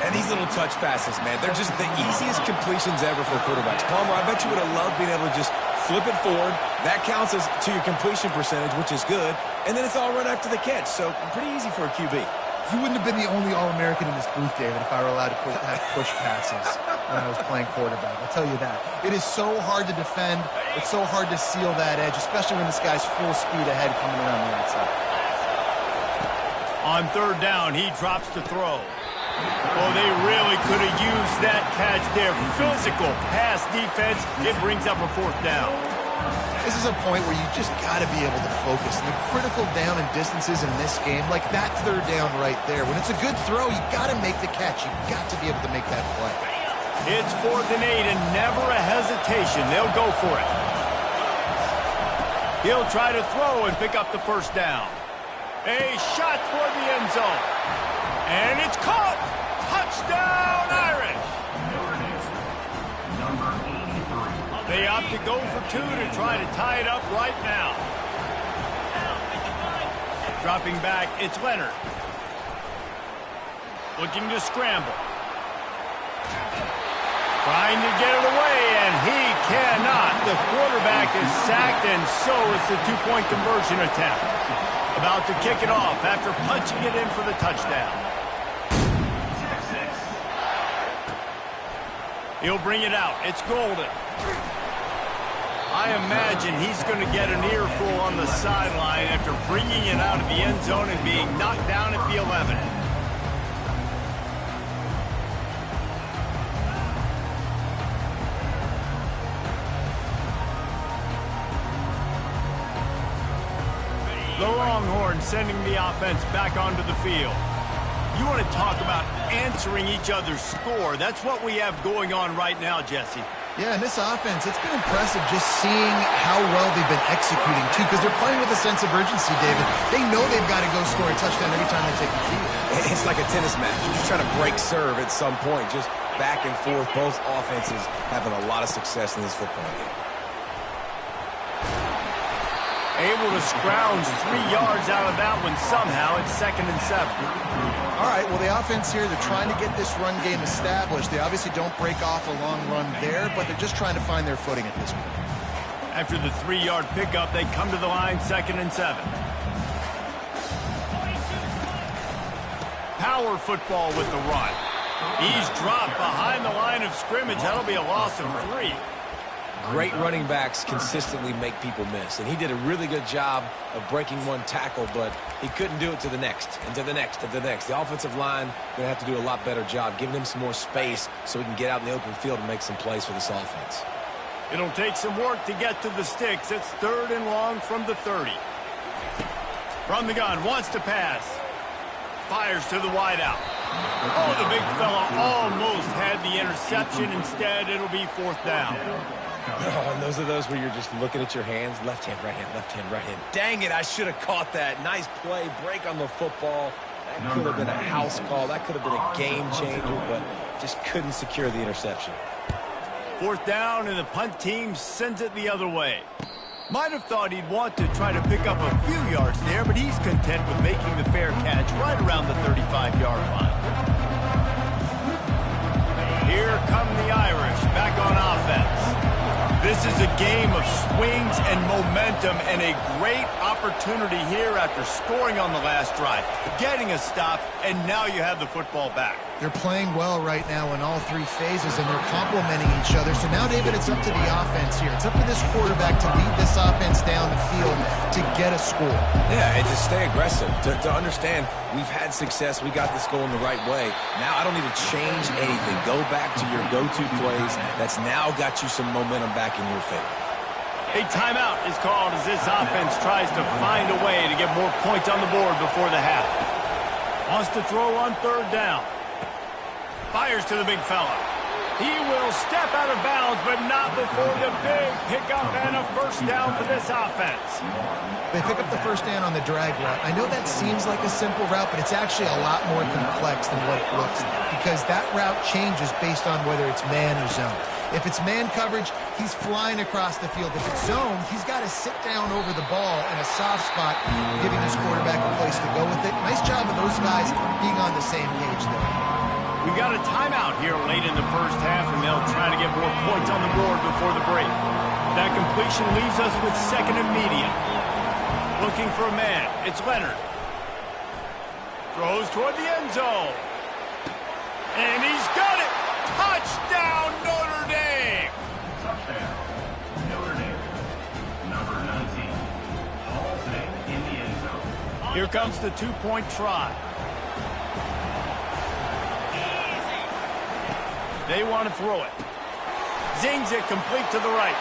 Speaker 2: And these little touch passes, man, they're just the easiest completions ever for quarterbacks. Palmer, I bet you would have loved being able to just flip it forward. That counts as to your completion percentage, which is good. And then it's all right after the catch. So pretty easy for a QB.
Speaker 3: You wouldn't have been the only All-American in this booth, David, if I were allowed to have push passes when I was playing quarterback. I'll tell you that. It is so hard to defend. It's so hard to seal that edge, especially when this guy's full speed ahead coming around the outside.
Speaker 1: On 3rd down, he drops to throw. Oh, they really could have used that catch there. Physical pass defense. It brings up a 4th down.
Speaker 3: This is a point where you just got to be able to focus. The critical down and distances in this game, like that 3rd down right there. When it's a good throw, you got to make the catch. You got to be able to make that play.
Speaker 1: It's 4th and 8 and never a hesitation. They'll go for it. He'll try to throw and pick up the first down. A shot toward the end zone. And it's caught. Touchdown, Irish.
Speaker 4: Number 83.
Speaker 1: They opt to go for 2 to try to tie it up right now. Dropping back, it's Leonard. Looking to scramble. Trying to get it away, and he cannot. The quarterback is sacked, and so is the 2-point conversion attempt. About to kick it off after punching it in for the touchdown. He'll bring it out. It's Golden. I imagine he's going to get an earful on the sideline after bringing it out of the end zone and being knocked down at the 11. The Longhorns sending the offense back onto the field. You want to talk about answering each other's score. That's what we have going on right now, Jesse.
Speaker 3: Yeah, and this offense, it's been impressive just seeing how well they've been executing, too, because they're playing with a sense of urgency, David. They know they've got to go score a touchdown every time they take the field.
Speaker 2: It's like a tennis match. You're just trying to break serve at some point. Just back and forth. Both offenses having a lot of success in this football game.
Speaker 1: Able to scrounge 3 yards out of that one somehow. It's 2nd and 7.
Speaker 3: All right, well, the offense here, they're trying to get this run game established. They obviously don't break off a long run there, but they're just trying to find their footing at this point.
Speaker 1: After the 3-yard pickup, they come to the line, 2nd and 7. Power football with the run. He's dropped behind the line of scrimmage. That'll be a loss of 3.
Speaker 2: Great running backs consistently make people miss, and he did a really good job of breaking one tackle, but he couldn't do it to the next, and to the next, and to the next. The offensive line going to have to do a lot better job, giving him some more space so he can get out in the open field and make some plays for this offense.
Speaker 1: It'll take some work to get to the sticks. It's 3rd and long from the 30. From the gun, wants to pass. Fires to the wideout. Oh, the big fella almost had the interception. Instead, it'll be 4th down.
Speaker 2: Oh, and those are those where you're just looking at your hands. Left hand, right hand, left hand, right hand. Dang it, I should have caught that. Nice play, break on the football. That could have been a house call. That could have been a game changer, but just couldn't secure the interception.
Speaker 1: 4th down, and the punt team sends it the other way. Might have thought he'd want to try to pick up a few yards there, but he's content with making the fair catch right around the 35-yard line. Here come the Irish back on offense. This This is a game of swings and momentum and a great opportunity here after scoring on the last drive, getting a stop, and now you have the football back.
Speaker 3: They're playing well right now in all three phases, and they're complementing each other. So now, David, it's up to the offense here. It's up to this quarterback to lead this offense down the field to get a score.
Speaker 2: Yeah, and to stay aggressive, to understand we've had success, we got this going the right way. Now I don't need to change anything. Go back to your go-to plays. That's now got you some momentum back in your favor.
Speaker 1: A timeout is called as this offense tries to find a way to get more points on the board before the half. Wants to throw on third down. Fires to the big fella. He will step out of bounds, but not before the big pickup and a first down for this offense.
Speaker 3: They pick up the first down on the drag route. I know that seems like a simple route, but it's actually a lot more complex than what it looks like, because that route changes based on whether it's man or zone. If it's man coverage, he's flying across the field. If it's zone, he's got to sit down over the ball in a soft spot, giving his quarterback a place to go with it. Nice job of those guys being on the same page there.
Speaker 1: We got a timeout here late in the first half, and they'll try to get more points on the board before the break. That completion leaves us with second and medium. Looking for a man. It's Leonard. Throws toward the end zone. And he's got it! Touchdown, Notre Dame!
Speaker 4: Touchdown, Notre Dame. Number 19, Halton in the end zone.
Speaker 1: Here comes the two-point try. They want to throw it. Zings it complete to the right.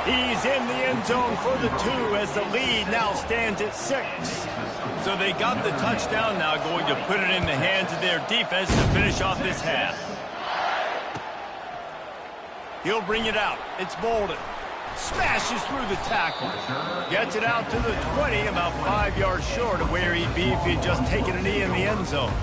Speaker 1: He's in the end zone for the 2 as the lead now stands at 6. So they got the touchdown, now going to put it in the hands of their defense to finish off this half. He'll bring it out. It's Bolden. Smashes through the tackle. Gets it out to the 20, about 5 yards short of where he'd be if he'd just taken a knee in the end zone.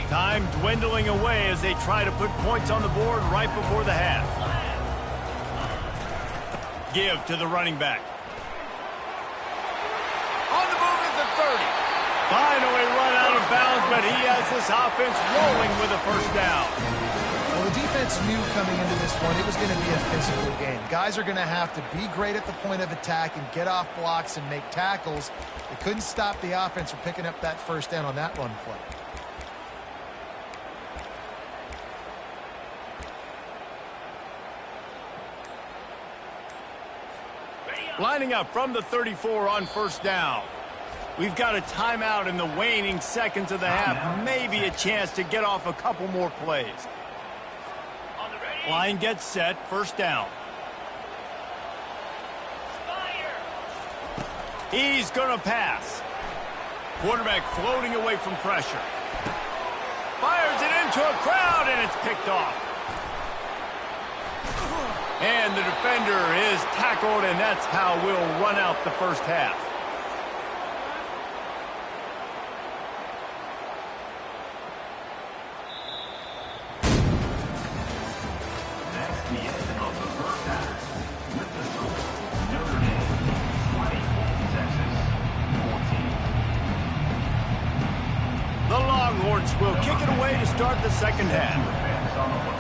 Speaker 1: Time dwindling away as they try to put points on the board right before the half. Give to the running back. On the move at the 30. Finally run out of bounds, but he has this offense rolling with a first down.
Speaker 3: Well, the defense knew coming into this one it was going to be a physical game. Guys are going to have to be great at the point of attack and get off blocks and make tackles. They couldn't stop the offense from picking up that first down on that run play.
Speaker 1: Lining up from the 34 on first down. We've got a timeout in the waning seconds of the half. Maybe a chance to get off a couple more plays. Line gets set. First down. He's going to pass. Quarterback floating away from pressure. Fires it into a crowd, and it's picked off. And the defender is tackled, and that's how we'll run out the first half.
Speaker 4: That's the end of the first half. With the score, Notre Dame 20, Texas 14.
Speaker 1: The Longhorns will kick it away to start the second half.
Speaker 4: Defense on the football.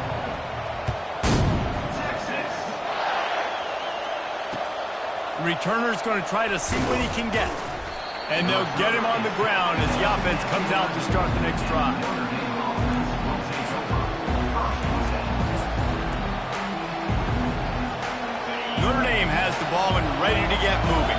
Speaker 1: Returner's going to try to see what he can get. And they'll get him on the ground as the offense comes out to start the next drive. Notre Dame has the ball and ready to get moving.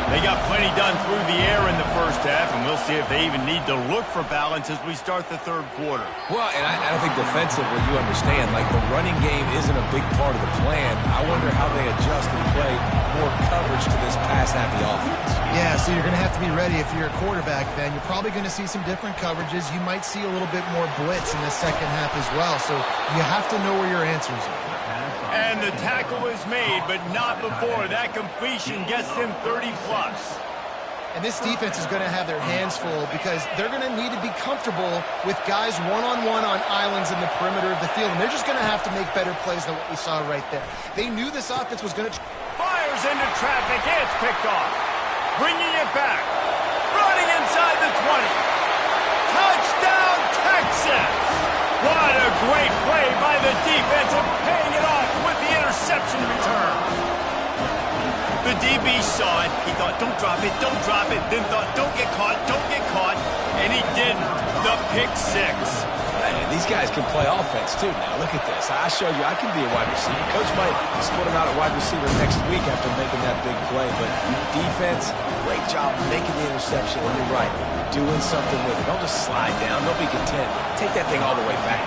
Speaker 1: They got plenty done through the air in the first half, and we'll see if they even need to look for balance as we start the third quarter.
Speaker 2: Well, and I think defensively, you understand, like the running game isn't a big part of the plan. I wonder how they adjust and play more coverage to this pass-happy offense.
Speaker 3: Yeah, so you're going to have to be ready if you're a quarterback then. You're probably going to see some different coverages. You might see a little bit more blitz in the second half as well. So you have to know where your answers are.
Speaker 1: And the tackle is made, but not before. That completion gets them 30+.
Speaker 3: And this defense is going to have their hands full because they're going to need to be comfortable with guys one-on-one on islands in the perimeter of the field. And they're just going to have to make better plays than what we saw right there. They knew this offense was going to...
Speaker 1: Fires into traffic. It's picked off. Bringing it back. Running inside the 20. Touchdown, Texas! Great play by the defense and paying it off with the interception return. The DB saw it. He thought, don't drop it, don't drop it. Then thought, don't get caught, don't get caught. And he didn't. The pick six.
Speaker 2: And these guys can play offense, too. Now, look at this. I showed you I can be a wide receiver. Coach might split him out at wide receiver next week after making that big play. But defense, great job making the interception. And you're right, doing something with it. Don't just slide down. Don't be content. Take that thing all the way back.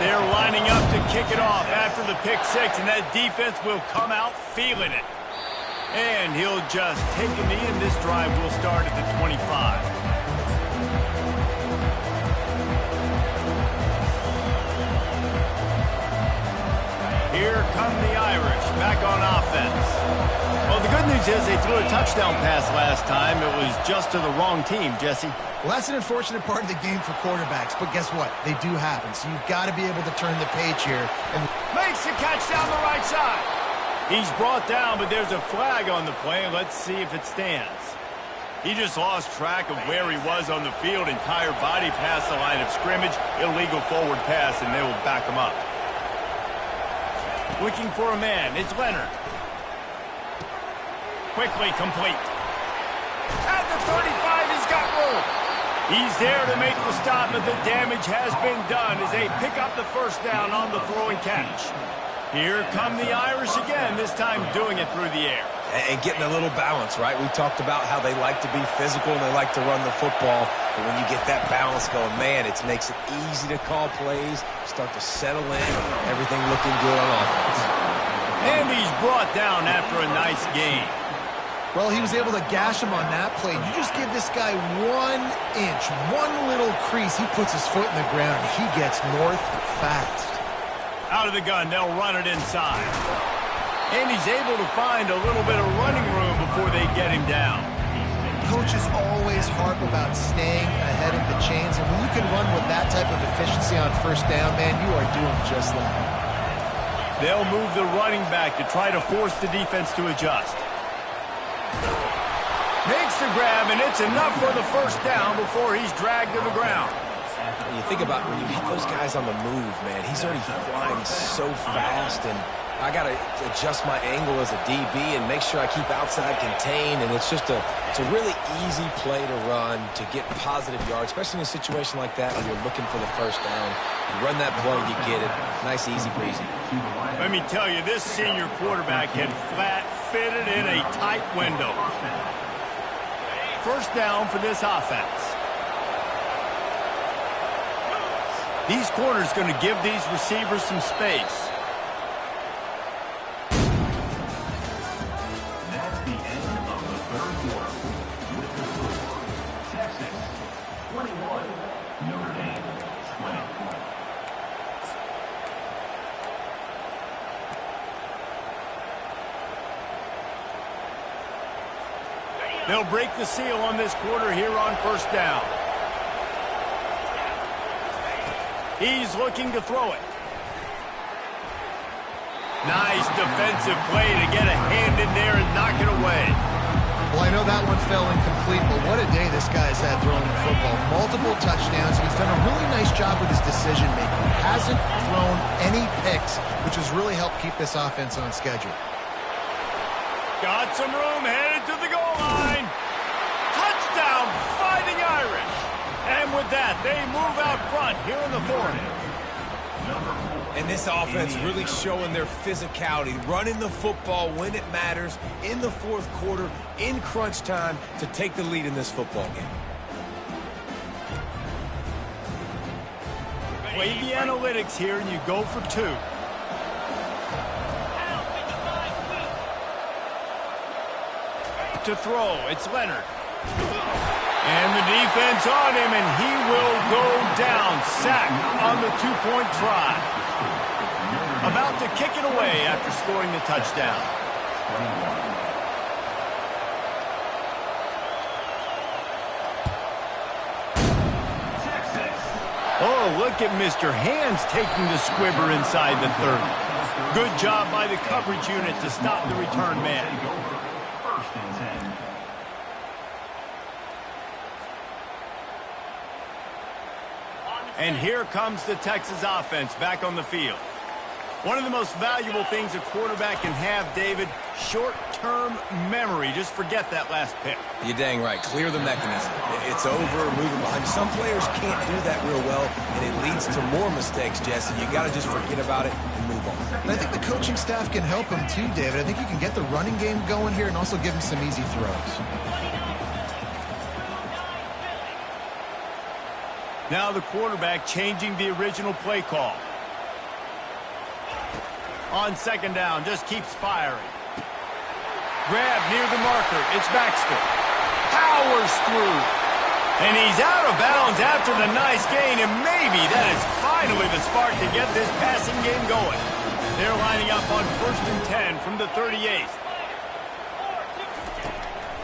Speaker 1: They're lining up to kick it off after the pick six, and that defense will come out feeling it. And he'll just take a knee, and this drive will start at the 25. Here come the Irish back on offense. Well, the good news is they threw a touchdown pass last time. It was just to the wrong team, Jesse.
Speaker 3: Well, that's an unfortunate part of the game for quarterbacks, but guess what? They do happen, so you've got to be able to turn the page here. And
Speaker 1: makes the catch down the right side. He's brought down, but there's a flag on the play. Let's see if it stands. He just lost track of where he was on the field. Entire body past the line of scrimmage. Illegal forward pass, and they will back him up. Looking for a man. It's Leonard. Quickly complete. At the 35, he's got room. He's there to make the stop, but the damage has been done as they pick up the first down on the throw and catch. Here come the Irish again, this time doing it through the air.
Speaker 2: And getting a little balance, right? We talked about how they like to be physical and they like to run the football. But when you get that balance going, man, it makes it easy to call plays, start to settle in, everything looking good on offense.
Speaker 1: And he's brought down after a nice gain.
Speaker 3: well, he was able to gash him on that play. You just give this guy 1 inch, one little crease, he puts his foot in the ground, he gets north fast.
Speaker 1: Out of the gun, they'll run it inside. And he's able to find a little bit of running room before they get him down.
Speaker 3: Coaches always harp about staying ahead of the chains, and when you can run with that type of efficiency on first down, man, you are doing just that.
Speaker 1: They'll move the running back to try to force the defense to adjust. Makes the grab, and it's enough for the first down before he's dragged to the ground.
Speaker 2: When you think about when you hit those guys on the move, man, he's already flying so fast, and I got to adjust my angle as a DB and make sure I keep outside contained, and it's just a really easy play to run to get positive yards, especially in a situation like that when you're looking for the first down. You run that play, you get it. Nice, easy breezy.
Speaker 1: Let me tell you, this senior quarterback had flat fitted in a tight window. First down for this offense. These corners going to give these receivers some space.
Speaker 4: That's the end of the third quarter. With the score, Texas 21, Notre Dame 20.
Speaker 1: They'll break the seal on this quarter here on first down. He's looking to throw it. Nice defensive play to get a hand in there and knock it away.
Speaker 3: Well, I know that one fell incomplete, but what a day this guy's had throwing the football. Multiple touchdowns. He's done a really nice job with his decision-making. Hasn't thrown any picks, which has really helped keep this offense on schedule.
Speaker 1: Got some room, headed to the goal line. Touchdown, Fighting Irish. And with that, they move out front here in the fourth.
Speaker 2: And this offense really showing their physicality, running the football when it matters, in the fourth quarter, in crunch time, to take the lead in this football game.
Speaker 1: Play the analytics here, and you go for two. To throw, it's Leonard. And the defense on him, and he will go down. Sack on the two-point try. About to kick it away after scoring the touchdown. Oh, look at Mr. Hands taking the squibber inside the 30. Good job by the coverage unit to stop the return man.
Speaker 4: First and 10.
Speaker 1: And here comes the Texas offense back on the field. One of the most valuable things a quarterback can have, David, short-term memory. Just forget that last pick.
Speaker 2: You're dang right. Clear the mechanism. It's over, moving behind. Some players can't do that real well, and it leads to more mistakes, Jesse. You got to just forget about it and move on.
Speaker 3: And I think the coaching staff can help him too, David. I think you can get the running game going here and also give him some easy throws.
Speaker 1: Now the quarterback changing the original play call. On second down, just keeps firing. Grab near the marker. It's Baxter. Powers through. And he's out of bounds after the nice gain, and maybe that is finally the spark to get this passing game going. They're lining up on 1st and 10 from the 38.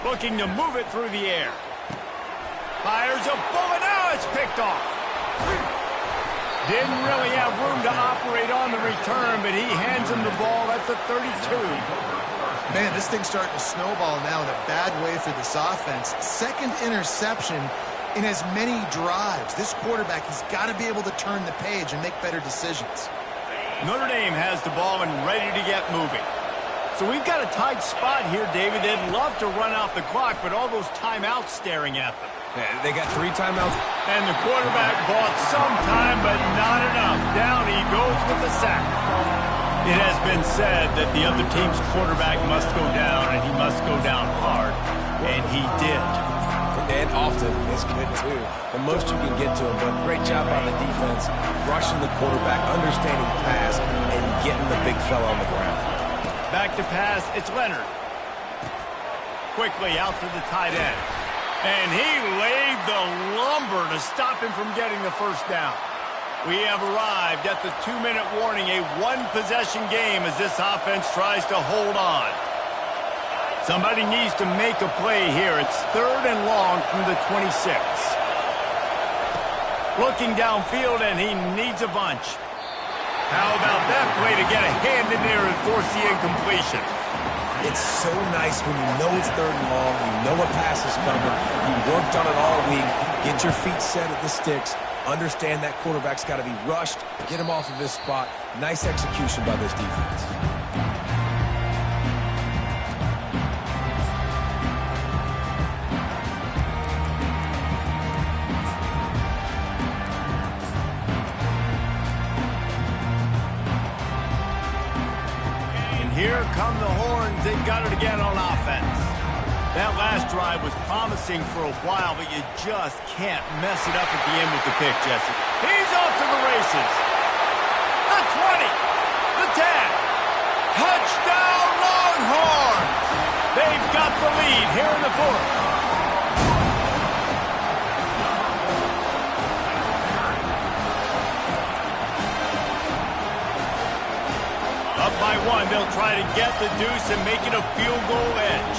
Speaker 1: Looking to move it through the air. Fires a bullet. Now it's picked off. Didn't really have room to operate on the return, but he hands him the ball at the 32.
Speaker 3: Man, this thing's starting to snowball now in a bad way for this offense. Second interception in as many drives. This quarterback has got to be able to turn the page and make better decisions.
Speaker 1: Notre Dame has the ball and ready to get moving. So we've got a tight spot here, David. They'd love to run out the clock, but all those timeouts staring at them.
Speaker 2: Yeah, they got 3 timeouts.
Speaker 1: And the quarterback bought some time, but not enough. Down he goes with the sack. It has been said that the other team's quarterback must go down, and he must go down hard. And he did.
Speaker 2: And often is good, too. The most you can get to him, but great job by the defense, rushing the quarterback, understanding pass, and getting the big fella on the ground.
Speaker 1: Back to pass, it's Leonard. Quickly out to the tight end. And he laid the lumber to stop him from getting the first down. We have arrived at the 2-minute warning, a one-possession game as this offense tries to hold on. Somebody needs to make a play here. It's 3rd and long from the 26. Looking downfield, and he needs a bunch. How about that play to get a hand in there and force the incompletion?
Speaker 2: It's so nice when you know it's 3rd and long, you know a pass is coming, you worked on it all week, get your feet set at the sticks, understand that quarterback's got to be rushed, get him off of his spot. Nice execution by this defense.
Speaker 1: Here come the horns. They've got it again on offense. That last drive was promising for a while, but you just can't mess it up at the end with the pick, Jesse. He's off to the races. The 20. The 10. Touchdown, Longhorns. They've got the lead here in the 4th. Up by 1, they'll try to get the deuce and make it a field goal edge.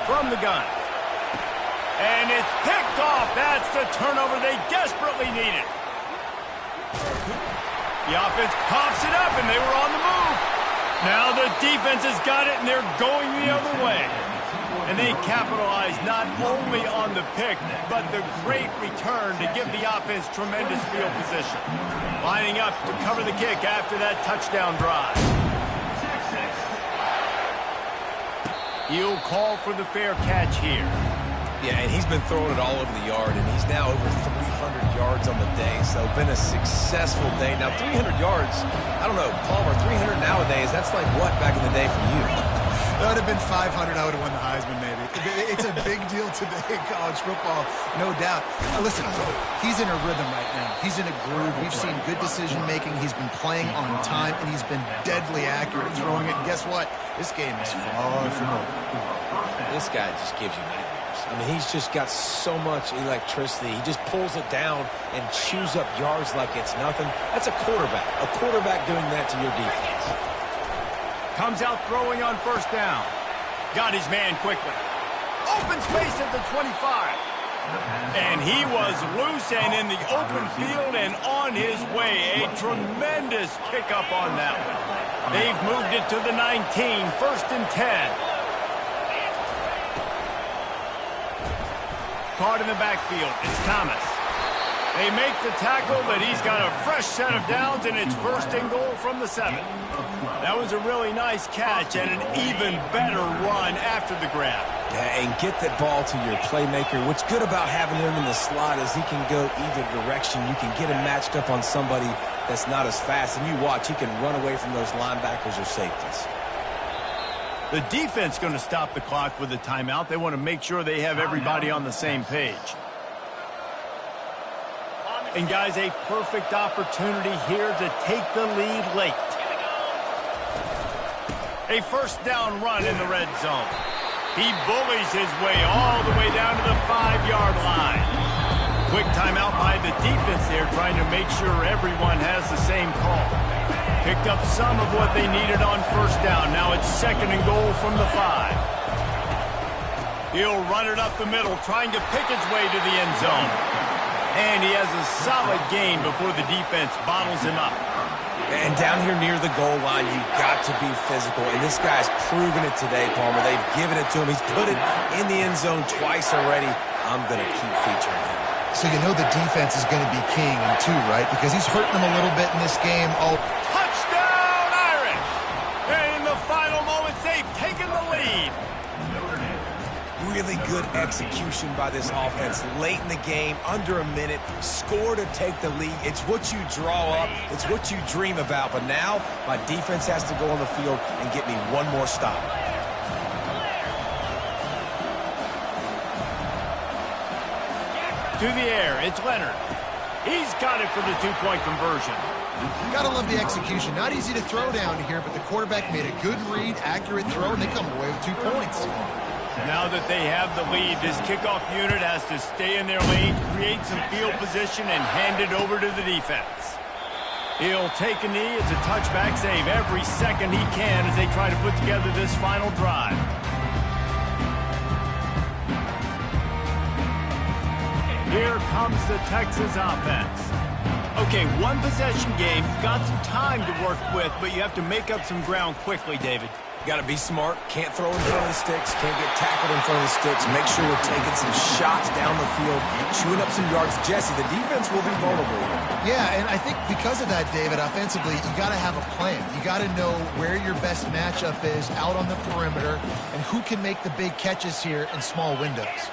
Speaker 1: From the gun. And it's picked off. That's the turnover they desperately needed. The offense coughs it up, and they were on the move. Now the defense has got it, and they're going the other way. And they capitalize not only on the pick, but the great return to give the offense tremendous field position. Lining up to cover the kick after that touchdown drive. He'll call for the fair catch here.
Speaker 2: Yeah, and he's been throwing it all over the yard, and he's now over 300 yards on the day, so been a successful day. Now, 300 yards, I don't know, Palmer, 300 nowadays, that's like what back in the day for you?
Speaker 3: That would have been 500. I would have won the Heisman, maybe. It's a big deal today in college football, no doubt. Listen, he's in a rhythm right now. He's in a groove. We've seen good decision-making. He's been playing on time, and he's been deadly accurate at throwing it. And guess what? This game is far from over.
Speaker 2: This guy just gives you nightmares. I mean, he's just got so much electricity. He just pulls it down and chews up yards like it's nothing. That's a quarterback. A quarterback doing that to your defense.
Speaker 1: Comes out throwing on 1st down. Got his man quickly. Open space at the 25. And he was loose and in the open field and on his way. A tremendous pickup on that one. They've moved it to the 19, 1st and 10. caught in the backfield. It's Thomas. They make the tackle, but he's got a fresh set of downs, and it's first and goal from the 7. That was a really nice catch and an even better run after the grab.
Speaker 2: Yeah, and get that ball to your playmaker. What's good about having him in the slot is he can go either direction. You can get him matched up on somebody that's not as fast, and you watch, he can run away from those linebackers or safeties.
Speaker 1: The defense going to stop the clock with a timeout. They want to make sure they have everybody on the same page. And, guys, a perfect opportunity here to take the lead late. A first down run in the red zone. He bullies his way all the way down to the 5-yard line. Quick timeout by the defense there, trying to make sure everyone has the same call. Picked up some of what they needed on first down. Now it's second and goal from the 5. He'll run it up the middle, trying to pick his way to the end zone. And he has a solid gain before the defense bottles him up.
Speaker 2: And down here near the goal line, you've got to be physical. And this guy's proven it today, Palmer. They've given it to him. He's put it in the end zone twice already. I'm going to keep featuring him.
Speaker 3: So you know the defense is going to be keying him too, right? Because he's hurting them a little bit in this game. Oh,
Speaker 1: touchdown, Irish! And in the final moments, they've taken the lead.
Speaker 2: Really good execution by this offense late in the game, under a minute, score to take the lead. It's what you draw up, it's what you dream about. But now my defense has to go on the field and get me one more stop.
Speaker 1: To the air, it's Leonard. He's got it for the two-point conversion.
Speaker 3: Gotta love the execution. Not easy to throw down here, but the quarterback made a good read, accurate throw, and they come away with 2 points.
Speaker 1: Now that they have the lead, this kickoff unit has to stay in their lane, create some field position, and hand it over to the defense. He'll take a knee. It's a touchback save every second he can as they try to put together this final drive. Here comes the Texas offense. Okay, one possession game. You've got some time to work with, but you have to make up some ground quickly, David.
Speaker 2: Got to be smart. Can't throw in front of the sticks. Can't get tackled in front of the sticks. Make sure we're taking some shots down the field, chewing up some yards. Jesse, the defense will be vulnerable here.
Speaker 3: Yeah, and I think because of that, David, offensively, you got to have a plan. You got to know where your best matchup is out on the perimeter and who can make the big catches here in small windows.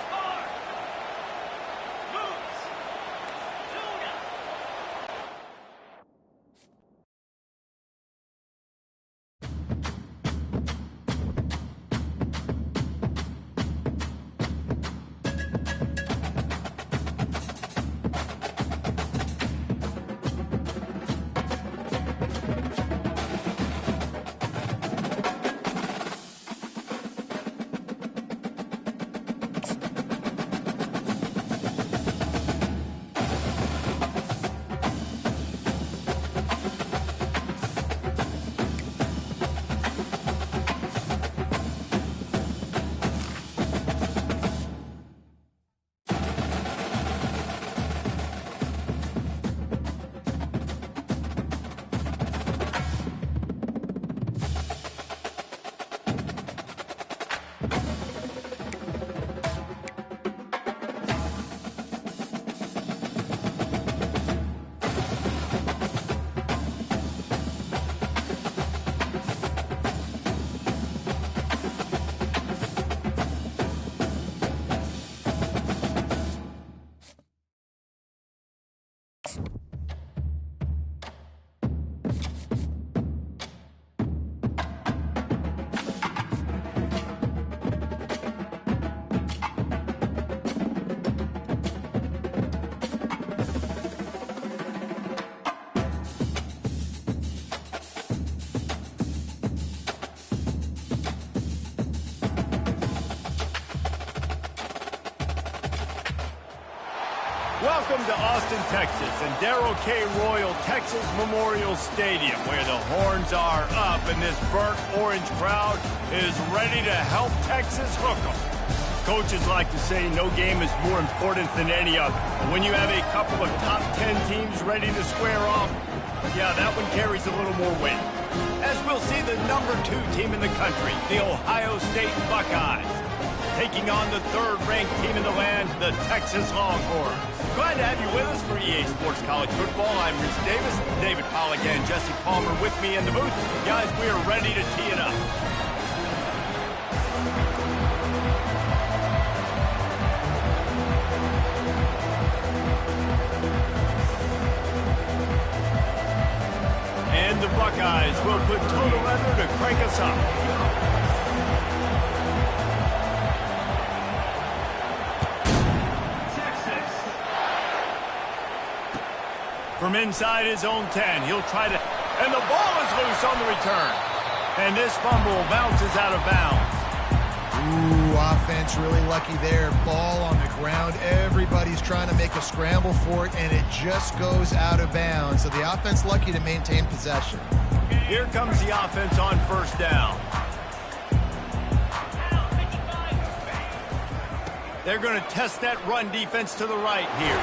Speaker 1: Welcome to Austin, Texas, and Darrell K. Royal Texas Memorial Stadium, where the horns are up and this burnt orange crowd is ready to help Texas hook them. Coaches like to say no game is more important than any other. But when you have a couple of top 10 teams ready to square off, yeah, that one carries a little more weight. As we'll see the number 2 team in the country, the Ohio State Buckeyes. taking on the third-ranked team in the land, the Texas Longhorns. Glad to have you with us for EA Sports College Football. I'm Rich Davis, David Pollack, and Jesse Palmer with me in the booth. Guys, we are ready to tee it up. And the Buckeyes will put total weather to crank us up.
Speaker 4: Texas.
Speaker 1: From inside his own 10, he'll try to... And the ball is loose on the return. And this fumble bounces out of bounds.
Speaker 3: Ooh, offense really lucky there. Ball on the ground. Everybody's trying to make a scramble for it, and it just goes out of bounds. So the offense lucky to maintain possession.
Speaker 1: Here comes the offense on first down. They're going to test that run defense to the right here.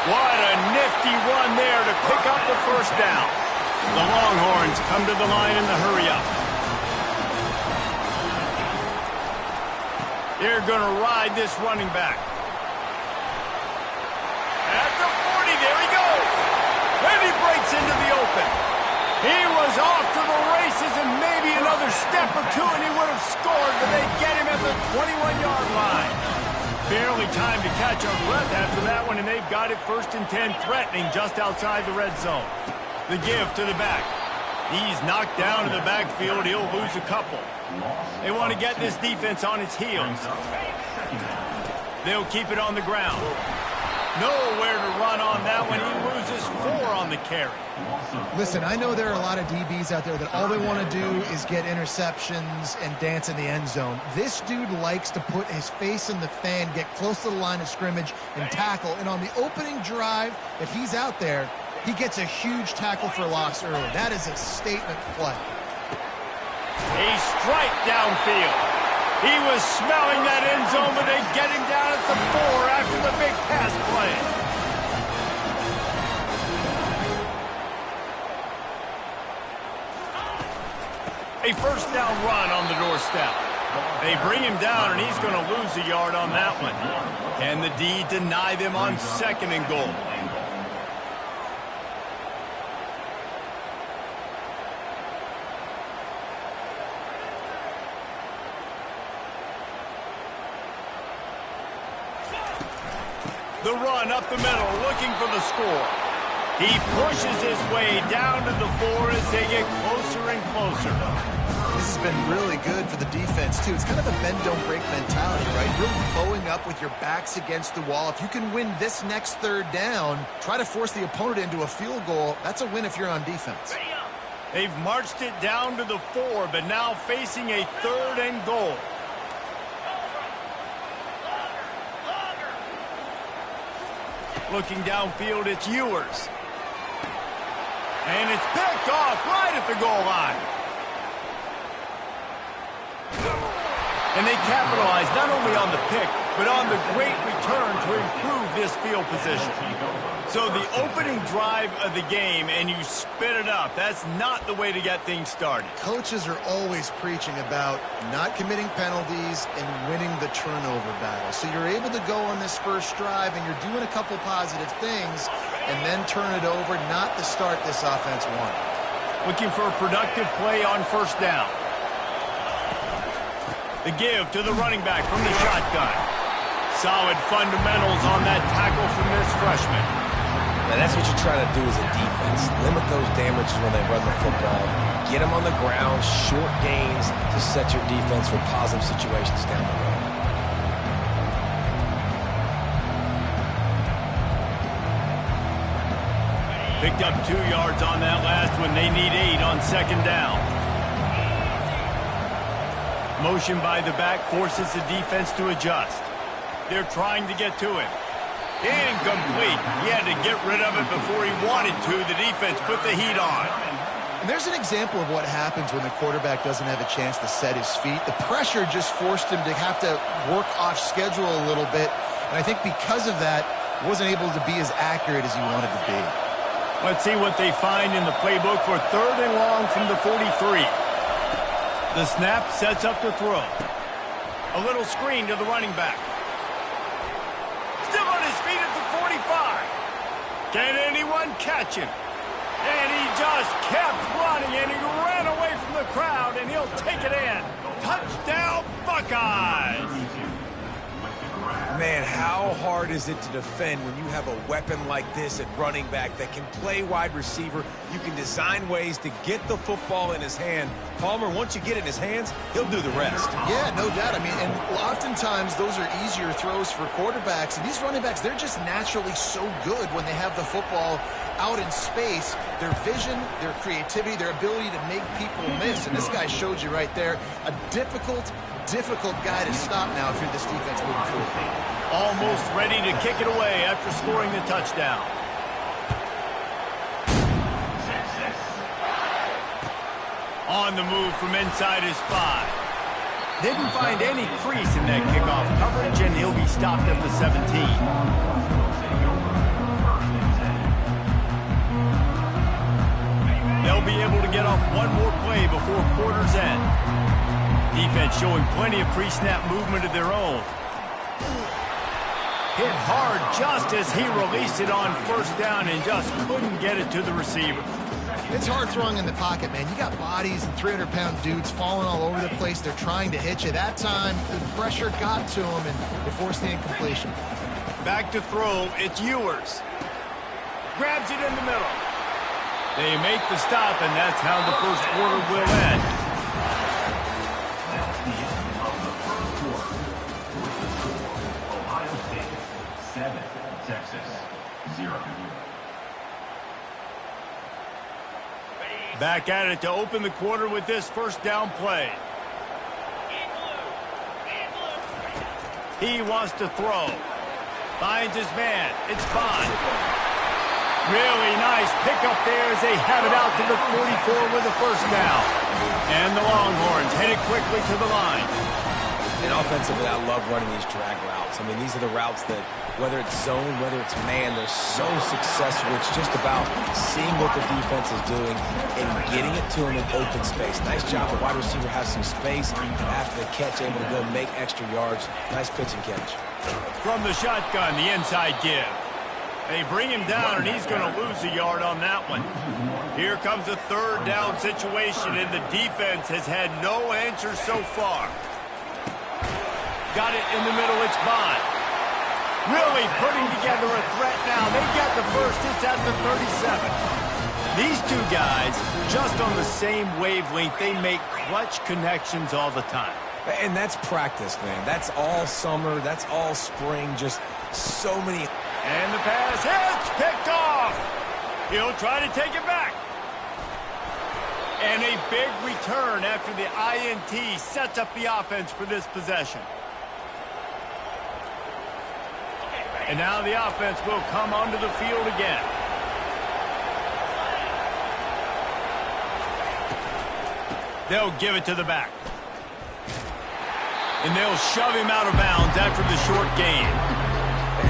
Speaker 1: What a nifty run there to pick up the first down. The Longhorns come to the line in the hurry-up. They're going to ride this running back. At the 40, there he goes. And he breaks into the open. He was off to the races and maybe another step or two and he would have scored, but they get him at the 21-yard line. Barely time to catch our breath after that one, and they've got it 1st and 10, threatening just outside the red zone. The give to the back. He's knocked down in the backfield. He'll lose a couple. They want to get this defense on its heels. They'll keep it on the ground. Nowhere to run on that one. He loses 4 on the carry.
Speaker 3: Listen, I know there are a lot of DBs out there that all they want to do is get interceptions and dance in the end zone. This dude likes to put his face in the fan, get close to the line of scrimmage, and tackle. And on the opening drive, if he's out there, he gets a huge tackle for loss early. That is a statement play.
Speaker 1: A strike downfield. He was smelling that end zone, but they get him down at the 4 after the big pass play. A first down run on the doorstep. They bring him down, and he's going to lose a yard on that one. Can the D deny them on 2nd and goal? The run up the middle, looking for the score. He pushes his way down to the 4 as they get closer and closer.
Speaker 3: This has been really good for the defense, too. It's kind of a bend-don't-break mentality, right? Really bowing up with your backs against the wall. If you can win this next 3rd down, try to force the opponent into a field goal. That's a win if you're on defense.
Speaker 1: They've marched it down to the 4, but now facing a 3rd and goal. Looking downfield, it's Ewers. And it's picked off right at the goal line. And they capitalize not only on the pick, but on the great return to improve this field position. So the opening drive of the game, and you spit it up. That's not the way to get things started.
Speaker 3: Coaches are always preaching about not committing penalties and winning the turnover battle. So you're able to go on this first drive, and you're doing a couple positive things, and then turn it over, not the start this offense wanted.
Speaker 1: Looking for a productive play on first down. The give to the running back from the shotgun. Solid fundamentals on that tackle from this freshman.
Speaker 2: Now, that's what you're trying to do as a defense. Limit those damages when they run the football. Get them on the ground, short gains to set your defense for positive situations down the road.
Speaker 1: Picked up 2 yards on that last one. They need 8 on 2nd down. Motion by the back forces the defense to adjust. They're trying to get to him. Incomplete. He had to get rid of it before he wanted to. The defense put the heat on.
Speaker 3: And there's an example of what happens when the quarterback doesn't have a chance to set his feet. The pressure just forced him to have to work off schedule a little bit. And I think because of that, wasn't able to be as accurate as he wanted to be.
Speaker 1: Let's see what they find in the playbook for 3rd and long from the 43. The snap sets up the throw. A little screen to the running back. Still on his feet at the 45. Can anyone catch him? And he just kept running, and he ran away from the crowd, and he'll take it in. Touchdown, Buckeyes!
Speaker 2: Man, how hard is it to defend when you have a weapon like this at running back that can play wide receiver? You can design ways to get the football in his hand. Palmer, once you get it in his hands, he'll do the rest.
Speaker 3: Yeah, no doubt. I mean, and oftentimes those are easier throws for quarterbacks. And these running backs, they're just naturally so good when they have the football out in space. Their vision, their creativity, their ability to make people miss. And this guy showed you right there, a difficult guy to stop now if you're this defense moving forward.
Speaker 1: Almost ready to kick it away after scoring the touchdown. On the move from inside his 5. Didn't find any crease in that kickoff coverage, and he'll be stopped at the 17. They'll be able to get off one more play before quarter's end. Defense showing plenty of pre-snap movement of their own. Hit hard just as he released it on first down and just couldn't get it to the receiver.
Speaker 3: It's hard throwing in the pocket, man. You got bodies and 300-pound dudes falling all over the place. They're trying to hit you. That time, the pressure got to him, and they forced the incompletion.
Speaker 1: Back to throw, it's Ewers. Grabs it in the middle. They make the stop, and that's how the first quarter will end.
Speaker 4: That's the end of the first quarter. With the score, Ohio State 7, Texas 0.
Speaker 1: Back at it to open the quarter with this first down play. He wants to throw. Finds his man. It's Bond. Really nice pickup there as they have it out to the 44 with a first down. And the Longhorns headed quickly to the line.
Speaker 2: And offensively, I love running these drag routes. I mean, these are the routes that, whether it's zone, whether it's man, they're so successful. It's just about seeing what the defense is doing and getting it to them in open space. Nice job. The wide receiver has some space after the catch, able to go make extra yards. Nice pitch and catch.
Speaker 1: From the shotgun, the inside give. They bring him down, and he's going to lose a yard on that one. Here comes a third down situation, and the defense has had no answer so far. Got it in the middle, it's Bond. Really putting together a threat now. They get the first, it's at the 37. These two guys, just on the same wavelength, they make clutch connections all the time.
Speaker 2: And that's practice, man. That's all summer. That's all spring. Just so many.
Speaker 1: And the pass hits, picked off. He'll try to take it back. And a big return after the INT sets up the offense for this possession. And now the offense will come onto the field again. They'll give it to the back. And they'll shove him out of bounds after the short gain.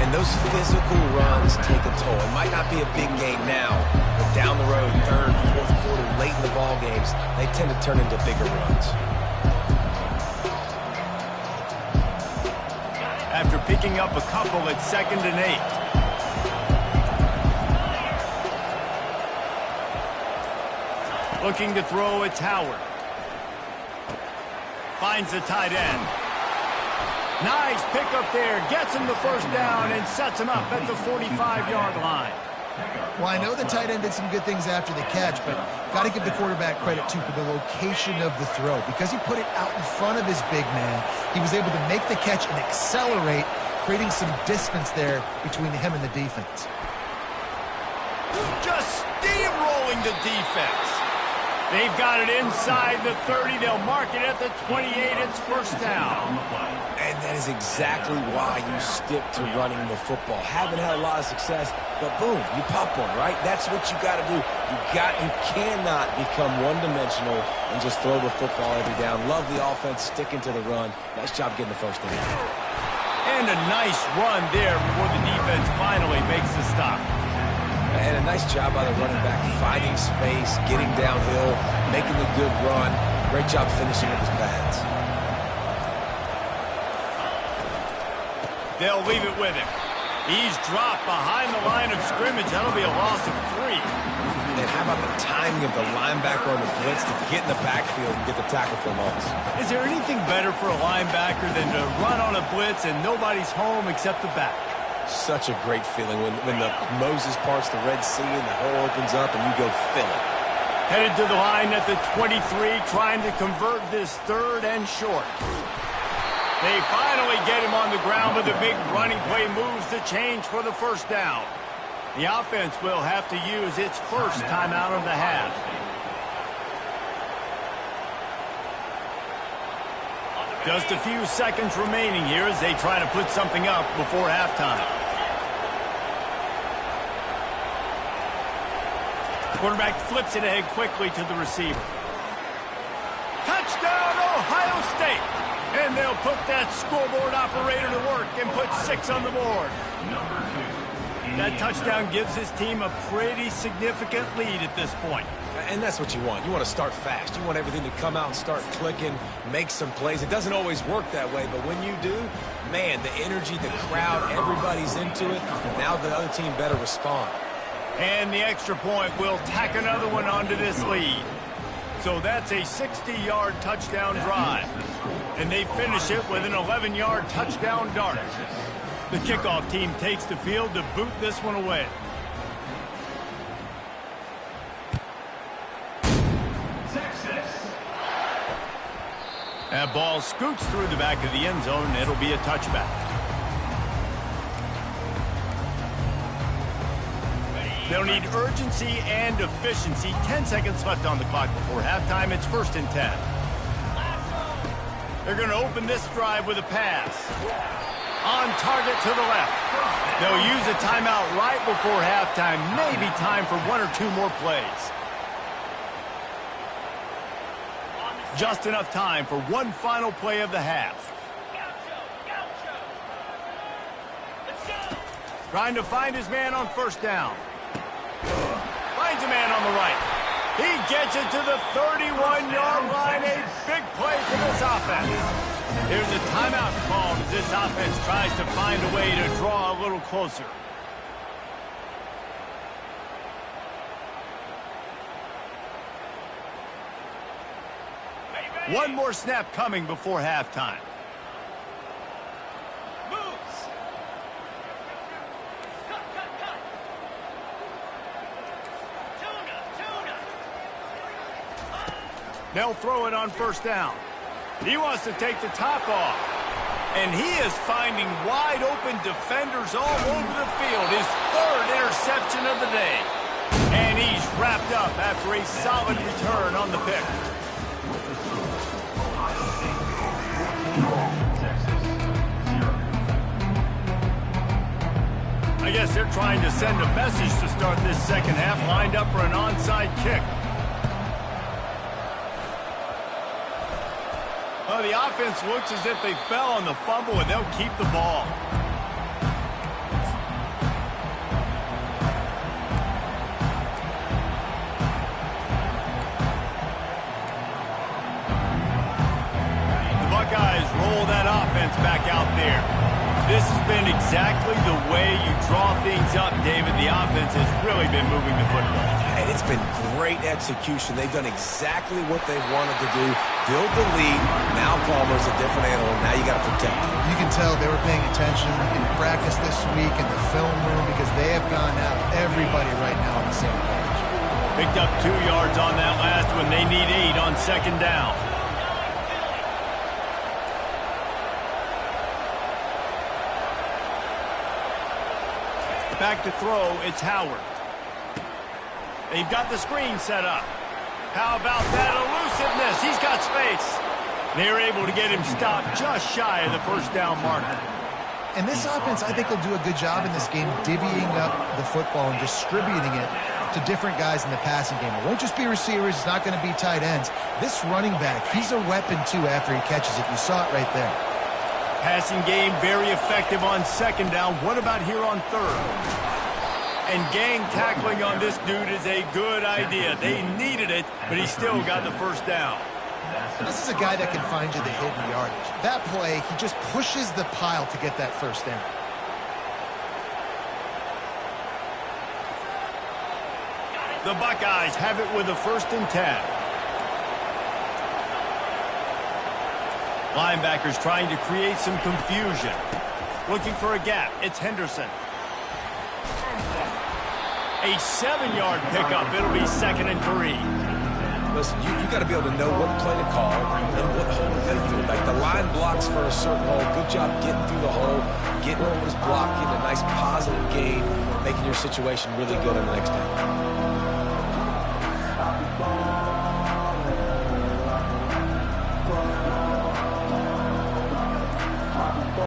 Speaker 2: And those physical runs take a toll. It might not be a big gain now, but down the road, third, fourth quarter, late in the ball games, they tend to turn into bigger runs.
Speaker 1: After picking up a couple at 2nd and 8. Looking to throw, it's Howard. Finds the tight end. Nice pickup there. Gets him the first down and sets him up at the 45-yard line.
Speaker 3: Well, I know the tight end did some good things after the catch, but got to give the quarterback credit, too, for the location of the throw. Because he put it out in front of his big man, he was able to make the catch and accelerate, creating some distance there between him and the defense.
Speaker 1: Just steamrolling the defense. They've got it inside the 30. They'll mark it at the 28. It's first down.
Speaker 2: And that is exactly why you stick to running the football. Haven't had a lot of success, but boom, you pop one, right? That's what you got to do. You cannot become one-dimensional and just throw the football every down. Love the offense, sticking to the run. Nice job getting the first down.
Speaker 1: And a nice run there before the defense finally makes the stop.
Speaker 2: And a nice job by the running back, finding space, getting downhill, making a good run. Great job finishing with his pads.
Speaker 1: They'll leave it with him. He's dropped behind the line of scrimmage. That'll be a loss of 3.
Speaker 2: And how about the timing of the linebacker on the blitz to get in the backfield and get the tackle for loss?
Speaker 1: Is there anything better for a linebacker than to run on a blitz and nobody's home except the back?
Speaker 2: Such a great feeling when the Moses parts the Red Sea and the hole opens up and you go fill it.
Speaker 1: Headed to the line at the 23, trying to convert this 3rd and short. They finally get him on the ground, but the big running play moves the change for the first down. The offense will have to use its first timeout of the half. Just a few seconds remaining here as they try to put something up before halftime. Quarterback flips it ahead quickly to the receiver. Touchdown, Ohio State! And they'll put that scoreboard operator to work and put 6 on the board. That touchdown gives his team a pretty significant lead at this point.
Speaker 2: And that's what you want. You want to start fast. You want everything to come out and start clicking, make some plays. It doesn't always work that way, but when you do, man, the energy, the crowd, everybody's into it. Now the other team better respond.
Speaker 1: And the extra point will tack another one onto this lead. So that's a 60-yard touchdown drive. And they finish it with an 11-yard touchdown dart. The kickoff team takes the field to boot this one away. That ball scoots through the back of the end zone, and it'll be a touchback. They'll need urgency and efficiency. 10 seconds left on the clock before halftime. It's 1st and 10. They're going to open this drive with a pass. On target to the left. They'll use a timeout right before halftime. Maybe time for 1 or 2 more plays. Just enough time for one final play of the half. Trying to find his man on 1st down. Finds a man on the right. He gets it to the 31-yard line. A big play for this offense. There's a timeout called as this offense tries to find a way to draw a little closer. One more snap coming before halftime. They'll throw it on 1st down. He wants to take the top off. And he is finding wide open defenders all over the field. His 3rd interception of the day. And he's wrapped up after a solid return on the pick. I guess they're trying to send a message to start this second half, lined up for an onside kick. Well, the offense looks as if they fell on the fumble, and they'll keep the ball. The Buckeyes roll that offense back out there. This has been exactly the way you draw things up, David. The offense has really been moving the football.
Speaker 2: And it's been great execution. They've done exactly what they've wanted to do. Build the lead. Now Palmer's a different animal. Now you got to protect him.
Speaker 3: You can tell they were paying attention in practice this week in the film room because they have gone out. Everybody right now on the same page.
Speaker 1: Picked up 2 yards on that last one. They need 8 on 2nd down. Back to throw, it's Howard. They've got the screen set up. How about that elusiveness? He's got space. They're able to get him stopped just shy of the 1st down marker.
Speaker 3: And this offense, I think, will do a good job in this game divvying up the football and distributing it to different guys in the passing game. It won't just be receivers. It's not going to be tight ends. This running back, he's a weapon, too, after he catches it. You saw it right there.
Speaker 1: Passing game very effective on 2nd down. What about here on 3rd? And gang tackling on this dude is a good idea. They needed it, but he still got the 1st down.
Speaker 3: This is a guy that can find you the hidden yardage. That play, he just pushes the pile to get that first down.
Speaker 1: The Buckeyes have it with a 1st and 10. Linebackers trying to create some confusion. Looking for a gap. It's Henderson. A 7-yard pickup. It'll be 2nd and 3.
Speaker 2: Listen, you got to be able to know what play to call and what hole to get through. Like the line blocks for a certain hole. Good job getting through the hole, getting over his block, getting a nice positive gain, making your situation really good on the next down.